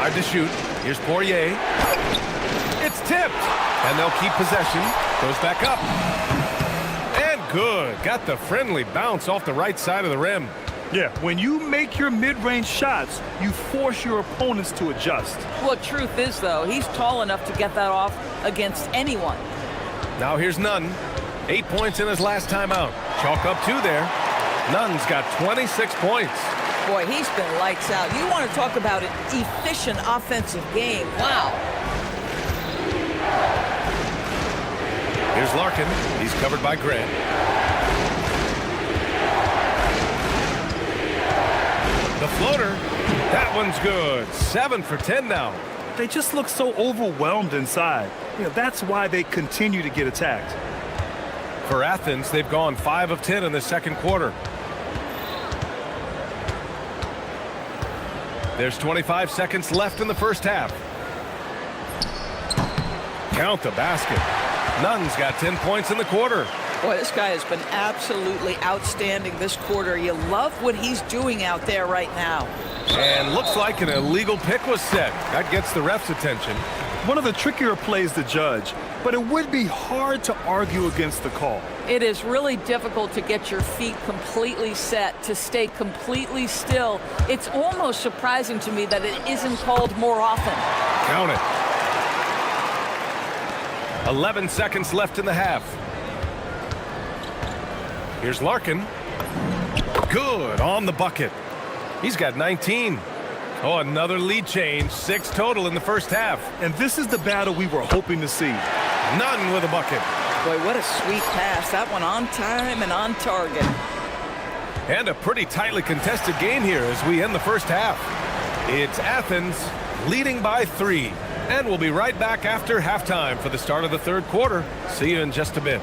Speaker 1: To shoot. Here's Poirier. It's tipped. And they'll keep possession. Goes back up. And good. Got the friendly bounce off the right side of the rim.
Speaker 2: Yeah, when you make your mid-range shots, you force your opponents to adjust.
Speaker 4: Well, truth is, though, he's tall enough to get that off against anyone.
Speaker 1: Now here's Nunn. 8 points in his last time out. Chalk up 2 there. Nunn's got 26 points.
Speaker 4: Boy, he's been lights out. You want to talk about an efficient offensive game. Wow.
Speaker 1: Here's Larkin. He's covered by Grant. The floater. That one's good. 7 for 10 now.
Speaker 2: They just look so overwhelmed inside. You know, that's why they continue to get attacked.
Speaker 1: For Athens, they've gone 5 of 10 in the second quarter. There's 25 seconds left in the first half. Count the basket. Nunn's got 10 points in the quarter.
Speaker 4: Boy, this guy has been absolutely outstanding this quarter. You love what he's doing out there right now.
Speaker 1: And looks like an illegal pick was set. That gets the ref's attention.
Speaker 2: One of the trickier plays to judge, but it would be hard to argue against the call.
Speaker 4: It is really difficult to get your feet completely set, to stay completely still. It's almost surprising to me that it isn't called more often.
Speaker 1: Count it. 11 seconds left in the half. Here's Larkin. Good on the bucket. He's got 19. Oh, another lead change. 6 total in the first half.
Speaker 2: And this is the battle we were hoping to see.
Speaker 1: Nunn with a bucket.
Speaker 4: Boy, what a sweet pass. That one on time and on target.
Speaker 1: And a pretty tightly contested game here as we end the first half. It's Athens leading by 3. And we'll be right back after halftime for the start of the third quarter. See you in just a bit.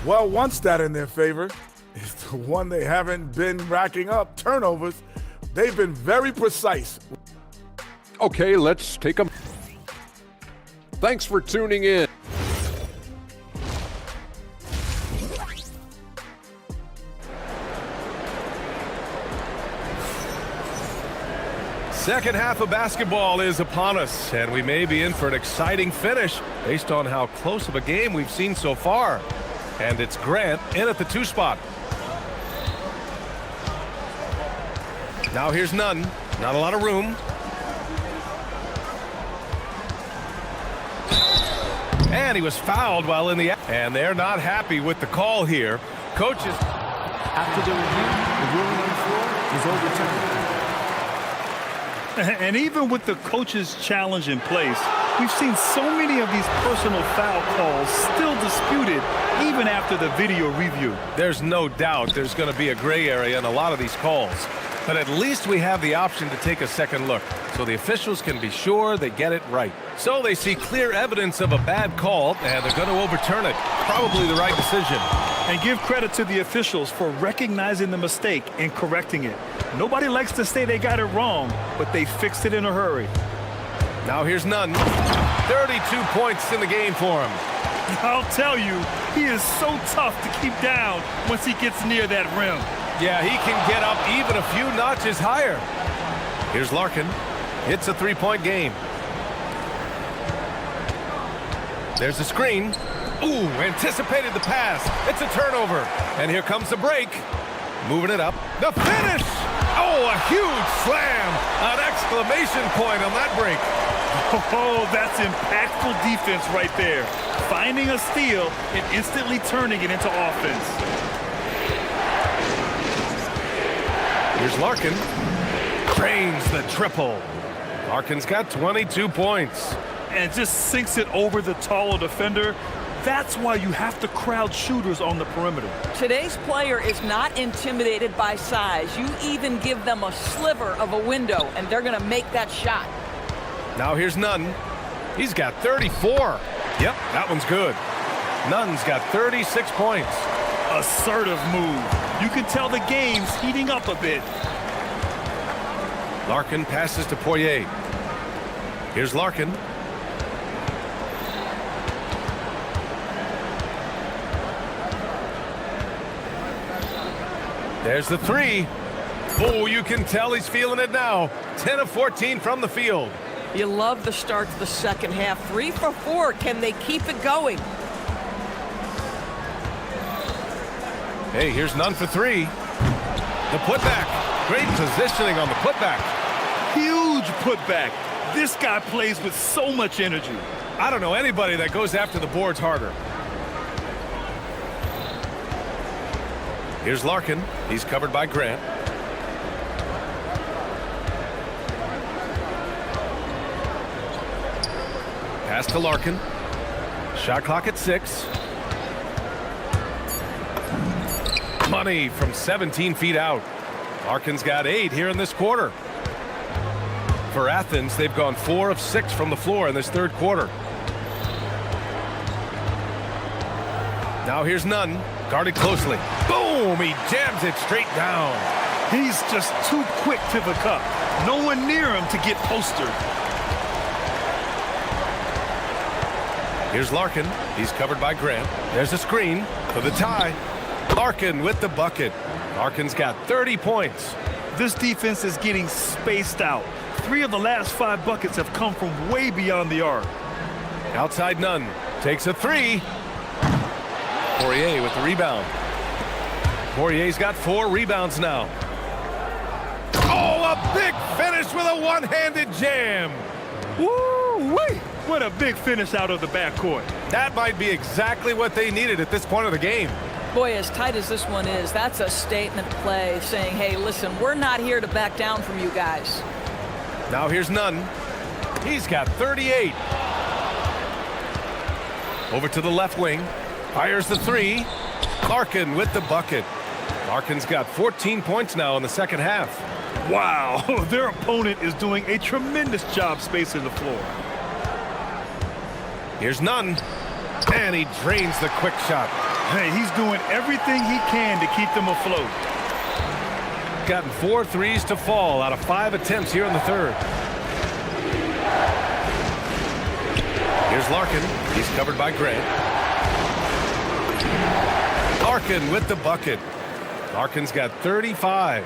Speaker 6: Well, one stat in their favor is the one they haven't been racking up, turnovers. They've been very precise.
Speaker 5: Okay, let's take a... Thanks for tuning in.
Speaker 1: Second half of basketball is upon us, and we may be in for an exciting finish based on how close of a game we've seen so far. And it's Grant in at the 2 spot. Now here's Nunn. Not a lot of room. And he was fouled while in the... And they're not happy with the call here. Coaches...
Speaker 15: After the review, the ruling on the floor is overturned.
Speaker 2: And even with the coach's challenge in place, we've seen so many of these personal foul calls still disputed even after the video review.
Speaker 1: There's no doubt there's going to be a gray area in a lot of these calls. But at least we have the option to take a second look, so the officials can be sure they get it right. So they see clear evidence of a bad call, and they're going to overturn it. Probably the right decision.
Speaker 2: And give credit to the officials for recognizing the mistake and correcting it. Nobody likes to say they got it wrong, but they fixed it in a hurry.
Speaker 1: Now here's Nunn. 32 points in the game for him.
Speaker 2: I'll tell you, he is so tough to keep down once he gets near that rim.
Speaker 1: Yeah, he can get up even a few notches higher. Here's Larkin. It's a 3-point game. There's a screen. Ooh, anticipated the pass. It's a turnover. And here comes the break. Moving it up. The finish! Oh, a huge slam! An exclamation point on that break.
Speaker 2: Oh, that's impactful defense right there. Finding a steal and instantly turning it into offense.
Speaker 1: Here's Larkin. Drains the triple. Larkin's got 22 points.
Speaker 2: And just sinks it over the taller defender. That's why you have to crowd shooters on the perimeter.
Speaker 4: Today's player is not intimidated by size. You even give them a sliver of a window, and they're going to make that shot.
Speaker 1: Now here's Nunn. He's got 34. Yep, that one's good. Nunn's got 36 points.
Speaker 2: Assertive move. You can tell the game's heating up a bit.
Speaker 1: Larkin passes to Poirier. Here's Larkin. There's the three. Oh, you can tell he's feeling it now. 10 of 14 from the field.
Speaker 11: You love the start to the second half. 3 for 4. Can they keep it going?
Speaker 1: Hey, here's Nunn for three. The putback. Great positioning on the putback.
Speaker 2: Huge putback. This guy plays with so much energy.
Speaker 1: I don't know anybody that goes after the boards harder. Here's Larkin. He's covered by Grant. Pass to Larkin. Shot clock at 6. Money from 17 feet out. Larkin's got 8 here in this quarter. For Athens, they've gone 4 of 6 from the floor in this third quarter. Now here's Nunn. Guarded closely. Boom! He jams it straight down.
Speaker 2: He's just too quick to the cup. No one near him to get postered.
Speaker 1: Here's Larkin. He's covered by Grant. There's a screen for the tie. Larkin with the bucket. Larkin's got 30 points.
Speaker 2: This defense is getting spaced out. 3 of the last 5 buckets have come from way beyond the arc.
Speaker 1: Outside Nunn. Takes a 3. Poirier with the rebound. Poirier's got 4 rebounds now. Oh, a big finish with a one-handed jam.
Speaker 2: Woo-wee! What a big finish out of the backcourt.
Speaker 1: That might be exactly what they needed at this point of the game.
Speaker 4: Boy, as tight as this one is, that's a statement play saying, hey, listen, we're not here to back down from you guys.
Speaker 1: Now here's Nunn. He's got 38. Over to the left wing. Fires the 3. Larkin with the bucket. Larkin's got 14 points now in the second half.
Speaker 2: Wow, their opponent is doing a tremendous job spacing the floor.
Speaker 1: Here's Nunn. And he drains the quick shot.
Speaker 2: Hey, he's doing everything he can to keep them afloat.
Speaker 1: Gotten 4 threes to fall out of 5 attempts here in the third. Here's Larkin. He's covered by Grant. Larkin with the bucket. Larkin's got 35.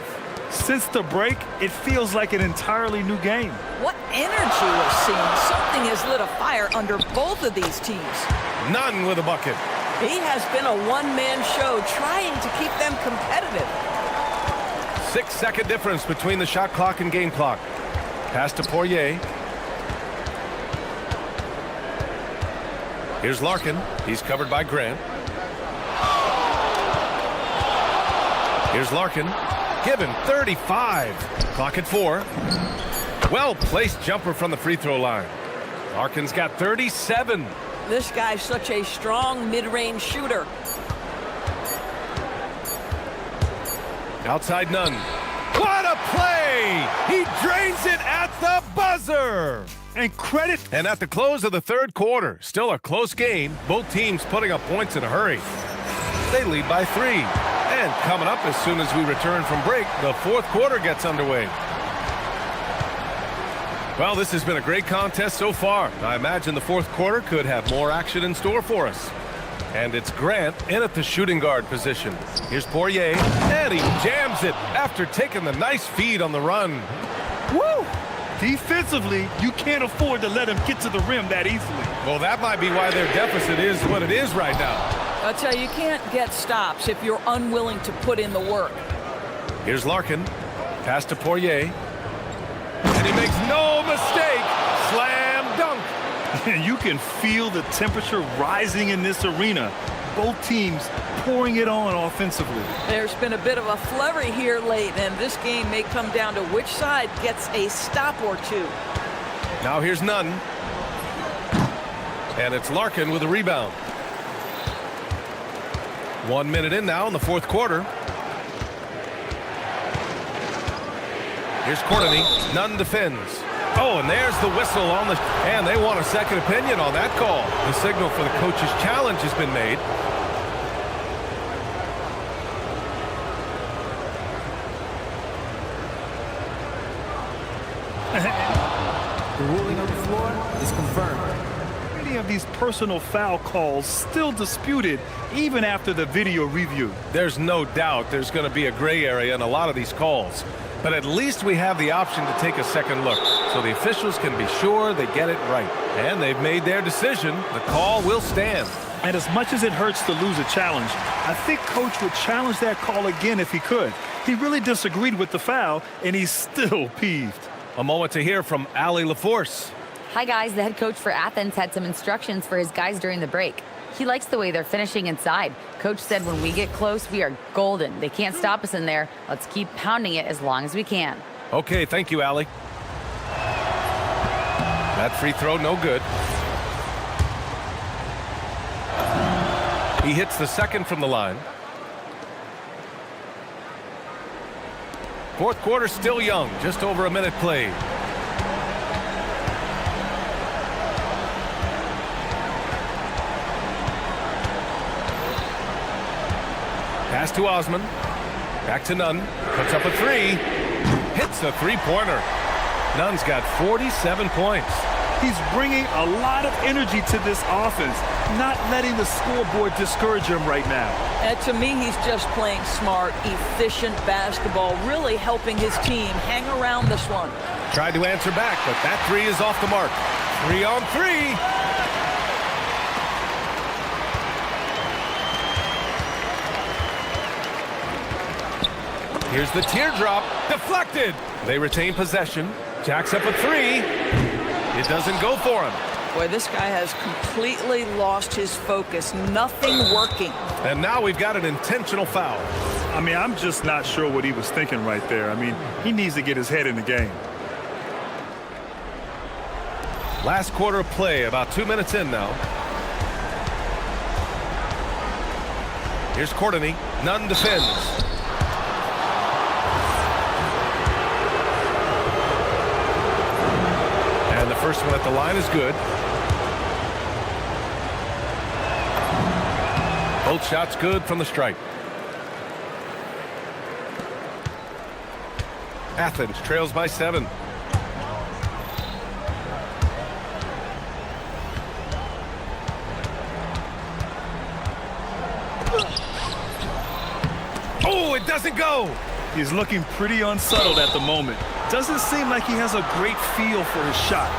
Speaker 2: Since the break, it feels like an entirely new game.
Speaker 4: What energy we're seeing. Something has lit a fire under both of these teams.
Speaker 1: Nunn with a bucket.
Speaker 11: He has been a one-man show trying to keep them competitive.
Speaker 1: 6-second difference between the shot clock and game clock. Pass to Poirier. Here's Larkin. He's covered by Grant. Here's Larkin. Given 35. Clock at 4. Well-placed jumper from the free throw line. Larkin's got 37.
Speaker 11: This guy's such a strong mid-range shooter.
Speaker 1: Outside Nunn. What a play! He drains it at the buzzer!
Speaker 2: And credit.
Speaker 1: And at the close of the third quarter, still a close game, both teams putting up points in a hurry. They lead by 3. And coming up as soon as we return from break, the fourth quarter gets underway. Well, this has been a great contest so far. I imagine the fourth quarter could have more action in store for us. And it's Grant in at the shooting guard position. Here's Poirier, and he jams it after taking the nice feed on the run.
Speaker 2: Woo! Defensively, you can't afford to let him get to the rim that easily.
Speaker 1: Well, that might be why their deficit is what it is right now.
Speaker 4: I'll tell you, you can't get stops if you're unwilling to put in the work.
Speaker 1: Here's Larkin. Pass to Poirier. And he makes no mistake. Slam
Speaker 2: And you can feel the temperature rising in this arena. Both teams pouring it on offensively.
Speaker 4: There's been a bit of a flurry here late, and this game may come down to which side gets a stop or two.
Speaker 1: Now here's Nunn. And it's Larkin with a rebound. 1 minute in now in the fourth quarter. Here's Courtney. Nunn defends. Oh, and there's the whistle on the... And they want a second opinion on that call. The signal for the coach's challenge has been made.
Speaker 15: The ruling on the floor is confirmed.
Speaker 2: Many of these personal foul calls still disputed even after the video review.
Speaker 1: There's no doubt there's going to be a gray area in a lot of these calls. But at least we have the option to take a second look, so the officials can be sure they get it right. And they've made their decision. The call will stand.
Speaker 2: And as much as it hurts to lose a challenge, I think Coach would challenge that call again if he could. He really disagreed with the foul, and he's still peeved.
Speaker 1: A moment to hear from Allie LaForce.
Speaker 8: Hi, guys. The head coach for Athens had some instructions for his guys during the break. He likes the way they're finishing inside. Coach said when we get close, we are golden. They can't stop us in there. Let's keep pounding it as long as we can.
Speaker 1: Okay, thank you, Allie. That free throw, no good. He hits the second from the line. Fourth quarter still young, just over a minute played. Pass to Osman. Back to Nunn. Puts up a three. Hits a three-pointer. Nunn's got 47 points.
Speaker 2: He's bringing a lot of energy to this offense, not letting the scoreboard discourage him right now.
Speaker 4: And to me, he's just playing smart, efficient basketball, really helping his team hang around this one.
Speaker 1: Tried to answer back, but that three is off the mark. 3 on 3. Here's the teardrop. Deflected. They retain possession. Jacks up a three. It doesn't go for him.
Speaker 4: Boy, this guy has completely lost his focus. Nothing working.
Speaker 1: And now we've got an intentional foul.
Speaker 2: I mean, I'm just not sure what he was thinking right there. I mean, he needs to get his head in the game.
Speaker 1: Last quarter of play, about 2 minutes in now. Here's Courtney. Nunn defends. And the first one at the line is good. Both shots good from the stripe. Athens trails by 7. Oh, it doesn't go.
Speaker 2: He's looking pretty unsettled at the moment. Doesn't seem like he has a great feel for his shot.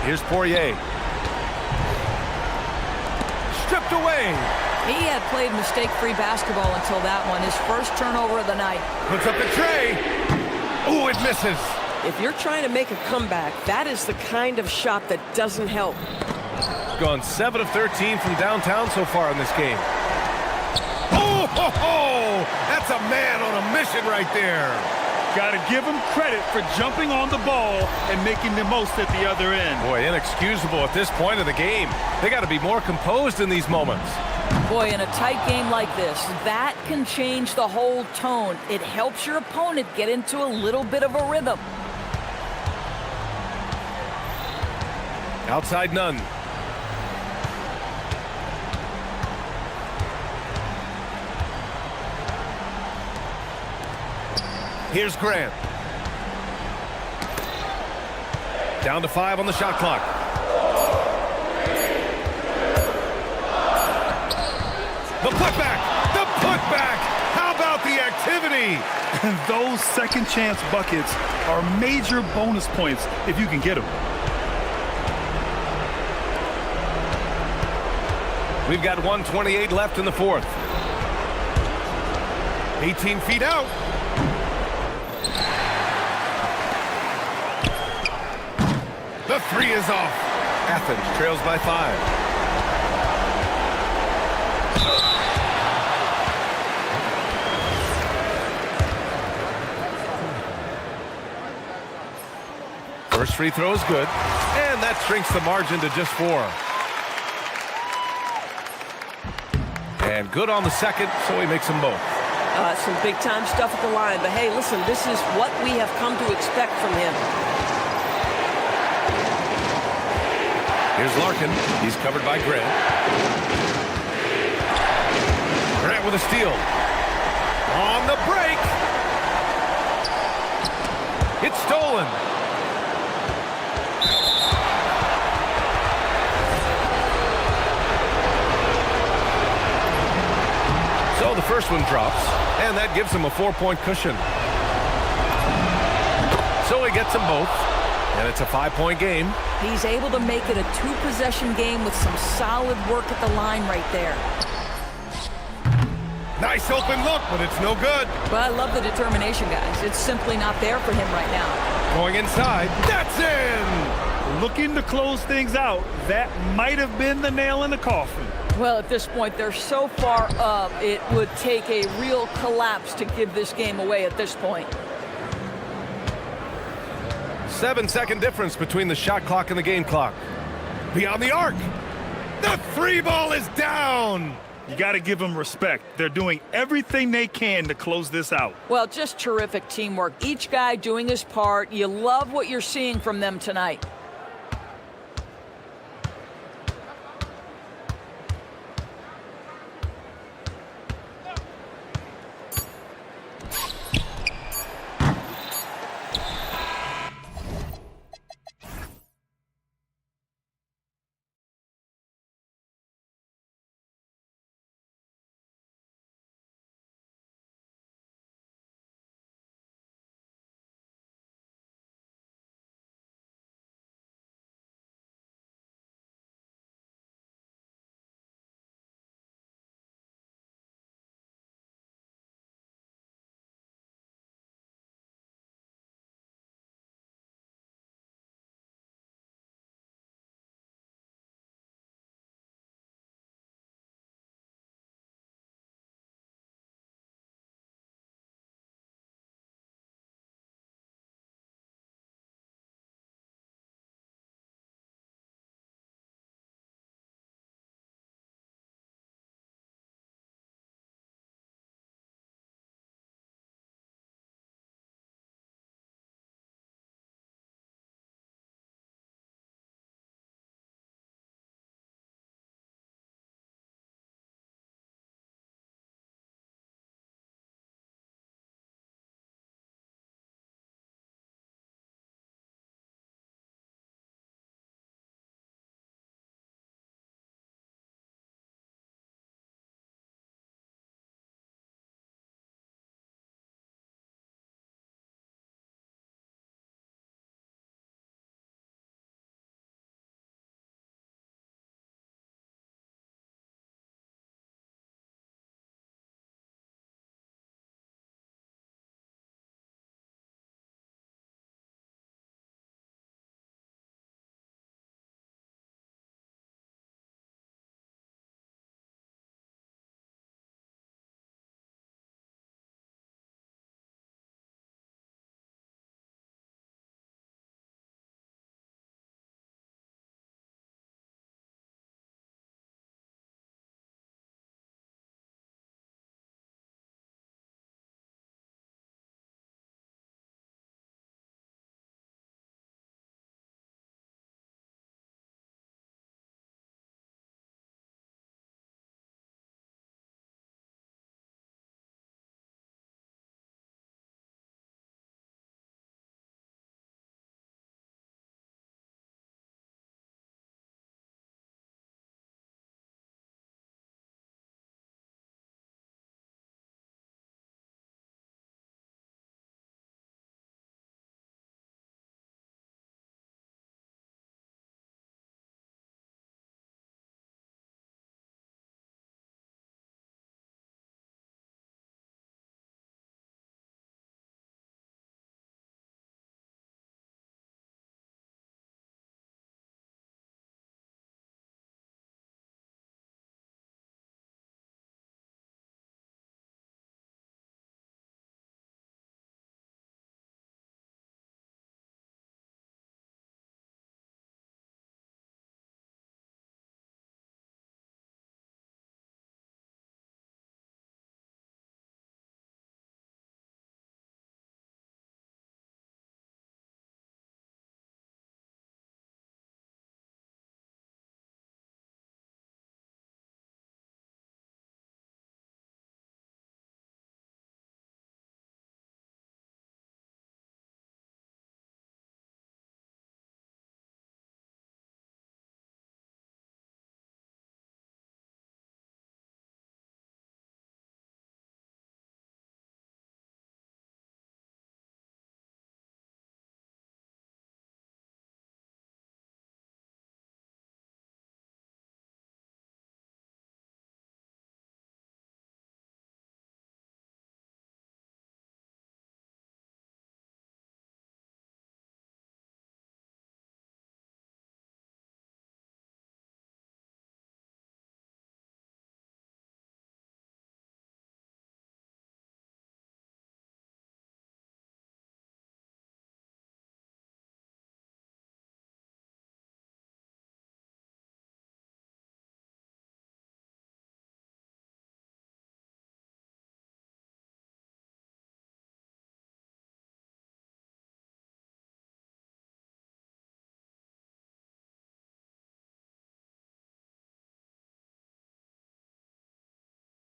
Speaker 1: Here's Poirier. Stripped away.
Speaker 4: He had played mistake-free basketball until that one. His first turnover of the night.
Speaker 1: Puts up the tray. Oh, it misses.
Speaker 11: If you're trying to make a comeback, that is the kind of shot that doesn't help.
Speaker 1: Gone 7 of 13 from downtown so far in this game. Oh, ho, ho! That's a man on a mission right there.
Speaker 2: Got to give him credit for jumping on the ball and making the most at the other end.
Speaker 1: Boy, inexcusable at this point of the game. They got to be more composed in these moments.
Speaker 4: Boy, in a tight game like this, that can change the whole tone. It helps your opponent get into a little bit of a rhythm.
Speaker 1: Outside Nunn. Here's Grant. Down to 5 on the shot clock. The putback! The putback! How about the activity?
Speaker 2: And those second chance buckets are major bonus points if you can get them.
Speaker 1: We've got 1:28 left in the fourth. 18 feet out. The three is off. Athens trails by 5. First free throw is good, and that shrinks the margin to just 4. And good on the second, so he makes them both.
Speaker 11: Some big-time stuff at the line, but hey, listen, this is what we have come to expect from him.
Speaker 1: Here's Larkin. He's covered by Grant. Grant with a steal. On the break. It's stolen. So the first one drops, and that gives him a 4-point cushion. So he gets them both, and it's a 5-point game.
Speaker 4: He's able to make it a 2-possession game with some solid work at the line right there.
Speaker 1: Nice open look, but it's no good.
Speaker 4: But I love the determination, guys. It's simply not there for him right now.
Speaker 1: Going inside, that's in!
Speaker 2: Looking to close things out. That might have been the nail in the coffin.
Speaker 4: Well, at this point, they're so far up, it would take a real collapse to give this game away at this point.
Speaker 1: 7-second difference between the shot clock and the game clock. Beyond the arc. The 3 ball is down.
Speaker 2: You got to give them respect. They're doing everything they can to close this out.
Speaker 4: Well, just terrific teamwork. Each guy doing his part. You love what you're seeing from them tonight.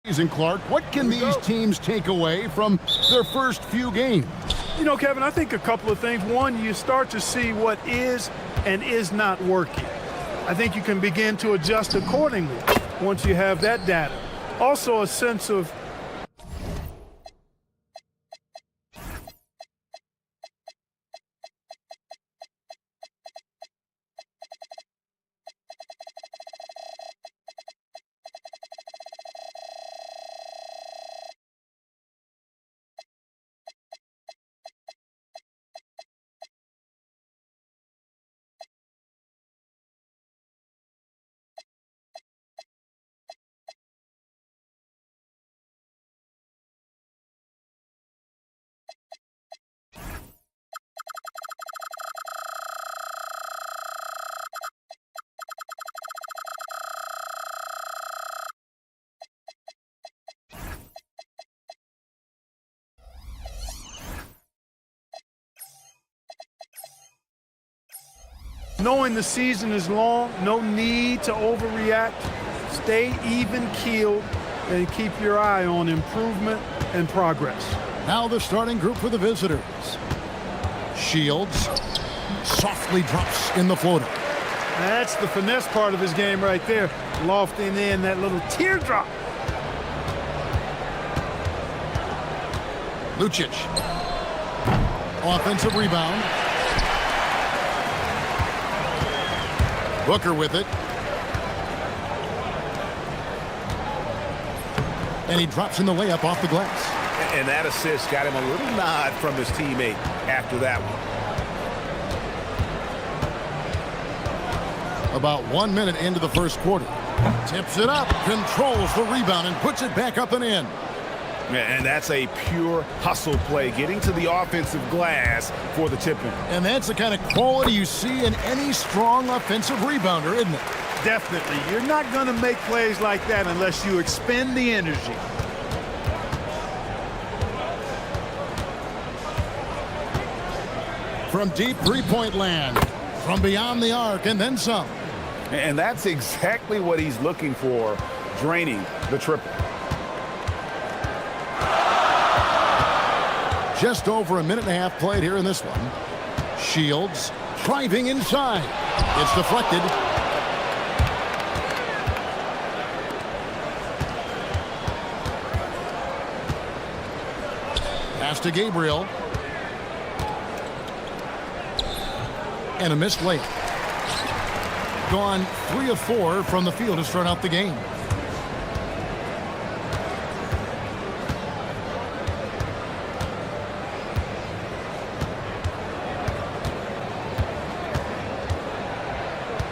Speaker 9: Clark, what can these teams take away from their first few games?
Speaker 3: You know, Kevin, I think a couple of things. One, you start to see what is and is not working. I think you can begin to adjust accordingly once you have that data. Also, a sense of knowing the season is long, no need to overreact. Stay even-keeled and keep your eye on improvement and progress.
Speaker 9: Now the starting group for the visitors. Shields softly drops in the floater.
Speaker 3: That's the finesse part of his game right there. Lofting in that little teardrop.
Speaker 9: Lucic. Offensive rebound. Booker with it. And he drops in the layup off the glass.
Speaker 14: And that assist got him a little nod from his teammate after that one.
Speaker 9: About 1 minute into the first quarter. Tips it up, controls the rebound, and puts it back up and in.
Speaker 14: And that's a pure hustle play, getting to the offensive glass for the tip-in.
Speaker 9: And that's the kind of quality you see in any strong offensive rebounder, isn't it?
Speaker 3: Definitely. You're not going to make plays like that unless you expend the energy.
Speaker 9: From deep three-point land, from beyond the arc, and then some.
Speaker 14: And that's exactly what he's looking for, draining the triple.
Speaker 9: Just over a minute and a half played here in this one. Shields driving inside. It's deflected. Pass to Gabriel. And a missed layup. Gone 3 of 4 from the field to start out the game.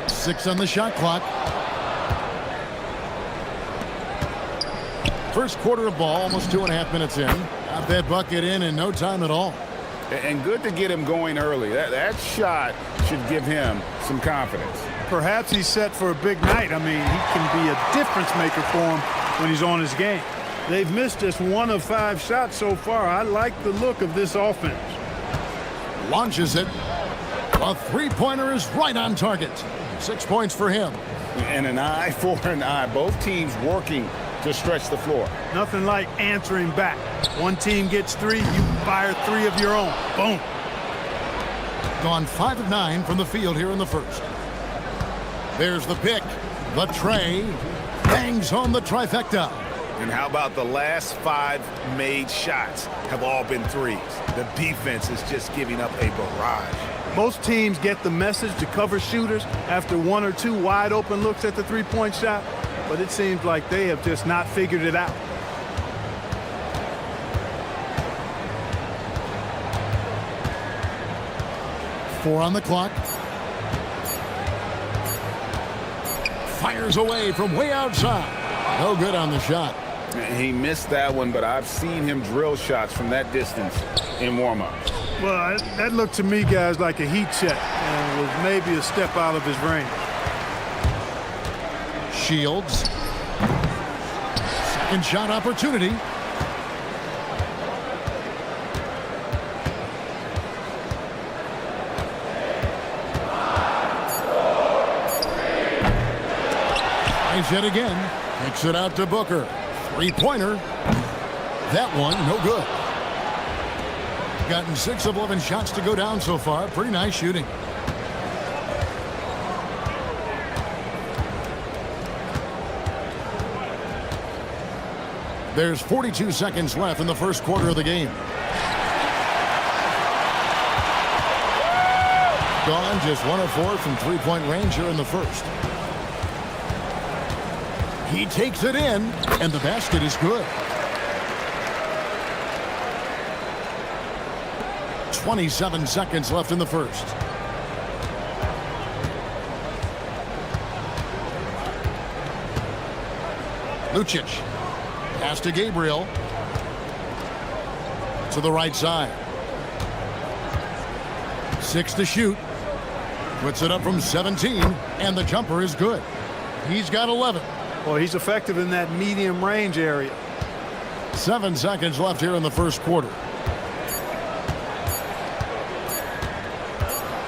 Speaker 9: Six on the shot clock. First quarter of ball, almost 2.5 minutes in. Got that bucket in no time at all.
Speaker 14: And good to get him going early. That shot should give him some confidence.
Speaker 3: Perhaps he's set for a big night. I mean, he can be a difference maker for him when he's on his game. They've missed just 1 of 5 shots so far. I like the look of this offense.
Speaker 9: Launches it. A three-pointer is right on target. 6 points for him.
Speaker 14: And an eye for an eye. Both teams working to stretch the floor.
Speaker 3: Nothing like answering back. One team gets 3, you fire 3 of your own. Boom.
Speaker 9: Gone 5 of 9 from the field here in the first. There's the pick. The tray. Bangs home the trifecta.
Speaker 14: And how about the last 5 made shots have all been threes? The defense is just giving up a barrage.
Speaker 3: Most teams get the message to cover shooters after 1 or 2 wide open looks at the three-point shot, but it seems like they have just not figured it out.
Speaker 9: Four on the clock. Fires away from way outside. No good on the shot.
Speaker 14: He missed that one, but I've seen him drill shots from that distance in warm-up.
Speaker 3: Well, that looked to me, guys, like a heat check and was maybe a step out of his range.
Speaker 9: Shields. Second shot opportunity. Tries yet again. Kicks it out to Booker. Three-pointer. That one, no good. Gotten 6 of 11 shots to go down so far. Pretty nice shooting. There's 42 seconds left in the first quarter of the game. Gone just 1 of 4 from three-point range here in the first. He takes it in, and the basket is good. 27 seconds left in the first. Lucic. Pass to Gabriel. To the right side. 6 to shoot. Puts it up from 17, and the jumper is good. He's got 11.
Speaker 3: Well, he's effective in that medium range area.
Speaker 9: 7 seconds left here in the first quarter.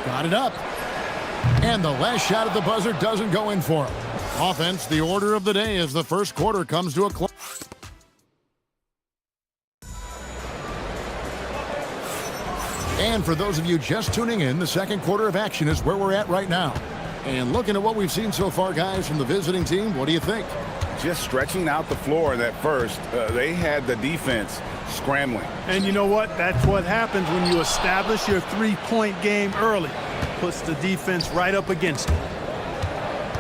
Speaker 9: Got it up. And the last shot at the buzzer doesn't go in for him. Offense, the order of the day as the first quarter comes to a close. And for those of you just tuning in, the second quarter of action is where we're at right now. And looking at what we've seen so far, guys, from the visiting team, what do you think?
Speaker 14: Just stretching out the floor in that first. They had the defense scrambling.
Speaker 3: And you know what? That's what happens when you establish your three-point game early. Puts the defense right up against it.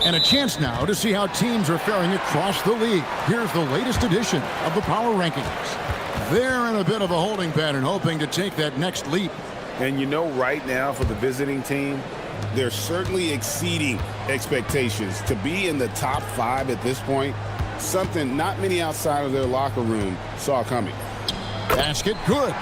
Speaker 9: And a chance now to see how teams are faring across the league. Here's the latest edition of the Power Rankings. They're in a bit of a holding pattern, hoping to take that next leap.
Speaker 14: And you know, right now for the visiting team, they're certainly exceeding expectations. To be in the top 5 at this point, something not many outside of their locker room saw coming.
Speaker 9: Basket good.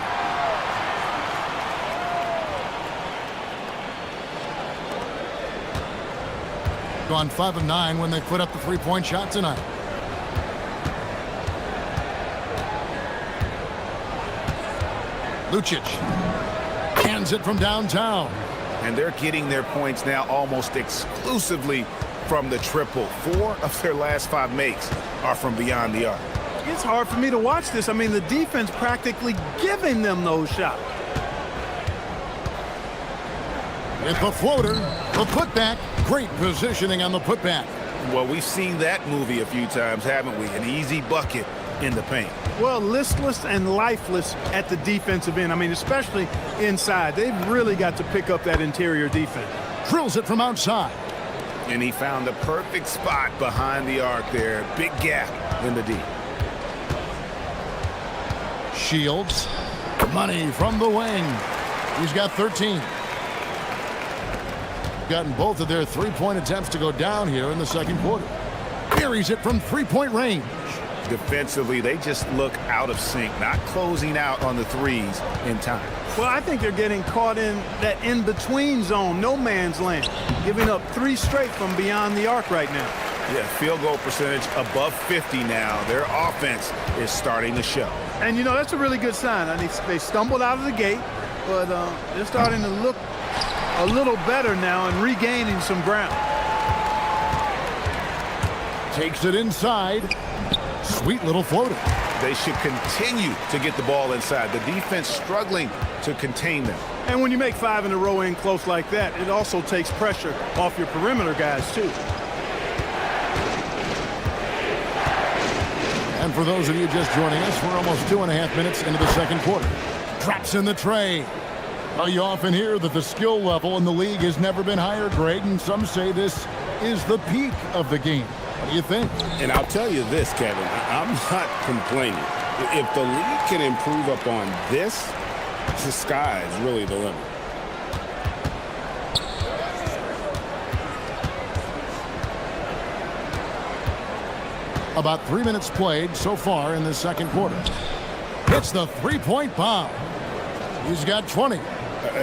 Speaker 9: Gone 5 of 9 when they put up the three-point shot tonight. Lucic hands it from downtown.
Speaker 14: And they're getting their points now almost exclusively from the triple. 4 of their last 5 makes are from beyond the arc.
Speaker 3: It's hard for me to watch this. I mean, the defense practically giving them those shots.
Speaker 9: With the floater, the putback. Great positioning on the putback.
Speaker 14: Well, we've seen that movie a few times, haven't we? An easy bucket in the paint.
Speaker 3: Well, listless and lifeless at the defensive end. I mean, especially inside. They've really got to pick up that interior defense.
Speaker 9: Drills it from outside.
Speaker 14: And he found the perfect spot behind the arc there. Big gap in the D.
Speaker 9: Shields. Money from the wing. He's got 13. Gotten both of their three-point attempts to go down here in the second quarter. Buries it from three-point range.
Speaker 14: Defensively, they just look out of sync, not closing out on the threes in time.
Speaker 3: Well, I think they're getting caught in that in-between zone, no man's land, giving up 3 straight from beyond the arc right now.
Speaker 14: Yeah, field goal percentage above 50 now. Their offense is starting to show.
Speaker 3: And, you know, that's a really good sign. I mean, they stumbled out of the gate, but they're starting to look a little better now and regaining some ground.
Speaker 9: Takes it inside. Sweet little floater.
Speaker 14: They should continue to get the ball inside. The defense struggling to contain them.
Speaker 3: And when you make 5 in a row in close like that, it also takes pressure off your perimeter guys, too.
Speaker 9: And for those of you just joining us, we're almost 2.5 minutes into the second quarter. Drops in the tray. Well, you often hear that the skill level in the league has never been higher, Greg, and some say this is the peak of the game. What do you think?
Speaker 10: And I'll tell you this, Kevin, I'm not complaining. If the league can improve upon this, the sky is really the limit.
Speaker 9: About 3 minutes played so far in the second quarter. Hits the three-point bomb. He's got 20.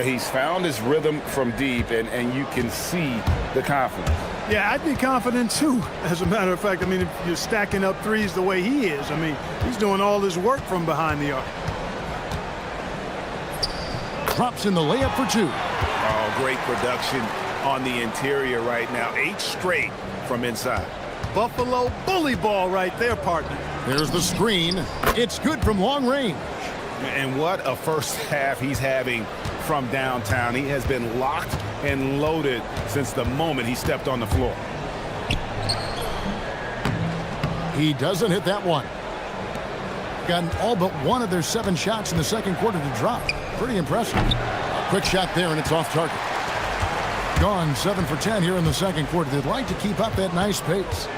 Speaker 14: He's found his rhythm from deep, and you can see the confidence.
Speaker 3: Yeah, I'd be confident, too. As a matter of fact, I mean, if you're stacking up threes the way he is, I mean, he's doing all his work from behind the arc.
Speaker 9: Drops in the layup for 2.
Speaker 14: Oh, great production on the interior right now. 8 straight from inside.
Speaker 3: Buffalo bully ball right there, partner.
Speaker 9: There's the screen. It's good from long range.
Speaker 14: And what a first half he's having from downtown. He has been locked and loaded since the moment he stepped on the floor.
Speaker 9: He doesn't hit that one. Gotten all but one of their 7 shots in the second quarter to drop. Pretty impressive. A quick shot there, and it's off target. Gone 7 for 10 here in the second quarter. They'd like to keep up that nice pace.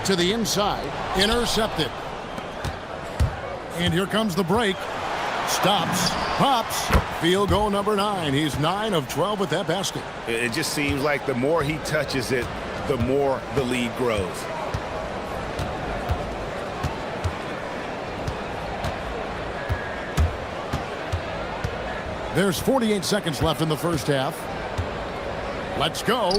Speaker 9: To the inside, intercepted. And here comes the break. Stops, pops, field goal number 9. He's 9 of 12 with that basket.
Speaker 14: It just seems like the more he touches it, the more the lead grows.
Speaker 9: There's 48 seconds left in the first half. Let's go.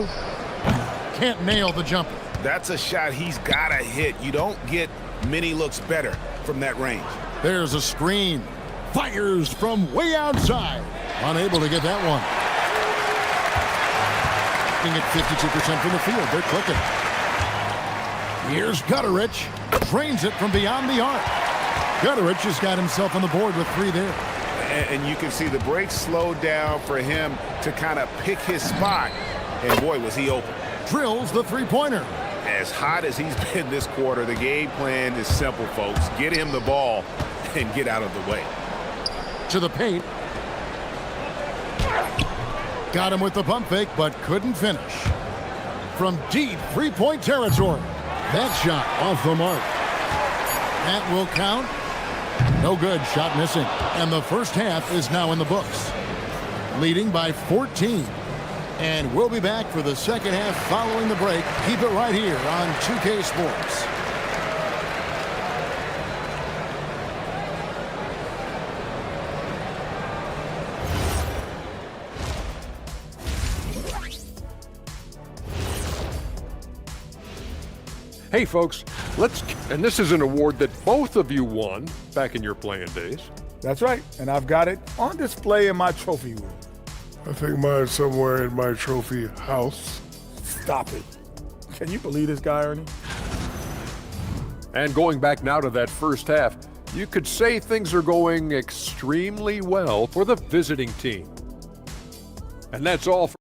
Speaker 9: Can't nail the jumper.
Speaker 14: That's a shot he's got to hit. You don't get many looks better from that range.
Speaker 9: There's a screen. Fires from way outside. Unable to get that one. Looking at 52% from the field. They're clicking. Here's Gutterich. Drains it from beyond the arc. Gutterich has got himself on the board with 3 there.
Speaker 14: And you can see the break slowed down for him to kind of pick his spot. And boy, was he open.
Speaker 9: Drills the three-pointer.
Speaker 14: As hot as he's been this quarter, the game plan is simple, folks. Get him the ball and get out of the way.
Speaker 9: To the paint. Got him with the pump fake, but couldn't finish. From deep three-point territory. That shot off the mark. That will count. No good. Shot missing. And the first half is now in the books. Leading by 14. And we'll be back for the second half following the break. Keep it right here on 2K Sports.
Speaker 5: Hey folks, and this is an award that both of you won back in your playing days.
Speaker 6: That's right, and I've got it on display in my trophy room.
Speaker 7: I think mine's somewhere in my trophy house.
Speaker 6: Stop it. Can you believe this guy, Ernie?
Speaker 5: And going back now to that first half, you could say things are going extremely well for the visiting team. And that's all for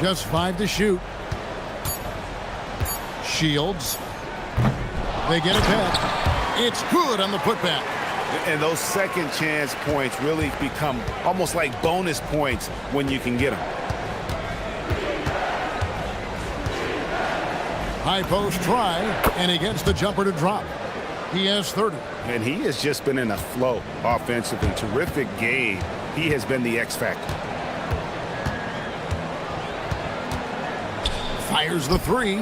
Speaker 9: Just 5 to shoot. Shields. They get it back. It's good on the putback.
Speaker 14: And those second chance points really become almost like bonus points when you can get them.
Speaker 9: High post try, and he gets the jumper to drop. He has 30.
Speaker 14: And he has just been in a flow offensively. Terrific game. He has been the X factor.
Speaker 9: Fires the 3.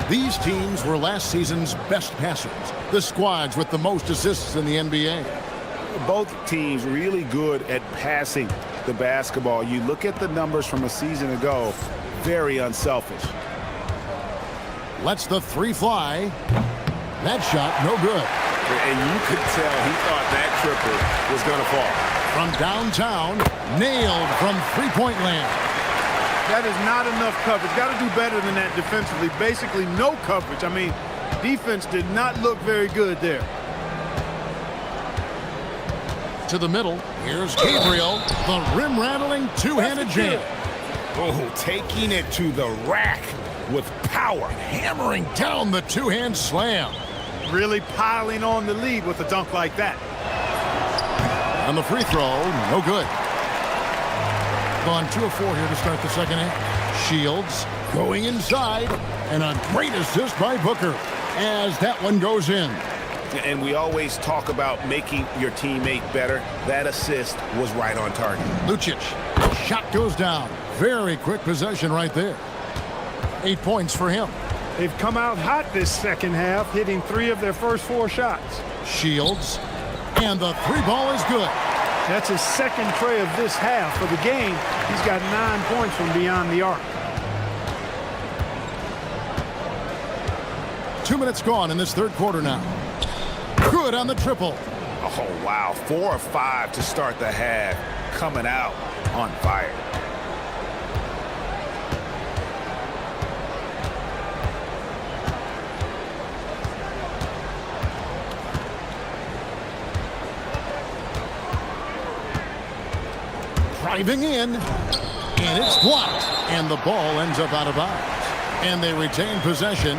Speaker 9: These teams were last season's best passers. The squads with the most assists in the NBA.
Speaker 14: Both teams really good at passing the basketball. You look at the numbers from a season ago, very unselfish.
Speaker 9: Lets the 3 fly. That shot, no good.
Speaker 14: And you could tell he thought that triple was going to fall.
Speaker 9: from downtown, nailed from three-point land.
Speaker 3: That is not enough coverage. Got to do better than that defensively. Basically no coverage. I mean, defense did not look very good there.
Speaker 9: To the middle, here's Gabriel, the rim-rattling two-handed jam.
Speaker 14: Oh, taking it to the rack with power.
Speaker 9: Hammering down the two-hand slam.
Speaker 3: Really piling on the lead with a dunk like that.
Speaker 9: And the free throw, no good. Gone 2 of 4 here to start the second half. Shields going inside, and a great assist by Booker as that one goes in.
Speaker 14: And we always talk about making your teammate better. That assist was right on target.
Speaker 9: Lucic, shot goes down. Very quick possession right there. 8 points for him.
Speaker 3: They've come out hot this second half, hitting 3 of their first 4 shots.
Speaker 9: Shields, and the three ball is good.
Speaker 3: That's his second tray of this half. For the game, he's got 9 points from beyond the arc.
Speaker 9: 2 minutes gone in this third quarter now. Good on the triple.
Speaker 14: Oh, wow. 4 of 5 to start the half. Coming out on fire.
Speaker 9: Driving in, and it's blocked, and the ball ends up out of bounds. And they retain possession.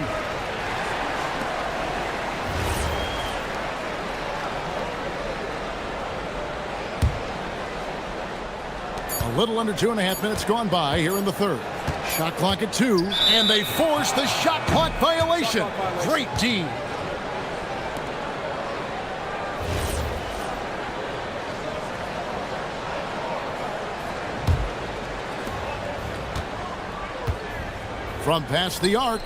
Speaker 9: A little under 2.5 minutes gone by here in the third. Shot clock at 2, and they force the shot clock violation. Great D. From past the arc,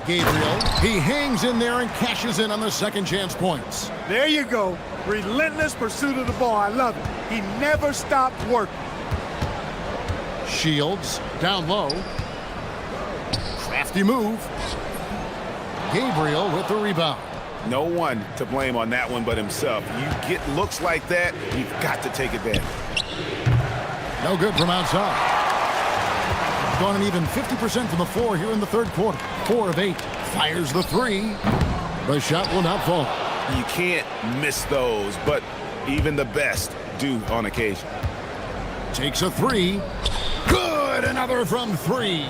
Speaker 9: Gabriel, he hangs in there and cashes in on the second chance points.
Speaker 3: There you go. Relentless pursuit of the ball. I love it. He never stopped working.
Speaker 9: Shields down low. Crafty move. Gabriel with the rebound.
Speaker 14: No one to blame on that one but himself. You get looks like that, you've got to take advantage.
Speaker 9: No good from outside. Gone an even 50% from the floor here in the third quarter. 4 of 8. Fires the 3. The shot will not fall.
Speaker 14: You can't miss those, but even the best do on occasion.
Speaker 9: Takes a 3. Good! Another from 3.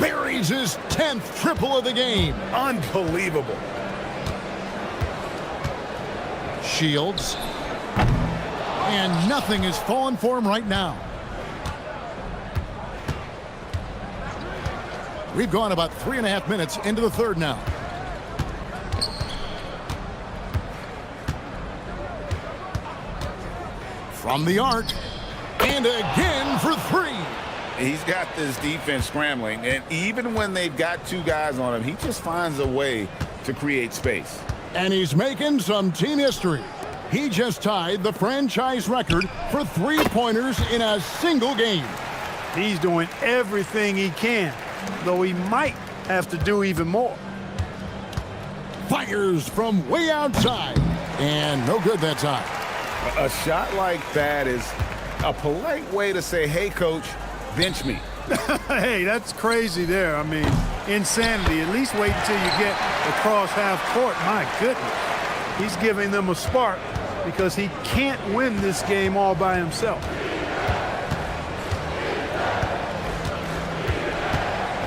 Speaker 9: Buries his 10th triple of the game.
Speaker 14: Unbelievable.
Speaker 9: Shields. And nothing is falling for him right now. We've gone about 3.5 minutes into the third now. From the arc, and again for 3.
Speaker 14: He's got this defense scrambling, and even when they've got 2 guys on him, he just finds a way to create space.
Speaker 9: And he's making some team history. He just tied the franchise record for three-pointers in a single game.
Speaker 3: He's doing everything he can, though he might have to do even more.
Speaker 9: Fires from way outside, and no good that time.
Speaker 14: A shot like that is a polite way to say, hey, coach, bench me.
Speaker 3: Hey, that's crazy there. I mean, insanity. At least wait until you get across half court. My goodness. He's giving them a spark because he can't win this game all by himself.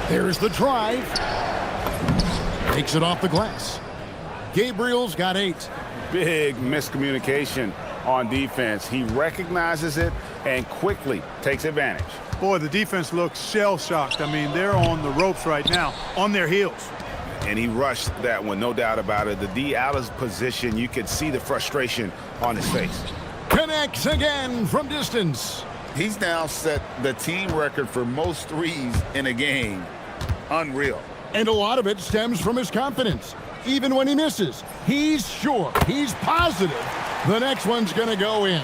Speaker 9: There's the drive. Takes it off the glass. Gabriel's got 8.
Speaker 14: Big miscommunication on defense. He recognizes it and quickly takes advantage.
Speaker 3: Boy, the defense looks shell-shocked. I mean, they're on the ropes right now, on their heels.
Speaker 14: And he rushed that one, no doubt about it. The D out of position, you could see the frustration on his face.
Speaker 9: Connects again from distance.
Speaker 14: He's now set the team record for most threes in a game. Unreal.
Speaker 9: And a lot of it stems from his confidence. Even when he misses, he's sure, he's positive the next one's going to go in.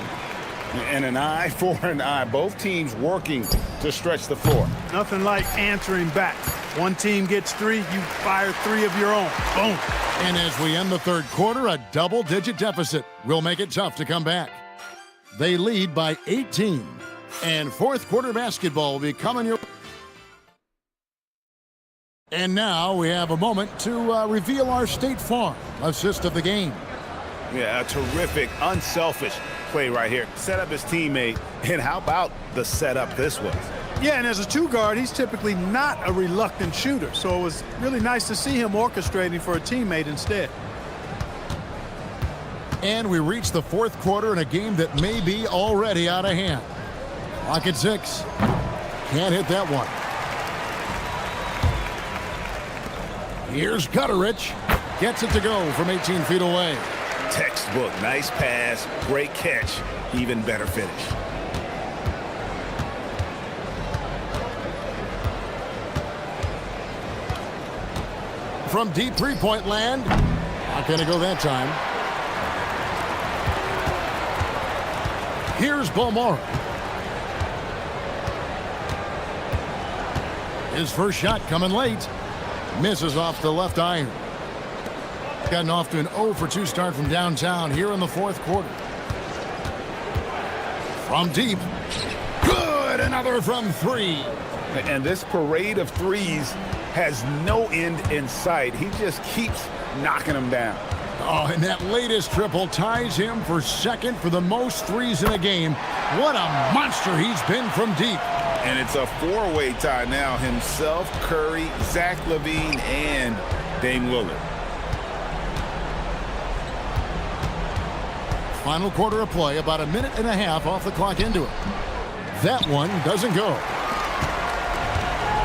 Speaker 14: And an eye for an eye. Both teams working to stretch the floor.
Speaker 3: Nothing like answering back. One team gets 3, you fire 3 of your own. Boom.
Speaker 9: And as we end the third quarter, a double-digit deficit will make it tough to come back. They lead by 18. And fourth quarter basketball will be coming your... And now we have a moment to reveal our State Farm assist of the game.
Speaker 14: Yeah, a terrific, unselfish play right here. Set up his teammate, and how about the setup this was?
Speaker 3: Yeah, and as a two guard, he's typically not a reluctant shooter, so it was really nice to see him orchestrating for a teammate instead.
Speaker 9: And we reach the fourth quarter in a game that may be already out of hand. Clock at 6. Can't hit that one. Here's Gutterich. Gets it to go from 18 feet away.
Speaker 14: Textbook, nice pass, great catch, even better finish.
Speaker 9: From deep three-point land. Not going to go that time. Here's Bomar. His first shot coming late. Misses off the left iron. Gotten off to an 0 for 2 start from downtown here in the fourth quarter. From deep. Good! Another from 3.
Speaker 14: And this parade of threes has no end in sight. He just keeps knocking them down.
Speaker 9: Oh, and that latest triple ties him for second for the most threes in a game. What a monster he's been from deep.
Speaker 14: And it's a four-way tie now. Himself, Curry, Zach LaVine, and Dame Lillard.
Speaker 9: Final quarter of play, about a minute and a half off the clock into it. That one doesn't go.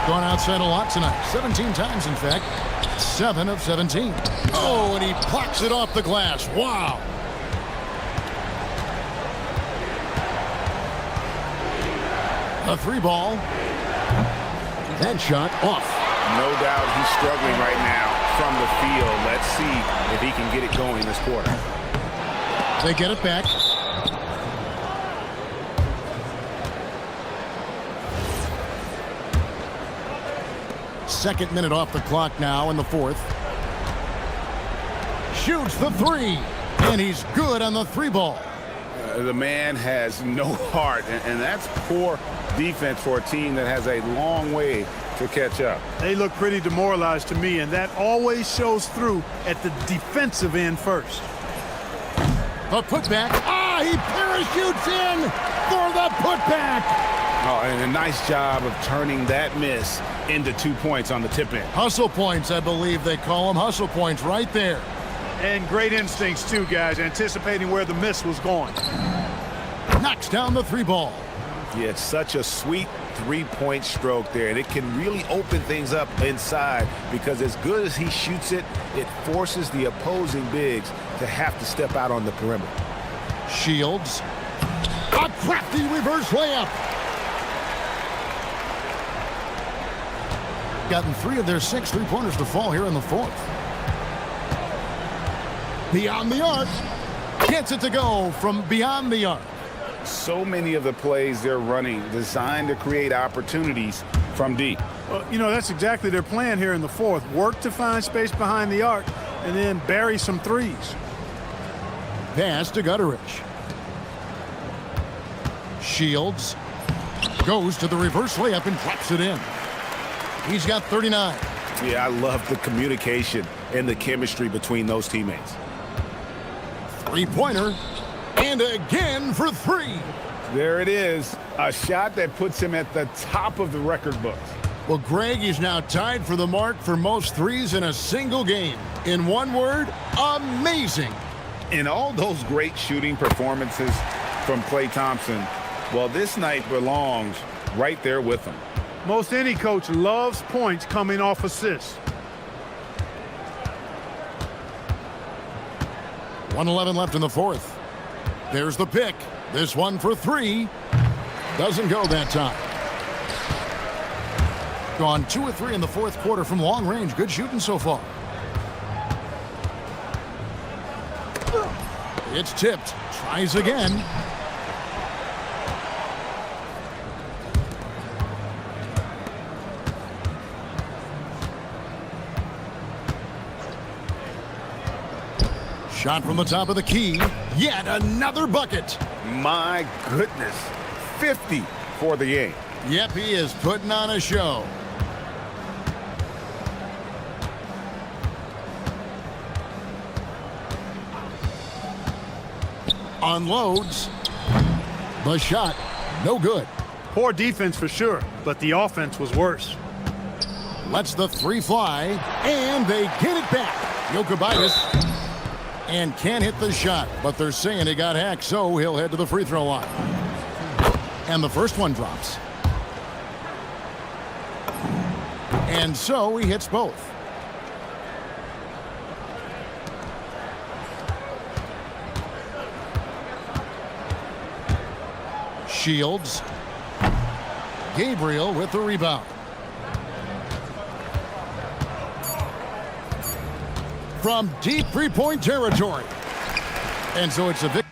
Speaker 9: Gone outside a lot tonight. 17 times, in fact. 7 of 17. Oh, and he plucks it off the glass. Wow. A 3-ball. That shot off.
Speaker 14: No doubt he's struggling right now from the field. Let's see if he can get it going this quarter.
Speaker 9: They get it back. Second minute off the clock now in the fourth. Shoots the 3, and he's good on the 3-ball.
Speaker 14: The man has no heart, and that's poor defense for a team that has a long way to catch up.
Speaker 3: They look pretty demoralized to me, and that always shows through at the defensive end first.
Speaker 9: The putback. Ah, he parachutes in for the putback.
Speaker 14: Oh, and a nice job of turning that miss into 2 points on the tip end.
Speaker 9: Hustle points, I believe they call them. Hustle points right there.
Speaker 3: And great instincts, too, guys, anticipating where the miss was going.
Speaker 9: Knocks down the 3-ball.
Speaker 14: Yeah, it's such a sweet three-point stroke there, and it can really open things up inside because as good as he shoots it, it forces the opposing bigs to have to step out on the perimeter.
Speaker 9: Shields. A crafty reverse layup. Gotten 3 of their 6 3-pointers to fall here in the fourth. Beyond the arc. Gets it to go from beyond the arc.
Speaker 14: So many of the plays they're running designed to create opportunities from deep.
Speaker 3: Well, you know, that's exactly their plan here in the fourth. Work to find space behind the arc and then bury some threes.
Speaker 9: Pass to Gutterich. Shields goes to the reverse layup and claps it in. He's got 39.
Speaker 14: Yeah, I love the communication and the chemistry between those teammates.
Speaker 9: 3-pointer. And again for 3.
Speaker 14: There it is. A shot that puts him at the top of the record books.
Speaker 9: Well, Greg, he's now tied for the mark for most threes in a single game. In one word, amazing.
Speaker 14: In all those great shooting performances from Klay Thompson, well, this night belongs right there with him.
Speaker 3: Most any coach loves points coming off assists.
Speaker 9: 1:11 left in the fourth. There's the pick. This one for 3. Doesn't go that time. Gone 2 of 3 in the fourth quarter from long range. Good shooting so far. It's tipped. Tries again. Shot from the top of the key. Yet another bucket.
Speaker 14: My goodness, 50 for the game.
Speaker 9: Yep, he is putting on a show. Unloads. The shot, no good.
Speaker 3: Poor defense for sure, but the offense was worse.
Speaker 9: Lets the three fly, and they get it back. Jokic and can't hit the shot, but they're saying he got hacked, so he'll head to the free throw line. And the first one drops. And so he hits both. Shields. Gabriel with the rebound. From deep three-point territory. And so it's a victory.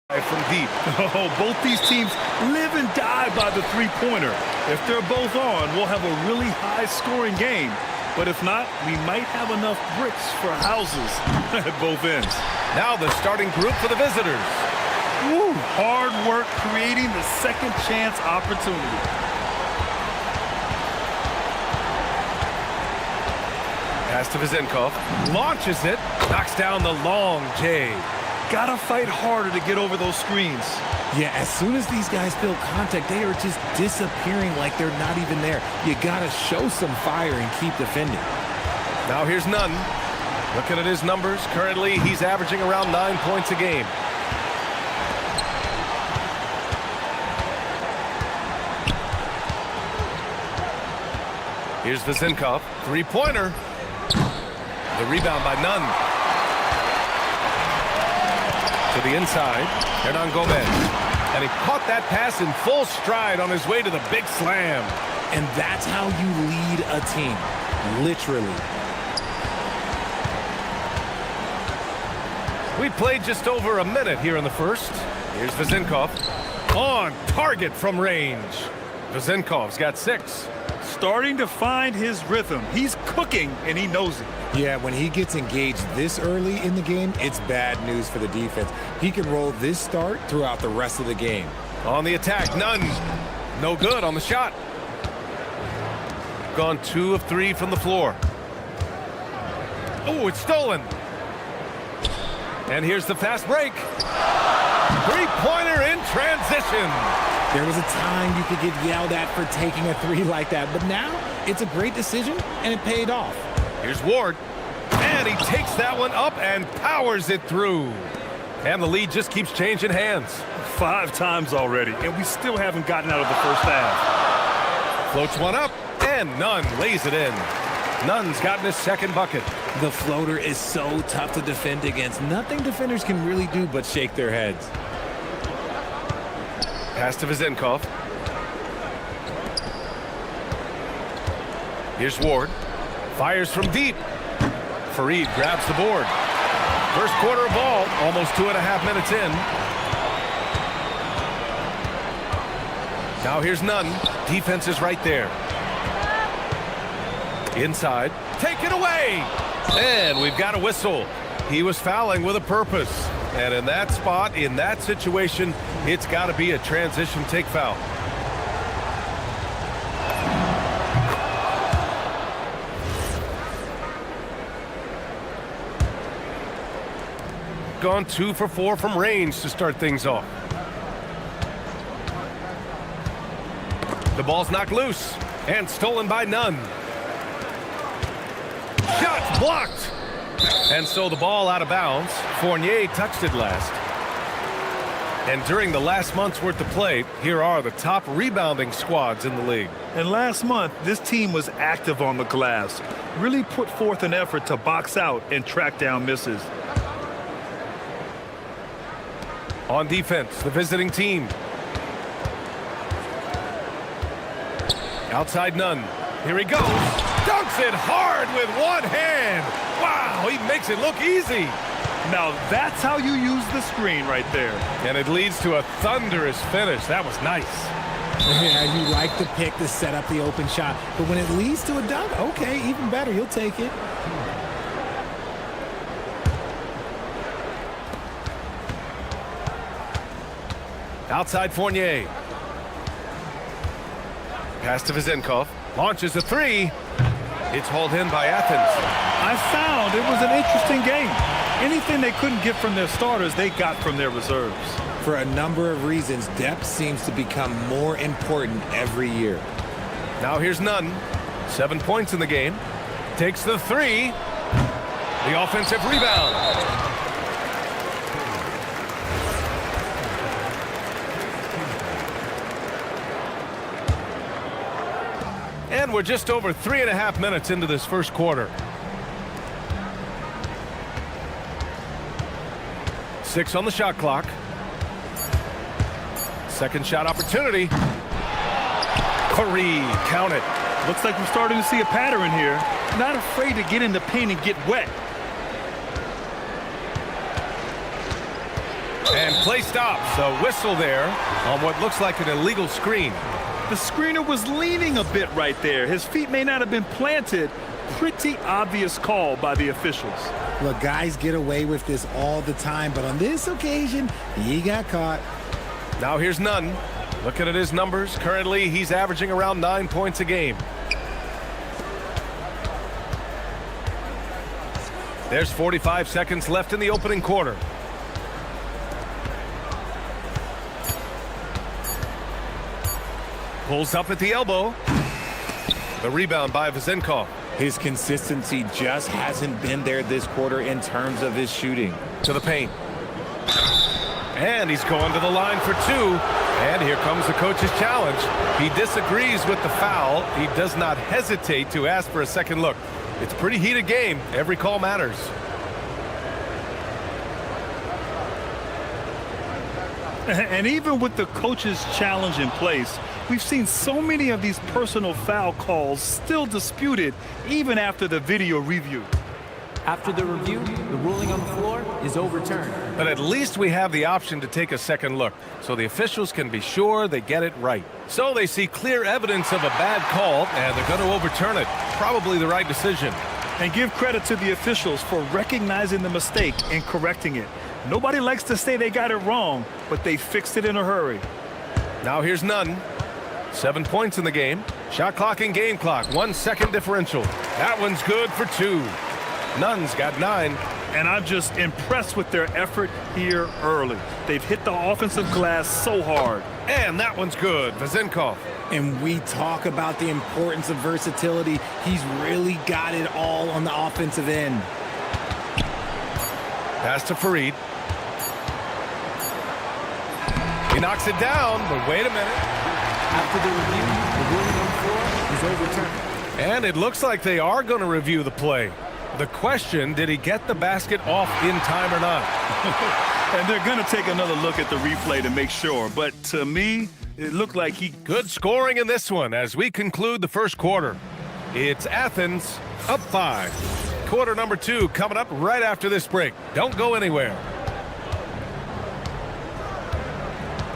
Speaker 2: From deep. Oh, both these teams live and die by the three-pointer. If they're both on, we'll have a really high-scoring game. But if not, we might have enough bricks for houses at both ends.
Speaker 1: Now the starting group for the visitors.
Speaker 2: Woo, hard work creating the second chance opportunity.
Speaker 1: Pass to Vizenkov. Launches it. Knocks down the long J.
Speaker 2: Gotta fight harder to get over those screens.
Speaker 12: Yeah, as soon as these guys feel contact, they are just disappearing like they're not even there. You gotta show some fire and keep defending.
Speaker 1: Now here's Nunn. Looking at his numbers, currently he's averaging around 9 points a game. Here's Vizenkov. Three-pointer. The rebound by Nunn. To the inside, Hernan Gomez. And he caught that pass in full stride on his way to the big slam.
Speaker 12: And that's how you lead a team, literally.
Speaker 1: We played just over a minute here in the first. Here's Vizenkov. On target from range. Vizenkov's got 6.
Speaker 2: Starting to find his rhythm. He's cooking, and he knows it.
Speaker 12: Yeah, when he gets engaged this early in the game, it's bad news for the defense. He can roll this start throughout the rest of the game.
Speaker 1: On the attack, Nunn. No good on the shot. Gone 2 of 3 from the floor. Oh, it's stolen. And here's the fast break. Three-pointer in transition.
Speaker 12: There was a time you could get yelled at for taking a 3 like that, but now it's a great decision, and it paid off.
Speaker 1: Here's Ward. And he takes that one up and powers it through. And the lead just keeps changing hands.
Speaker 2: 5 times already, and we still haven't gotten out of the first half.
Speaker 1: Floats one up, and Nunn lays it in. Nunn's gotten his second bucket.
Speaker 12: The floater is so tough to defend against. Nothing defenders can really do but shake their heads.
Speaker 1: Pass to Vizenkov. Here's Ward. Fires from deep. Fareed grabs the board. First quarter of ball, almost 2.5 minutes in. Now here's Nunn. Defense is right there. Inside. Taken away. And we've got a whistle. He was fouling with a purpose. And in that spot, in that situation, it's got to be a transition take foul. Gone 2 for 4 from range to start things off. The ball's knocked loose and stolen by Nunn. Shot blocked. And so the ball out of bounds. Fournier touched it last. And during the last month's worth of play, here are the top rebounding squads in the league.
Speaker 2: And last month, this team was active on the glass. Really put forth an effort to box out and track down misses.
Speaker 1: On defense, the visiting team. Outside Nunn. Here he goes. Dunks it hard with one hand. Wow, he makes it look easy.
Speaker 2: Now that's how you use the screen right there.
Speaker 1: And it leads to a thunderous finish. That was nice.
Speaker 12: Yeah, you like the pick to set up the open shot. But when it leads to a dunk, okay, even better. You'll take it.
Speaker 1: Outside Fournier. Pass to Vizenkov. Launches a 3. It's hauled in by Athens.
Speaker 2: I found it was an interesting game. Anything they couldn't get from their starters, they got from their reserves.
Speaker 12: For a number of reasons, depth seems to become more important every year.
Speaker 1: Now here's Nunn. 7 points in the game. Takes the 3. The offensive rebound. And we're just over 3.5 minutes into this first quarter. 6 on the shot clock. Second shot opportunity. Fareed, count it.
Speaker 2: Looks like we're starting to see a pattern here. Not afraid to get in the paint and get wet.
Speaker 1: And play stops. A whistle there on what looks like an illegal screen.
Speaker 2: The screener was leaning a bit right there. His feet may not have been planted. Pretty obvious call by the officials.
Speaker 12: Look, guys get away with this all the time, but on this occasion, he got caught.
Speaker 1: Now here's Nunn. Looking at his numbers, currently he's averaging around 9 points a game. There's 45 seconds left in the opening quarter. Pulls up at the elbow. The rebound by Vezenkov.
Speaker 16: His consistency just hasn't been there this quarter in terms of his shooting.
Speaker 1: To the paint. And he's going to the line for two. And here comes the coach's challenge. He disagrees with the foul. He does not hesitate to ask for a second look. It's a pretty heated game. Every call matters.
Speaker 2: And even with the coach's challenge in place, we've seen so many of these personal foul calls still disputed even after the video review.
Speaker 15: After the review, the ruling on the floor is overturned.
Speaker 1: But at least we have the option to take a second look, so the officials can be sure they get it right. So they see clear evidence of a bad call, and they're going to overturn it. Probably the right decision.
Speaker 2: And give credit to the officials for recognizing the mistake and correcting it. Nobody likes to say they got it wrong, but they fixed it in a hurry.
Speaker 1: Now here's Nunn. 7 points in the game. Shot clock and game clock. 1 second differential. That one's good for two. Nunn's got 9.
Speaker 2: And I'm just impressed with their effort here early. They've hit the offensive glass so hard.
Speaker 1: And that one's good. Vezenkov.
Speaker 12: And we talk about the importance of versatility. He's really got it all on the offensive end.
Speaker 1: Pass to Fareed. He knocks it down, but wait a minute.
Speaker 15: After the review, the ruling on the floor is overturned.
Speaker 1: And it looks like they are going to review the play. The question, did he get the basket off in time or not?
Speaker 2: And they're going to take another look at the replay to make sure. But to me, it looked like he...
Speaker 1: Good scoring in this one as we conclude the first quarter. It's Athens up 5. Quarter number 2 coming up right after this break. Don't go anywhere.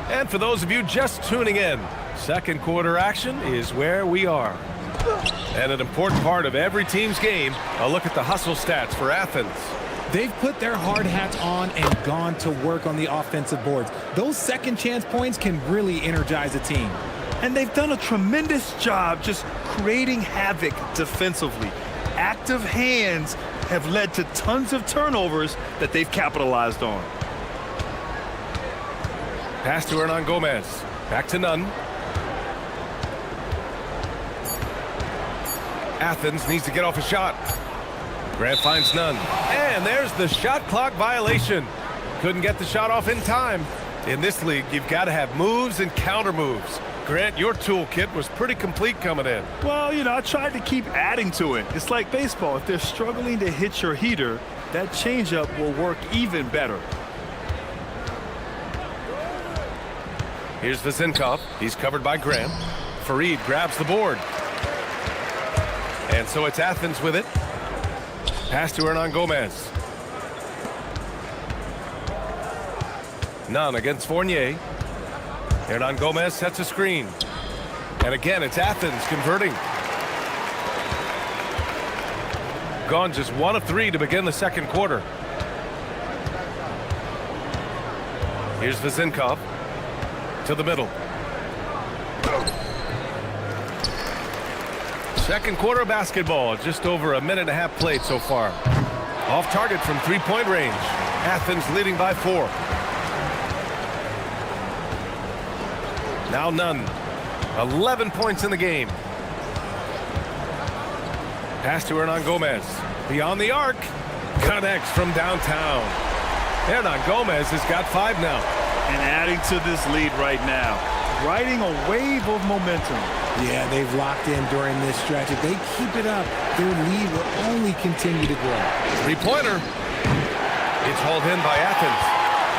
Speaker 1: And for those of you just tuning in, second quarter action is where we are. And an important part of every team's game, a look at the hustle stats for Athens.
Speaker 12: They've put their hard hats on and gone to work on the offensive boards. Those second chance points can really energize a team.
Speaker 2: And they've done a tremendous job just creating havoc defensively. Active hands have led to tons of turnovers that they've capitalized on.
Speaker 1: Pass to Hernan Gomez. Back to Nunn. Athens needs to get off a shot. Grant finds Nunn. And there's the shot clock violation. Couldn't get the shot off in time. In this league, you've got to have moves and counter moves. Grant, your toolkit was pretty complete coming in.
Speaker 2: Well, you know, I tried to keep adding to it. It's like baseball. If they're struggling to hit your heater, that changeup will work even better.
Speaker 1: Here's Vezenkov. He's covered by Graham. Fareed grabs the board. And so it's Athens with it. Pass to Hernan Gomez. Nunn against Fournier. Hernan Gomez sets a screen. And again, it's Athens converting. Gone just 1 of 3 to begin the second quarter. Here's Vezenkov. To the middle. Second quarter basketball, just over a minute and a half played so far. Off target from 3-point range. Athens leading by 4. Now Nunn. 11 points in the game. Pass to Hernan Gomez. Beyond the arc. Connects from downtown. Hernan Gomez has got 5 now.
Speaker 2: And adding to this lead right now. Riding a wave of momentum.
Speaker 12: Yeah, they've locked in during this stretch. If they keep it up, their lead will only continue to grow.
Speaker 1: 3-pointer. It's hauled in by Athens.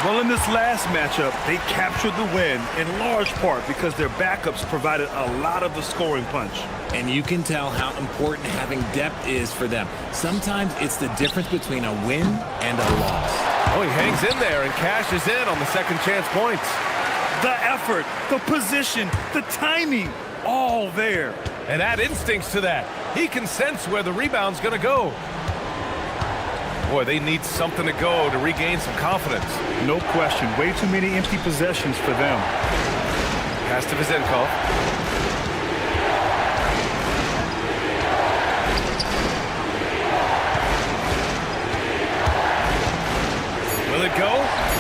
Speaker 2: Well, in this last matchup, they captured the win in large part because their backups provided a lot of the scoring punch.
Speaker 12: And you can tell how important having depth is for them. Sometimes it's the difference between a win and a loss.
Speaker 1: Oh, he hangs in there and cashes in on the second chance points.
Speaker 2: The effort, the position, the timing, all there.
Speaker 1: And add instincts to that. He can sense where the rebound's going to go. Boy, they need something to go to regain some confidence.
Speaker 2: No question. Way too many empty possessions for them.
Speaker 1: Pass to Vizenkov. Will it go?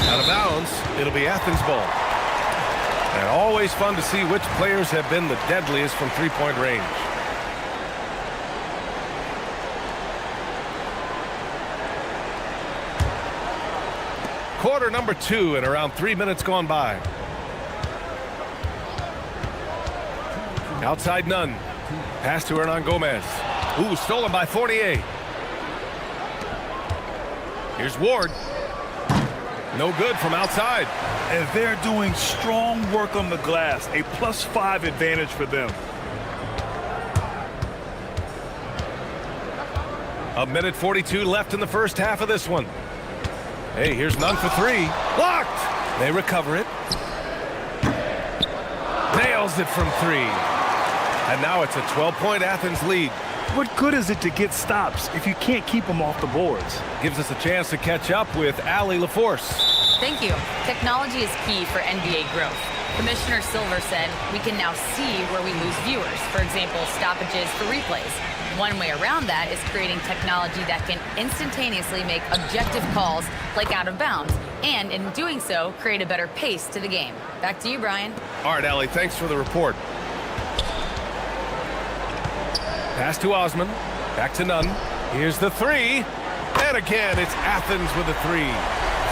Speaker 1: Out of bounds. It'll be Athens ball. And always fun to see which players have been the deadliest from three-point range. Quarter number 2 and around 3 minutes gone by. Outside none. Pass to Hernan Gomez. Ooh, stolen by Fournier. Here's Ward. No good from outside.
Speaker 2: And they're doing strong work on the glass. A +5 advantage for them.
Speaker 1: A minute 42 left in the first half of this one. Hey, here's none for 3. Blocked! They recover it. Nails it from 3. And now it's a 12-point Athens lead.
Speaker 2: What good is it to get stops if you can't keep them off the boards?
Speaker 1: Gives us a chance to catch up with Allie LaForce.
Speaker 8: Thank you. Technology is key for NBA growth. Commissioner Silver said we can now see where we lose viewers. For example, stoppages for replays. One way around that is creating technology that can instantaneously make objective calls like out of bounds, and in doing so, create a better pace to the game. Back to you, Brian.
Speaker 1: All right, Allie, thanks for the report. Pass to Osman. Back to Nunn. Here's the 3. And again, it's Athens with a 3.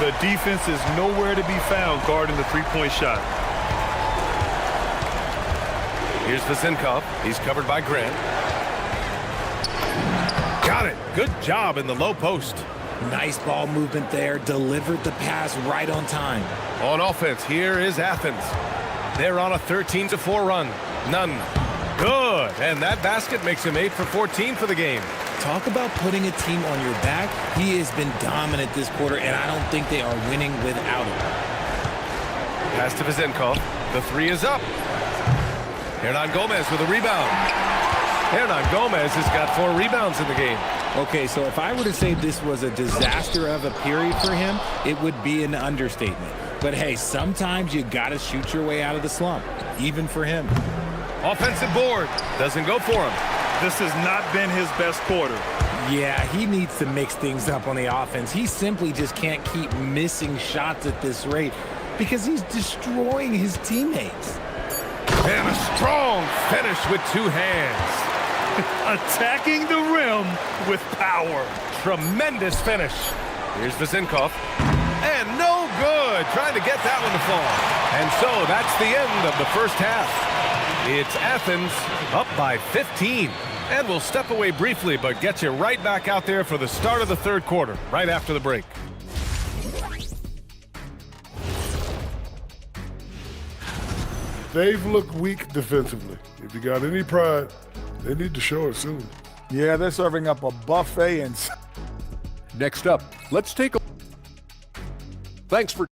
Speaker 2: The defense is nowhere to be found guarding the three-point shot.
Speaker 1: Here's Vizenkov. He's covered by Grant. Got it. Good job in the low post.
Speaker 16: Nice ball movement there. Delivered the pass right on time.
Speaker 1: On offense, here is Athens. They're on a 13-4 run. Nunn. Good. And that basket makes him 8 for 14 for the game.
Speaker 16: Talk about putting a team on your back. He has been dominant this quarter, and I don't think they are winning without him.
Speaker 1: Pass to Vizenkov. The 3 is up. Hernan Gomez with a rebound. Hernan Gomez has got 4 rebounds in the game.
Speaker 16: Okay, so if I were to say this was a disaster of a period for him, it would be an understatement. But hey, sometimes you got to shoot your way out of the slump, even for him.
Speaker 1: Offensive board. Doesn't go for him.
Speaker 2: This has not been his best quarter.
Speaker 16: Yeah, he needs to mix things up on the offense. He simply just can't keep missing shots at this rate because he's destroying his teammates.
Speaker 1: And a strong finish with 2 hands.
Speaker 2: Attacking the rim with power.
Speaker 1: Tremendous finish. Here's Vizenkov. And no good. Trying to get that one to fall. And so that's the end of the first half. It's Athens up by 15. And we'll step away briefly, but get you right back out there for the start of the third quarter, right after the break.
Speaker 7: They've looked weak defensively. If you got any pride, they need to show it soon.
Speaker 6: Yeah, they're serving up a buffet and...
Speaker 5: Next up, let's take a... Thanks for...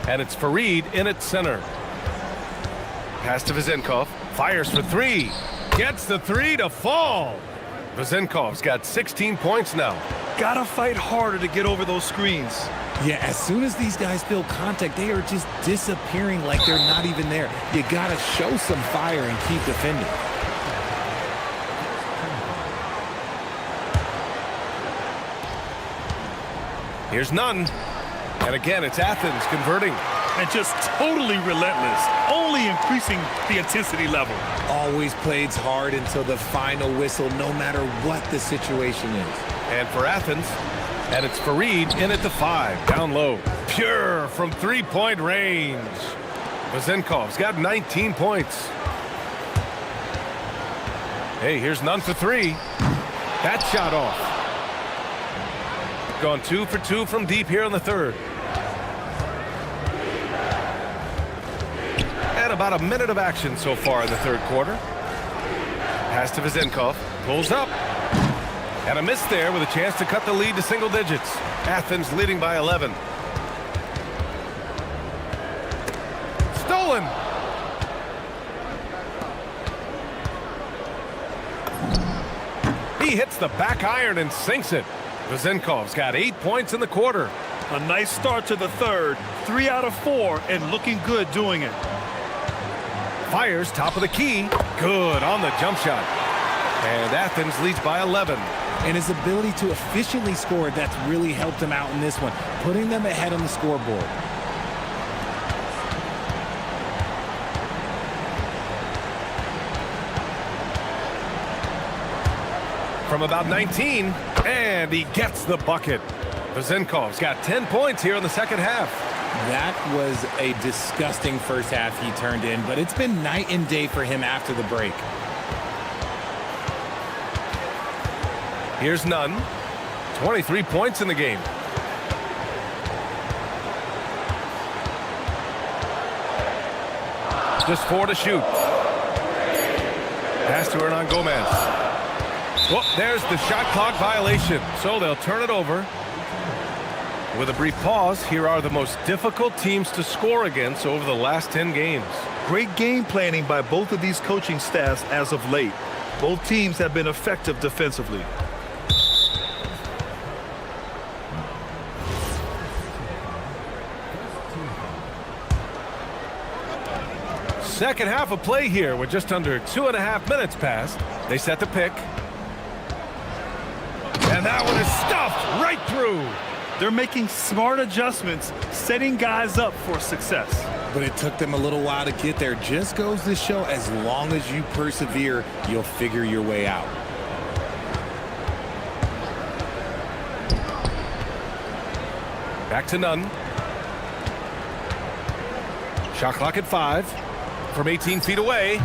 Speaker 1: And it's Fareed in at center. Pass to Vizenkov. Fires for 3. Gets the 3 to fall. Vezinkov's got 16 points now.
Speaker 2: Gotta fight harder to get over those screens.
Speaker 16: Yeah, as soon as these guys feel contact, they are just disappearing like they're not even there. You gotta show some fire and keep defending.
Speaker 1: Here's none. And again, it's Athens converting.
Speaker 2: And just totally relentless, only increasing the intensity level.
Speaker 16: Always plays hard until the final whistle, no matter what the situation is.
Speaker 1: And for Athens, and it's Fareed in at the 5, down low. Pure from three-point range. Vezinkov's got 19 points. Hey, here's none for 3. That shot off. Gone 2 for 2 from deep here in the third. And about a minute of action so far in the third quarter. Pass to Vezinkov. Pulls up. And a miss there with a chance to cut the lead to single digits. Athens leading by 11. Stolen. He hits the back iron and sinks it. Vezinkov's got 8 points in the quarter.
Speaker 2: A nice start to the third. 3 out of 4 and looking good doing it.
Speaker 1: Fires top of the key. Good on the jump shot. And Athens leads by 11.
Speaker 16: And his ability to efficiently score, that's really helped him out in this one, putting them ahead on the scoreboard.
Speaker 1: From about 19, and he gets the bucket. Vezinkov's got 10 points here in the second half.
Speaker 16: That was a disgusting first half he turned in, but it's been night and day for him after the break.
Speaker 1: Here's none. 23 points in the game. Just 4 to shoot. Pass to Hernan Gomez. Well, there's the shot clock violation, so they'll turn it over. With a brief pause, here are the most difficult teams to score against over the last 10 games.
Speaker 2: Great game planning by both of these coaching staffs as of late. Both teams have been effective defensively.
Speaker 1: Second half of play here with just under 2.5 minutes passed. They set the pick. And that one is stuffed right through.
Speaker 2: They're making smart adjustments, setting guys up for success.
Speaker 16: But it took them a little while to get there. Just goes to show, as long as you persevere, you'll figure your way out.
Speaker 1: Back to none. Shot clock at 5. From 18 feet away.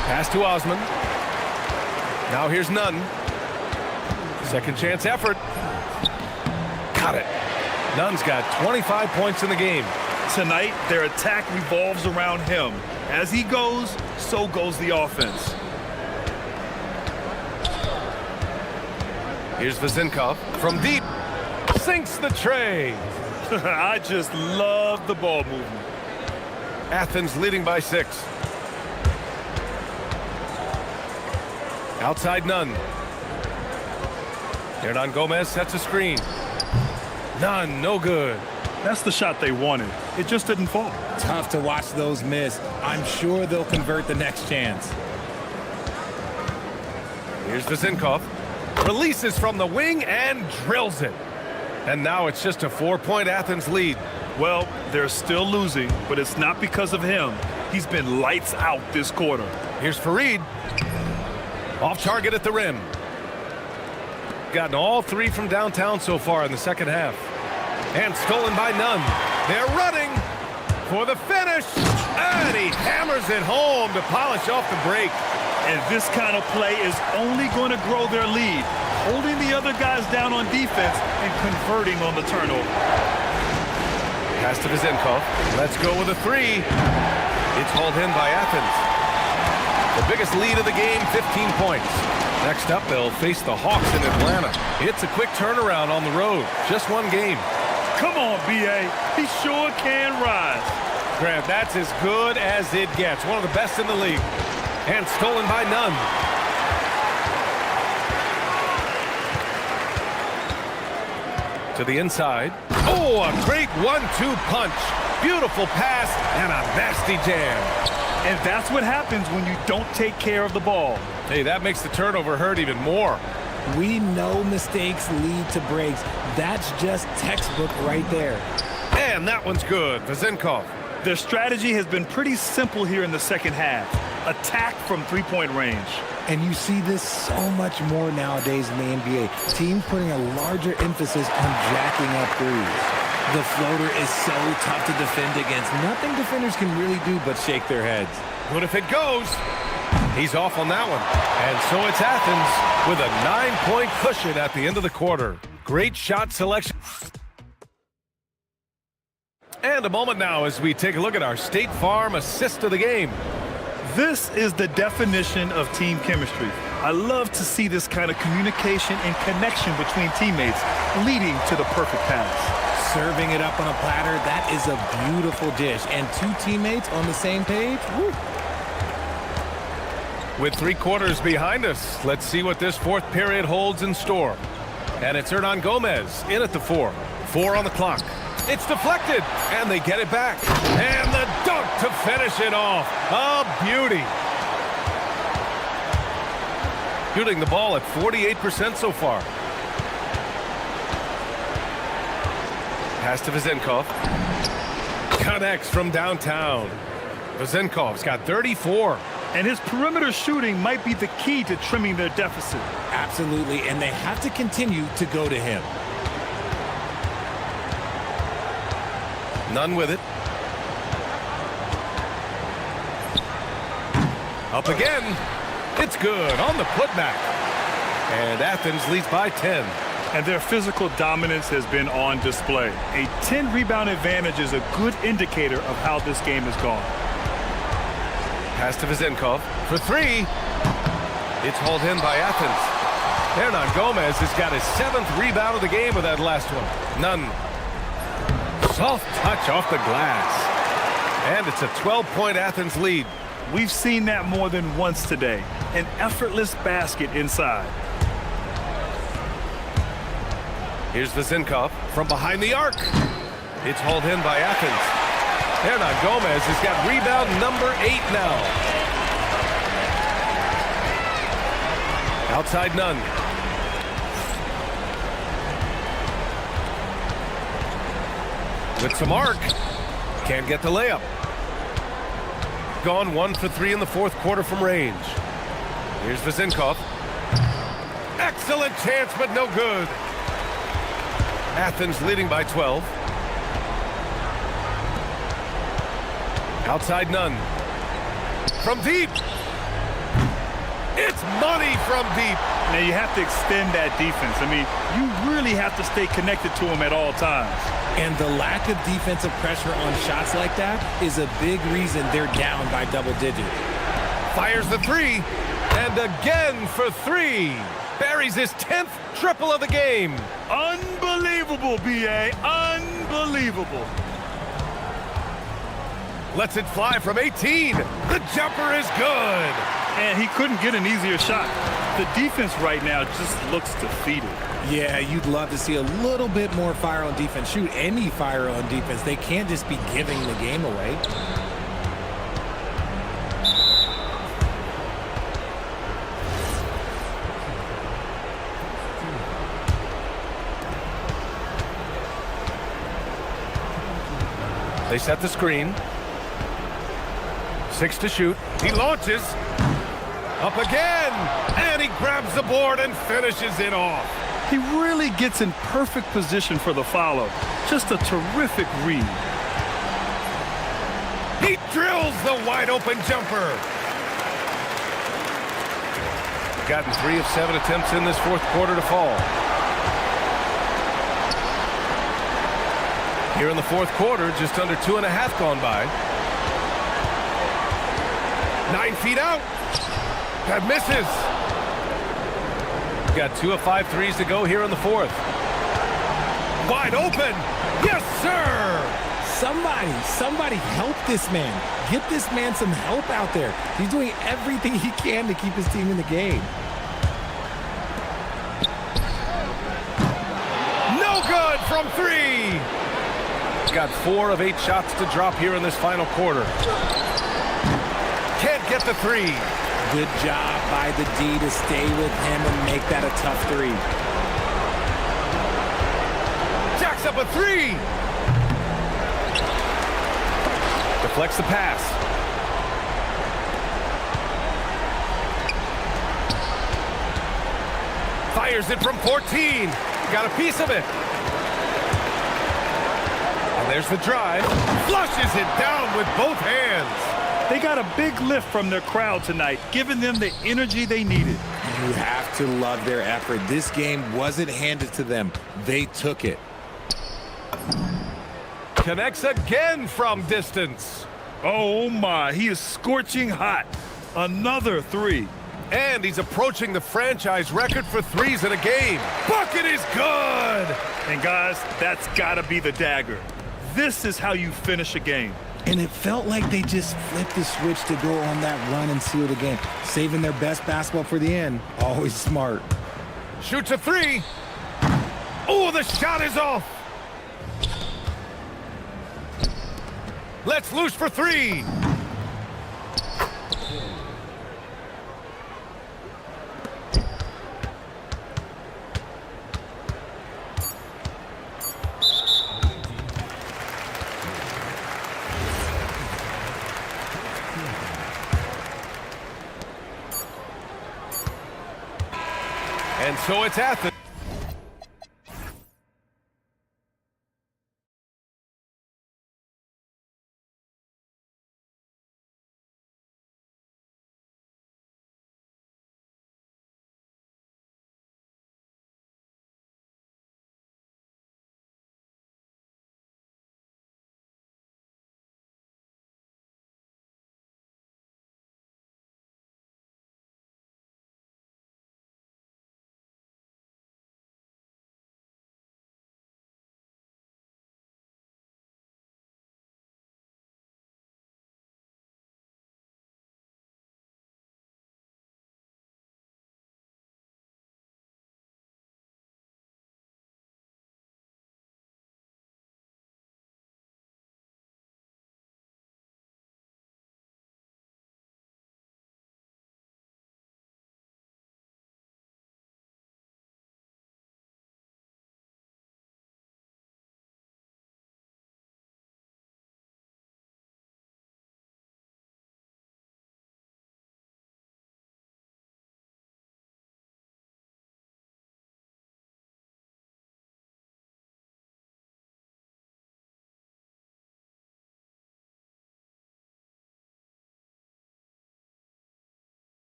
Speaker 1: Pass to Osman. Now here's none. Second chance effort. Got it. Nunn's got 25 points in the game.
Speaker 2: Tonight, their attack revolves around him. As he goes, so goes the offense.
Speaker 1: Here's Vezinkov from deep. Sinks the tray.
Speaker 2: I just love the ball movement.
Speaker 1: Athens leading by 6. Outside none. Hernan Gomez sets a screen. None, no good.
Speaker 2: That's the shot they wanted. It just didn't fall.
Speaker 16: Tough to watch those miss. I'm sure they'll convert the next chance.
Speaker 1: Here's Vezinkov. Releases from the wing and drills it. And now it's just a 4-point Athens lead.
Speaker 2: Well, they're still losing, but it's not because of him. He's been lights out this quarter.
Speaker 1: Here's Fareed. Off target at the rim. Gotten all 3 from downtown so far in the second half. And stolen by none. They're running for the finish. And he hammers it home to polish off the break.
Speaker 2: And this kind of play is only going to grow their lead, holding the other guys down on defense and converting on the turnover.
Speaker 1: Pass to Vezinkov. Let's go with a 3. It's hauled in by Athens. The biggest lead of the game, 15 points. Next up, they'll face the Hawks in Atlanta. It's a quick turnaround on the road. Just 1 game.
Speaker 2: Come on, B.A. He sure can rise.
Speaker 1: Grant, that's as good as it gets. One of the best in the league. And stolen by none. To the inside. Oh, a great 1-2 punch. Beautiful pass and a nasty jam.
Speaker 2: And that's what happens when you don't take care of the ball.
Speaker 1: Hey, that makes the turnover hurt even more.
Speaker 16: We know mistakes lead to breaks. That's just textbook right there.
Speaker 1: And that one's good. Vezenkov.
Speaker 2: Their strategy has been pretty simple here in the second half. Attack from three-point range.
Speaker 16: And you see this so much more nowadays in the NBA. Teams putting a larger emphasis on jacking up threes. The floater is so tough to defend against. Nothing defenders can really do but shake their heads.
Speaker 1: What if it goes? He's off on that one. And so it's Athens with a 9-point cushion at the end of the quarter. Great shot selection. And a moment now as we take a look at our State Farm assist of the game.
Speaker 2: This is the definition of team chemistry. I love to see this kind of communication and connection between teammates leading to the perfect pass.
Speaker 16: Serving it up on a platter, that is a beautiful dish. And two teammates on the same page, woo.
Speaker 1: With 3 quarters behind us, let's see what this fourth period holds in store. And it's Hernan Gomez in at the 4. 4 on the clock. It's deflected, and they get it back. And the dunk to finish it off. A beauty. Shooting the ball at 48% so far. Pass to Vezenkov. Connects from downtown. Vezenkov's got 34.
Speaker 2: And his perimeter shooting might be the key to trimming their deficit.
Speaker 16: Absolutely, and they have to continue to go to him.
Speaker 1: None with it. Up again. It's good on the putback. And Athens leads by 10.
Speaker 2: And their physical dominance has been on display. A 10-rebound advantage is a good indicator of how this game has gone.
Speaker 1: Pass to Vezenkov for 3. It's hauled in by Athens. Hernan Gomez has got his 7th rebound of the game with that last one. None. Soft touch off the glass. And it's a 12-point Athens lead.
Speaker 2: We've seen that more than once today. An effortless basket inside.
Speaker 1: Here's Vezenkov from behind the arc. It's hauled in by Athens. Hernan Gomez has got rebound number 8 now. Outside none. With some arc. Can't get the layup. Gone 1 for 3 in the fourth quarter from range. Here's Vezenkov. Excellent chance, but no good. Athens leading by 12. Outside none. From deep. It's money from deep.
Speaker 2: Now you have to extend that defense. I mean, you really have to stay connected to him at all times.
Speaker 16: And the lack of defensive pressure on shots like that is a big reason they're down by double digits.
Speaker 1: Fires the 3. And again for 3. Buries his 10th triple of the game.
Speaker 2: Unbelievable, B.A. Unbelievable.
Speaker 1: Lets it fly from 18. The jumper is good.
Speaker 2: And he couldn't get an easier shot. The defense right now just looks defeated.
Speaker 16: Yeah, you'd love to see a little bit more fire on defense. Shoot, any fire on defense. They can't just be giving the game away.
Speaker 1: They set the screen. 6 to shoot. He launches. Up again. And he grabs the board and finishes it off.
Speaker 2: He really gets in perfect position for the follow. Just a terrific read.
Speaker 1: He drills the wide open jumper. Gotten 3 of 7 attempts in this fourth quarter to fall. Here in the fourth quarter, just under 2.5 gone by. 9 feet out. That misses. Got 2 of 5 threes to go here in the fourth. Wide open. Yes, sir.
Speaker 16: Somebody help this man. Get this man some help out there. He's doing everything he can to keep his team in the game.
Speaker 1: No good from three. He's got 4 of 8 shots to drop here in this final quarter. Can't get the three.
Speaker 16: Good job by the D to stay with him and make that a tough three.
Speaker 1: Jacks up a three. Deflects the pass. Fires it from 14. Got a piece of it. And there's the drive. Flushes it down with both hands.
Speaker 2: They got a big lift from their crowd tonight, giving them the energy they needed.
Speaker 16: You have to love their effort. This game wasn't handed to them. They took it.
Speaker 1: Connects again from distance.
Speaker 2: Oh my, he is scorching hot. Another three.
Speaker 1: And he's approaching the franchise record for threes in a game. Bucket is good!
Speaker 2: And guys, that's gotta be the dagger. This is how you finish a game.
Speaker 16: And it felt like they just flipped the switch to go on that run and seal the game. Saving their best basketball for the end. Always smart.
Speaker 1: Shoots a three. Oh, the shot is off. Let's loose for three. And so it's Athens.